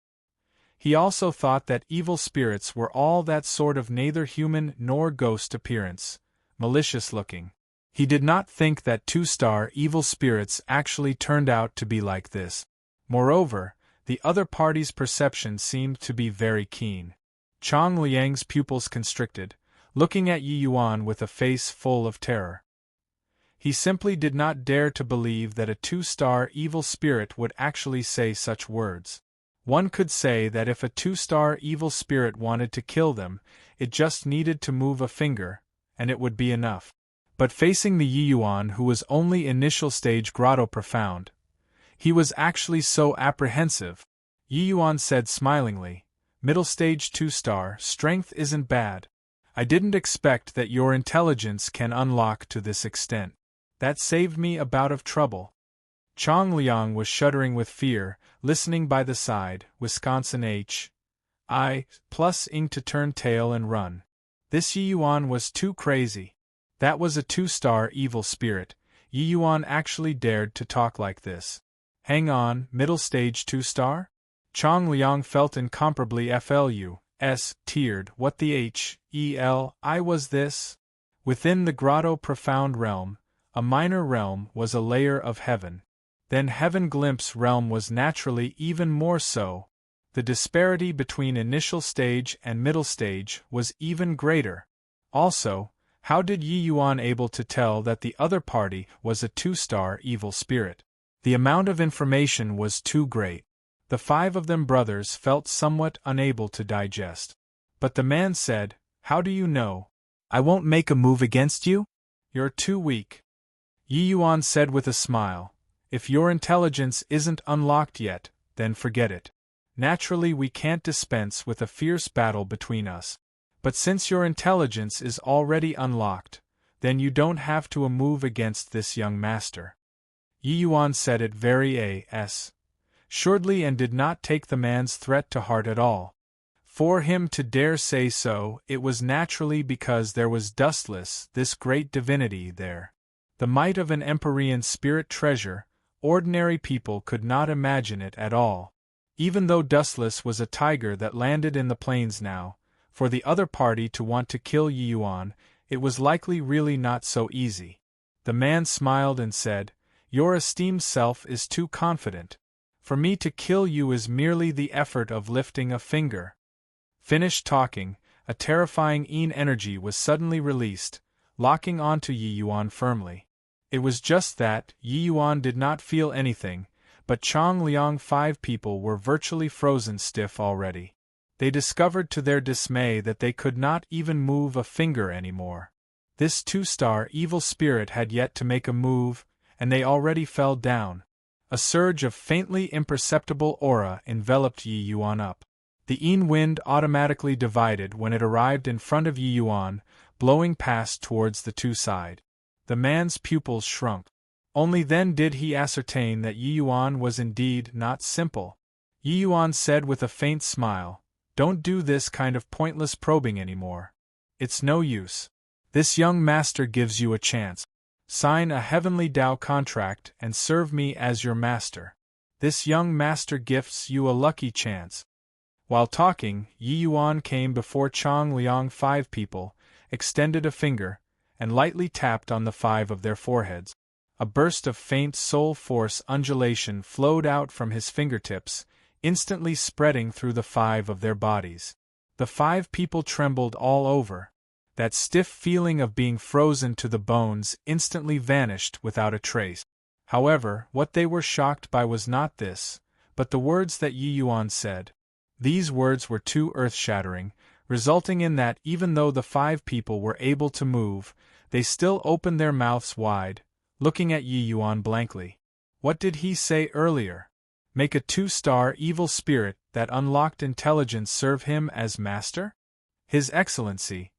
He also thought that evil spirits were all that sort of neither human nor ghost appearance, malicious-looking. He did not think that 2-star evil spirits actually turned out to be like this. Moreover, the other party's perception seemed to be very keen. Chang Liang's pupils constricted, looking at Yi Yuan with a face full of terror. He simply did not dare to believe that a 2-star evil spirit would actually say such words. One could say that if a 2-star evil spirit wanted to kill them, it just needed to move a finger, and it would be enough. But facing the Yi Yuan, who was only initial stage grotto profound, he was actually so apprehensive. Yi Yuan said smilingly, "Middle stage 2-star, strength isn't bad. I didn't expect that your intelligence can unlock to this extent." That saved me a bout of trouble. Chong Liang was shuddering with fear, listening by the side. Wisconsin H. I plus ing to turn tail and run. This Yi Yuan was too crazy. That was a 2-star evil spirit. Yi Yuan actually dared to talk like this. Hang on, middle stage 2-star? Chong Liang felt incomparably teared. What the I was this? Within the grotto profound realm, a minor realm was a layer of heaven. Then heaven glimpse realm was naturally even more so. The disparity between initial stage and middle stage was even greater. Also, how did Yi Yuan able to tell that the other party was a 2-star evil spirit? The amount of information was too great. The 5 of them brothers felt somewhat unable to digest. But the man said, "How do you know? I won't make a move against you? You're too weak." Yi Yuan said with a smile, "If your intelligence isn't unlocked yet, then forget it. Naturally we can't dispense with a fierce battle between us. But since your intelligence is already unlocked, then you don't have to move against this young master." Yi Yuan said it very assuredly and did not take the man's threat to heart at all. For him to dare say so, it was naturally because there was Dustless, this great divinity, there. The might of an Empyrean spirit treasure, ordinary people could not imagine it at all. Even though Dustless was a tiger that landed in the plains now, for the other party to want to kill Yi Yuan, it was likely really not so easy. The man smiled and said, "Your esteemed self is too confident. For me to kill you is merely the effort of lifting a finger." Finished talking, a terrifying energy was suddenly released, locking onto Yi Yuan firmly. It was just that Yi Yuan did not feel anything, but Chong Liang 5 people were virtually frozen stiff already. They discovered to their dismay that they could not even move a finger anymore. This 2-star evil spirit had yet to make a move, and they already fell down. A surge of faintly imperceptible aura enveloped Yi Yuan up. The wind automatically divided when it arrived in front of Yi Yuan, blowing past towards the 2 side. The man's pupils shrunk. Only then did he ascertain that Yi Yuan was indeed not simple. Yi Yuan said with a faint smile, "Don't do this kind of pointless probing anymore. It's no use. This young master gives you a chance. Sign a heavenly Tao contract and serve me as your master. This young master gifts you a lucky chance." While talking, Yi Yuan came before Chong Liang 5 people, extended a finger, and lightly tapped on the 5 of their foreheads. A burst of faint soul force undulation flowed out from his fingertips, instantly spreading through the 5 of their bodies. The 5 people trembled all over. That stiff feeling of being frozen to the bones instantly vanished without a trace. However, what they were shocked by was not this, but the words that Yi Yuan said. These words were too earth-shattering, resulting in that even though the 5 people were able to move, they still opened their mouths wide, looking at Yi Yuan blankly. What did he say earlier? Make a 2-star evil spirit that unlocked intelligence serve him as master? His Excellency.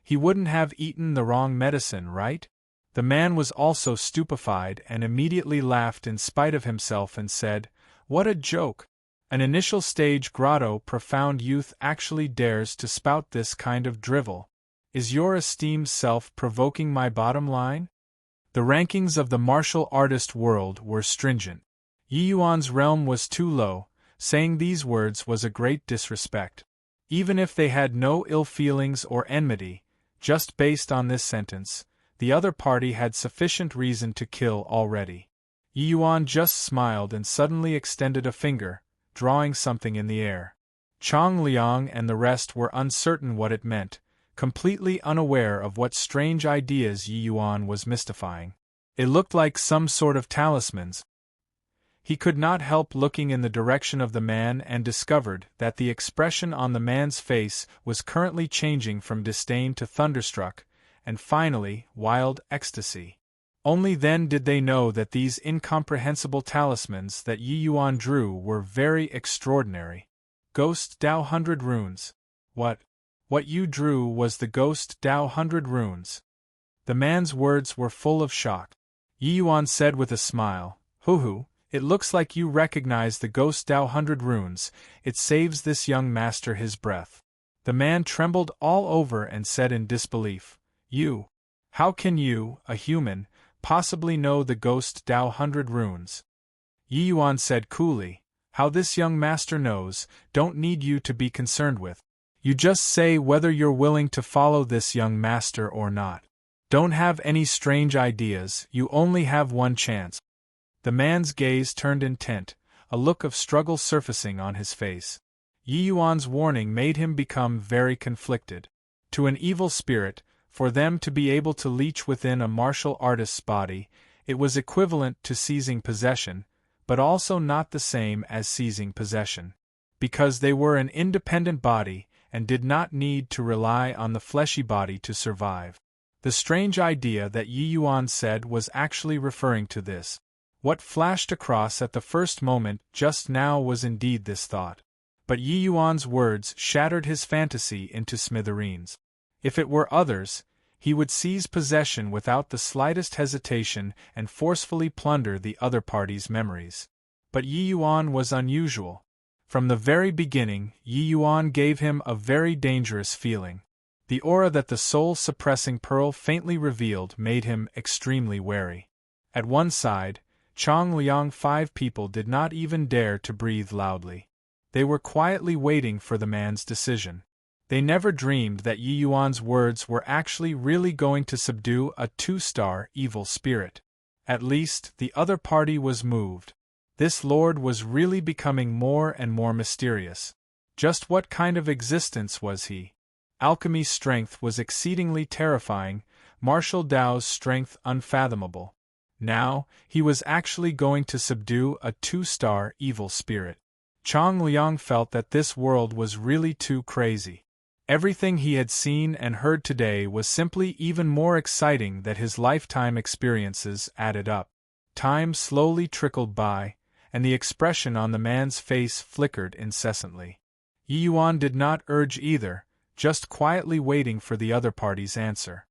He wouldn't have eaten the wrong medicine, right? The man was also stupefied and immediately laughed in spite of himself and said, "What a joke! An initial stage grotto profound youth actually dares to spout this kind of drivel. Is your esteemed self provoking my bottom line?" The rankings of the martial artist world were stringent. Yi Yuan's realm was too low, saying these words was a great disrespect. Even if they had no ill feelings or enmity, just based on this sentence, the other party had sufficient reason to kill already. Yi Yuan just smiled and suddenly extended a finger, drawing something in the air. Chong Liang and the rest were uncertain what it meant, completely unaware of what strange ideas Yi Yuan was mystifying. It looked like some sort of talismans. He could not help looking in the direction of the man and discovered that the expression on the man's face was currently changing from disdain to thunderstruck, and finally, wild ecstasy. Only then did they know that these incomprehensible talismans that Yi Yuan drew were very extraordinary. Ghost Tao 100 runes. What you drew was the Ghost Tao 100 runes. The man's words were full of shock. Yi Yuan said with a smile. Hu, it looks like you recognize the Ghost Tao 100 runes, it saves this young master his breath. The man trembled all over and said in disbelief, You? How can you, a human, possibly know the Ghost Tao 100 runes? Yi Yuan said coolly, How this young master knows, don't need you to be concerned with. You just say whether you're willing to follow this young master or not. Don't have any strange ideas, you only have one chance. The man's gaze turned intent, a look of struggle surfacing on his face. Yi Yuan's warning made him become very conflicted. To an evil spirit, for them to be able to leech within a martial artist's body, it was equivalent to seizing possession, but also not the same as seizing possession. Because they were an independent body, and did not need to rely on the fleshy body to survive. The strange idea that Yi Yuan said was actually referring to this. What flashed across at the first moment just now was indeed this thought. But Yi Yuan's words shattered his fantasy into smithereens. If it were others, he would seize possession without the slightest hesitation and forcefully plunder the other party's memories. But Yi Yuan was unusual. From the very beginning, Yi Yuan gave him a very dangerous feeling. The aura that the soul-suppressing pearl faintly revealed made him extremely wary. At one side, Chong Liang 5 people did not even dare to breathe loudly. They were quietly waiting for the man's decision. They never dreamed that Yi Yuan's words were actually really going to subdue a 2-star evil spirit. At least, the other party was moved. This lord was really becoming more and more mysterious. Just what kind of existence was he? Alchemy's strength was exceedingly terrifying, martial Tao's strength unfathomable. Now, he was actually going to subdue a 2-star evil spirit. Chong Liang felt that this world was really too crazy. Everything he had seen and heard today was simply even more exciting than his lifetime experiences added up. Time slowly trickled by, and the expression on the man's face flickered incessantly. Yi Yuan did not urge either, just quietly waiting for the other party's answer.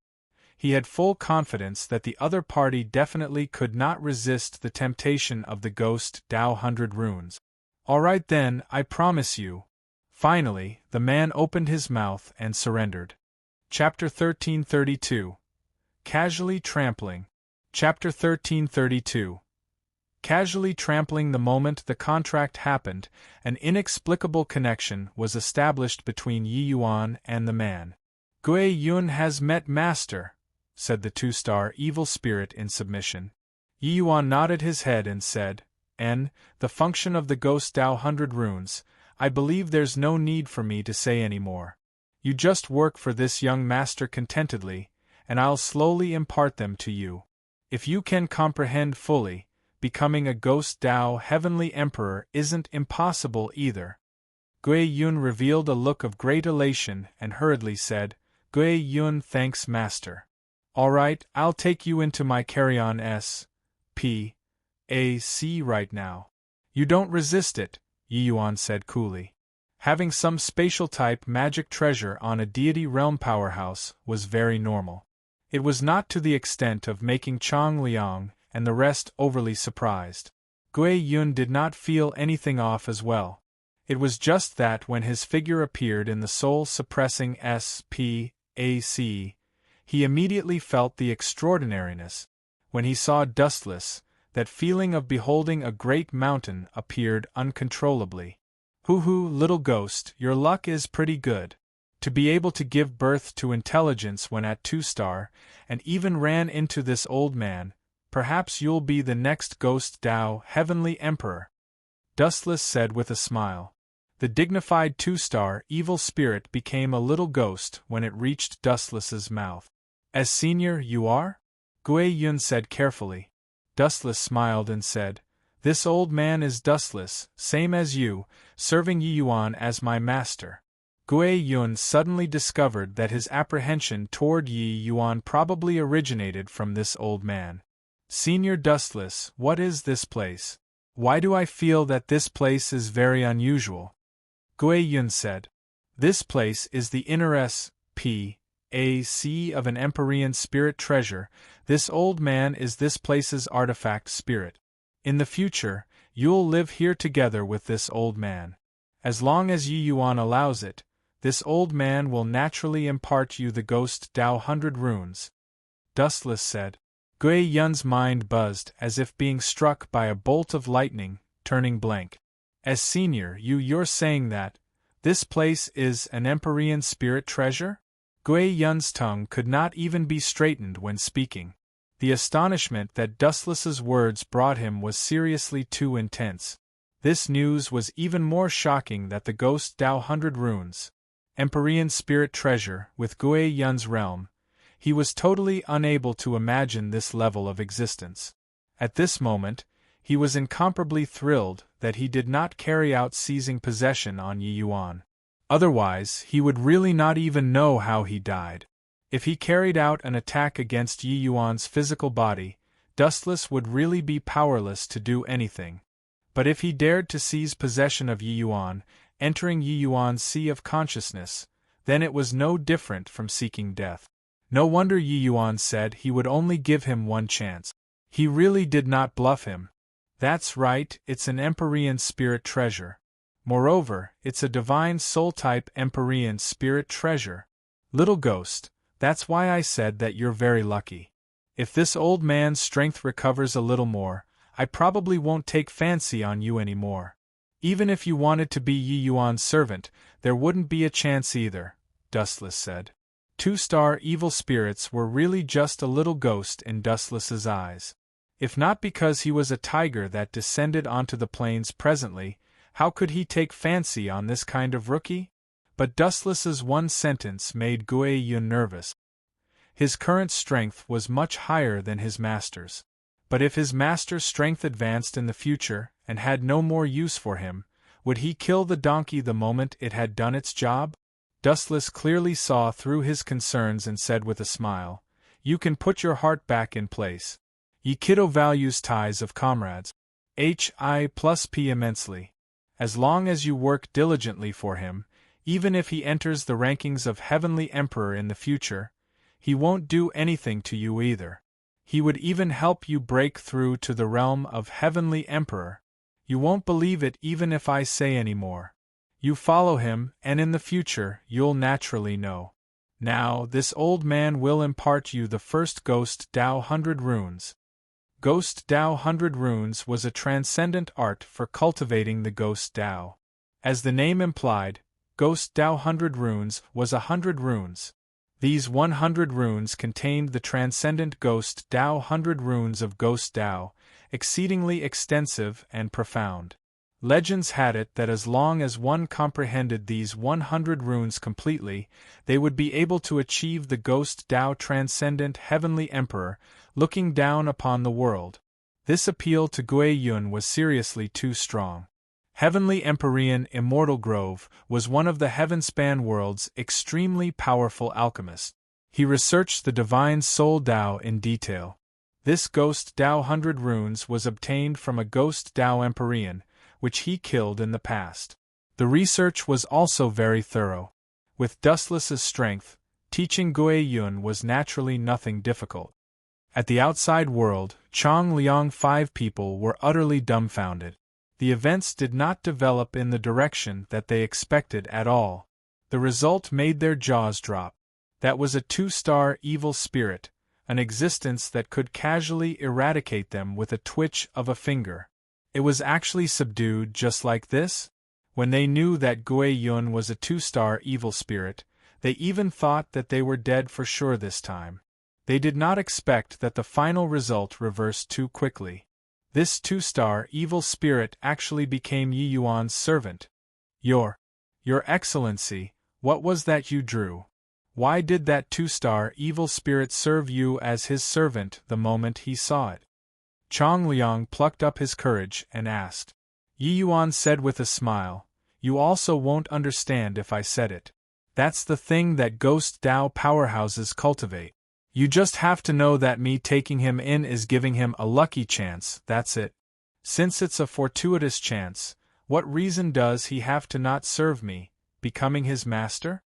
He had full confidence that the other party definitely could not resist the temptation of the Ghost Tao 100 runes. All right then, I promise you. Finally, the man opened his mouth and surrendered. Chapter 1332. Casually Trampling. Chapter 1332. Casually trampling. The moment the contract happened, an inexplicable connection was established between Yi Yuan and the man. Gui Yun has met Master, said the 2-star evil spirit in submission. Yi Yuan nodded his head and said, the function of the Ghost Tao 100 runes, I believe there's no need for me to say any more. You just work for this young master contentedly, and I'll slowly impart them to you. If you can comprehend fully, becoming a Ghost Tao Heavenly Emperor isn't impossible either. Gui Yun revealed a look of great elation and hurriedly said, Gui Yun, thanks Master. All right, I'll take you into my carry-on S.P.A.C. right now. You don't resist it, Yi Yuan said coolly. Having some spatial-type magic treasure on a deity realm powerhouse was very normal. It was not to the extent of making Chong Liang and the rest overly surprised. Gui Yun did not feel anything off as well. It was just that when his figure appeared in the soul-suppressing S.P.A.C., he immediately felt the extraordinariness. When he saw Dustless, that feeling of beholding a great mountain appeared uncontrollably. Hoo, little ghost, your luck is pretty good. To be able to give birth to intelligence when at 2-star, and even ran into this old man, perhaps you'll be the next Ghost Tao Heavenly Emperor. Dustless said with a smile. The dignified 2-star evil spirit became a little ghost when it reached Dustless's mouth. As senior you are? Gui Yun said carefully. Dustless smiled and said, This old man is Dustless, same as you, serving Yi Yuan as my master. Gui Yun suddenly discovered that his apprehension toward Yi Yuan probably originated from this old man. Senior Dustless, what is this place? Why do I feel that this place is very unusual? Gui Yun said. This place is the inner S.P.A.C. of an Empyrean spirit treasure. This old man is this place's artifact spirit. In the future, you'll live here together with this old man. As long as Yi Yuan allows it, this old man will naturally impart you the ghost Tao 100 runes. Dustless said. Gui Yun's mind buzzed as if being struck by a bolt of lightning, turning blank. As senior, you're saying that this place is an Empyrean spirit treasure? Gui Yun's tongue could not even be straightened when speaking. The astonishment that Dustless's words brought him was seriously too intense. This news was even more shocking than the ghost Tao 100 runes. Empyrean spirit treasure, with Gui Yun's realm. He was totally unable to imagine this level of existence. At this moment, he was incomparably thrilled that he did not carry out seizing possession on Yi Yuan. Otherwise, he would really not even know how he died. If he carried out an attack against Yi Yuan's physical body, Dustless would really be powerless to do anything. But if he dared to seize possession of Yi Yuan, entering Yi Yuan's sea of consciousness, then it was no different from seeking death. No wonder Yi Yuan said he would only give him one chance. He really did not bluff him. That's right, it's an Empyrean spirit treasure. Moreover, it's a divine soul-type Empyrean spirit treasure. Little ghost, that's why I said that you're very lucky. If this old man's strength recovers a little more, I probably won't take fancy on you anymore. Even if you wanted to be Yi Yuan's servant, there wouldn't be a chance either, Dustless said. 2-star evil spirits were really just a little ghost in Dustless's eyes. If not because he was a tiger that descended onto the plains presently, how could he take fancy on this kind of rookie? But Dustless's one sentence made Gui Yun nervous. His current strength was much higher than his master's. But if his master's strength advanced in the future and had no more use for him, would he kill the donkey the moment it had done its job? Dustless clearly saw through his concerns and said with a smile, "You can put your heart back in place. Ye kiddo values ties of comrades. H.I+P immensely. As long as you work diligently for him, even if he enters the rankings of Heavenly Emperor in the future, he won't do anything to you either. He would even help you break through to the realm of Heavenly Emperor. You won't believe it even if I say any more. You follow him, and in the future you'll naturally know. Now, this old man will impart you the first Ghost Tao 100 runes." Ghost Tao 100 runes was a transcendent art for cultivating the Ghost Tao. As the name implied, Ghost Tao 100 runes was 100 runes. These 100 runes contained the transcendent Ghost Tao 100 runes of Ghost Tao, exceedingly extensive and profound. Legends had it that as long as one comprehended these 100 runes completely, they would be able to achieve the Ghost Tao transcendent Heavenly Emperor, looking down upon the world. This appeal to Gui Yun was seriously too strong. Heavenly Empyrean Immortal Grove was one of the Heavenspan world's extremely powerful alchemists. He researched the divine soul Tao in detail. This Ghost Tao 100 runes was obtained from a Ghost Tao Empyrean, which he killed in the past. The research was also very thorough. With Dustless's strength, teaching Gui Yun was naturally nothing difficult. At the outside world, Chong Liang 5 people were utterly dumbfounded. The events did not develop in the direction that they expected at all. The result made their jaws drop. That was a 2-star evil spirit, an existence that could casually eradicate them with a twitch of a finger. It was actually subdued just like this? When they knew that Gui Yun was a 2-star evil spirit, they even thought that they were dead for sure this time. They did not expect that the final result reversed too quickly. This 2-star evil spirit actually became Yi Yuan's servant. Your Excellency, what was that you drew? Why did that 2-star evil spirit serve you as his servant the moment he saw it? Chong Liang plucked up his courage and asked. Yi Yuan said with a smile, "You also won't understand if I said it. That's the thing that Ghost Tao powerhouses cultivate. You just have to know that me taking him in is giving him a lucky chance, that's it. Since it's a fortuitous chance, what reason does he have to not serve me, becoming his master?"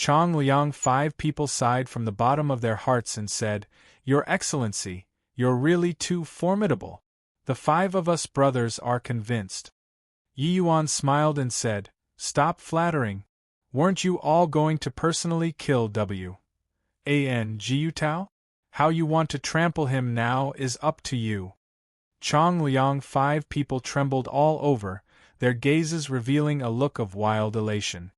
Chong Liang. 5 people sighed from the bottom of their hearts and said, Your Excellency, you're really too formidable. The 5 of us brothers are convinced. Yi Yuan smiled and said, Stop flattering. Weren't you all going to personally kill W.A.N. Jiutao? How you want to trample him now is up to you. Chong Liang. 5 people trembled all over, their gazes revealing a look of wild elation.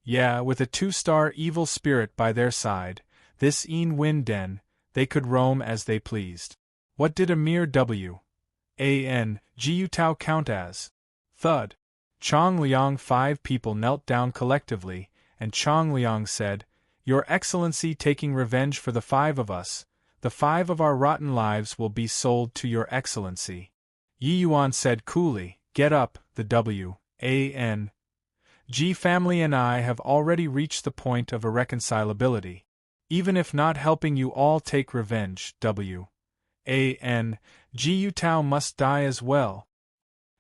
Yeah, with a 2-star evil spirit by their side, this Yin Wind Den, they could roam as they pleased. What did a mere W.A.N. Jiutao count as? Thud. Chong Liang. 5 people knelt down collectively, and Chong Liang said, Your Excellency, taking revenge for the 5 of us, the 5 of our rotten lives will be sold to Your Excellency. Yi Yuan said coolly, Get up, the W.A.N. G family and I have already reached the point of irreconcilability. Even if not helping you all take revenge, W.A.N. Jiutao must die as well.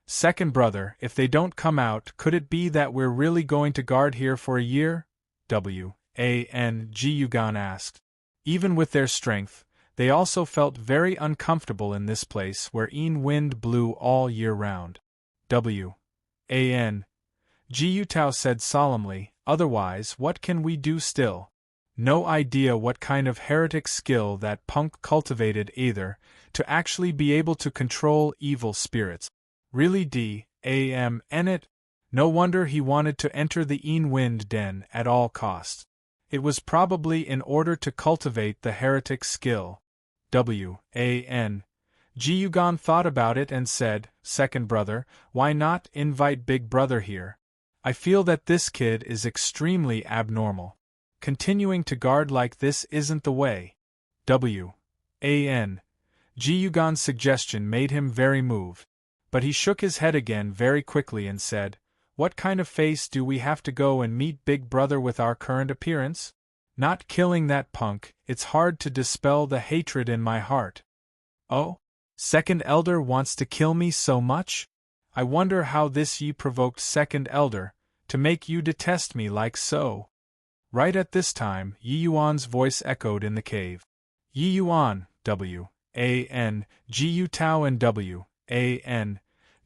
Second brother, if they don't come out, could it be that we're really going to guard here for a year? W.A.N. Jiugan asked. Even with their strength, they also felt very uncomfortable in this place where Yin wind blew all year round. W.A.N. Jiutao said solemnly, Otherwise, what can we do still? No idea what kind of heretic skill that punk cultivated either, to actually be able to control evil spirits. Really D.A.M. it? No wonder he wanted to enter the Yin Wind Den at all costs. It was probably in order to cultivate the heretic skill. W.A.N. Jiugan thought about it and said, Second brother, why not invite big brother here? I feel that this kid is extremely abnormal. Continuing to guard like this isn't the way. W.A.N. Jiugan's suggestion made him very moved. But he shook his head again very quickly and said, What kind of face do we have to go and meet big brother with our current appearance? Not killing that punk, it's hard to dispel the hatred in my heart. Oh? Second elder wants to kill me so much? I wonder how this ye provoked second elder, to make you detest me like so. Right at this time, Yi Yuan's voice echoed in the cave. Yi Yuan, W.A.N. Jiutao and W.A.N.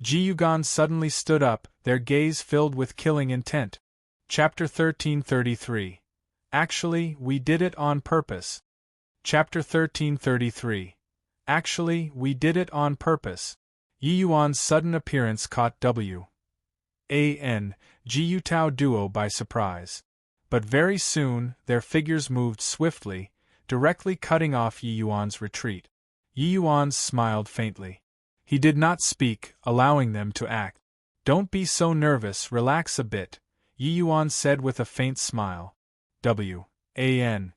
Jiugan suddenly stood up, their gaze filled with killing intent. Chapter 1333. Actually, we did it on purpose. Chapter 1333. Actually, we did it on purpose. Yi Yuan's sudden appearance caught W.A.N. Jiutao duo by surprise. But very soon, their figures moved swiftly, directly cutting off Yi Yuan's retreat. Yi Yuan smiled faintly. He did not speak, allowing them to act. Don't be so nervous, relax a bit, Yi Yuan said with a faint smile. W.A.N.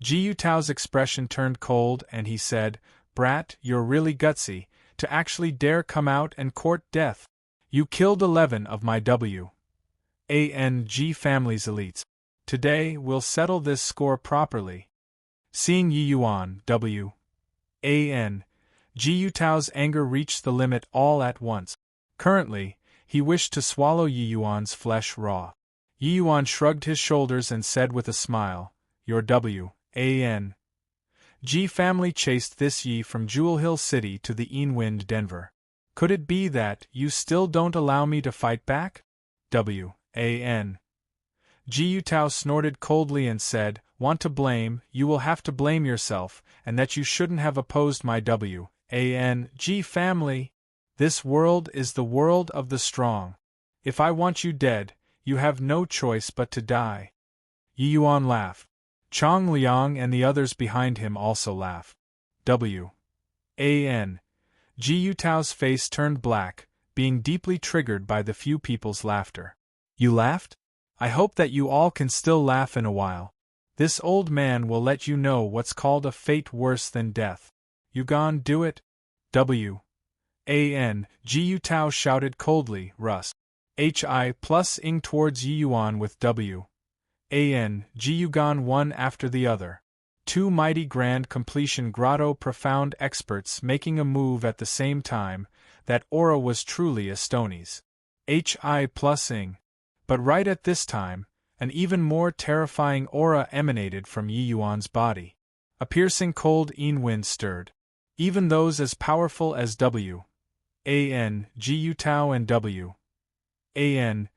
Jiutao's expression turned cold and he said, Brat, you're really gutsy, to actually dare come out and court death. You killed 11 of my W.A.N.G. family's elites. Today, we'll settle this score properly. Seeing Yi Yuan, W.A.N. Jiutao's anger reached the limit all at once. Currently, he wished to swallow Yi Yuan's flesh raw. Yi Yuan shrugged his shoulders and said with a smile, Your W.A.N. G family chased this Yi from Jewel Hill City to the Yin Wind Denver. Could it be that you still don't allow me to fight back? W.A.N. Jiutao snorted coldly and said, Want to blame, you will have to blame yourself, and that you shouldn't have opposed my W.A.N.G. family. This world is the world of the strong. If I want you dead, you have no choice but to die. Yi Yuan laughed. Chong Liang and the others behind him also laughed. W.A.N. Jiutao's face turned black, being deeply triggered by the few people's laughter. You laughed? I hope that you all can still laugh in a while. This old man will let you know what's called a fate worse than death. You gon' do it? W.A.N. Jiutao shouted coldly, Rust. Hi plus ing towards Yi Yuan with W.A.N. Jiugan one after the other. 2 mighty grand completion grotto profound experts making a move at the same time, that aura was truly a Stony's. Hi plus ing. But right at this time, An even more terrifying aura emanated from Yi Yuan's body. A piercing cold wind stirred. Even those as powerful as W.A.N. Ji Yutao and W.A.N.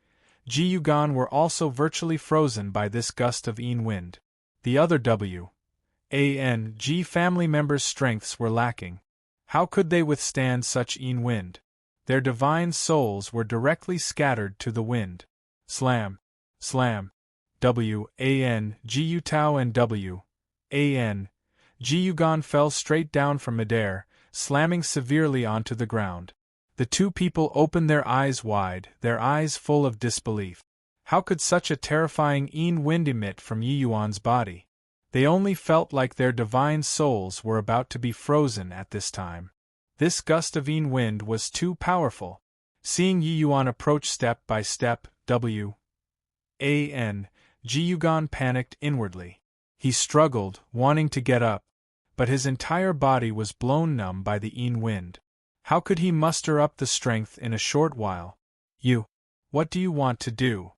Ji Yugan were also virtually frozen by this gust of wind. The other W.A.N. G family members' strengths were lacking. How could they withstand such wind? Their divine souls were directly scattered to the wind. Slam! Slam! W.A.N. Ji Yutao and W.A.N. Ji Yugan fell straight down from midair, slamming severely onto the ground. The two people opened their eyes wide, their eyes full of disbelief. How could such a terrifying wind emit from Yi Yuan's body? They only felt like their divine souls were about to be frozen at this time. This gust of wind was too powerful. Seeing Yi Yuan approach step by step, W.A.N. Ji Yugan panicked inwardly. He struggled, wanting to get up, but his entire body was blown numb by the wind. How could he muster up the strength in a short while? What do you want to do?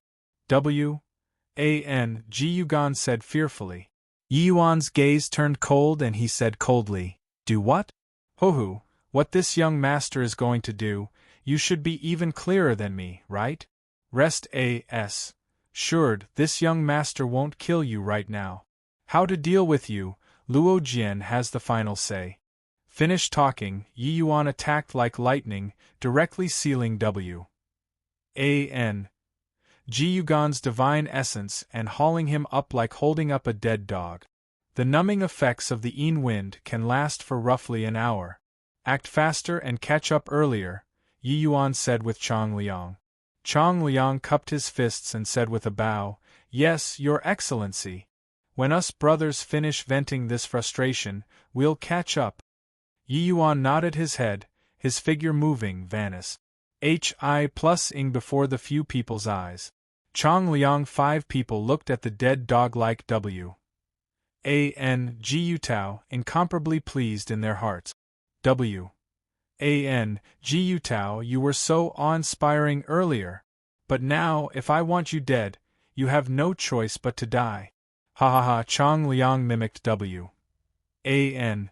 W.A.N. Ji Yugan said fearfully. Yi Yuan's gaze turned cold and he said coldly, Do what? Hohu, what this young master is going to do, you should be even clearer than me, right? Rest assured, this young master won't kill you right now. How to deal with you, Luo Jian has the final say. Finished talking, Yi Yuan attacked like lightning, directly sealing W.A.N. Ji Yugan's divine essence and hauling him up like holding up a dead dog. The numbing effects of the wind can last for roughly an hour. Act faster and catch up earlier, Yi Yuan said with Chong Liang. Chong Liang cupped his fists and said with a bow, Yes, Your Excellency. When us brothers finish venting this frustration, we'll catch up. Yi Yuan nodded his head, his figure moving vanished. Hi+ing before the few people's eyes. Chong Liang 5 people looked at the dead dog-like W.A.N. Ji Yutao, incomparably pleased in their hearts. W.A.N. Ji Yutao, you were so awe-inspiring earlier, but now, if I want you dead, you have no choice but to die. Ha ha ha! Chong Liang mimicked W.A.N.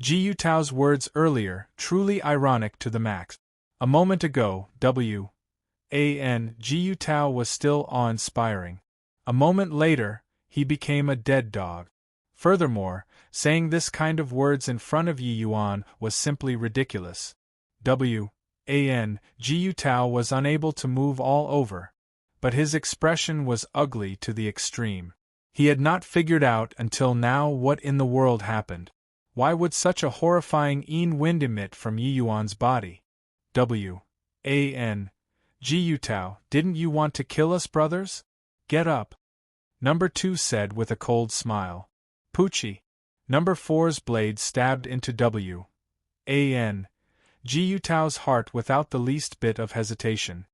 Ji Yutao's words earlier, truly ironic to the max. A moment ago, W.A.N. Ji Yutao was still awe-inspiring. A moment later, he became a dead dog. Furthermore, saying this kind of words in front of Yi Yuan was simply ridiculous. W.A.N. Ji Yutao was unable to move all over, but his expression was ugly to the extreme. He had not figured out until now what in the world happened. Why would such a horrifying wind emit from Yi Yuan's body? W.A.N. Ji Yutao, didn't you want to kill us, brothers? Get up. Number 2 said with a cold smile. Poochie. Number 4's blade stabbed into W.A.N. Ji Yutao's heart without the least bit of hesitation.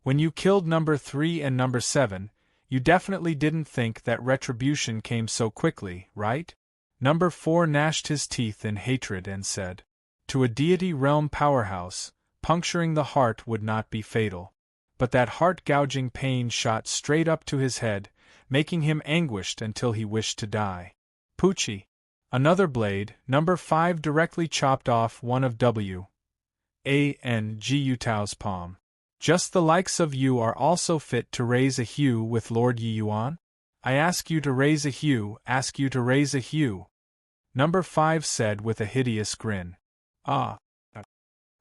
When you killed number 3 and number 7, you definitely didn't think that retribution came so quickly, right? Number 4 gnashed his teeth in hatred and said, To a deity realm powerhouse, puncturing the heart would not be fatal. But that heart-gouging pain shot straight up to his head, making him anguished until he wished to die. Poochie. Another blade, number 5 directly chopped off one of W.A.N. Ji Yutao's palm. Just the likes of you are also fit to raise a hue with Lord Yi Yuan? I ask you to raise a hue, ask you to raise a hue. Number 5 said with a hideous grin. Ah!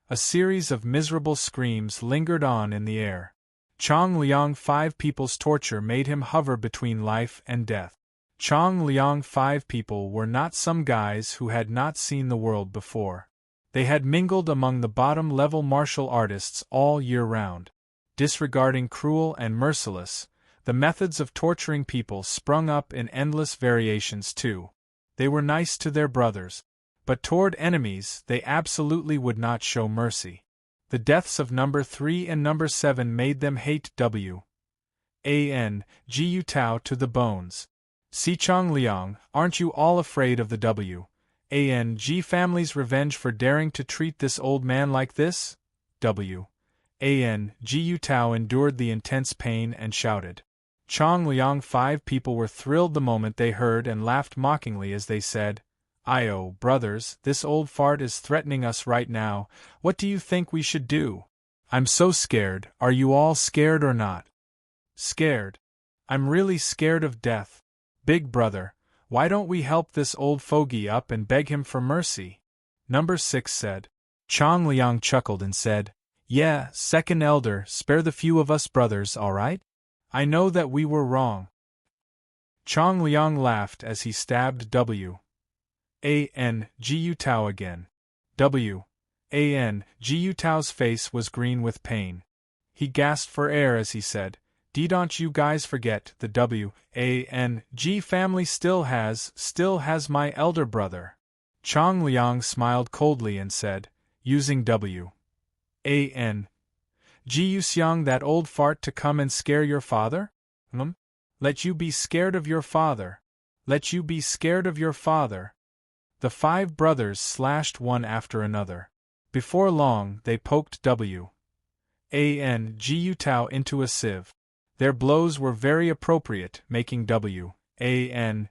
A series of miserable screams lingered on in the air. Chong Liang 5 people's torture made him hover between life and death. Chong Liang 5 people were not some guys who had not seen the world before. They had mingled among the bottom-level martial artists all year round. Disregarding cruel and merciless, the methods of torturing people sprung up in endless variations too. They were nice to their brothers, but toward enemies they absolutely would not show mercy. The deaths of number 3 and number 7 made them hate W.A.N. Ji Yutao to the bones. See Chong Liang, aren't you all afraid of the W.A.N. Ji family's revenge for daring to treat this old man like this? W.A.N. Ji Yutao endured the intense pain and shouted. Chong Liang. 5 people were thrilled the moment they heard and laughed mockingly as they said, "Io, brothers, this old fart is threatening us right now. What do you think we should do?" "I'm so scared. Are you all scared or not?" "Scared? I'm really scared of death. Big brother, why don't we help this old fogey up and beg him for mercy?" Number 6 said. Chong Liang chuckled and said, "Yeah, second elder, spare the few of us brothers, all right? I know that we were wrong." Chong Liang laughed as he stabbed W.A.N.G. Tao again. W.A.N.G. Tao's face was green with pain. He gasped for air as he said, "Don't you guys forget, the W.A.N.G. family still has my elder brother." Chong Liang smiled coldly and said, "Using W.A.N.G. Xiang, that old fart, to come and scare your father? Let you be scared of your father. Let you be scared of your father." The 5 brothers slashed one after another. Before long, they poked W.A.N.G. Tao into a sieve. Their blows were very appropriate, making W.A.N.G.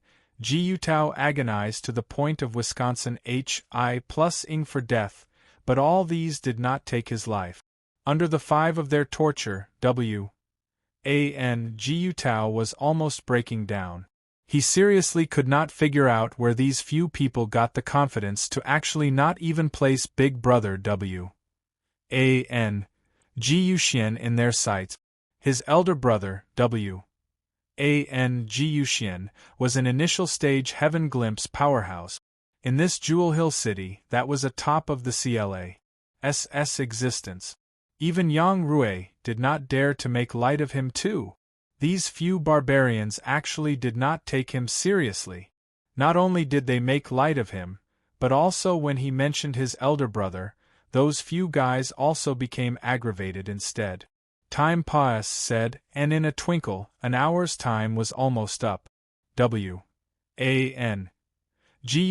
Tao agonize to the point of Wisconsin HI+ing for death, but all these did not take his life. Under the 5 of their torture, W.A.N.G. Tao was almost breaking down. He seriously could not figure out where these few people got the confidence to actually not even place Big Brother W.A.N.G. Xian in their sights. His elder brother, W.A.N.G. Xian, was an initial stage Heaven Glimpse powerhouse. In this Jewel Hill city, that was atop of the CLA's existence. Even Yang Rui did not dare to make light of him too. These few barbarians actually did not take him seriously. Not only did they make light of him, but also when he mentioned his elder brother, those few guys also became aggravated instead. Time said, and in a twinkle, an hour's time was almost up. W.A.N.G.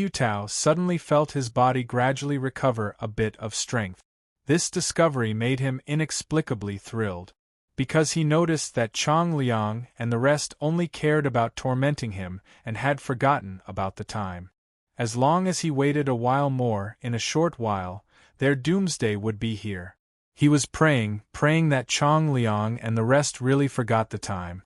Tao suddenly felt his body gradually recover a bit of strength. This discovery made him inexplicably thrilled. Because he noticed that Chong Liang and the rest only cared about tormenting him and had forgotten about the time. As long as he waited a while more, in a short while, their doomsday would be here. He was praying that Chong Liang and the rest really forgot the time.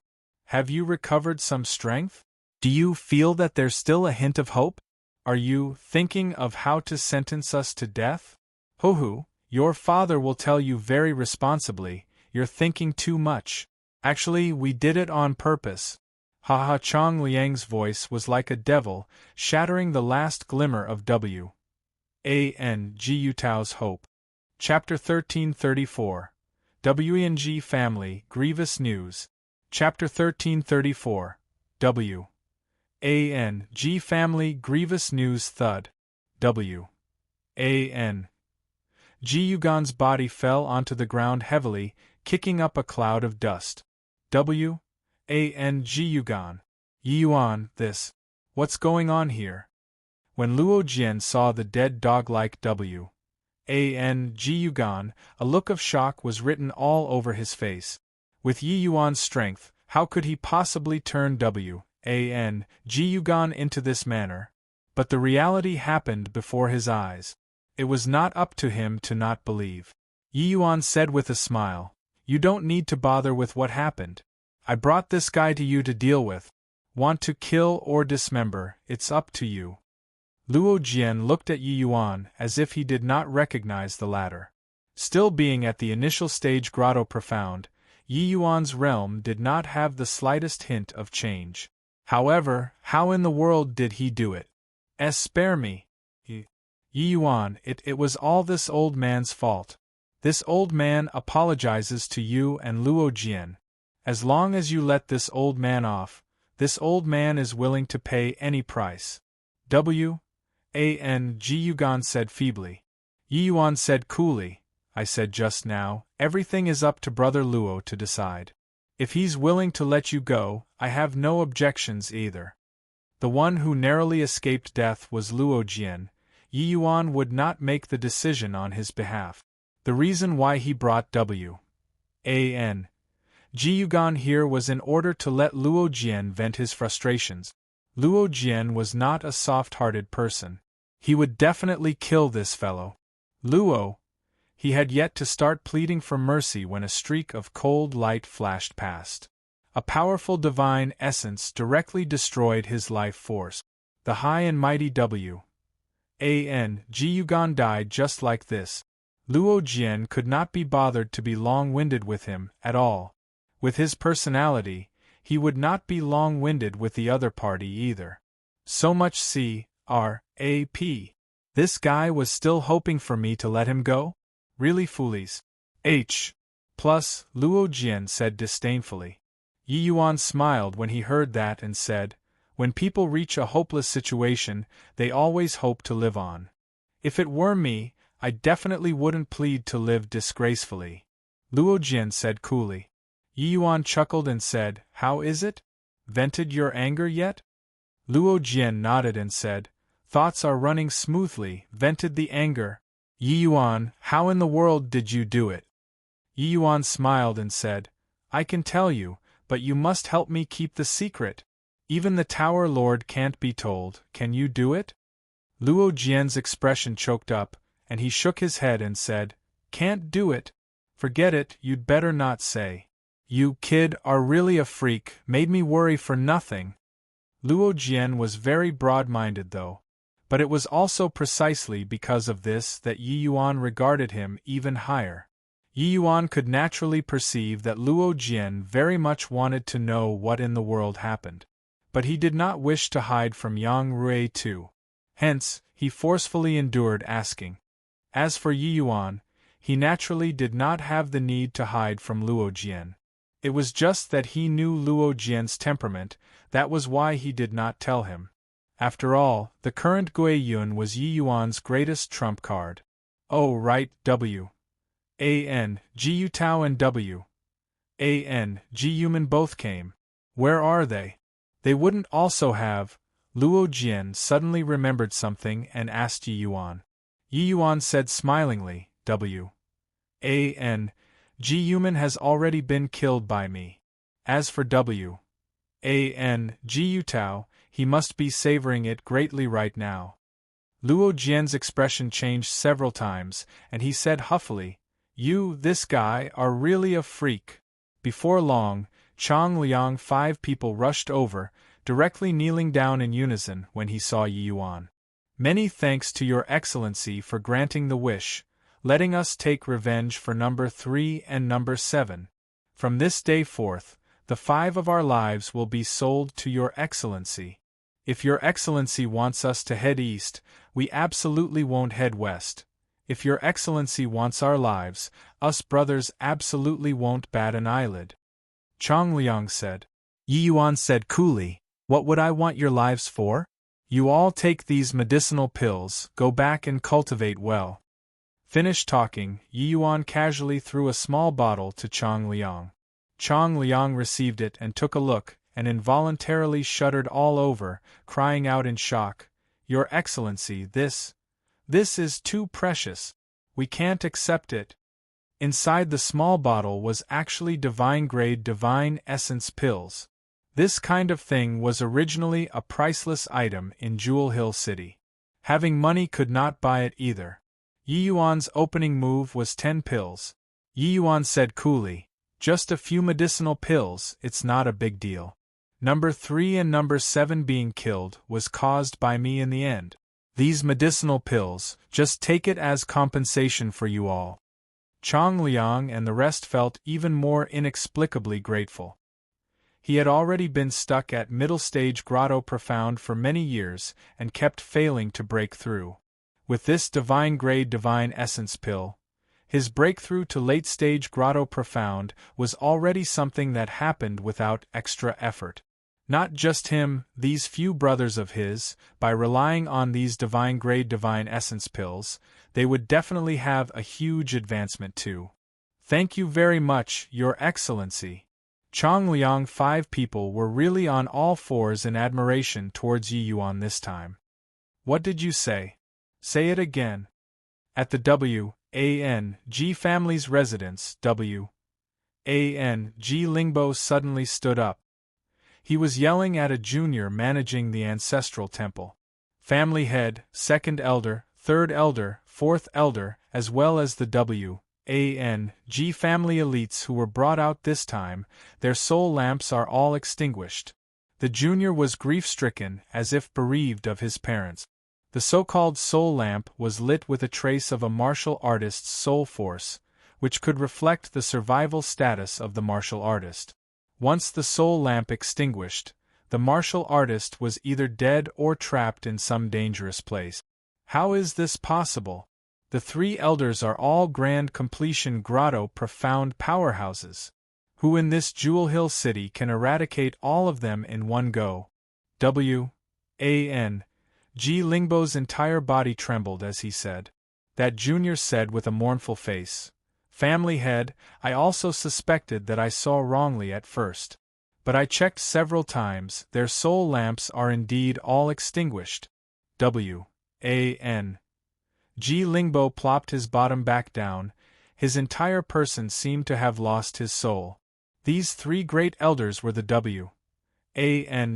"Have you recovered some strength? Do you feel that there's still a hint of hope? Are you thinking of how to sentence us to death? Hoo-hoo, your father will tell you very responsibly, you're thinking too much. Actually, we did it on purpose." Ha. Chong Liang's voice was like a devil, shattering the last glimmer of W.A.N.G. Tao's hope. Chapter 1334. W.E.N.G. Family, Grievous News. Chapter 1334. W.A.N.G. Family, Grievous News. Thud. W.A.N.G. Yugon's body fell onto the ground heavily, kicking up a cloud of dust. W.A.N.G. Yugon. Yuan, this. What's going on here? When Luo Jian saw the dead dog-like W.A.N.G. Yugon, a look of shock was written all over his face. With Yi Yuan's strength, how could he possibly turn W.A.N.G. Yugon into this manner? But the reality happened before his eyes. It was not up to him to not believe. Yi Yuan said with a smile, "You don't need to bother with what happened. I brought this guy to you to deal with. Want to kill or dismember, it's up to you." Luo Jian looked at Yi Yuan as if he did not recognize the latter. Still being at the initial stage Grotto Profound, Yi Yuan's realm did not have the slightest hint of change. However, how in the world did he do it? Spare me. Yi Yuan, it was all this old man's fault. This old man apologizes to you and Luo Jian. As long as you let this old man off, this old man is willing to pay any price. W.A.N.G. Yugon said feebly. Yi Yuan said coolly, "I said just now, everything is up to Brother Luo to decide. If he's willing to let you go, I have no objections either." The one who narrowly escaped death was Luo Jian. Yi Yuan would not make the decision on his behalf. The reason why he brought W.A.N.G. Ji Yugan here was in order to let Luo Jian vent his frustrations. Luo Jian was not a soft-hearted person. He would definitely kill this fellow. Luo. He had yet to start pleading for mercy when a streak of cold light flashed past. A powerful divine essence directly destroyed his life force. The high and mighty W. A.N. Ji Yugan died just like this. Luo Jian could not be bothered to be long-winded with him at all. With his personality, he would not be long-winded with the other party either. So much C.R.A.P. This guy was still hoping for me to let him go? Really foolies. H. Plus, Luo Jian said disdainfully. Yi Yuan smiled when he heard that and said, when people reach a hopeless situation, they always hope to live on. If it were me, I definitely wouldn't plead to live disgracefully. Luo Jian said coolly. Yi Yuan chuckled and said, how is it? Vented your anger yet? Luo Jian nodded and said, thoughts are running smoothly, vented the anger. Yi Yuan, how in the world did you do it? Yi Yuan smiled and said, I can tell you, but you must help me keep the secret. Even the Tower Lord can't be told, can you do it? Luo Jian's expression choked up, and he shook his head and said, can't do it. Forget it, you'd better not say. You, kid, are really a freak, made me worry for nothing. Luo Jian was very broad-minded though. But it was also precisely because of this that Yi Yuan regarded him even higher. Yi Yuan could naturally perceive that Luo Jian very much wanted to know what in the world happened. But he did not wish to hide from Yang Rui too. Hence, he forcefully endured asking. As for Yi Yuan, he naturally did not have the need to hide from Luo Jian. It was just that he knew Luo Jian's temperament, that was why he did not tell him. After all, the current Gui Yun was Yi Yuan's greatest trump card. Oh right, W. A.N. Ji Yutao and W. A.N. Ji Yuman both came. Where are they? They wouldn't also have. Luo Jian suddenly remembered something and asked Yi Yuan. Yi Yuan said smilingly, W. A.N. Ji Yuman has already been killed by me. As for W. A.N. Ji Yutao, he must be savoring it greatly right now. Luo Jian's expression changed several times, and he said huffily, you, this guy, are really a freak. Before long, Chang Liang 5 people rushed over, directly kneeling down in unison when he saw Yi Yuan. Many thanks to your excellency for granting the wish, letting us take revenge for number 3 and number 7. From this day forth, the 5 of our lives will be sold to your excellency. If your excellency wants us to head east, we absolutely won't head west. If your excellency wants our lives, us brothers absolutely won't bat an eyelid. Chang Liang said. Yi Yuan said coolly, what would I want your lives for? You all take these medicinal pills, go back and cultivate well. Finished talking, Yi Yuan casually threw a small bottle to Chang Liang. Chang Liang received it and took a look, and involuntarily shuddered all over, crying out in shock, Your Excellency, this is too precious. We can't accept it. Inside the small bottle was actually divine-grade divine essence pills. This kind of thing was originally a priceless item in Jewel Hill City. Having money could not buy it either. Yi Yuan's opening move was 10 pills. Yi Yuan said coolly, just a few medicinal pills, it's not a big deal. Number 3 and number 7 being killed was caused by me in the end. These medicinal pills, just take it as compensation for you all. Chang Liang and the rest felt even more inexplicably grateful. He had already been stuck at middle stage Grotto Profound for many years and kept failing to break through. With this divine-grade divine essence pill, his breakthrough to late-stage Grotto Profound was already something that happened without extra effort. Not just him, these few brothers of his, by relying on these divine-grade divine essence pills, they would definitely have a huge advancement too. Thank you very much, Your Excellency. Chang Liang 5 people were really on all fours in admiration towards Yi Yuan this time. What did you say? Say it again. At the W.A.N.G. family's residence, W. G. Lingbo suddenly stood up. He was yelling at a junior managing the ancestral temple. Family head, second elder, third elder, fourth elder, as well as the G family elites who were brought out this time, their soul lamps are all extinguished. The junior was grief-stricken, as if bereaved of his parents. The so-called soul lamp was lit with a trace of a martial artist's soul force, which could reflect the survival status of the martial artist. Once the soul lamp extinguished, the martial artist was either dead or trapped in some dangerous place. How is this possible? The three elders are all Grand Completion Grotto profound powerhouses. Who in this Jewel Hill city can eradicate all of them in one go? G. Lingbo's entire body trembled as he said. That junior said with a mournful face, "Family head, I also suspected that I saw wrongly at first. But I checked several times, their soul lamps are indeed all extinguished." G. Lingbo plopped his bottom back down, his entire person seemed to have lost his soul. These three great elders were the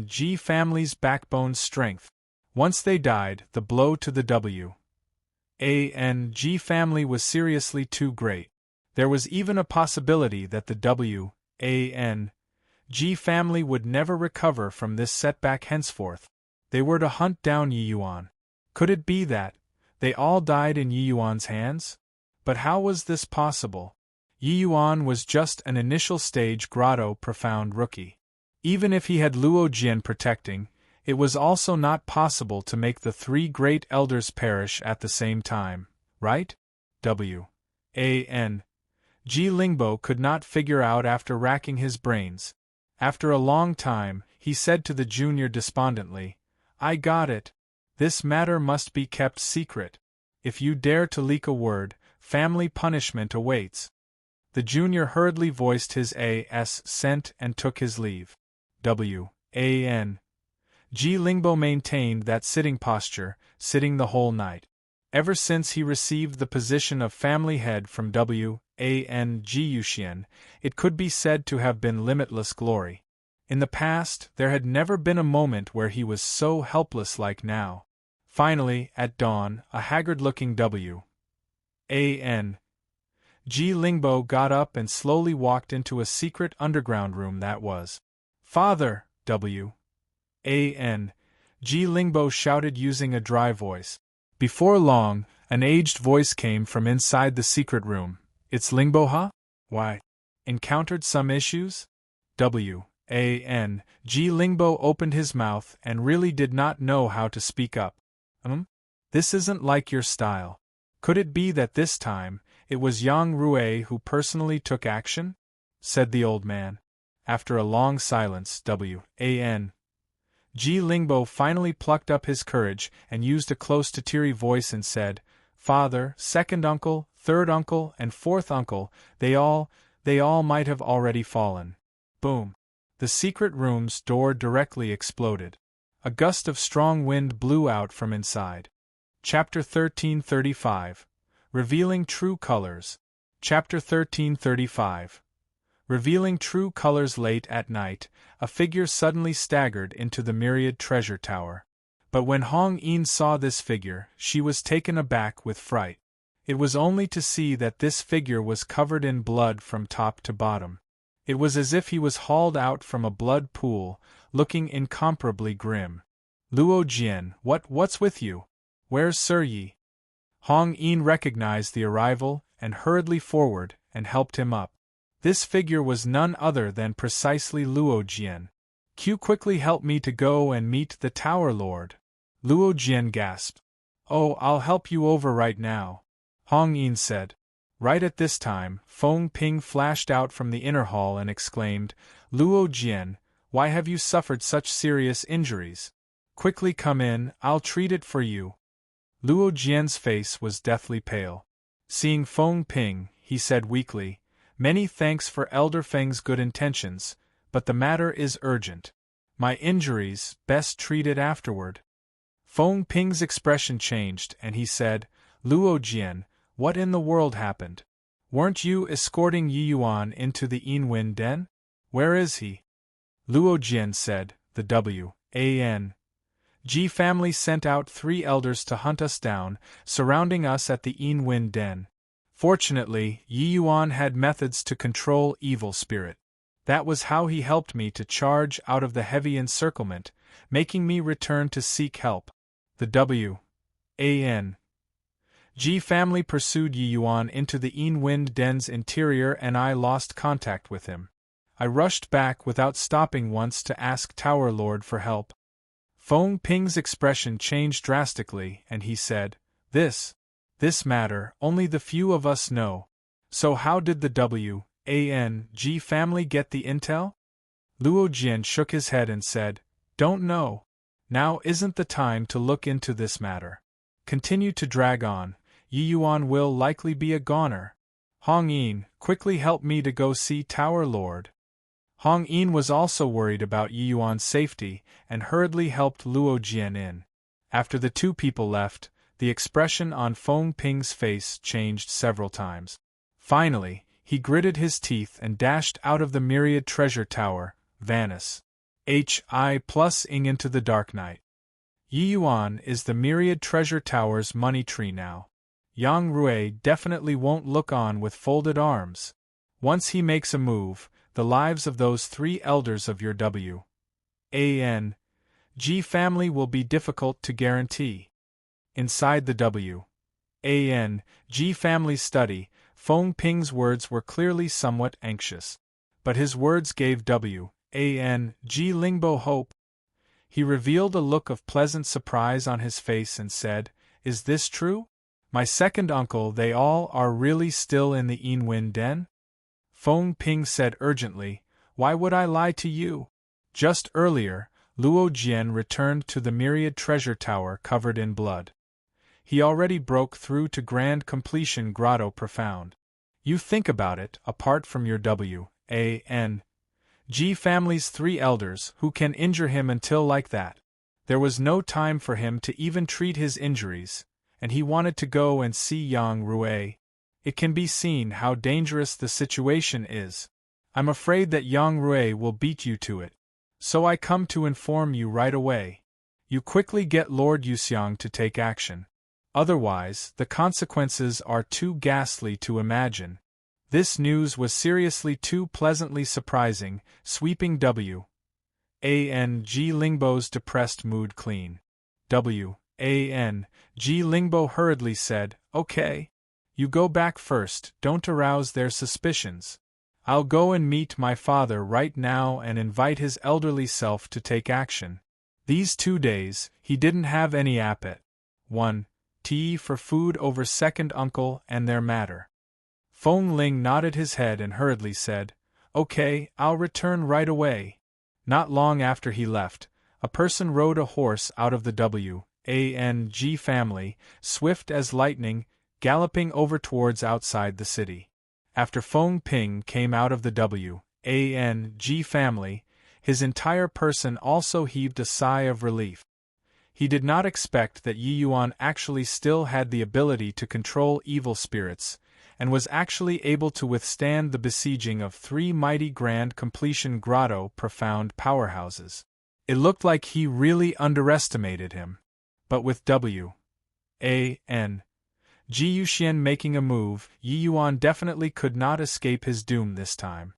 G family's backbone strength. Once they died, the blow to the G family was seriously too great. There was even a possibility that the G family would never recover from this setback henceforth. They were to hunt down Yi Yuan. Could it be that they all died in Yi Yuan's hands? But how was this possible? Yi Yuan was just an initial stage Grotto profound rookie. Even if he had Luo Jian protecting, it was also not possible to make the three great elders perish at the same time, right? G. Lingbo could not figure out after racking his brains. After a long time, he said to the junior despondently, "I got it. This matter must be kept secret. If you dare to leak a word, family punishment awaits." The junior hurriedly voiced his assent and took his leave. G. Lingbo maintained that sitting posture, sitting the whole night. Ever since he received the position of family head from G. Yuxian, it could be said to have been limitless glory. In the past, there had never been a moment where he was so helpless like now. Finally, at dawn, a haggard-looking G. Lingbo got up and slowly walked into a secret underground room that was. "Father!" G. Lingbo shouted using a dry voice. Before long, an aged voice came from inside the secret room. "It's Lingbo, huh? Why? Encountered some issues?" G. Lingbo opened his mouth and really did not know how to speak up. This isn't like your style. Could it be that this time, it was Yang Rui who personally took action?" said the old man. After a long silence, G. Lingbo finally plucked up his courage and used a close to teary voice and said, "Father, second uncle, third uncle, and fourth uncle, they all might have already fallen." Boom! The secret room's door directly exploded. A gust of strong wind blew out from inside. Chapter 1335. Revealing True Colors. Chapter 1335. Revealing true colors. Late at night, a figure suddenly staggered into the myriad treasure tower. But when Hong Yin saw this figure, she was taken aback with fright. It was only to see that this figure was covered in blood from top to bottom. It was as if he was hauled out from a blood pool, looking incomparably grim. "Luo Jian, what's with you? Where's Sir Yi?" Hong Yin recognized the arrival, and hurriedly forward, and helped him up. This figure was none other than precisely Luo Jian. "Q, quickly help me to go and meet the Tower Lord." Luo Jian gasped. "Oh, I'll help you over right now," Hong Yin said. Right at this time, Feng Ping flashed out from the inner hall and exclaimed, "Luo Jian, why have you suffered such serious injuries? Quickly come in, I'll treat it for you." Luo Jian's face was deathly pale. Seeing Feng Ping, he said weakly, "Many thanks for Elder Feng's good intentions, but the matter is urgent. My injuries, best treated afterward." Feng Ping's expression changed and he said, "Luo Jian, what in the world happened? Weren't you escorting Yi Yuan into the Yiwen den? Where is he? Luo Jian said, the W.A.N. G family sent out 3 elders to hunt us down, surrounding us at the Yiwen den. Fortunately, Yi Yuan had methods to control evil spirit. That was how he helped me to charge out of the heavy encirclement, making me return to seek help. The W.A.N. G family pursued Yi Yuan into the Yiwen den's interior and I lost contact with him. I rushed back without stopping once to ask Tower Lord for help. Feng Ping's expression changed drastically and he said, This matter, only the few of us know. So how did the W.A.N.G family get the intel? Luo Jian shook his head and said, Don't know. Now isn't the time to look into this matter. Continue to drag on, Yi Yuan will likely be a goner. Hong Yin, quickly help me to go see Tower Lord. Hong Yin was also worried about Yi Yuan's safety and hurriedly helped Luo Jian in. After the 2 people left, the expression on Feng Ping's face changed several times. Finally, he gritted his teeth and dashed out of the myriad treasure tower, Vanis. H.I.+ing into the dark night. Yi Yuan is the myriad treasure tower's money tree now. Yang Rui definitely won't look on with folded arms. Once he makes a move, the lives of those 3 elders of your W.A.N.G family will be difficult to guarantee. Inside the W.A.N.G family's study, Feng Ping's words were clearly somewhat anxious. But his words gave W.A.N.G Lingbo hope. He revealed a look of pleasant surprise on his face and said, Is this true? My second uncle, they all are really still in the Yiwen den? Feng Ping said urgently, Why would I lie to you? Just earlier, Luo Jian returned to the myriad treasure tower covered in blood. He already broke through to Grand Completion Grotto Profound. You think about it, apart from your W.A.N.G family's 3 elders, who can injure him until like that? There was no time for him to even treat his injuries, and he wanted to go and see Yang Rui. It can be seen how dangerous the situation is. I'm afraid that Yang Rui will beat you to it. So I come to inform you right away. You quickly get Lord Yuxiang to take action. Otherwise, the consequences are too ghastly to imagine. This news was seriously too pleasantly surprising, sweeping W.A.N.G Lingbo's depressed mood clean. W.A.N.G Lingbo hurriedly said, Okay. You go back first, don't arouse their suspicions. I'll go and meet my father right now and invite his elderly self to take action. These 2 days, he didn't have any appetite. 1. Tea for food over second uncle and their matter. Feng Ling nodded his head and hurriedly said, Okay, I'll return right away. Not long after he left, a person rode a horse out of the W.A.N.G family, swift as lightning, galloping over towards outside the city. After Feng Ping came out of the W.A.N.G family, his entire person also heaved a sigh of relief. He did not expect that Yi Yuan actually still had the ability to control evil spirits, and was actually able to withstand the besieging of 3 mighty Grand Completion Grotto Profound powerhouses. It looked like he really underestimated him. But with W.A.N.G Yuxian making a move, Yi Yuan definitely could not escape his doom this time.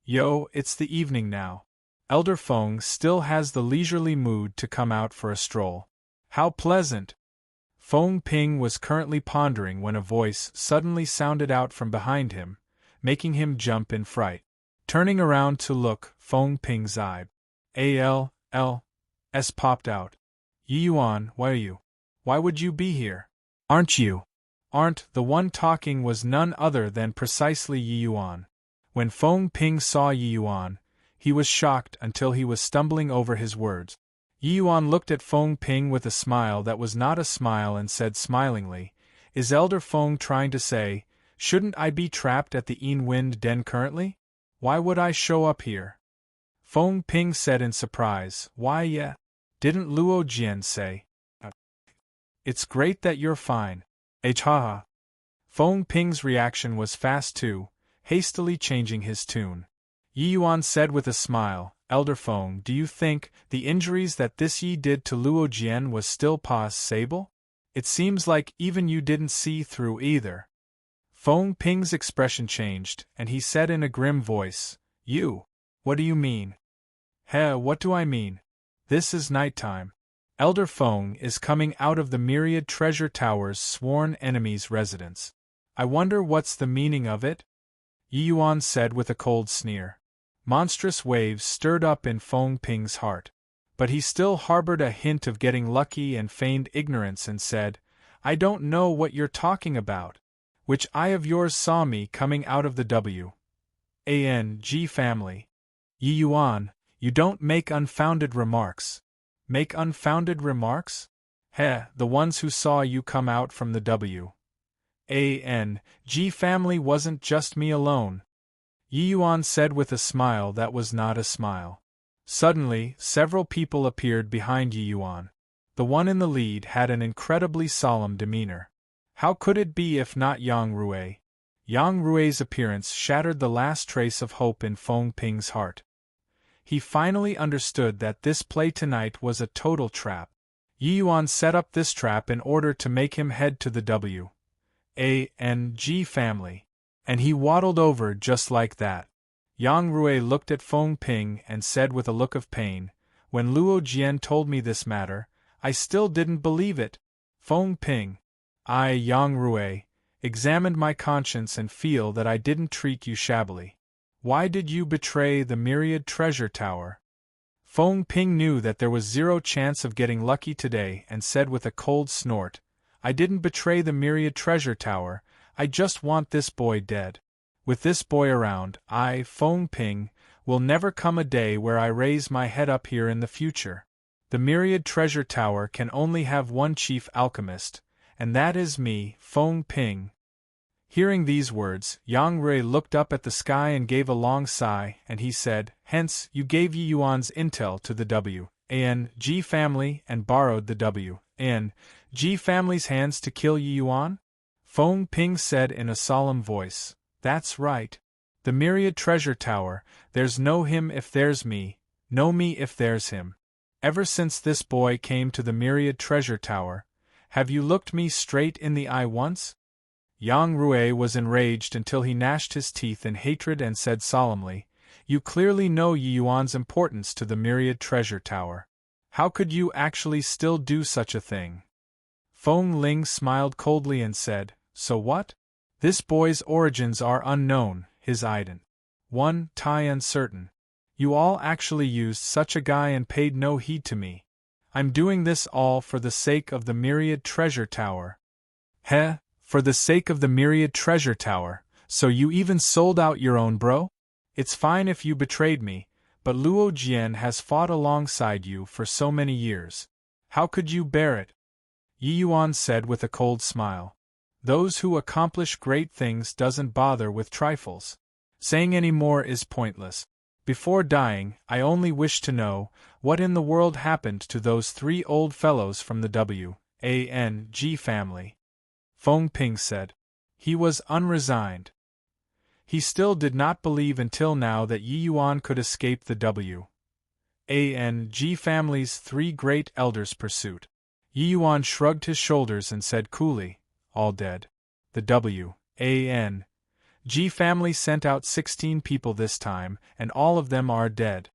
Yo, it's the evening now. Elder Feng still has the leisurely mood to come out for a stroll. How pleasant! Feng Ping was currently pondering when a voice suddenly sounded out from behind him, making him jump in fright. Turning around to look, Feng Ping's eye ALS popped out. Yi Yuan, why are you? Why would you be here? Aren't you? The one talking was none other than precisely Yi Yuan. When Feng Ping saw Yi Yuan, he was shocked until he was stumbling over his words. Yi Yuan looked at Feng Ping with a smile that was not a smile and said smilingly, Is Elder Feng trying to say, shouldn't I be trapped at the Yiwen den currently? Why would I show up here? Feng Ping said in surprise, Why yeah? Didn't Luo Jian say? It's great that you're fine. Haha. Feng Ping's reaction was fast too, hastily changing his tune. Yi Yuan said with a smile, Elder Feng, do you think the injuries that this Yi did to Luo Jian was still possible? It seems like even you didn't see through either. Feng Ping's expression changed, and he said in a grim voice, You? What do you mean? What do I mean? This is nighttime. Elder Feng is coming out of the myriad treasure tower's sworn enemy's residence. I wonder what's the meaning of it? Yi Yuan said with a cold sneer. Monstrous waves stirred up in Feng Ping's heart. But he still harbored a hint of getting lucky and feigned ignorance and said, I don't know what you're talking about. Which eye of yours saw me coming out of the W.A.N.G. family? Yi Yuan, you don't make unfounded remarks. Make unfounded remarks? The ones who saw you come out from the W.A.N.G. family wasn't just me alone. Yi Yuan said with a smile that was not a smile. Suddenly, several people appeared behind Yi Yuan. The one in the lead had an incredibly solemn demeanor. How could it be if not Yang Rui? Yang Rui's appearance shattered the last trace of hope in Feng Ping's heart. He finally understood that this play tonight was a total trap. Yi Yuan set up this trap in order to make him head to the W.A.N.G. family. And he waddled over just like that. Yang Rui looked at Feng Ping and said with a look of pain, When Luo Jian told me this matter, I still didn't believe it. Feng Ping. I, Yang Rui, examined my conscience and feel that I didn't treat you shabbily. Why did you betray the myriad treasure tower? Feng Ping knew that there was zero chance of getting lucky today and said with a cold snort, I didn't betray the myriad treasure tower, I just want this boy dead. With this boy around, I, Feng Ping, will never come a day where I raise my head up here in the future. The myriad treasure tower can only have one chief alchemist, and that is me, Feng Ping. Hearing these words, Yang Rui looked up at the sky and gave a long sigh, and he said, Hence, you gave Yi Yuan's intel to the W.A.N.G. family and borrowed the W.A.N.G. family's hands to kill Yi Yuan? Feng Ping said in a solemn voice, That's right. The myriad treasure tower, there's no him if there's me, no me if there's him. Ever since this boy came to the myriad treasure tower, have you looked me straight in the eye once? Yang Rui was enraged until he gnashed his teeth in hatred and said solemnly, You clearly know Yi Yuan's importance to the myriad treasure tower. How could you actually still do such a thing? Feng Ling smiled coldly and said, So what? This boy's origins are unknown, his tie uncertain. You all actually used such a guy and paid no heed to me. I'm doing this all for the sake of the myriad treasure tower. For the sake of the myriad treasure tower, so you even sold out your own bro? It's fine if you betrayed me, but Luo Jian has fought alongside you for so many years. How could you bear it? Yi Yuan said with a cold smile. Those who accomplish great things doesn't bother with trifles. Saying any more is pointless. Before dying, I only wish to know, what in the world happened to those 3 old fellows from the W.A.N.G. family? Feng Ping said. He was unresigned. He still did not believe until now that Yi Yuan could escape the W.A.N.G. family's 3 great elders' pursuit. Yi Yuan shrugged his shoulders and said coolly, All dead. The W.A.N.G. family sent out 16 people this time, and all of them are dead.